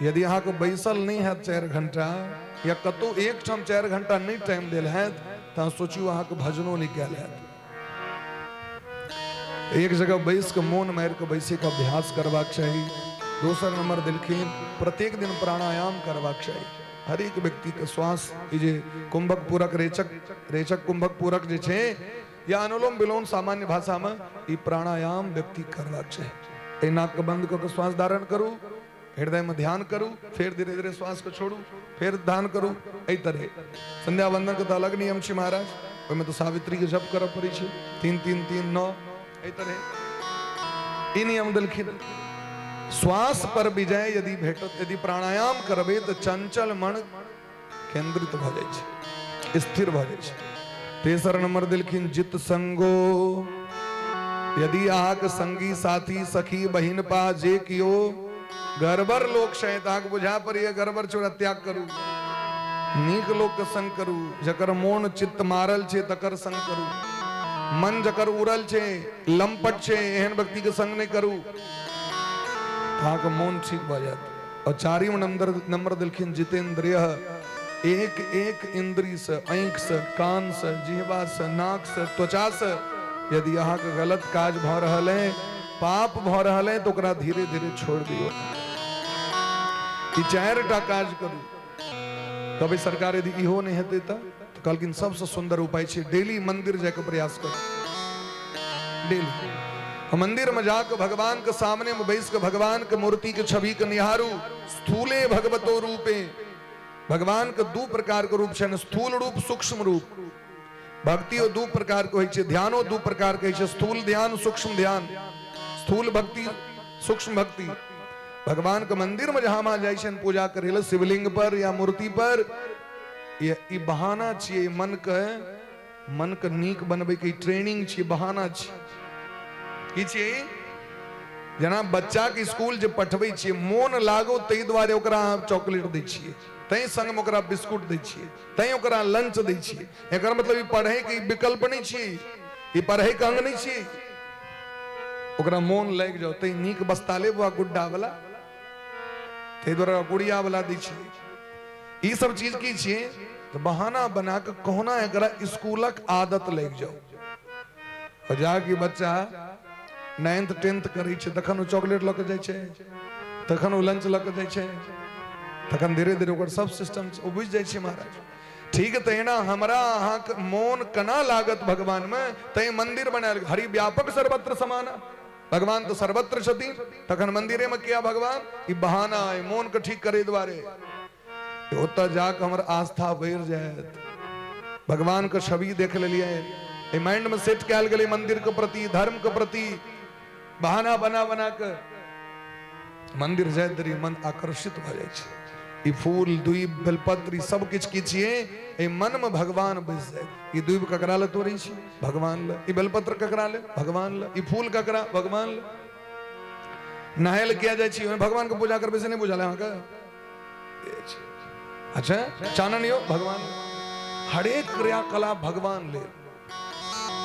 यदि अहाँ को बैसल नहीं है 4 घंटा या कतो एक क्षण 4 घंटा नहीं टाइम दिल है तो सोचियो अहाँ के भजनो निकल है। एक जगह बैस के मौन मार के बैसे का अभ्यास करबाक चाहिए। दूसरा नंबर दिलखीन प्रत्येक दिन प्राणायाम करवाक चाहिए हर एक व्यक्ति के श्वास जे कुंभक पूरक रेचक कुंभक पूरक जे छे या अनुलोम विलोम सामान्य भाषा में ई प्राणायाम व्यक्ति करवाक चाहिए। ए नाक बंद करके श्वास धारण करूं, हृदय में ध्यान करूं, फिर धीरे धीरे श्वास को छोड़ू, फिर ध्यान करूं। ए तरह संध्या वंदन के तो अलग नियम छे महाराज, ओमे तो सावित्री के जप करब पड़ी छे 3 3 3 9 ए तरह ई नियम दिलखीन। श्वास पर विजय यदि भेटत यदि प्राणायाम करबे तो चंचल मन केंद्रित भ जाय छे, स्थिर भ जाय छे। तेसर नंबर दिलखीन जित संगो यदि आक संगी साथी सखी बहिन पा जे कियो गरबर लोक शैताक बुझा पर ये गरबर छोड़ त्याग करू नीक लोक के संग करू जकर मोन चित्त मारल छे तकर संग करू मन जकर उड़ल छे लंपट छे एहन व्यक्ति के संग नहीं करू ताक मोन ठीक भ जात। और चारिम नंबर दिलखीन जितेंद्रिय एक एक इंद्री से आंख से कान से जिह्वा से नाक से त्वचा से यदि यहाँ के गलत काज भ रहल है पाप भ रहल है तो ओकरा धीरे धीरे छोड़ दियो। ई 4टा काज करू कभी सरकार यदि इहो नहीं हेते तो कहलकिन सबसे सुंदर उपाय छे डेली मंदिर जाके प्रयास करो। डेली मंदिर में जाकर भगवान के सामने में बैस के भगवान के मूर्ति के छवि के निहारू। स्थूले भगवतो रूपे भगवान के 2 प्रकार के रूप छन, स्थूल रूप सूक्ष्म रूप। भक्ति 2 प्रकार के होय छे, ध्यानो 2 प्रकार के छे, स्थूल ध्यान सूक्ष्म ध्यान। स्थूल भक्ति सूक्ष्म भक्ति भगवान के मंदिर में जहां जाय छन पूजा करेला शिवलिंग पर या मूर्ति पर ये बहाना छिए मन के नीक बनबे के ट्रेनिंग छिए, बहाना छिए। की छिए जना बच्चा के स्कूल जे पठबै छिए मोन लागो तै द्वारे ओकरा चॉकलेट दै छिए, तै संग में ओकरा बिस्कुट दै छिए, तै ओकरा लंच दै छिए। एकर मतलब ई पढ़ै के विकल्प नहीं छिए, ई पढ़ै के अंग नहीं छिए। ओकरा मोन लाग जाओ तै नीक बस्ता लेबा गुड्डा वाला तै द्वारा गुड़िया वाला दै छिए। ई सब चीज की छिए तो बहाना बना के कहना एकरा स्कूलक आदत लग जाओ। और जाके बच्चा 9th 10th करै छै तखन चॉकलेट लऽ के जाइ छै, तखन लंच लऽ के जाइ छै, तखन धीरे धीरे ओकर सब सिस्टम बुझ जाइ छै महाराज। ठीक तहिना हमरा अहाँ के मोन कना लागत भगवान में तै मंदिर बनायल हरि व्यापक सर्वत्र समाना। भगवान तो सर्वत्र छथिन तखन मंदिरे में किया भगवान ई बहाना है मोन के ठीक करे द्वारे। ओतऽ जाके हमर आस्था बढ़ जायत, भगवान के छवि देख लेलिए, माइंड में सेट कैल गेलै मंदिर के प्रति धर्म के प्रति। बहाना बना बना के मंदिर जाय देरी मन आकर्षित भ जाय छै। ई फूल द्वीप बेलपत्र ई सब किछ की छिए ए मन में भगवान बस जाय। ई द्वीप ककरा ले तोड़ै छी भगवान ले, ई बेलपत्र ककरा ले भगवान ले, ई फूल ककरा भगवान ले। नहायल किया जाय छी भगवान के पूजा करबे से नहीं बुझाले अहाँ के। अच्छा चानन यो भगवान हर एक क्रियाकलाप भगवान ले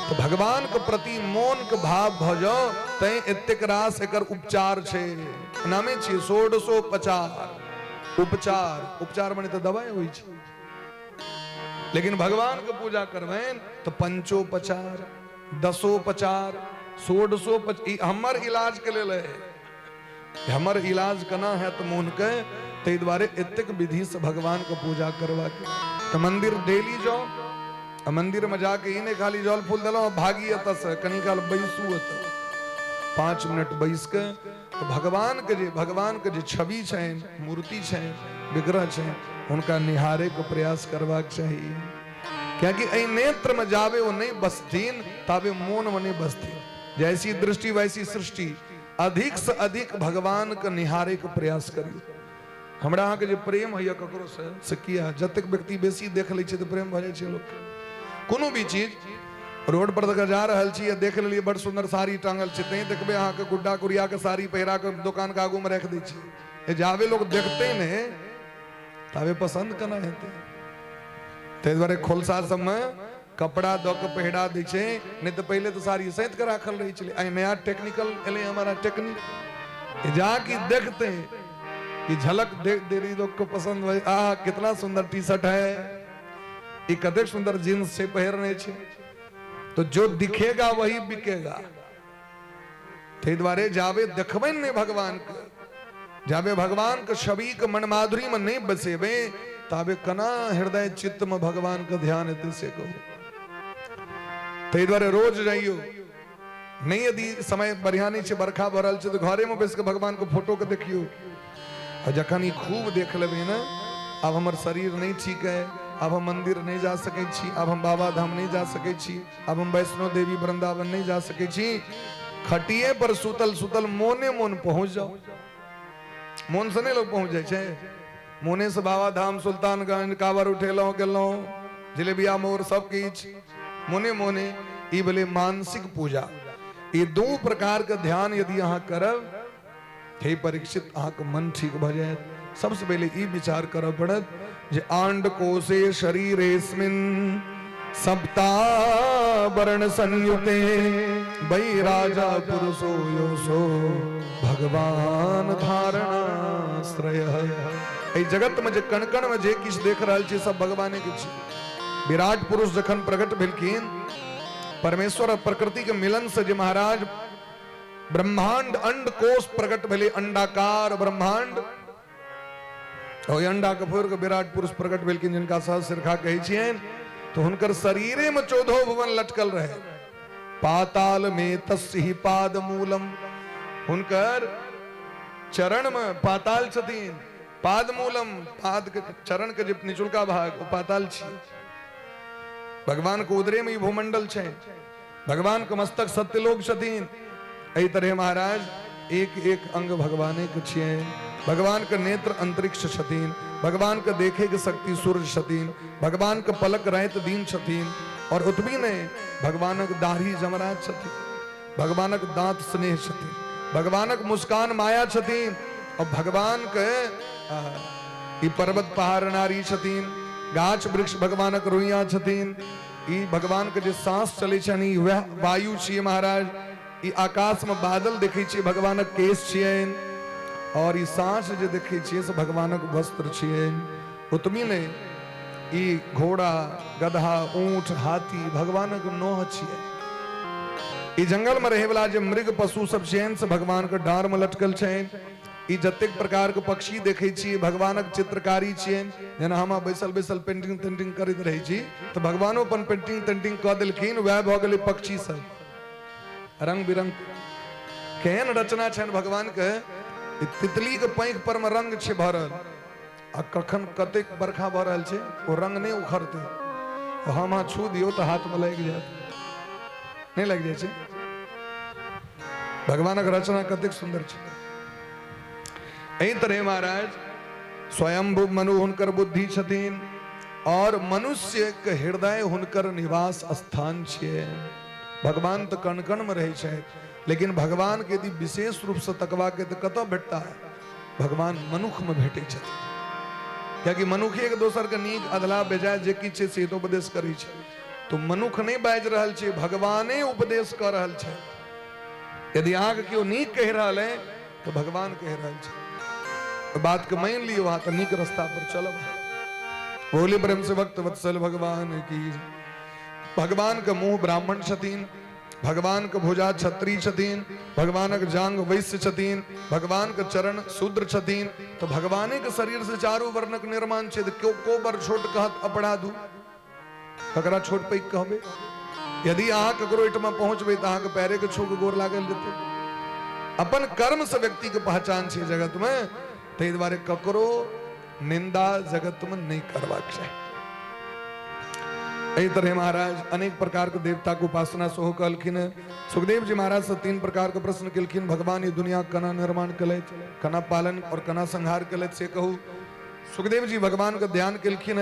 तो भगवान के प्रति मोन के भाव भ जाओ तै एतेक रास एकर उपचार छे। नामे छी 1650 उपचार। उपचार बने तो दवाई होई छे, लेकिन भगवान के पूजा करबेन तो पंचोपचार 10उपचार 16 हमर इलाज के लेल है। हमर इलाज कना है तो मोन के तै द्वारे एतेक विधि से भगवान के पूजा करवा के तो मंदिर डेली जाओ। मंदिर में जाके ही नहीं खाली जल फूल दिलो भागी अत से कनी काल बैसू 5 मिनट बैस के तो भगवान के जे छवि छैन मूर्ति छैन विग्रह छैन उनका निहारे को प्रयास करवाक चाहिए। क्योंकि ऐ नेत्र में जावे वो नहीं बसतीन तावे मोन में नहीं बसतीन। जैसी दृष्टि वैसी सृष्टि। अधिक से अधिक भगवान के निहारे को प्रयास करिए। हमरा अहाँ के जे प्रेम है ककरो से किया जतक व्यक्ति बेसी देख ले तो प्रेम भ जाय छै लोग के। कोनो भी चीज रोड पर तक जा रहल छी देख लेलिए बड़ सुंदर साड़ी टांगल छै तै देखबे अहाँ के गुड्डा कुरिया के साड़ी पहिरा के दुकान के आगू में रख दै छी। जावे लोग देखते ने तावे पसंद कना हेते। तै द्वारे खोलसा सब में कपड़ा दो के पहिरा दै छै, नहीं तो पहले तो साड़ी सैत के राखल रही छले। आई नया टेक्निकल एले हमारा टेक्निक जाके देखते कि झलक देख दे रही लोग को पसंद भाई आ कितना सुंदर टी शर्ट है, ये कतेक सुंदर जींस से पहरने छे। तो जो दिखेगा वही बिकेगा। ते द्वारे जावे देखबे ने भगवान के जाबे भगवान के छवि के मन माधुरी में नहीं बसेबे ताबे कना हृदय चित्त में भगवान का ध्यान हेतु से कहो। ते द्वारे रोज जाइयो, नहीं यदि समय बढ़िया नहीं छे, बरखा भरल छे, तो घरे में बैस के भगवान को फोटो के देखियो। और जखन ई खूब देख लेबे ना, अब हमर शरीर नहीं ठीक है, अब हम मंदिर नहीं जा सके छी, अब हम बाबा धाम नहीं जा सके छी, अब हम वैष्णो देवी वृंदावन नहीं जा सके छी, खटिए पर सुतल सुतल मोने मोन पहुंच जाओ। मोन से नहीं लोग पहुंच जाए छे, मोने से बाबा धाम सुल्तानगंज कावर उठेलो गेलो, जिलेबिया मोर सब किछ मोने मोने। ई बोले मानसिक पूजा। ये दो प्रकार का ध्यान यदि अहाँ करब, हे परीक्षित, अहाँ का मन ठीक भ जाए। सबसे पहले ई विचार करब पड़त जे आंड कोशे शरीरेस्मिन् सप्तावरण संयुते वै राजा पुरुषो योसो भगवान धारणाश्रय। ए जगत में जे कण कण में जे किछ देख रहल छी सब भगवाने के छी। विराट पुरुष जखन प्रकट भेलखिन, परमेश्वर और प्रकृति के मिलन से जे महाराज ब्रह्मांड अंड कोश प्रकट भेले, अंडाकार ब्रह्मांड, और अंडा के फोड़ के विराट पुरुष प्रकट भेलखिन, जिनका सहस्रखा कहै छियनि। तो हुनकर शरीरे में 14 भुवन लटकल रहे। पाताल में तस्हि पाद मूलम, हुनकर चरण में पाताल छथिन, पाद मूलम, पाद के चरण के जे निचुलका भाग वो पाताल छी। भगवान को उदरे में भूमंडल छे, भगवान के मस्तक सत्यलोक छथिन। एहि तरह महाराज एक एक अंग भगवाने के छिए। भगवान के नेत्र अंतरिक्ष छथिन, भगवान के देखे के शक्ति सूर्य छथिन, भगवान के पलक रात दिन छथिन, और उतबी ने भगवानक दाढ़ी जमराज छथिन, भगवानक दांत स्नेह छथिन, भगवानक मुस्कान माया छथिन, और भगवान के ई पर्वत पहाड़ नारी छथिन, गाछ वृक्ष भगवानक रोइया छथिन। ई भगवान के जे सांस चले छनि वह वायु छिए महाराज। ई आकाश में बादल देखे छिए भगवानक केश छियनि, और ई सांस जे देखे छिए से भगवानक वस्त्र छियनि। उतमी ने ई घोड़ा गधा ऊंट हाथी भगवानक नोह छिए। ई जंगल में रहे वाला जे मृग पशु सब छियनि से भगवान के डार में लटकल छनि। ई जतेक प्रकार के पक्षी देखे छिए भगवानक चित्रकारी छियनि। जेना हम बैसल बैसल पेंटिंग तेंटिंग करैत रहे छी तो भगवानो अपन पेंटिंग तेंटिंग कऽ देलखिन। वह भऽ गेलै पक्षी सब, रंग बिरंग केहन रचना छनि भगवान के। तितली के पैंख पर में रंग छै भरल, आ कखन कतेक बरखा भऽ रहल छै ओ रंग नहीं उखड़ते, हम अहाँ छू दियो तो हाथ में लग जायत, नहीं लग जाए छै। भगवानक रचना कतेक सुंदर छै। एहि तरह महाराज स्वयंभू मनु हुनकर बुद्धि छथिन, और मनुष्य के हृदय हुनकर निवास स्थान छियै। भगवान तो कण कण में रहे छथि, लेकिन भगवान के यदि विशेष रूप से तकवा के तो कतौ भेटता है, भगवान मनुख में भेटे छथिन। कियाकि मनुखे एक दोसर के नीक अधला बेजाय जे किछ छै से तो उपदेश करै छै, तो मनुख नहीं बाजि रहल छै, भगवाने उपदेश कर रहल छै। यदि अहाँ के केओ नीक कहि रहल है तो भगवान कहि रहल छै, तो बात के मान लियो, वहां तो नीक रास्ता पर चलब। बोले प्रेम से भक्त वत्सल भगवान की। भगवान के मुंह ब्राह्मण छथिन, भगवान के भुजा क्षत्रिय छथिन, भगवान के जांग वैश्य छथिन, भगवान के चरण शूद्र छथिन। तो भगवाने के शरीर से चारों वर्णक निर्माण छै। क्यों को बर छोट कहत अपराध, ककरा छोट पैघ कहबे। यदि अहाँ ककरो एठमा पहुंचबे तो अहाँ के पैरे के छू के गोर लागल जेतै। अपन कर्म से व्यक्ति के पहचान छै जगत में, ताहि दुआरे ककरो निंदा जगत में नहीं करबाक चाही। एहि तरह महाराज अनेक प्रकार के देवता के उपासना सेहो कहलखिन। सुखदेव जी महाराज से 3 प्रकार के प्रश्न केलखिन। भगवान ये दुनिया कना निर्माण कलैथ, कना पालन और कना संहार कलैथ से कहू। सुखदेव जी भगवान के ध्यान केलखिन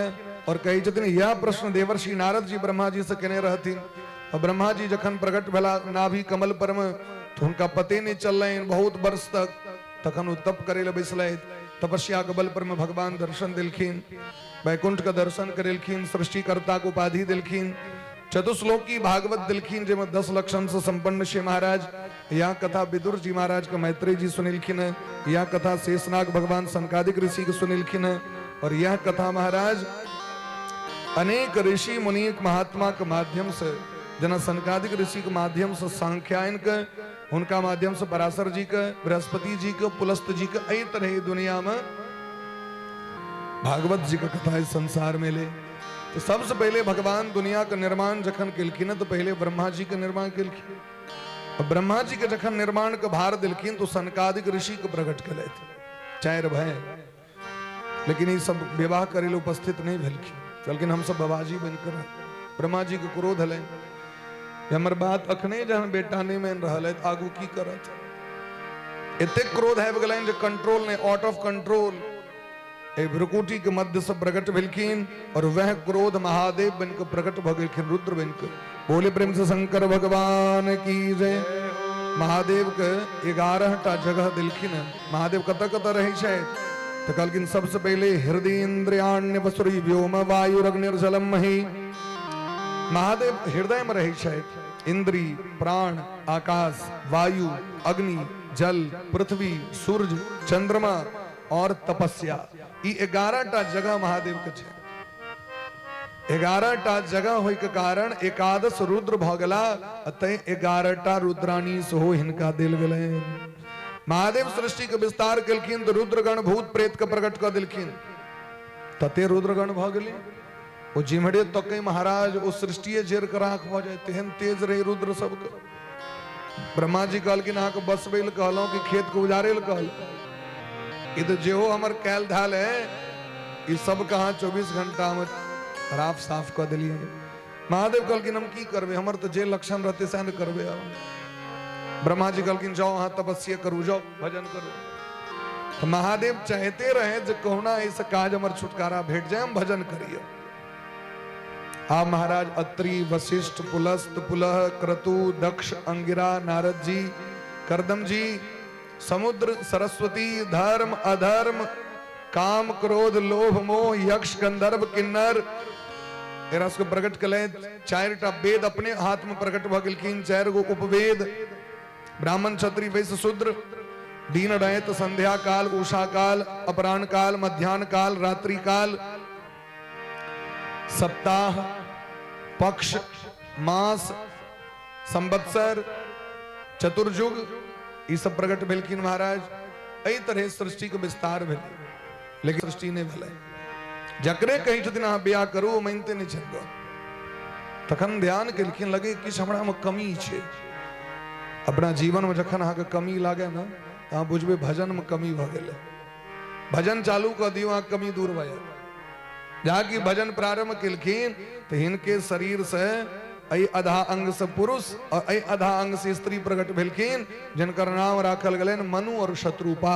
और कहै छथिन यह प्रश्न देवर्षि नारद जी ब्रह्मा जी से केने रहथिन। और ब्रह्मा जी जखन प्रकट भेला नाभि कमल पर में तो उनका पते नहीं चललनि बहुत वर्ष तक। तखन वो तप करे बैसलथि, तपस्या के बल पर में भगवान दर्शन दिलखिन, वैकुंठ का दर्शन करेलखिन, सृष्टिकर्ता को उपाधि दिलखिन, चतुश्लोकी भागवत दिलखिन जेमे 10 लक्षण से संपन्न छे महाराज। यह कथा विदुर जी महाराज के मैत्रेय जी सुनिलखिन है, यह कथा शेषनाग भगवान सनकादिक ऋषि के सुनिलखिन है, और यह कथा महाराज अनेक ऋषि मुनि महात्मा के माध्यम से जना सनकादिक ऋषि के माध्यम से सांख्यायन के, उनका माध्यम से पराशर जी के, बृहस्पति जी के, पुलस्त जी के, ऐ तरह दुनिया में भागवत जी का कथा इस संसार में ले। तो सबसे पहले भगवान दुनिया का निर्माण जखन किलखिन तो पहले ब्रह्मा जी का निर्माण किलखिन। और ब्रह्मा जी के जखन निर्माण का भार दिलखिन तो सनकादिक ऋषि को प्रकट कर थे, चार भय, लेकिन ये सब विवाह करेले उपस्थित नहीं भेलखिन। लेकिन हम सब बाबाजी बनकर ब्रह्मा जी के क्रोध हले, हमर बात अखने जहन बेटा नहीं मान रहा है आगू की करत, इतने क्रोध है बगलाइन जो कंट्रोल ने, आउट ऑफ कंट्रोल ए भ्रुकुटी के मध्य से प्रकट भेलखिन। और वह क्रोध महादेव बनकर प्रकट भगलखिन, रुद्र बनकर। बोले प्रेम से शंकर भगवान की जय। महादेव के 11टा जगह दिलखिन। महादेव कत कत रहे शायद तो कहलखिन सबसे पहले हृदय इंद्रियाण्य वसुरी व्योम वायु अग्निर्जलम मही। महादेव हृदय में रहे शायद, इंद्री, प्राण, आकाश, वायु, अग्नि, जल, पृथ्वी, सूरज, चंद्रमा और तपस्या, ये 11टा जगह महादेव के छे। 11टा जगह होय के कारण एकादश रुद्र भगला, अतः 11टा रुद्राणी सो हिनका दिल गले। महादेव सृष्टि के विस्तार केलखिन तो रुद्रगण भूत प्रेत के प्रकट कर दिलखिन, तते रुद्रगण भगले। वो जिमड़े तो कई महाराज वो सृष्टि जेर कर आंख हो जाए, तेहन तेज रहे रुद्र सबके। ब्रह्मा जी कहलखिन आंख बसबेल कहलो कि खेत को उजारेल कहल, ये तो जो हमर कैल धाल है, ये सब कहा 24 घंटा में राफ साफ कर दिलिए। महादेव कहलखिन हम की करबे, हमर तो जे लक्षण रहते से करबे। ब्रह्मा जी कहलखिन जाओ वहां तपस्या करू, जाओ भजन करो। तो महादेव चाहते रहे जो कहना ऐसा काज हमर छुटकारा भेट जाए, हम भजन करिए। आप महाराज अत्रि, वशिष्ठ, पुलस्त, पुलह, क्रतु, दक्ष, अंगिरा, नारद जी, करदम जी, समुद्र, सरस्वती, धर्म, अधर्म, काम, क्रोध, लोभ, मोह, यक्ष, गंधर्व, किन्नर को प्रकट कले। 4टा वेद अपने हाथ में प्रकट भगलखिन, 4 गो उपवेद, ब्राह्मण, क्षत्रिय, वैश्य, शूद्र, दिन रात, संध्या काल, उषा काल, अपराह्न काल, मध्याह्न काल, रात्रि काल, सप्ताह, पक्ष, मास, संवत्सर, चतुर्युग, ये सब प्रकट भेलखिन महाराज। एहि तरह सृष्टि के विस्तार भेल, लेकिन सृष्टि नहीं भेल। जकरे कही छथिन अहाँ ब्याह करू मानते नहीं छल, तखन ध्यान केलखिन लगे कि हमरा में कमी छे। अपना जीवन में जखन अहाँ के कमी लागे ना, अहाँ बुझबे भजन में कमी भ गेलै। भजन चालू कर दियो, अहाँ कमी दूर भ जाए। जहाँ की भजन प्रारंभ केलखिन तो हिनके शरीर से ऐ आधा अंग से पुरुष और ऐ आधा अंग से स्त्री प्रकट भेलखिन, जिनकर नाम राखल गए मनु और शत्रुपा।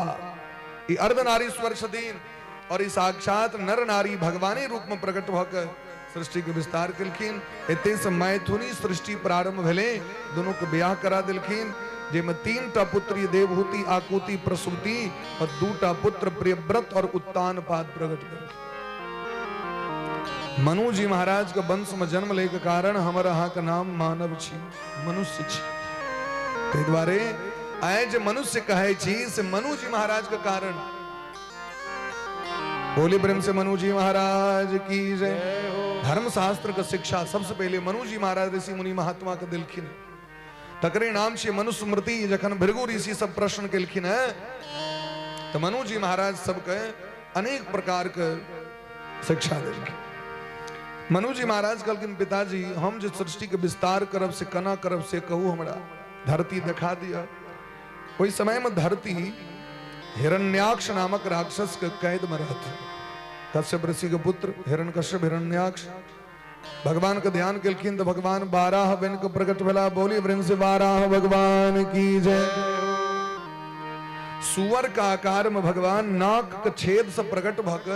ये अर्धनारीश्वर छथिन और इस साक्षात नर नारी भगवानी रूप में प्रकट होकर सृष्टि के विस्तार केलखिन। एते से मैथुनी सृष्टि प्रारंभ भेले, दोनों को ब्याह करा दिलखिन, जेमे 3टा पुत्री देवहूति, आकुति, प्रसूति और 2टा पुत्र प्रियव्रत और उत्तानपाद प्रकट भेल। मनु जी महाराज के वंश में जन्म ले के कारण हमारा अहाँ का नाम मानव छी, मनुष्य छी। ताहि दुआरे आए जे मनुष्य कहे छी से मनु जी महाराज के कारण। बोले प्रेम से मनु जी महाराज की जय। धर्म शास्त्र का शिक्षा सबसे पहले मनु जी महाराज ऋषि मुनि महात्मा के दिलखिन। तकरे नाम से मनुस्मृति जखन भृगु ऋषि सब प्रश्न केलखिन है, तो मनु जी महाराज सबके अनेक प्रकार के शिक्षा दिलखिन। मनु जी महाराज कहलखिन पिताजी हम जो सृष्टि के विस्तार करब से कना करब से कहू, हमरा धरती दिखा दिया। कोई समय में धरती हिरण्याक्ष नामक राक्षस के कैद में रहते। कश्यप ऋषि के पुत्र हिरण्यकश्यप हिरण्याक्ष भगवान का ध्यान केलखिन तो भगवान 12 बन के प्रकट भेला। बोली प्रेम से 12 भगवान की जय। सुअर का आकार में भगवान नाक के छेद से प्रकट भक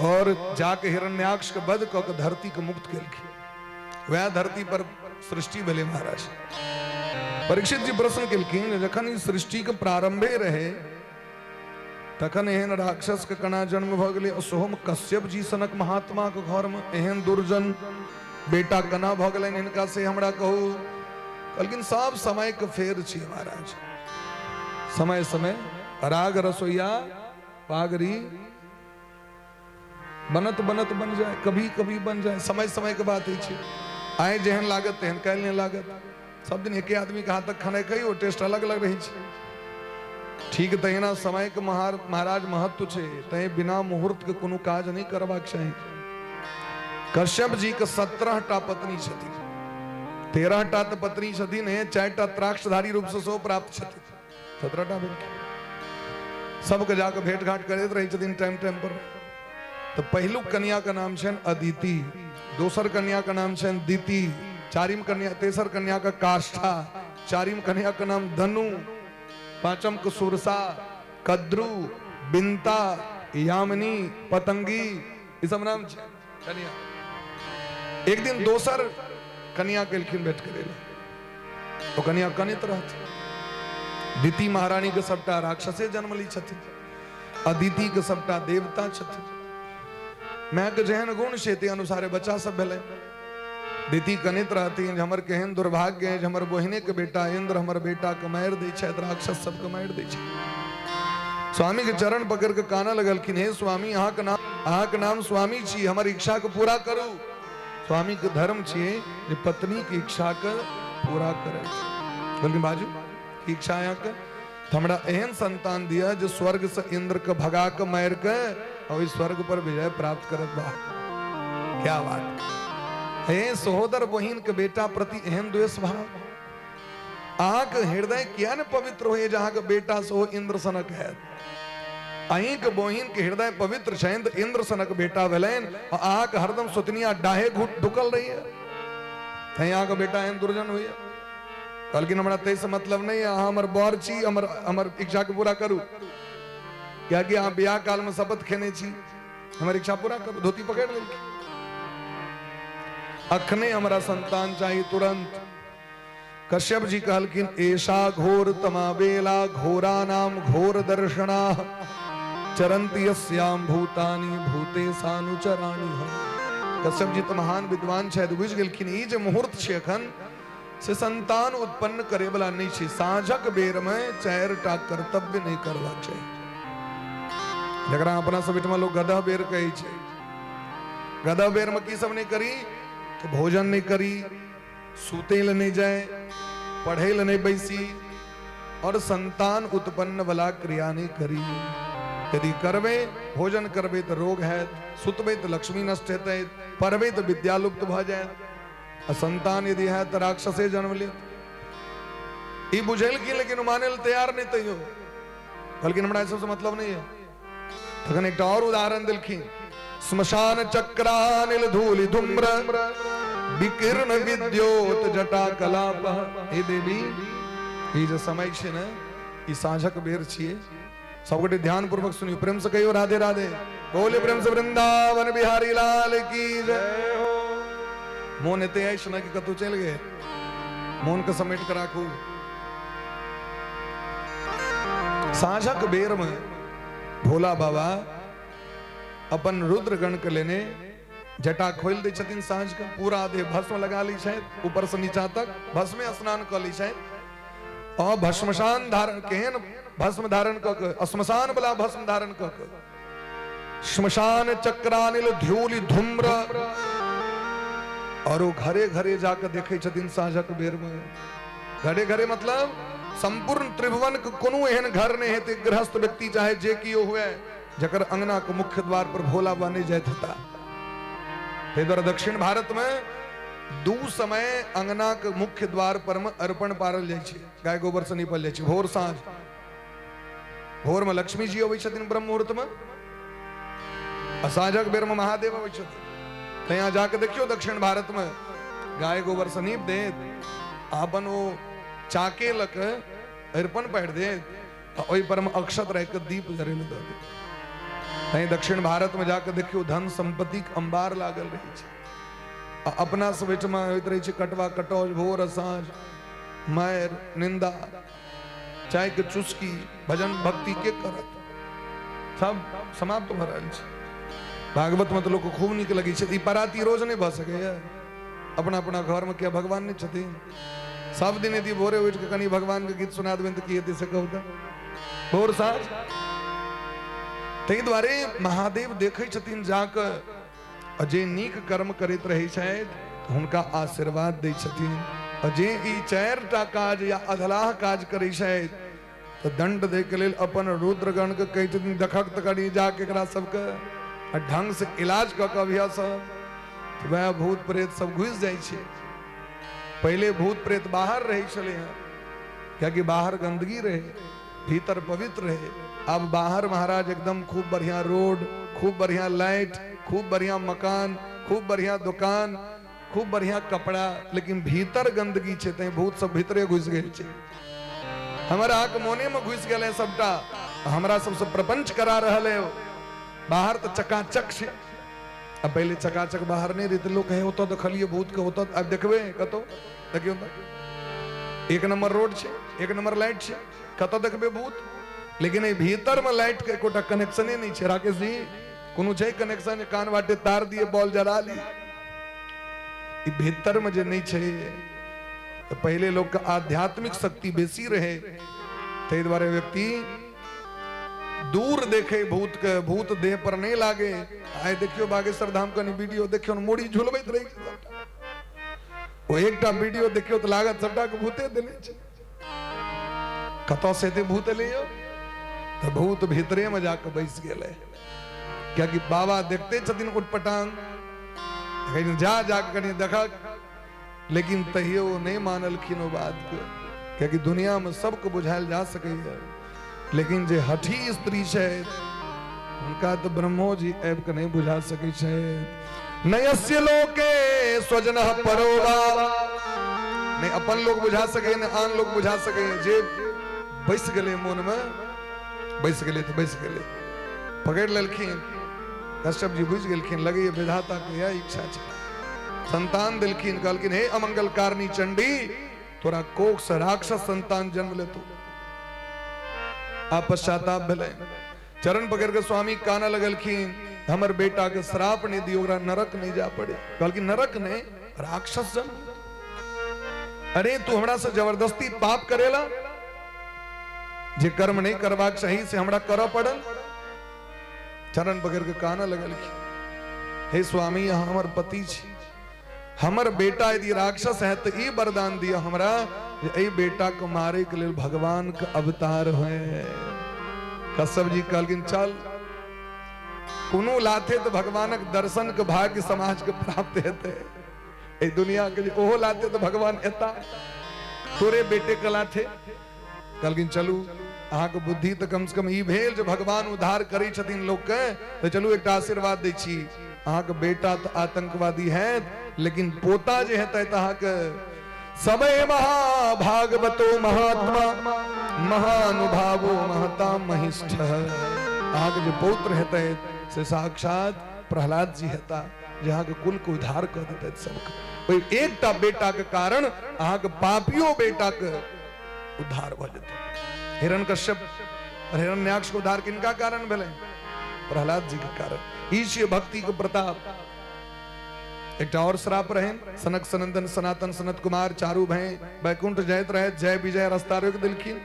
और जाके हिरण्याक्ष के वध क धरती के मुक्त केलखिन। वह धरती पर सृष्टि भेले महाराज। परीक्षित जी प्रश्न केलखिन जखन ई सृष्टि के प्रारंभे रहे तखन एहन राक्षस के कना जन्म भ गेलै। सोहम कश्यप जी सनक महात्मा के घर में एहन दुर्जन बेटा कना भ गेलनि, इनका से हमरा कहू। कहलखिन सब समय के फेर छी महाराज, समय समय राग रसोईया पागरी बनत बनत बन जाए, कभी कभी बन जाए, समय समय के बात है। आए जेहन लागत तेहन कैल नहीं लागत। सब दिन एक आदमी के हाथ तक खाना खाई वो टेस्ट अलग अलग रही छे। ठीक तहिना समय के महाराज महत्व छे, तय बिना मुहूर्त के कोनो काज नहीं करबाक चाही। कश्यप जी के 17 टा पत्नी छथि, 13 टा तो पत्नी छथिन, 4 टा त्राक्षधारी रूप से सो प्राप्त छथि, 17 टा भेल। सबके जाकर भेंट घाट करैत रही छथिन टाइम टाइम पर। तो पहलू कन्या का नाम छन अदिति, दोसर कन्या का नाम छन दिति, चारिम कन्या तेसर कन्या का काष्ठा, चारिम कन्या का नाम धनु, पांचम को सुरसा, कद्रु, बिंता, यामिनी, पतंगी, ये सब नाम छे कन्या। एक दिन दोसर कन्या के लिखिन भेंट करेला, तो कन्या कनित रहती। दिति महारानी के सबटा राक्षसे जन्म ली छथि, अदिति के सबटा देवता छथि। मैं के जेहन गुण छे ते अनुसारे बच्चा सब भेले। दिति कनित रहती, हमर केहन दुर्भाग्य है, हमर बहिने के बेटा इंद्र हमर बेटा के मार दै छै, राक्षस सब के मार दै छै। स्वामी के चरण पकड़ के काना लगलखिन, हे स्वामी अहाँ के नाम स्वामी छी, हमर इच्छा के पूरा करू। स्वामी के धर्म छिए जे पत्नी की इच्छा के पूरा करे। बोलिन बाजू की इच्छा यहाँ के हमरा एहन संतान दिया जो स्वर्ग से इंद्र के भगा के मार के और इस स्वर्ग पर विजय प्राप्त करत बा। क्या बात हे सहोदर बहिन के बेटा प्रति एहन द्वेष भाव, अहाँ के हृदय किया न पवित्र हो जहाँ के बेटा सो इंद्र सनक है। अहीं के बहिन के हृदय पवित्र छन तो इंद्र सनक बेटा भेलन, और अहाँ के हरदम सुतनिया डाहे घुट ढुकल रही है। यहाँ के बेटा एहन दुर्जन हुई, कहलकिन हमरा तै से मतलब नहीं है, अहाँ हमर बर छी, हमर इच्छा के पूरा करू। क्या कि अहाँ ब्याह काल में शपथ खेने छी, हमर इच्छा पूरा करू। धोती पकड़ लेलखिन, अखने हमरा संतान चाहिए तुरंत। कश्यप जी कहलकिन ऐसा घोर तमाबेला घोरा नाम घोर दर्शना चरंती यस्याम भूतानि भूते सानुचराणि। कश्यप जी तो महान विद्वान छथि, बुझ गेलखिन ई जे मुहूर्त छै अखन से संतान उत्पन्न करे वाला नहीं छै। साँझक बेर में 4 टा कर्तव्य नहीं करबाक चाही, जकरा अपना सब में लोग गधा बेर कहै छै। गधा बेर में की सब नहीं करी तो भोजन नहीं करी, सूते ल नहीं जाए, पढ़े ल नहीं बैसी, और संतान उत्पन्न वाला क्रिया नहीं करी। यदि करबे भोजन करबे तो रोग है, सुतबे तो लक्ष्मी नष्ट हेतै, पढ़बे तो विद्या लुप्त भ जाए, संतान यदि है तो राक्षसे जन्म ले। ई बुझल की लेकिन माने ल तैयार नहीं तैयो, बल्कि हमरा सबसे मतलब नहीं है। तखन एक और उदाहरण दिलखिन, श्मशान चक्रानिल धूलि धूम्र विकीर्ण विद्योत जटा कलाप। हे देवी ई जो समय छे न ई साँझक बेर छिए, सबगोटे ध्यान पूर्वक सुनियो, प्रेम से कहियो राधे राधे। बोले प्रेम से वृंदावन बिहारी लाल की जय हो। मोन एते ऐस न कि कतौ चल गए, मोन के समेट कर राखू। साँझक बेर में भोला बाबा अपन रुद्र गण के लेने जटा खोल दे छथिन। साँझ का पूरा देह भस्म लगा ली छथि, ऊपर से नीचा तक भस्म स्नान कर ली छथि, और भस्मशान धारण केहन भस्म धारण क के, श्मशान वाला भस्म धारण क के, श्मशान चक्रानिल धूलि धूम्र, और वो घरे घरे जाकर देखे छथिन साँझक बेर में। घरे घरे मतलब संपूर्ण त्रिभुवन के कोनो एहन घर नहीं हेते, गृहस्थ व्यक्ति चाहे जे कियो हुए, जकर अंगना के मुख्य द्वार पर भोला बने जात था। इधर दक्षिण भारत में 2 समय अंगना के मुख्य द्वार पर में अर्पण पारल जाय छै, गाय गोबर से निपल जाय छै। भोर साँझ, भोर में लक्ष्मी जी अबै छथिन ब्रह्म मुहूर्त में, आ साँझक बेर में महादेव अबै छथिन। तैयां जाके देखियो दक्षिण भारत में गाय गोबर से नीप दे, अपन वो चाके लक अर्पण पढ़ दे, ओहि पर में अक्षत रह के दीप जरे में दे। तैं दक्षिण भारत में जाके देखियो धन संपत्ति के अंबार लागल रही छै। अपना सब में होइत रही छै कटवा कटौज, भोर साँझ, मायर निंदा, चाय के चुस्की, भजन भक्ति के करत सब समाप्त भ रहल छै। भागवत में तो लोग को खूब निक लगी छै। पराती रोज नहीं भ सके, अपना अपना घर में क्या भगवान नहीं छथिन। सब दिन यदि भोरे उठ के कनी भगवान के गीत सुना देबे तो की हेतै से कहू, भोर साँझ। तै दुआरे महादेव देखै छथिन जाके, जे नीक कर्म करैत रहै छथि तो उनका आशीर्वाद दै छथिन। और जे ई 4टा काज या अधलाह काज करै छै तो दंड दे के लेल अपन रुद्रगण के कहै छथिन देखक त करी जाके एकरा सबके आ ढंग से इलाज क के अभिया सब तो वह भूत प्रेत सब घुस जाइ छै। पहले भूत प्रेत बाहर रहे चले हैं क्योंकि बाहर गंदगी रहे भीतर पवित्र रहे। अब बाहर महाराज एकदम खूब बढ़िया रोड, खूब बढ़िया लाइट, खूब बढ़िया मकान, खूब बढ़िया दुकान, खूब बढ़िया कपड़ा, लेकिन भीतर गंदगी छे ते भूत सब भीतरे घुस गए छे। हमारा आंख मोने में घुस गए सबटा, हमरा सबसे प्रपंच करा रहल है। बाहर तो चकाचक छे, अब पहले चकाचक बाहर नहीं रहते लोग कहे होता देखलिए भूत के होता, अब देखबे कतो देखियो त 1 नंबर रोड छे, 1 नंबर लाइट छे, कतो देखबे भूत। लेकिन भीतर में लाइट के कोटा कनेक्शन नहीं छे। राकेश जी कोनो छै कनेक्शन, कान बाटे तार दिए बॉल जरा ली, ई भीतर में जे नहीं छे। तो पहले लोग का आध्यात्मिक शक्ति बेसी रहे, ते द्वारा व्यक्ति दूर देखे भूत के, भूत देह पर नहीं लागे। आए देखियो बागेश्वर धाम का वीडियो देखियो मोड़ी झुलबैत रही सबटा, वो एकटा वीडियो देखियो तो लागत सबटा के भूते देने छे। कतो से ते भूत लियो तो भूत भीतरे में जाके बैस गेले, क्या कि बाबा देखते छथिन उटपटांग कहीं जा कहीं देखक, लेकिन तहियो नहीं मानलखिन ओ बात के, क्योंकि दुनिया में सबको बुझायल जा सके है। लेकिन जे हठी स्त्री है उनका तो ब्रह्मो जी ऐब के नहीं बुझा सके छे। नयस्य लोके स्वजन परोवा, नहीं अपन लोग बुझा सके न आन लोग बुझा सके। जे बैस गले मन में, बैस गले तो बैस गले, पकड़ लेलखिन कश्यप जी बुझ गेलखिन, लगे विधाता के यह इच्छा छे। संतान दिलखिन, कहलखिन हे अमंगल कारणी चंडी, तोरा कोख से राक्षस संतान जन्म ले। तू आप पश्चाताप भेले, चरण पकड़ के स्वामी काना लगलखिन, हमर बेटा के श्राप नहीं दियो, नरक नहीं जा पड़े। कहलखिन नरक ने राक्षस जन्म, अरे तू हमरा से जबरदस्ती पाप करेला, जे कर्म नहीं करवाक सही से हमरा कर पड़ल। चरण पकड़ के काना लगलखिन, हे स्वामी यहाँ हमर पति छी, हमर बेटा यदि राक्षस है तो ई वरदान दिया हमरा, ए बेटा को मारे के लिए भगवान का अवतार है। कश्यप जी कहलखिन चल कोनो लाथे तो भगवानक दर्शन के भाग्य समाज के प्राप्त हेते, ए दुनिया के ओहो लाथे तो भगवान एता, तोरे बेटे के लाथे। कहलखिन चलू अहाँ के बुद्धि तो कम से कम ई भेल जो भगवान उद्धार करी छथिन लोग के, तो चलू एक आशीर्वाद दै छी। अहाँ के बेटा तो आतंकवादी है, लेकिन पोता जे हेतै त अहाँ के सबे महाभागवतो महात्मा महानुभावो महता महिष्ठ। अहाँ के जो पौत्र हेतै से साक्षात प्रहलाद जी हेता, जहाँ के कुल को उद्धार कर देते सबके। एकटा बेटा के कारण अहाँ के पापियों बेटा के उद्धार भ जेतै। हिरण्यकश्यप और हिरण्याक्ष को उद्धार किनका कारण भेलै? प्रहलाद जी के कारण। ईश्वर भक्ति के प्रताप। एक और श्राप रहे, सनक सनंदन सनातन सनत कुमार चारू भय बैकुंठ जयत रहे, जय विजय रास्ता रोक दिलखिन।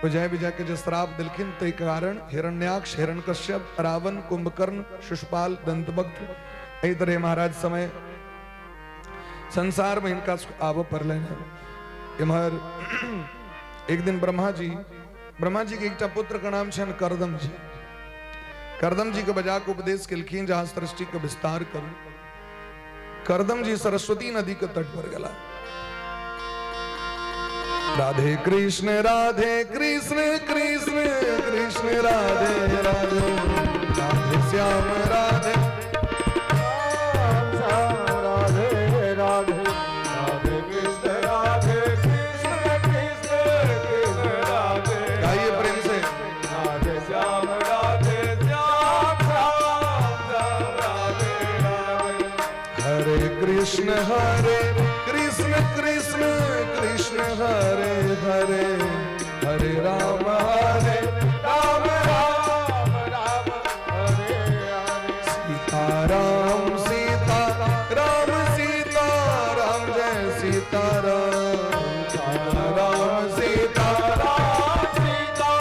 वो जय विजय के जो श्राप दिलखिन ते कारण हिरण्याक्ष, हिरण्यकश्यप, रावण, कुंभकर्ण, शिशुपाल, दंतभक्त एही तरह महाराज समय संसार में इनका आव पर लेना। इमहर एक दिन ब्रह्मा जी के एक पुत्र का नाम छन करदम जी। करदम जी के बजा के उपदेश केलखिन जहां सृष्टि के विस्तार करू। करदम जी सरस्वती नदी के तट पर गला। राधे कृष्ण राधे कृष्ण कृष्ण कृष्ण राधे राधे राधे श्याम राधे राधे राधे राधे कृष्ण राधे कृष्ण कृष्ण कृष्ण राधे। गाइए प्रेम से राधे श्याम राधे श्याम श्याम राधे राधे। हरे कृष्ण कृष्ण कृष्ण हरे हरे हरे राम राम राम हरे हरे। सीता राम सीता राम जय सीता राम राम सीता राम सीता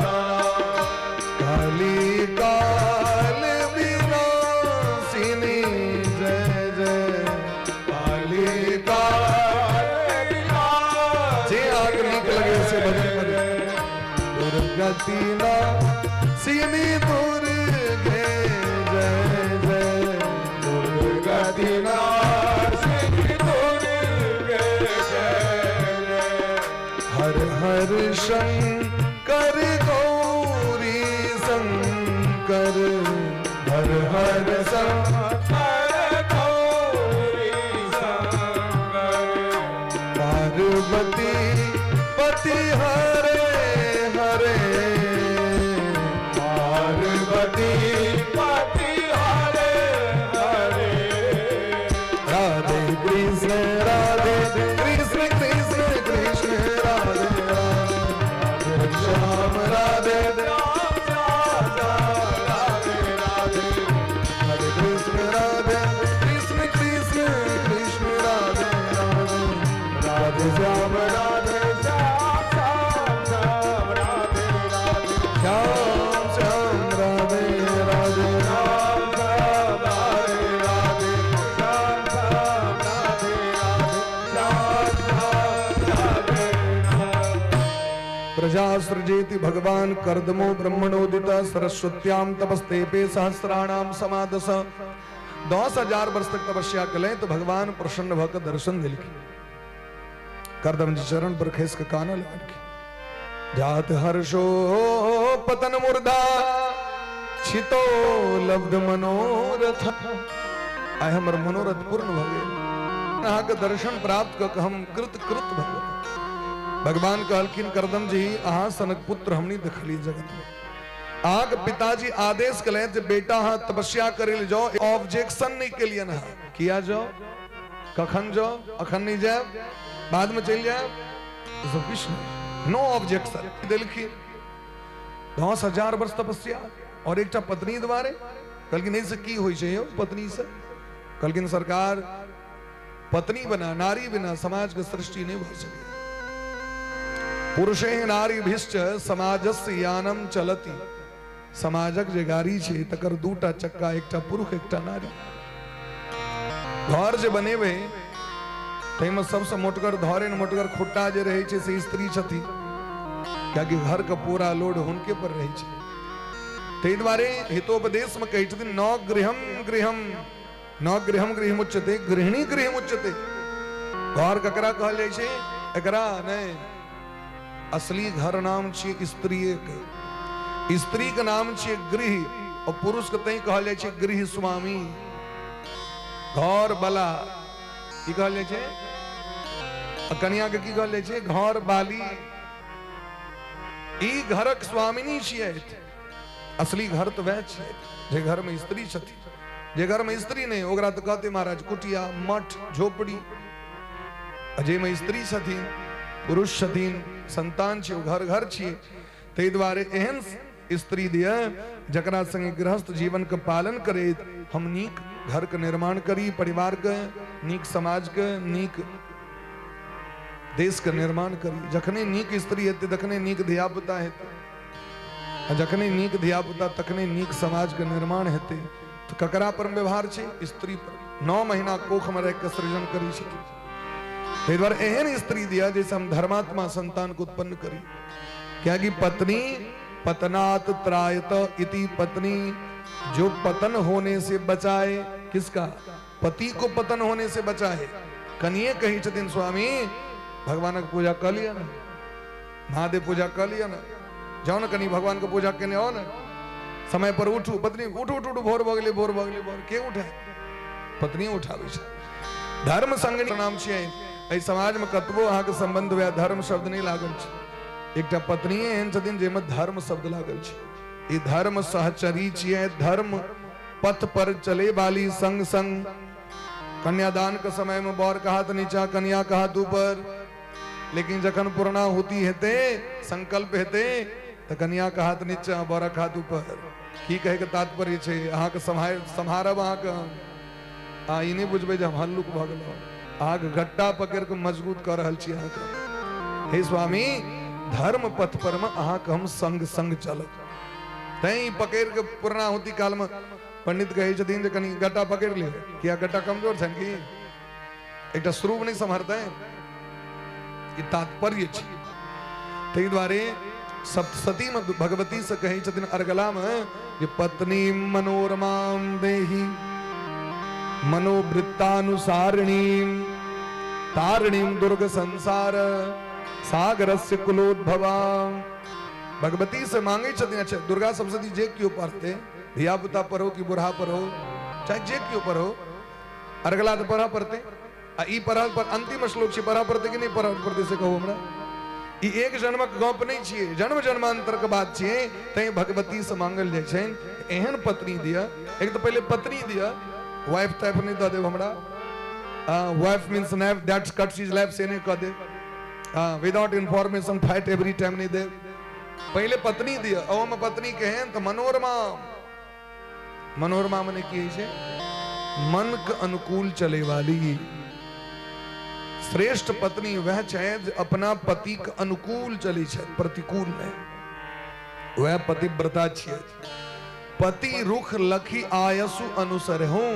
राम। काली काल विनाशिनी जय जय दुर्गति ना सीमी दुर्गे जय जय दुर्गति नाशिनी दुर्गे जय जय। हर हर शंकर गौरी शंकर हर हर शंकर गौरी शंकर। पार्वती पति हरे हरे पार्वती पति हरे हरे। राधे कृष्ण कृष्ण कृष्ण राधे राधे श्याम राधे राम श्याम राधे राधे। हरे कृष्ण कृष्ण कृष्ण राधे राधे राधे श्याम राधे श्याम श्याम राधे राधे। श्याम श्याम राधे राधे श्याम श्याम राधे राधे। श्याम श्याम राधे राधे। श्याम श्याम राधे राधे। प्रजा सृजेति भगवान कर्दमो ब्रह्मणोदिता सरस्वत्याम तपस्तेपे सहस्राणाम समादस 10,000 वर्ष तक तपस्या करें तो भगवान प्रसन्न भक्त दर्शन दिल की कर्दम जी चरण पर खेस का काना लाल की जात हर्षो पतन मुर्दा छितो लब्ध मनोरथ आय हमर मनोरथ पूर्ण भगे यहाँ के दर्शन प्राप्त कर हम कृत कृत भगे भगवान कहलखिन कर्दम जी अहा सनक पुत्र हमनी देखली जगत में आग पिताजी आदेश कले जे बेटा हाँ तपस्या करे ले जाओ ऑब्जेक्शन नहीं के लिए ना किया जाओ कखन जाओ अखन नहीं जाए बाद में चल जाए सब कुछ नहीं नो ऑब्जेक्शन दिलखिन 10,000 वर्ष तपस्या और एक पत्नी द्वारे कहलखिन नहीं से की होई छे पत्नी से कहलखिन सरकार पत्नी बना नारी बिना समाज के सृष्टि नहीं हो सके पुरुषे नारीभिश्च समाजस्य यानम चलति समाजक जे गाड़ी छे तकर दूटा चक्का एकटा पुरुष एकटा नारी घर जे बनेबे तैमे सबसे मोटगर धरे न मोटगर खुट्टा जे रहे छे से स्त्री छथि कियाकि घर का पूरा लोड हुनके पर रहे छे तै द्वारे हितोपदेश में कहै छथिन न गृहम गृहम न गृहम गृहमुच्यते गृहिणी गृहमुच्यते घर ककरा कहल जाय छे एकरा नहीं असली घर नाम छे स्त्री के स्त्री के नाम छे गृह और पुरुष के तई कहल जाय छे गृह स्वामी घर बला की कहल जाय छे आ कन्या के की कहल जाय छे घर बाली ई घरक स्वामिनी छियै असली घर तो वह छियै जे घर में स्त्री छथि जे घर में स्त्री नहीं ओकरा तो कहते महाराज कुटिया मठ झोपड़ी अजय में स्त्री छथिन पुरुष छथिन संतान छे घर घर छियै तै द्वारे एहन स्त्री दिया जकरा संगे गृहस्थ जीवन के पालन करे हम नीक घर के निर्माण करी परिवार के नीक समाज के नीक देश के निर्माण करी जखने नीक स्त्री हेते तखने नीक धियापुता हेते जखने नीक धियापुता तखने नीक समाज के निर्माण हेते तो ककरा पर व्यवहार छे स्त्री पर 9 महीना कोख में रह के सृजन करी छथि तै द्वारे एहन स्त्री दिया जैसे हम धर्मात्मा संतान को उत्पन्न करी क्या कि पत्नी पतनात त्रायत इति पत्नी जो पतन होने से बचाए किसका पति को पतन होने से बचाए कनिए कही छथिन स्वामी भगवान की पूजा कर लिया ना महादेव पूजा कर लिया ना जाओ ना कनी भगवान को पूजा करने आओ ना समय पर उठू पत्नी उठू उठू भोर भगले भोर के उठे पत्नी उठावे छे धर्म संगनी नाम छे ए समाज में कतबो अहाँ के संबंध हुआ धर्म शब्द नहीं लागल छे एकटा पत्नी एहन छथिन जेमे धर्म शब्द लागल छे ई धर्म सहचरी छिए धर्म पथ पर चले वाली संग संग कन्यादान के समय में बर का हाथ नीचा कन्या का हाथ ऊपर लेकिन जखन पूर्णा होती हेते संकल्प हेते तो कन्या का हाथ नीचा बर का हाथ ऊपर की कहे के तात्पर्य छे अहाँ के सम्हारब अहाँ के आ ई नहीं बुझबे जे हम हल्लुक भ गेलौ अहाँ के गट्टा पकड़ के मजबूत कर रहल छी अहाँ के हे स्वामी धर्म पथ पर में अहाँ के हम संग संग चलब तई पकड़ के पूर्णा होती काल में पंडित कहे छथिन जे कनी गट्टा पकड़ ले किया गट्टा कमजोर छन की एकटा स्वरूप नहीं संभरता है ई तात्पर्य छै तै द्वारे सप्तसती भगवती से कही छथिन अर्गला में जे पत्नी मनोरमाम देहि मनोवृत्तानुसारिणी तारिणीम दुर्ग संसार सागरस्य कुलोद्भवा। भगवती से मांगे छथिन अच्छा दुर्गा सप्तशती जे क्यों पढ़ते धिया पुता पर हो कि बुढ़ा पर हो चाहे जे क्यों पर हो अर्गला तो पढ़ा पढ़ते ई पढ़ा पर अंतिम श्लोक से पढ़ा पढ़ते कि नहीं पढ़ा पढ़ते से कहो हमरा ई एक जन्मक गप नहीं छिए जन्म जन्मांतर के बात छिए तै भगवती से मांगल जाय छै एहन पत्नी दिया एक तो पहले पत्नी दिया वाइफ टाइप नहीं द देव हमरा वाइफ मींस नेव दैट्स कट्स हिज लाइफ से नहीं कह दे without information fight every time नहीं दे पहले पत्नी दिया ओ में पत्नी कहें तो मनोरमा मनोरमा मने की है मन के अनुकूल चले वाली श्रेष्ठ पत्नी वह है अपना पति के अनुकूल चली है प्रतिकूल नहीं वह पतिव्रता छे पति रुख लखी आयसु अनुसर हूं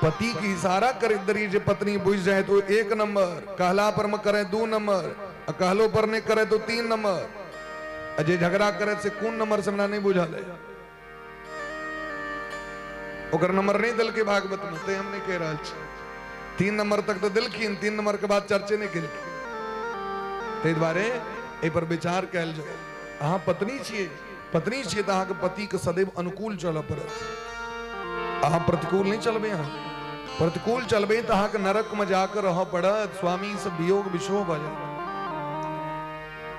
पति की इशारा करे दरी जे पत्नी बुझ जाए तो 1 नंबर कहला पर में करे 2 नंबर कहलो पर ने करे तो 3 नंबर अजय झगड़ा करे से कौन नंबर से हमरा नहीं बुझा ले ओकर नंबर नहीं दिल के भागवत में ते हम नहीं कह रहा छी 3 नंबर तक तो दिलखिन 3 नंबर के बाद चर्चे नहीं केलखिन ते द्वारे ए पर विचार कैल जाए अहाँ पत्नी छिए तो अहाँ के पति के सदैव अनुकूल चल पड़त अहाँ प्रतिकूल नहीं चलबे अहाँ प्रतिकूल चलबे तो अहाँ के नरक में जाकर रह पड़त स्वामी से वियोग विशोह भ जाए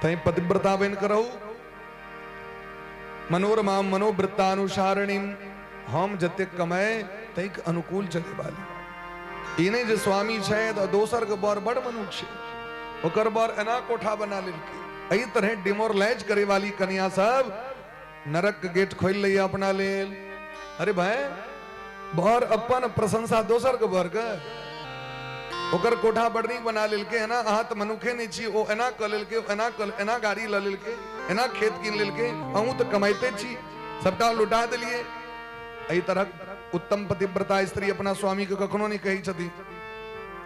तै पतिव्रता बन कर रहू मनोरमा मनोवृत्तानुसारिणी हम जते कमाए तै के अनुकूल चले वाली इने जे स्वामी छै तो दोसर के बर बड़ मनुष्य छै ओकर बर एना कोठा बना लेलकै एही तरह डिमोरलाइज करे वाली कन्या सब नरक के गेट खोल लिया अपना लेल अरे भाई बर अपन प्रशंसा दोसर के बर के ओकर कोठा बड़ बना लेलकै एना अहाँ त मनुखे नहीं छी ओ एना क लेलकै एना गाड़ी ल लेलकै एना खेत कीन लेलकै अहूँ तो कमाइते छी सबटा लुटा देलिए एही तरह उत्तम पतिव्रता स्त्री अपना स्वामी के कखनो नहीं कही छथि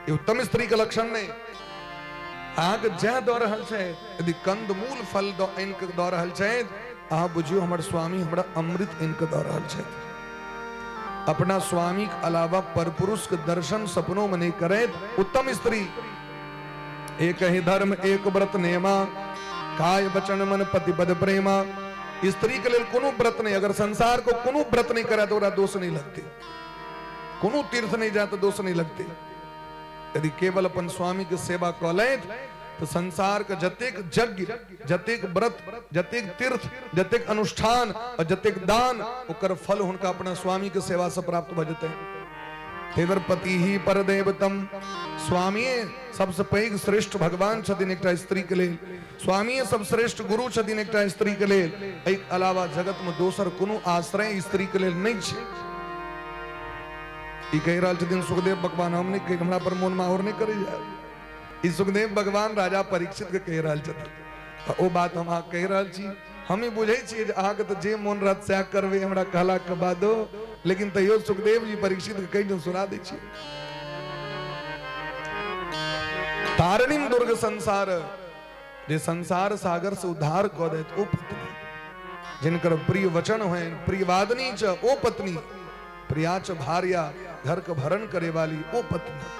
ये उत्तम स्त्री के लक्षण नहीं अहाँ के जय दऽ रहल छै यदि कंद मूल फल इनके दऽ रहल छै अहाँ बुझियो हमर स्वामी हमरा अमृत इनके दऽ रहल छै अपना स्वामी के अलावा परपुरुष के दर्शन सपनों में नहीं करे उत्तम स्त्री एक ही धर्म एक व्रत नेमा काय वचन मन पतिपद प्रेमा स्त्री के लिए कोनो व्रत नहीं अगर संसार को कोनो व्रत नहीं करे तो ओरा दोष नहीं लगते कोनो तीर्थ नहीं जाए तो दोष नहीं लगते यदि केवल अपन स्वामी के सेवा क ले तो संसार के जतेक यज्ञ जतेक व्रत जतेक तीर्थ जतेक अनुष्ठान और जतेक दान ओकर फल हुनका अपना स्वामी के सेवा से प्राप्त भ जेतै तेवर पति ही परदेवतम स्वामी सबसे पैघ श्रेष्ठ भगवान छथिन एकटा स्त्री के लेल स्वामी सब श्रेष्ठ गुरु छथिन एकटा स्त्री के लेल एहि अलावा जगत में दोसर कोनो आश्रय स्त्री के लेल नहीं छै ई कह रहल छथिन सुखदेव भगवान हम नहीं कह हमरा पर मोन माहौर नहीं करे जाए ई सुखदेव भगवान राजा परीक्षित के कह रहल छथिन ओ बात हम अहाँ कह रहल छी हम ही बुझे छी अहाँ के तो जे मोन रहत सएह करबे हमरा कहला के बादो लेकिन तैयो सुखदेव जी परीक्षित के कहि सुना दै छी तारिणीम दुर्ग संसार जे संसार सागर से उद्धार क देत ओ पत्नी जिनकर प्रिय वचन है प्रिय वादनी च ओ पत्नी प्रिया च भार्या घर के भरण करे वाली ओ पत्नी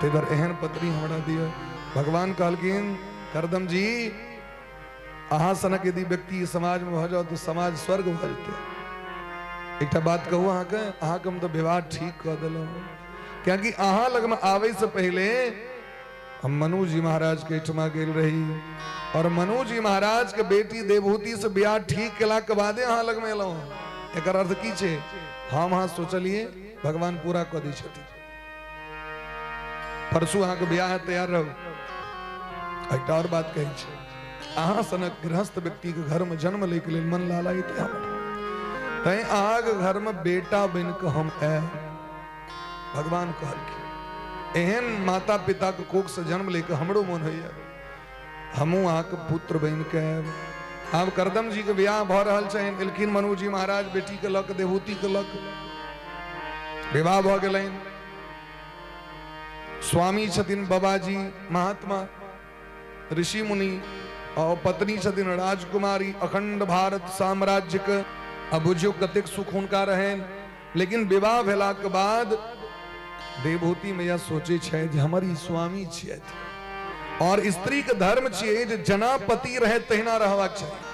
तेवर एहन पत्नी हमरा दिया भगवान कहलकिन करदम जी अहाँ सनक यदि व्यक्ति समाज में भ जाओ तो समाज स्वर्ग भ जेतै एकटा बात कहू अहाँ के हम तो विवाह ठीक कह दिलौ क्योंकि अहाँ लग में आवे से पहले हम मनु जी महाराज के ठमा गेल रही और मनु जी महाराज के बेटी देवहूति से ब्याह ठीक केला के बादे अहाँ लग में एलौ एकर अर्थ की छै हम अहाँ सोचलिए भगवान पूरा कऽ दै छथिन परसू अहाँ के ब्याह तैयार रहू एकटा और बात कहै छै अहाँ सनक गृहस्थ व्यक्ति के घर में जन्म ले के लेल मन लालायित है तै अहाँ के घर में बेटा बन के हम आए भगवान कहलखिन एहन माता पिता के कोख से जन्म लेके हमरो मन होइए हमू अहाँ के पुत्र बन के आब करदम जी के ब्याह भ रहल छै एलखिन मनु जी महाराज बेटी के लक देवहूति के लक विवाह भ गेलैन स्वामी छथिन बाबाजी महात्मा ऋषि मुनि और पत्नी छथिन राजकुमारी अखंड भारत साम्राज्य के अब बुझियो कतेक सुख हुनका रहें। लेकिन विवाह भेला के बाद देवभूति मैया सोचे छै जे हमर ई स्वामी छियै और स्त्री के धर्म छियै जे जना पति रहे तहिना रहबाक चाहिए।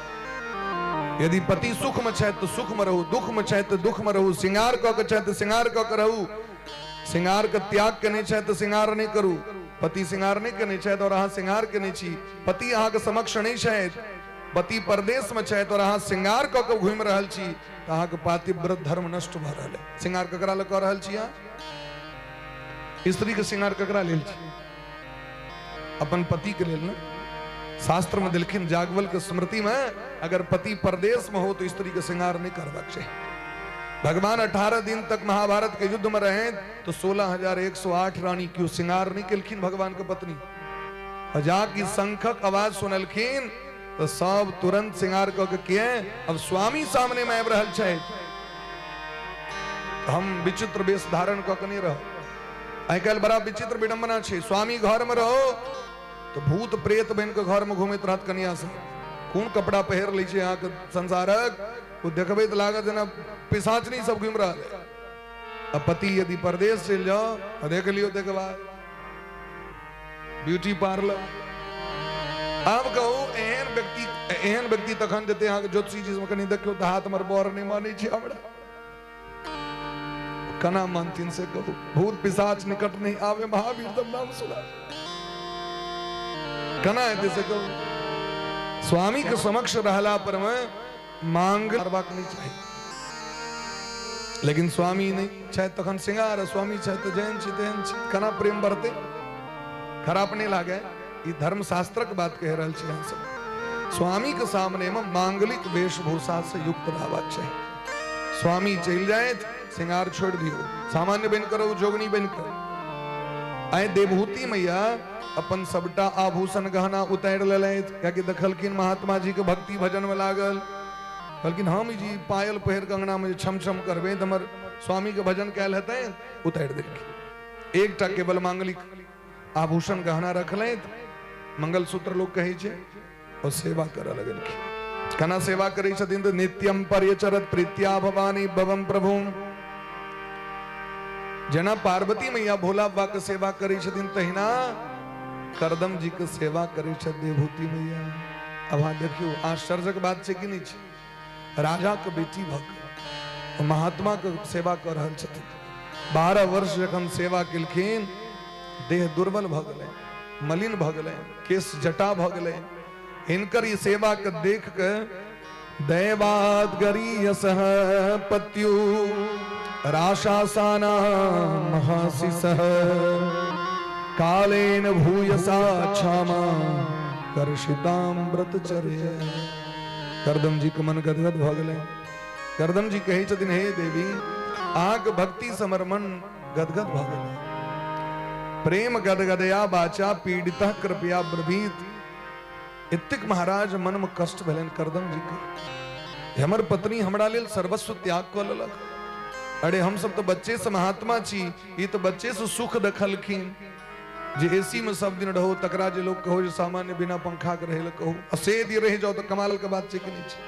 यदि पति सुख में छै तो सुख में रहू, दुख में छै तो दुख में रहू, श्रृंगार क के छै तो श्रृंगार क के रहू, श्रृंगार के त्याग केने छै तो श्रृंगार नहीं करू। पति श्रृंगार नहीं केने छै और अहाँ श्रृंगार केने छी, पति अहाँ के समक्ष नहीं छै, पति परदेश में छै और अहाँ श्रृंगार क के घूम रहल छी तो अहाँ के पातिव्रत धर्म नष्ट भ रहल है। श्रृंगार ककरा ल क रहल छी अहाँ? स्त्री के श्रृंगार ककरा लेल छी? अपन पति के लेल ना। शास्त्र में दिलखिन जागवल के स्मृति में अगर पति परदेश में हो तो स्त्री के श्रृंगार नहीं करवाक चाहिए। भगवान 18 दिन तक महाभारत के युद्ध में रहे तो 16,108 रानी क्यों श्रृंगार नहीं केलखिन भगवान के पत्नी। जाकी शंखक आवाज सुनलखिन तो सब तुरंत श्रृंगार करके किए। अब स्वामी सामने में आबि रहल छै, हम विचित्र वेश धारण करके नहीं रहो। आई काल्हि बड़ा विचित्र विडंबना छै, स्वामी घर में रहो तो भूत प्रेत बन के घर में घूमैत रहत कन्या से। कोन कपड़ा पहिर लै छै अहाँ के संसारक, वो देखबे तो लागत जेना पिशाचनी सब घूम रहा है। अब पति यदि परदेश चल जाओ तो देख लियो देखबा ब्यूटी पार्लर। अब कहू एहन व्यक्ति तखन देते अहाँ के ज्योतिषी जी में कनी देखियो तो हाथ मर बर नहीं मानै छै हमरा। कना मानथिन से कहू, भूत पिशाच निकट नहीं आवे महावीर तब नाम सुना। कना है से कहू, स्वामी के समक्ष रहला पर में मांग करबाक नहीं चाहिए। लेकिन स्वामी नहीं चाहे तखन श्रृंगार, स्वामी चाहे तो जैन छी तेहन छी, कना प्रेम बढ़ते खराब नहीं लागे। ये धर्म शास्त्रक बात कह रहल छी। स्वामी के सामने में मांगलिक वेशभूषा से युक्त रहबाक चाहिए। स्वामी चल जाए श्रृंगार छोड़ दियो, सामान्य बन करो, जोगनी बन करो। आए देवभूति मैया अपन सबटा आभूषण गहना उतार लेलैथ, कियाकि देखलखिन महात्मा जी के भक्ति भजन में लागल। कहलखिन हम जी पायल पहिर कंगना में छम छम करबे तो हमर स्वामी के भजन कैल हेतै, उतार देलखिन। एकटा केवल मांगलिक आभूषण गहना रखलैथ, मंगलसूत्र लोग कहै छै, और सेवा करऽ लगलखिन। कना सेवा करै छथिन तो नित्यम पर्यचरत प्रीत्या भवानी भवम प्रभु। जना पार्वती मैया भोला बाबा के सेवा करै छथिन तहिना करदम जी के सेवा करै छथि देवभूति मैया। अब अहाँ देखियो आश्चर्यक बात छै कि नहीं छै, राजा के बेटी भक महात्मा के सेवा कर रहल छथिन। 12 वर्ष जखन सेवा केलखिन देह दुर्बल भ गेलै, मलिन भ गेलै, केश जटा भ गेलै। हिनकर ई सेवा के देख के दैवाद गरीयसः पत्यु राशासाना महाशिसः कालेन भूयसा क्षमा कर्षिताम व्रतचर्य। करदम जी के मन गदगद भ गेलै। करदम जी कहै छथिन, हे देवी आग भक्ति समर्मन गदगद भ गेलै। प्रेम गदगदया बाचा पीड़ितः कृपया ब्रवीत। इतिक महाराज मन में कष्ट भेलन करदम जी के, हमर पत्नी हमरा लेल सर्वस्व त्याग क लेलक। अरे हम सब तो बच्चे से महात्मा छी, ये तो बच्चे से सुख देखलखिन जे एसी में सब दिन रहो, तकरा जे लोग कहो जे सामान्य बिना पंखा के रहे कहो, असेद ये रह जाओ तो कमाल के बात छै कि नहीं छै।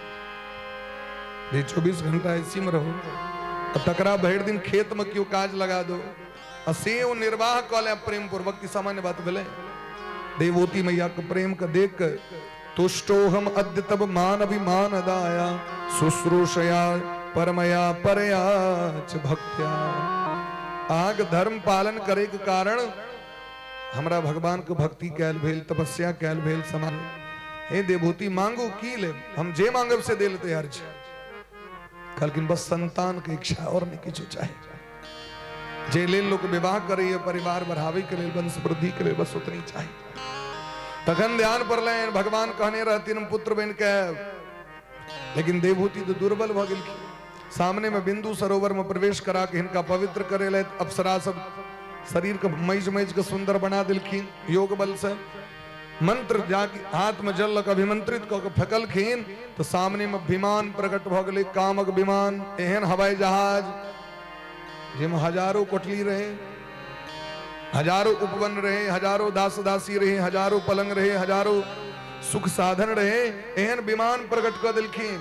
जे 24 घंटा एसी में रहो तो तकरा भर दिन खेत में क्यों काज लगा दो, असेव निर्वाह कले प्रेम पूर्वक की सामान्य बात भेले। देवभूति मैया के प्रेम के देख कर तुष्टो हम अद्य तब मान अभिमान दाया शुश्रूषया परमया परया च भक्त्या। आग धर्म पालन करे के कारण हमरा भगवान के भक्ति कैल भेल, तपस्या कैल भेल समान। हे देवभूति मांगो की ले, हम जे मांगब से दे लेते हर चीज। कहलखिन बस संतान के इच्छा और नहीं किछु चाहे। जे लेल लोग विवाह करे परिवार बढ़ावे के लिए, वंश वृद्धि के लिए, बस उतनी चाहिए। तखन ध्यान पर लें भगवान कहने रहतीन पुत्र बन के, लेकिन देवभूति तो दुर्बल भ गेलखिन। सामने में बिंदु सरोवर में प्रवेश करा के हिनका पवित्र करे ले अप्सरा सब शरीर के मैज मैज के सुंदर बना दिलखिन योग बल से। मंत्र जाके हाथ में जल लग अभिमंत्रित क के फेकलखिन तो सामने में विमान प्रकट भ गेलै, कामक विमान, एहन हवाई जहाज जिसमें हजारों कोठली रहे, हजारों उपवन रहे, हजारों दास दासी रहे, हजारों पलंग रहे, हजारों सुख साधन रहे एहन विमान प्रकट कर दिलखिन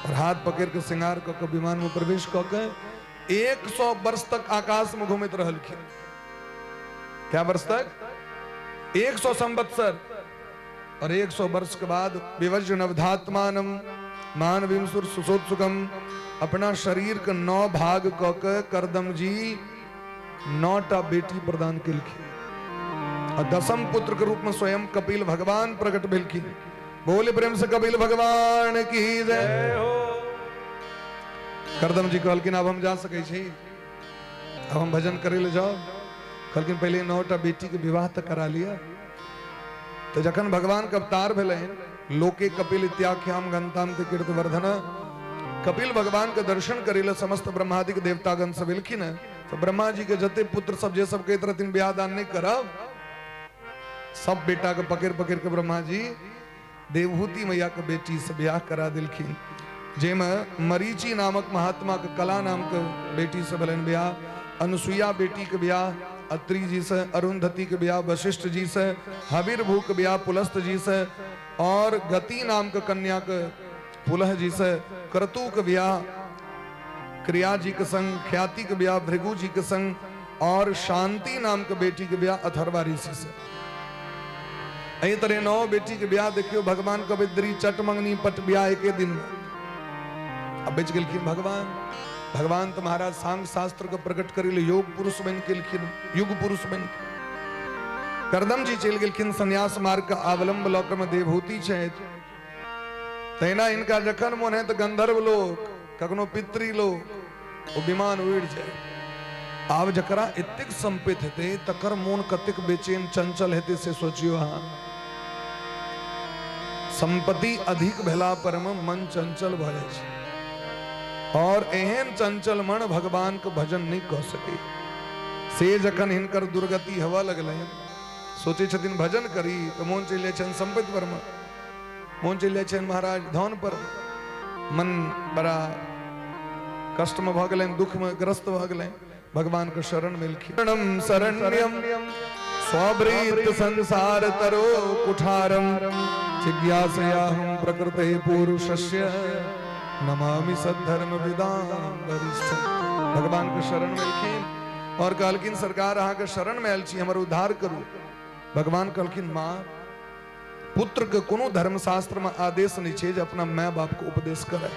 और हाथ पकड़ के श्रृंगार क के विमान में प्रवेश क के 100 वर्ष तक आकाश में घूमित रहलखिन। क्या वर्ष तक? 100 संवत्सर। और 100 वर्ष के बाद विवज्र नवधात्मानम मान विमसुर सुसोत्सुकम अपना शरीर के 9 भाग क के करदम जी 9टा बेटी प्रदान किलखिन और 10म पुत्र के रूप में स्वयं कपिल भगवान प्रकट भेलखिन। बोले प्रेम से कपिल भगवान की जय हो। करदम जी कहलखिन अब हम जा सके छी, अब हम भजन करे ले जाओ। कहलखिन पहले 9टा बेटी के विवाह तक करा लिया। तो जखन भगवान के अवतार भेले लोके कपिल इत्याख्याम गंताम ते कीर्तिवर्धन कपिल भगवान के दर्शन करे ले समस्त ब्रह्मादिक देवतागण सब एलखिन। तो ब्रह्मा जी के जते पुत्र सब जे सब कहत रहथिन ब्याह दान नहीं करब, सब बेटा के पकड़ पकड़ के ब्रह्मा जी देवहूति मैया के बेटी से ब्याह करा दिलखिन। जेमे मरीचि नामक महात्मा के कला नाम के बेटी से भलन ब्याह, अनुसुईया बेटी के ब्याह अत्रि जी से, अरुंधति के ब्याह वशिष्ठ जी से, हविर्भू के ब्याह पुलस्त जी से और गति नाम के कन्या के पुलह जी से, क्रतु के ब्याह क्रिया जी के संग, ख्याति के ब्याह भृगु जी के संग और शांति नाम के बेटी के ब्याह अथर्वा ऋषि से। यही तरह 9 बेटी के ब्याह देखियो भगवान कविद्री चट मंगनी पट ब्याह एक दिन में। अब बच गेलखिन भगवान। भगवान तो महाराज सांग शास्त्र को प्रकट करिल योग पुरुष बन गेलखिन, युग पुरुष बन। करदम जी चल गेलखिन संन्यास मार्ग का अवलंब लोक में देवहूति छै। तैना इनका जखन मोन है तो गंधर्व लोक कखनो पितृ लोक वो विमान उड़ जाए। आब जकरा एतेक संपित हेते तकर मोन कतेक बेचैन चंचल हेते से सोचियो। हाँ, संपत्ति अधिक भेला पर मन चंचल भ जाय छै और एहन चंचल मन भगवान के भजन नहीं कह सके। से जखन हिनकर दुर्गति हवा लगल सोचे छथिन भजन करी तो मोन चल जाय संपत्ति पर, मोन चल जाय महाराज धन पर। मन बड़ा कष्ट में भ गेलैन, दुख में ग्रस्त भ गेलैन। भगवान के शरण मिलखिन। शरणम शरण्यम स्वभृत संसार तरो कुठारम जिज्ञासयाहं प्रकृते पुरुषस्य नमामि सद्धर्म विदाम वरिष्ठम। भगवान के शरण मिलखिन और कहलखिन सरकार अहाँ के शरण में आयल छी, हमर उद्धार करू। भगवान कहलखिन मां पुत्र के कोनो धर्म शास्त्र में आदेश नहीं छे जे अपना माय बाप को उपदेश करे।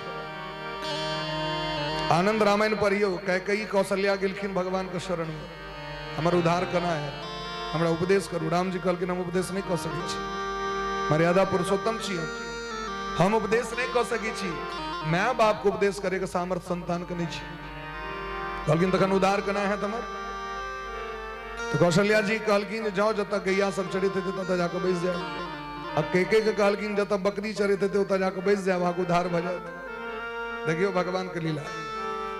आनंद रामायण पढ़ियो, कैकेयी कौशल्या गेलखिन भगवान के शरण में, हमर उद्धार करना है, हमरा उपदेश करू। राम जी कहलखिन हम उपदेश नहीं कर सकै छी, मर्यादा पुरुषोत्तम छी, हम उपदेश नहीं कर सकै छी। माय बाप को उपदेश करे के सामर्थ्य संतान के नहीं छी। कहलखिन तखन उद्धार करना है तमर। तो कौशल्या जी कहलखिन जाओ जतऽ गैया सब चरित हेतै ततऽ जाके बैस जाओ। अब कैकेयी के कहलखिन जतऽ बकरी चरित हेतै ओतऽ जाके बैस जाओ, वहां उद्धार भ जायत। देखियो भगवान के लीला।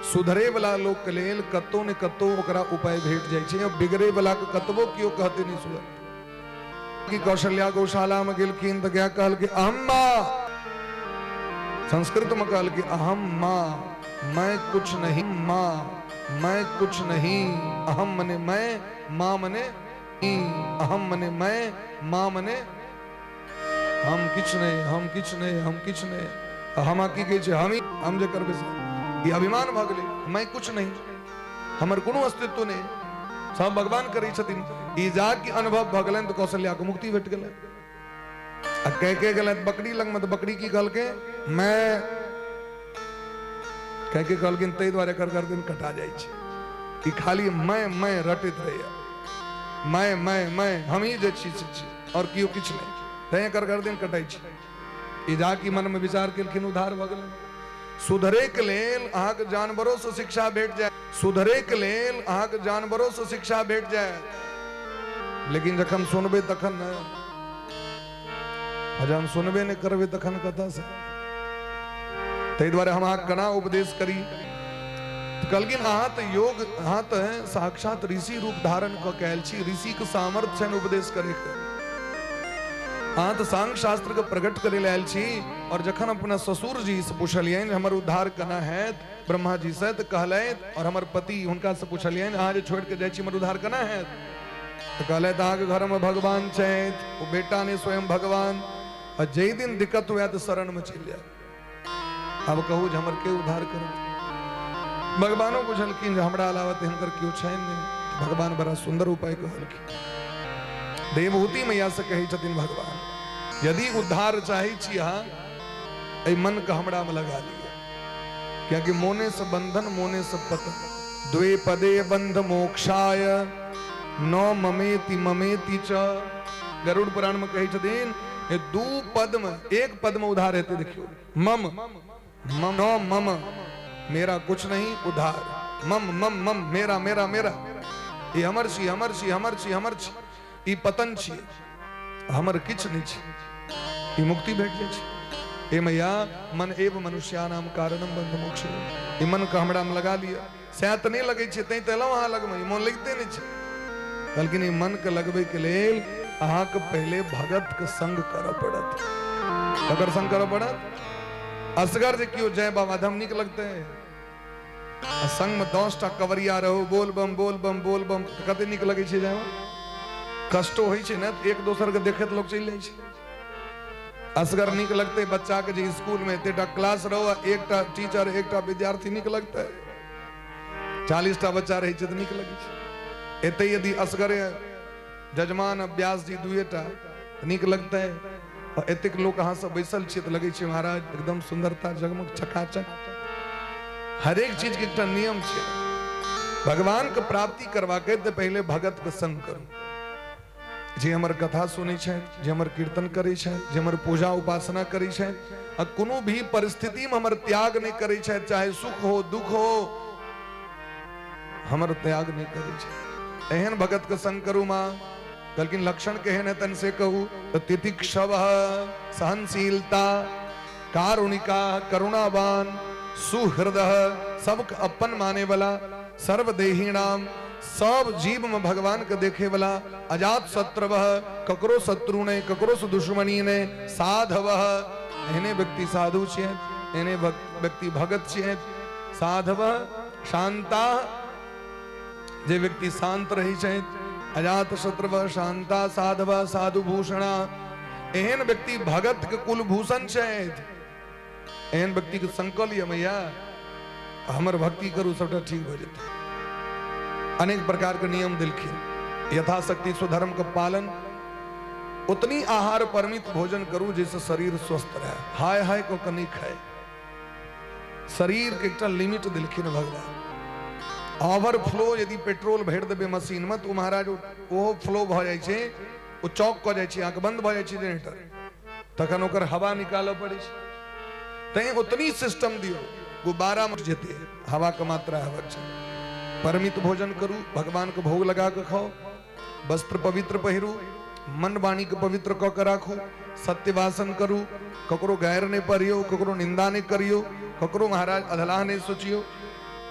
सुधरे वाला लोग के लेल कतो ने कतो ओकरा उपाय भेट जाय छै, बिगड़े वाला के कतबो कियो कहते नहीं सुधर। कि कौशल्या गौशाला में गेलखिन तो क्या कहल कि अहम्मा, संस्कृत में कहल कि अहम माँ, मैं कुछ नहीं, माँ मैं कुछ नहीं। अहम मने मैं, माँ मने अहम मने मैं, माँ मने हम किछ नहीं, हम किछ नहीं, हम किछ नहीं। हम की कहे छै हम जे करबे ये अभिमान भ गेलै, मैं कुछ नहीं, हमर कोनो अस्तित्व नहीं, सब भगवान करै छथिन। ई जाके अनुभव भ गेलैन तो कौशल्या को मुक्ति भेट गेलै। आ कह गेलैन बकरी लग में तो बकरी की कहलकै मैं, कह के कहलखिन तै द्वारे कर दिन कटा जाइ छै। ई खाली मैं रटैत रहैया, मैं हम ही जे छी और कियो किछ नहीं, तै कर दिन कटाइ छै। ई जाके मन में विचार केलखिन उद्धार भ गेलैन। सुधरे के लेल अहाँ के जानवरों से शिक्षा भेट जाए, सुधरे के लेल अहाँ के जानवरों से शिक्षा भेट जाए, लेकिन जखन सुनबे तखन न, जखन सुनबे नहीं करबे तखन कतऽ से। तै द्वारे हम अहाँ केना उपदेश करी। तो कहलखिन अहाँ तो योग, अहाँ तो साक्षात ऋषि रूप धारण क के आयल छी, ऋषि के सामर्थ्य छनि उपदेश करे के। अहाँ तो सांग शास्त्र के प्रकट करे आयल छी। और जखन अपना ससुर जी से पूछलियन हमर उद्धार केना हैत ब्रह्मा जी से, तो कहलैत और हमर पति हुनका से पूछलियन अहाँ जे छोड़ के जाइ छी हमर उद्धार केना हैत। तो कहलैत अहाँ के घर में भगवान छथि, वो बेटा ने स्वयं भगवान और जय दिन दिक्कत हुआ तो शरण में चल जाए। अब कहू हमर के उद्धार करो। भगवानो बुझलखिन जे हमरा अलावा हिनकर क्यों छैन नहीं। भगवान बड़ा सुंदर उपाय कहलखिन। देवहूति मैया से कहे छथिन भगवान यदि उद्धार चाहे छी अहाँ ए मन का हमरा में लगा लिया, क्योंकि मोने से बंधन मोने से पतन। द्वे पदे बंध मोक्षाय न ममेति ममेति च। गरुड़ पुराण में कही छथिन दू पद में एक पद में उधार रहते। देखियो मम मम नो मम मेरा कुछ नहीं उधार, मम मम मम मेरा मेरा मेरा। ये हमर छी हमर छी हमर छी हमर छी, ई पतन छी, हमर किछ नहीं छी, ई मुक्ति भेट जाय छी। ए मैया मन एव मनुष्यानाम कारणम बंध मोक्ष। ई मन का हमरा में लगा लिया। सैत नहीं लगे छे तई तेला वहां लगमे मन लगते नहीं छे, बल्कि ई मन के लगबे के लेल अहाँ के पहले भगत के संग करऽ पड़त। अगर संग करऽ पड़त असगर जे कियो जय बाबा धाम निक लगते है। संग में 10 टा कवरिया रहो बोल बम बोल बम बोल बम कते निक लगे छे। जाय कष्टो होई छे ना एक दोसर के देखत लोग चल जाय छे। असगर निक लगते बच्चा के जे स्कूल में एतेटा क्लास रहो एक टा टीचर एक टा विद्यार्थी निक लगता है। 40 टा बच्चा रहे छे त निक लगे छे। एते यदि असगर जजमान व्यास जी दुएटा निक लगता है। और एतेक लोग अहाँ सब बैसल छे तो लगे छे महाराज एकदम सुंदरता जगमग चकाचक। हर एक चीज के एक नियम छे। भगवान के प्राप्ति करवा के तो पहले भगत के संग करू। जे हमर कथा सुनै छै, जे हमर कीर्तन करै छै, जे हमर पूजा उपासना करै छै, आ कोनो भी परिस्थिति में हमर त्याग नहीं करै छै, चाहे सुख हो दुख हो हमर त्याग नहीं करै छै। एहन भगत के संग करू मां। लेकिन लक्षण केहन है तन से कहू तो तितिक्षव सहनशीलता कारुणिका करुणावान सुहृदय सबक अपन माने वाला सर्वदेहीणाम सब जीव में भगवान के देखे वाला अजात शत्रव ककरो शत्रु ने ककरो से दुश्मनी ने साधव एने व्यक्ति साधु छे एने व्यक्ति भगत छे। साधव शांता जे व्यक्ति शांत रही छे। अजात शत्रव शांता साधव साधु भूषणा एहन व्यक्ति भगत के कुल भूषण छे। एहन व्यक्ति के संकल्प ये मैया हमर भक्ति करू सबटा ठीक हो जेते। अनेक प्रकार के नियम दिलखिन यथाशक्ति स्वधर्म का पालन उतनी आहार परमित भोजन करू जैसे शरीर स्वस्थ रहे। हाय हाय को कनी खाए शरीर के एक लिमिट दिलखिन भगवान। ओवरफ्लो यदि पेट्रोल भर देबे मशीन में तो महाराज वो फ्लो भ जाय छे वो चौक क जाय छे आंख बंद भ जाय छे जनरेटर तखन ओकर हवा निकालो पड़े छे। तै उतनी सिस्टम दियो गुब्बारा में जेते हवा का मात्रा है बच्चा। परमित भोजन करू भगवान को भोग लगा के खाओ वस्त्र पवित्र पहिरू मन वाणी के पवित्र क के राखू सत्यवासन करू ककरो गैर ने परियो ककरो निंदा ने करियो ककरो महाराज अधलाह ने सोचियो।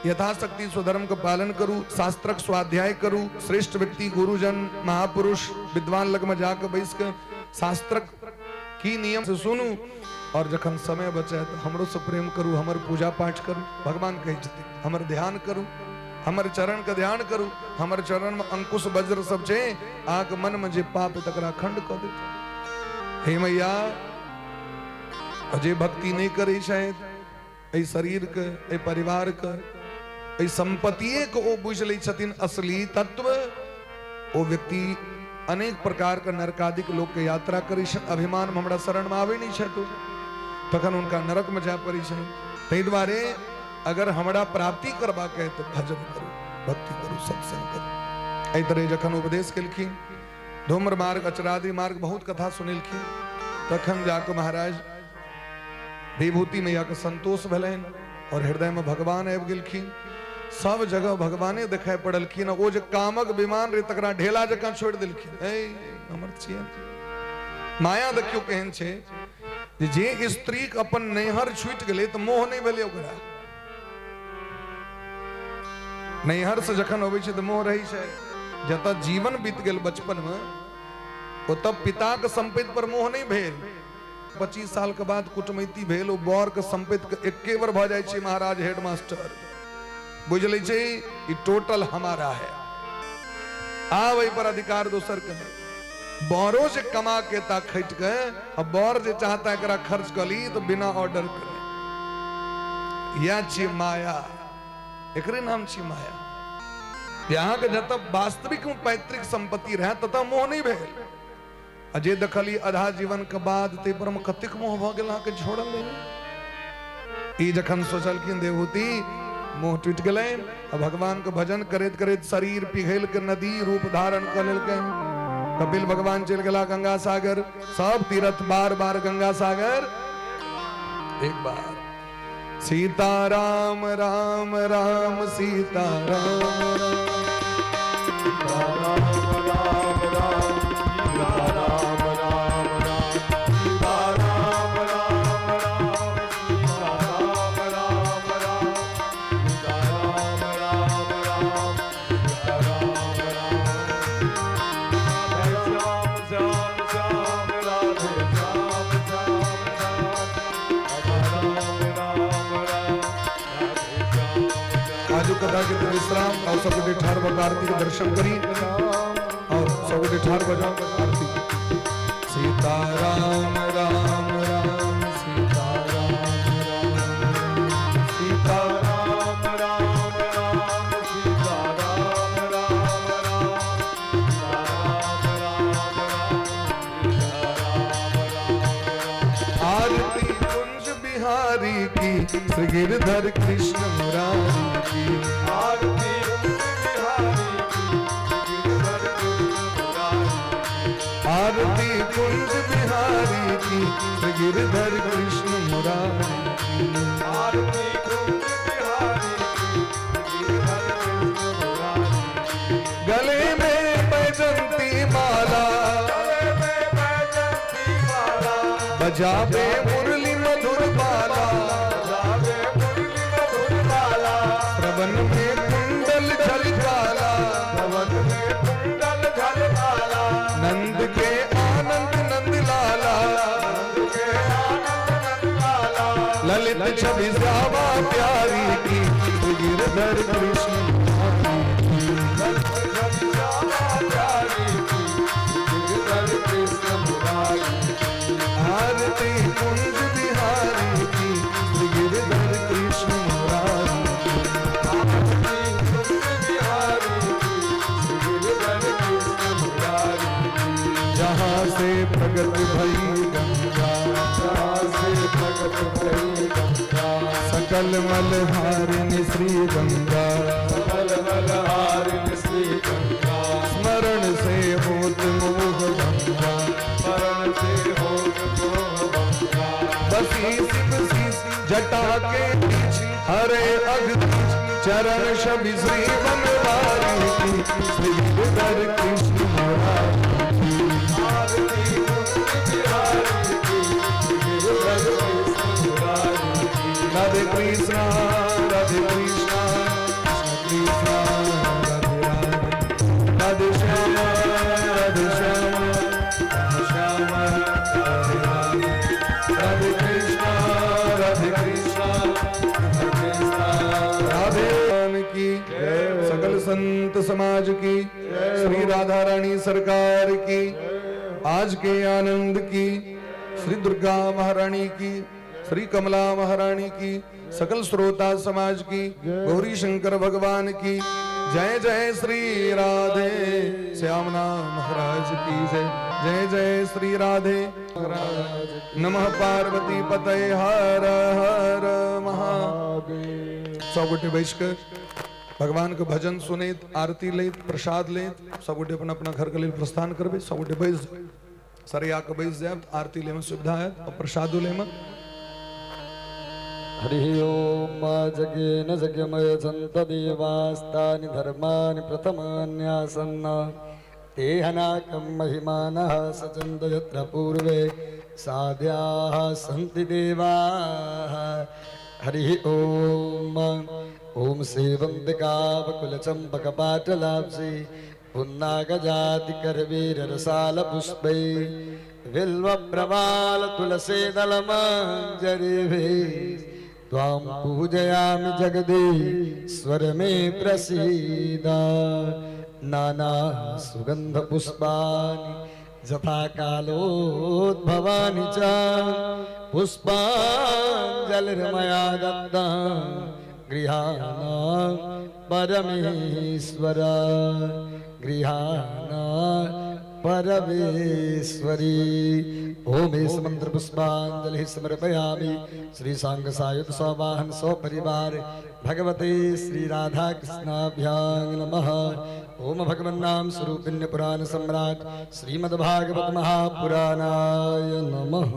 यथाशक्ति स्वधर्म का पालन करू शास्त्रक स्वाध्याय करू। श्रेष्ठ व्यक्ति गुरुजन महापुरुष विद्वान लग में जाकर बैस के शास्त्रक की नियम से सुनू और जखन समय बचे तो हमरो से प्रेम करू हमर पूजा पाठ करू। भगवान कहे छथिन हमर ध्यान करू हमर चरण का ध्यान करू। हमर चरण में अंकुश वज्र सब छे आग मन में जे पाप तकरा खंड कर दे। हे मैया अजय भक्ति नहीं करे शायद ए शरीर के ए परिवार के ए संपत्तिये को ओ बुझ लै छथिन असली तत्व। ओ व्यक्ति अनेक प्रकार का नरकादिक लोक के यात्रा करै छै अभिमान में हमरा शरण में आवे नहीं छै तो तखन उनका नरक में जाय पड़ै छै। तै दुआरे अगर हमरा प्राप्ति करबा के तो भजन करू भक्ति करू सत्संग करू। एहि तरह जखन उपदेश केलखिन धूम्र मार्ग अचरादि मार्ग बहुत कथा सुनेलखिन तखन जाके महाराज विभूति मैया के संतोष भेलैन और हृदय में भगवान आबि गेलखिन। सब जगह भगवाने दिखाई पड़लखिन। ओ जे कामक विमान रे तकरा ढेला जकां छोड़ देलखिन। ए हमर छियन माया देखियो केहन छै जे स्त्री के अपन नैहर छूट गेलै तो मोह नहीं भेलै ओकरा। नैहर से जखन अबै छै तो मोह रही छै। जत जीवन बीत गेल बचपन में ओत पिता के संपत्ति पर मोह नहीं भेल। 25 साल के बाद कुटमैती भेल ओ बर के संपत्ति के एके बार भ जाय छै महाराज हेडमास्टर बुझ लै छै ई टोटल हमारा है। आब एहि पर अधिकार दोसर के नहीं। बौरों से कमा के ता खट गए अब बौर जे चाहता है करा खर्च कर ली तो बिना ऑर्डर करे या छी माया एकरे नाम छी माया यहाँ के जब वास्तविक में पैतृक संपत्ति रहे तथा मोह नहीं भेल अजय दखली आधा जीवन के बाद ते पर कतिक मोह भ गेल के छोड़ल ई जखन सोचल कि देवहूति मोह टूट गए अब भगवान के भजन करते करते शरीर पिघल के नदी रूप धारण कर लेलके कपिल भगवान चल गला गंगा सागर सब तीर्थ बार बार गंगा सागर एक बार सीता राम राम राम सीता राम कथा के विश्राम और सब ठार बजा आरती के दर्शन करी और सब ठार बजा आरती सीता राम राम राम सीता राम राम सीता राम राम राम सीता राम राम राम आरती कुंज बिहारी की श्री गिरधर कृष्ण मुरारी आरती आरती कुंज बिहारी की गिरधर कृष्ण मुरारी आरती कुंज बिहारी की गिरधर कृष्ण मुरारी गले में बैजंती माला बजावे मुरली मधुर बाला श्रवण में कुंडल झलकाला नंद के आनंद नंद लाला ललित छवि श्यामा प्यारी की गिरधर कृष्ण आरती कुंज बिहारी की गिरधर कृष्ण मुरारी जहाँ से प्रगट भई गंगा सकल मलहारिणी श्री गंगा स्मरण से होत मोह भंगा बसी शिव जटा के बीच हरे अगदीच चरण शबि श्री बनवारी की श्री गिरधर कृष्ण मुरारी राधे कृष्णा राधे कृष्णा कृष्ण कृष्णा राधे राधे श्याम श्याम राधे राधे राधे कृष्णा राधे कृष्णा राधे की सकल संत समाज की श्री राधा रानी सरकार की आज के आनंद की श्री दुर्गा महारानी की श्री कमला महारानी की सकल श्रोता समाज की गौरी शंकर भगवान की जय जय श्री राधे श्यामना महाराज की जय जय जय श्री राधे नमः पार्वती पतये हर हर महादेव सब गोटे बैठ कर भगवान के भजन सुने आरती ले प्रसाद ले सब गोटे अपना अपना घर के लिए प्रस्थान करबे सब गोटे बैठ सारे आके बैठ जाए आरती ले में सुविधा है और प्रसाद ले में हरि ओम जगेन जगमय जंत देवास्तानि धर्मानि प्रथमान्यासन्न तेहनाकं महिमानः सचन्द यत्र पूर्वे साध्याः सन्ति देवाः हरि ओम ओम सेवन्तिकावकुलचम्पकपाटलाब्जी पुन्नागजातिकरवीररसालपुष्पै बिल्वप्रवालतुलसीदलमञ्जरीभिः त्वां पूजयामि जगदीश्वर मे प्रसीद नाना सुगन्धपुष्पाणि यथा कालोद्भवानि च पुष्पाञ्जलिर्मया दत्ता गृहाण परमेश्वर गृहाण परमेश्वरी। ओम इस मंत्र पुष्पांजलि समर्पयामि श्री सांग सायुध सौवाहन सौ परिवार भगवते श्री राधा कृष्णाभ्यां नमः। ओम भगवन्नाम स्वरूपिण्य पुराण सम्राट श्रीमद्भागवत महापुराणाय नमः।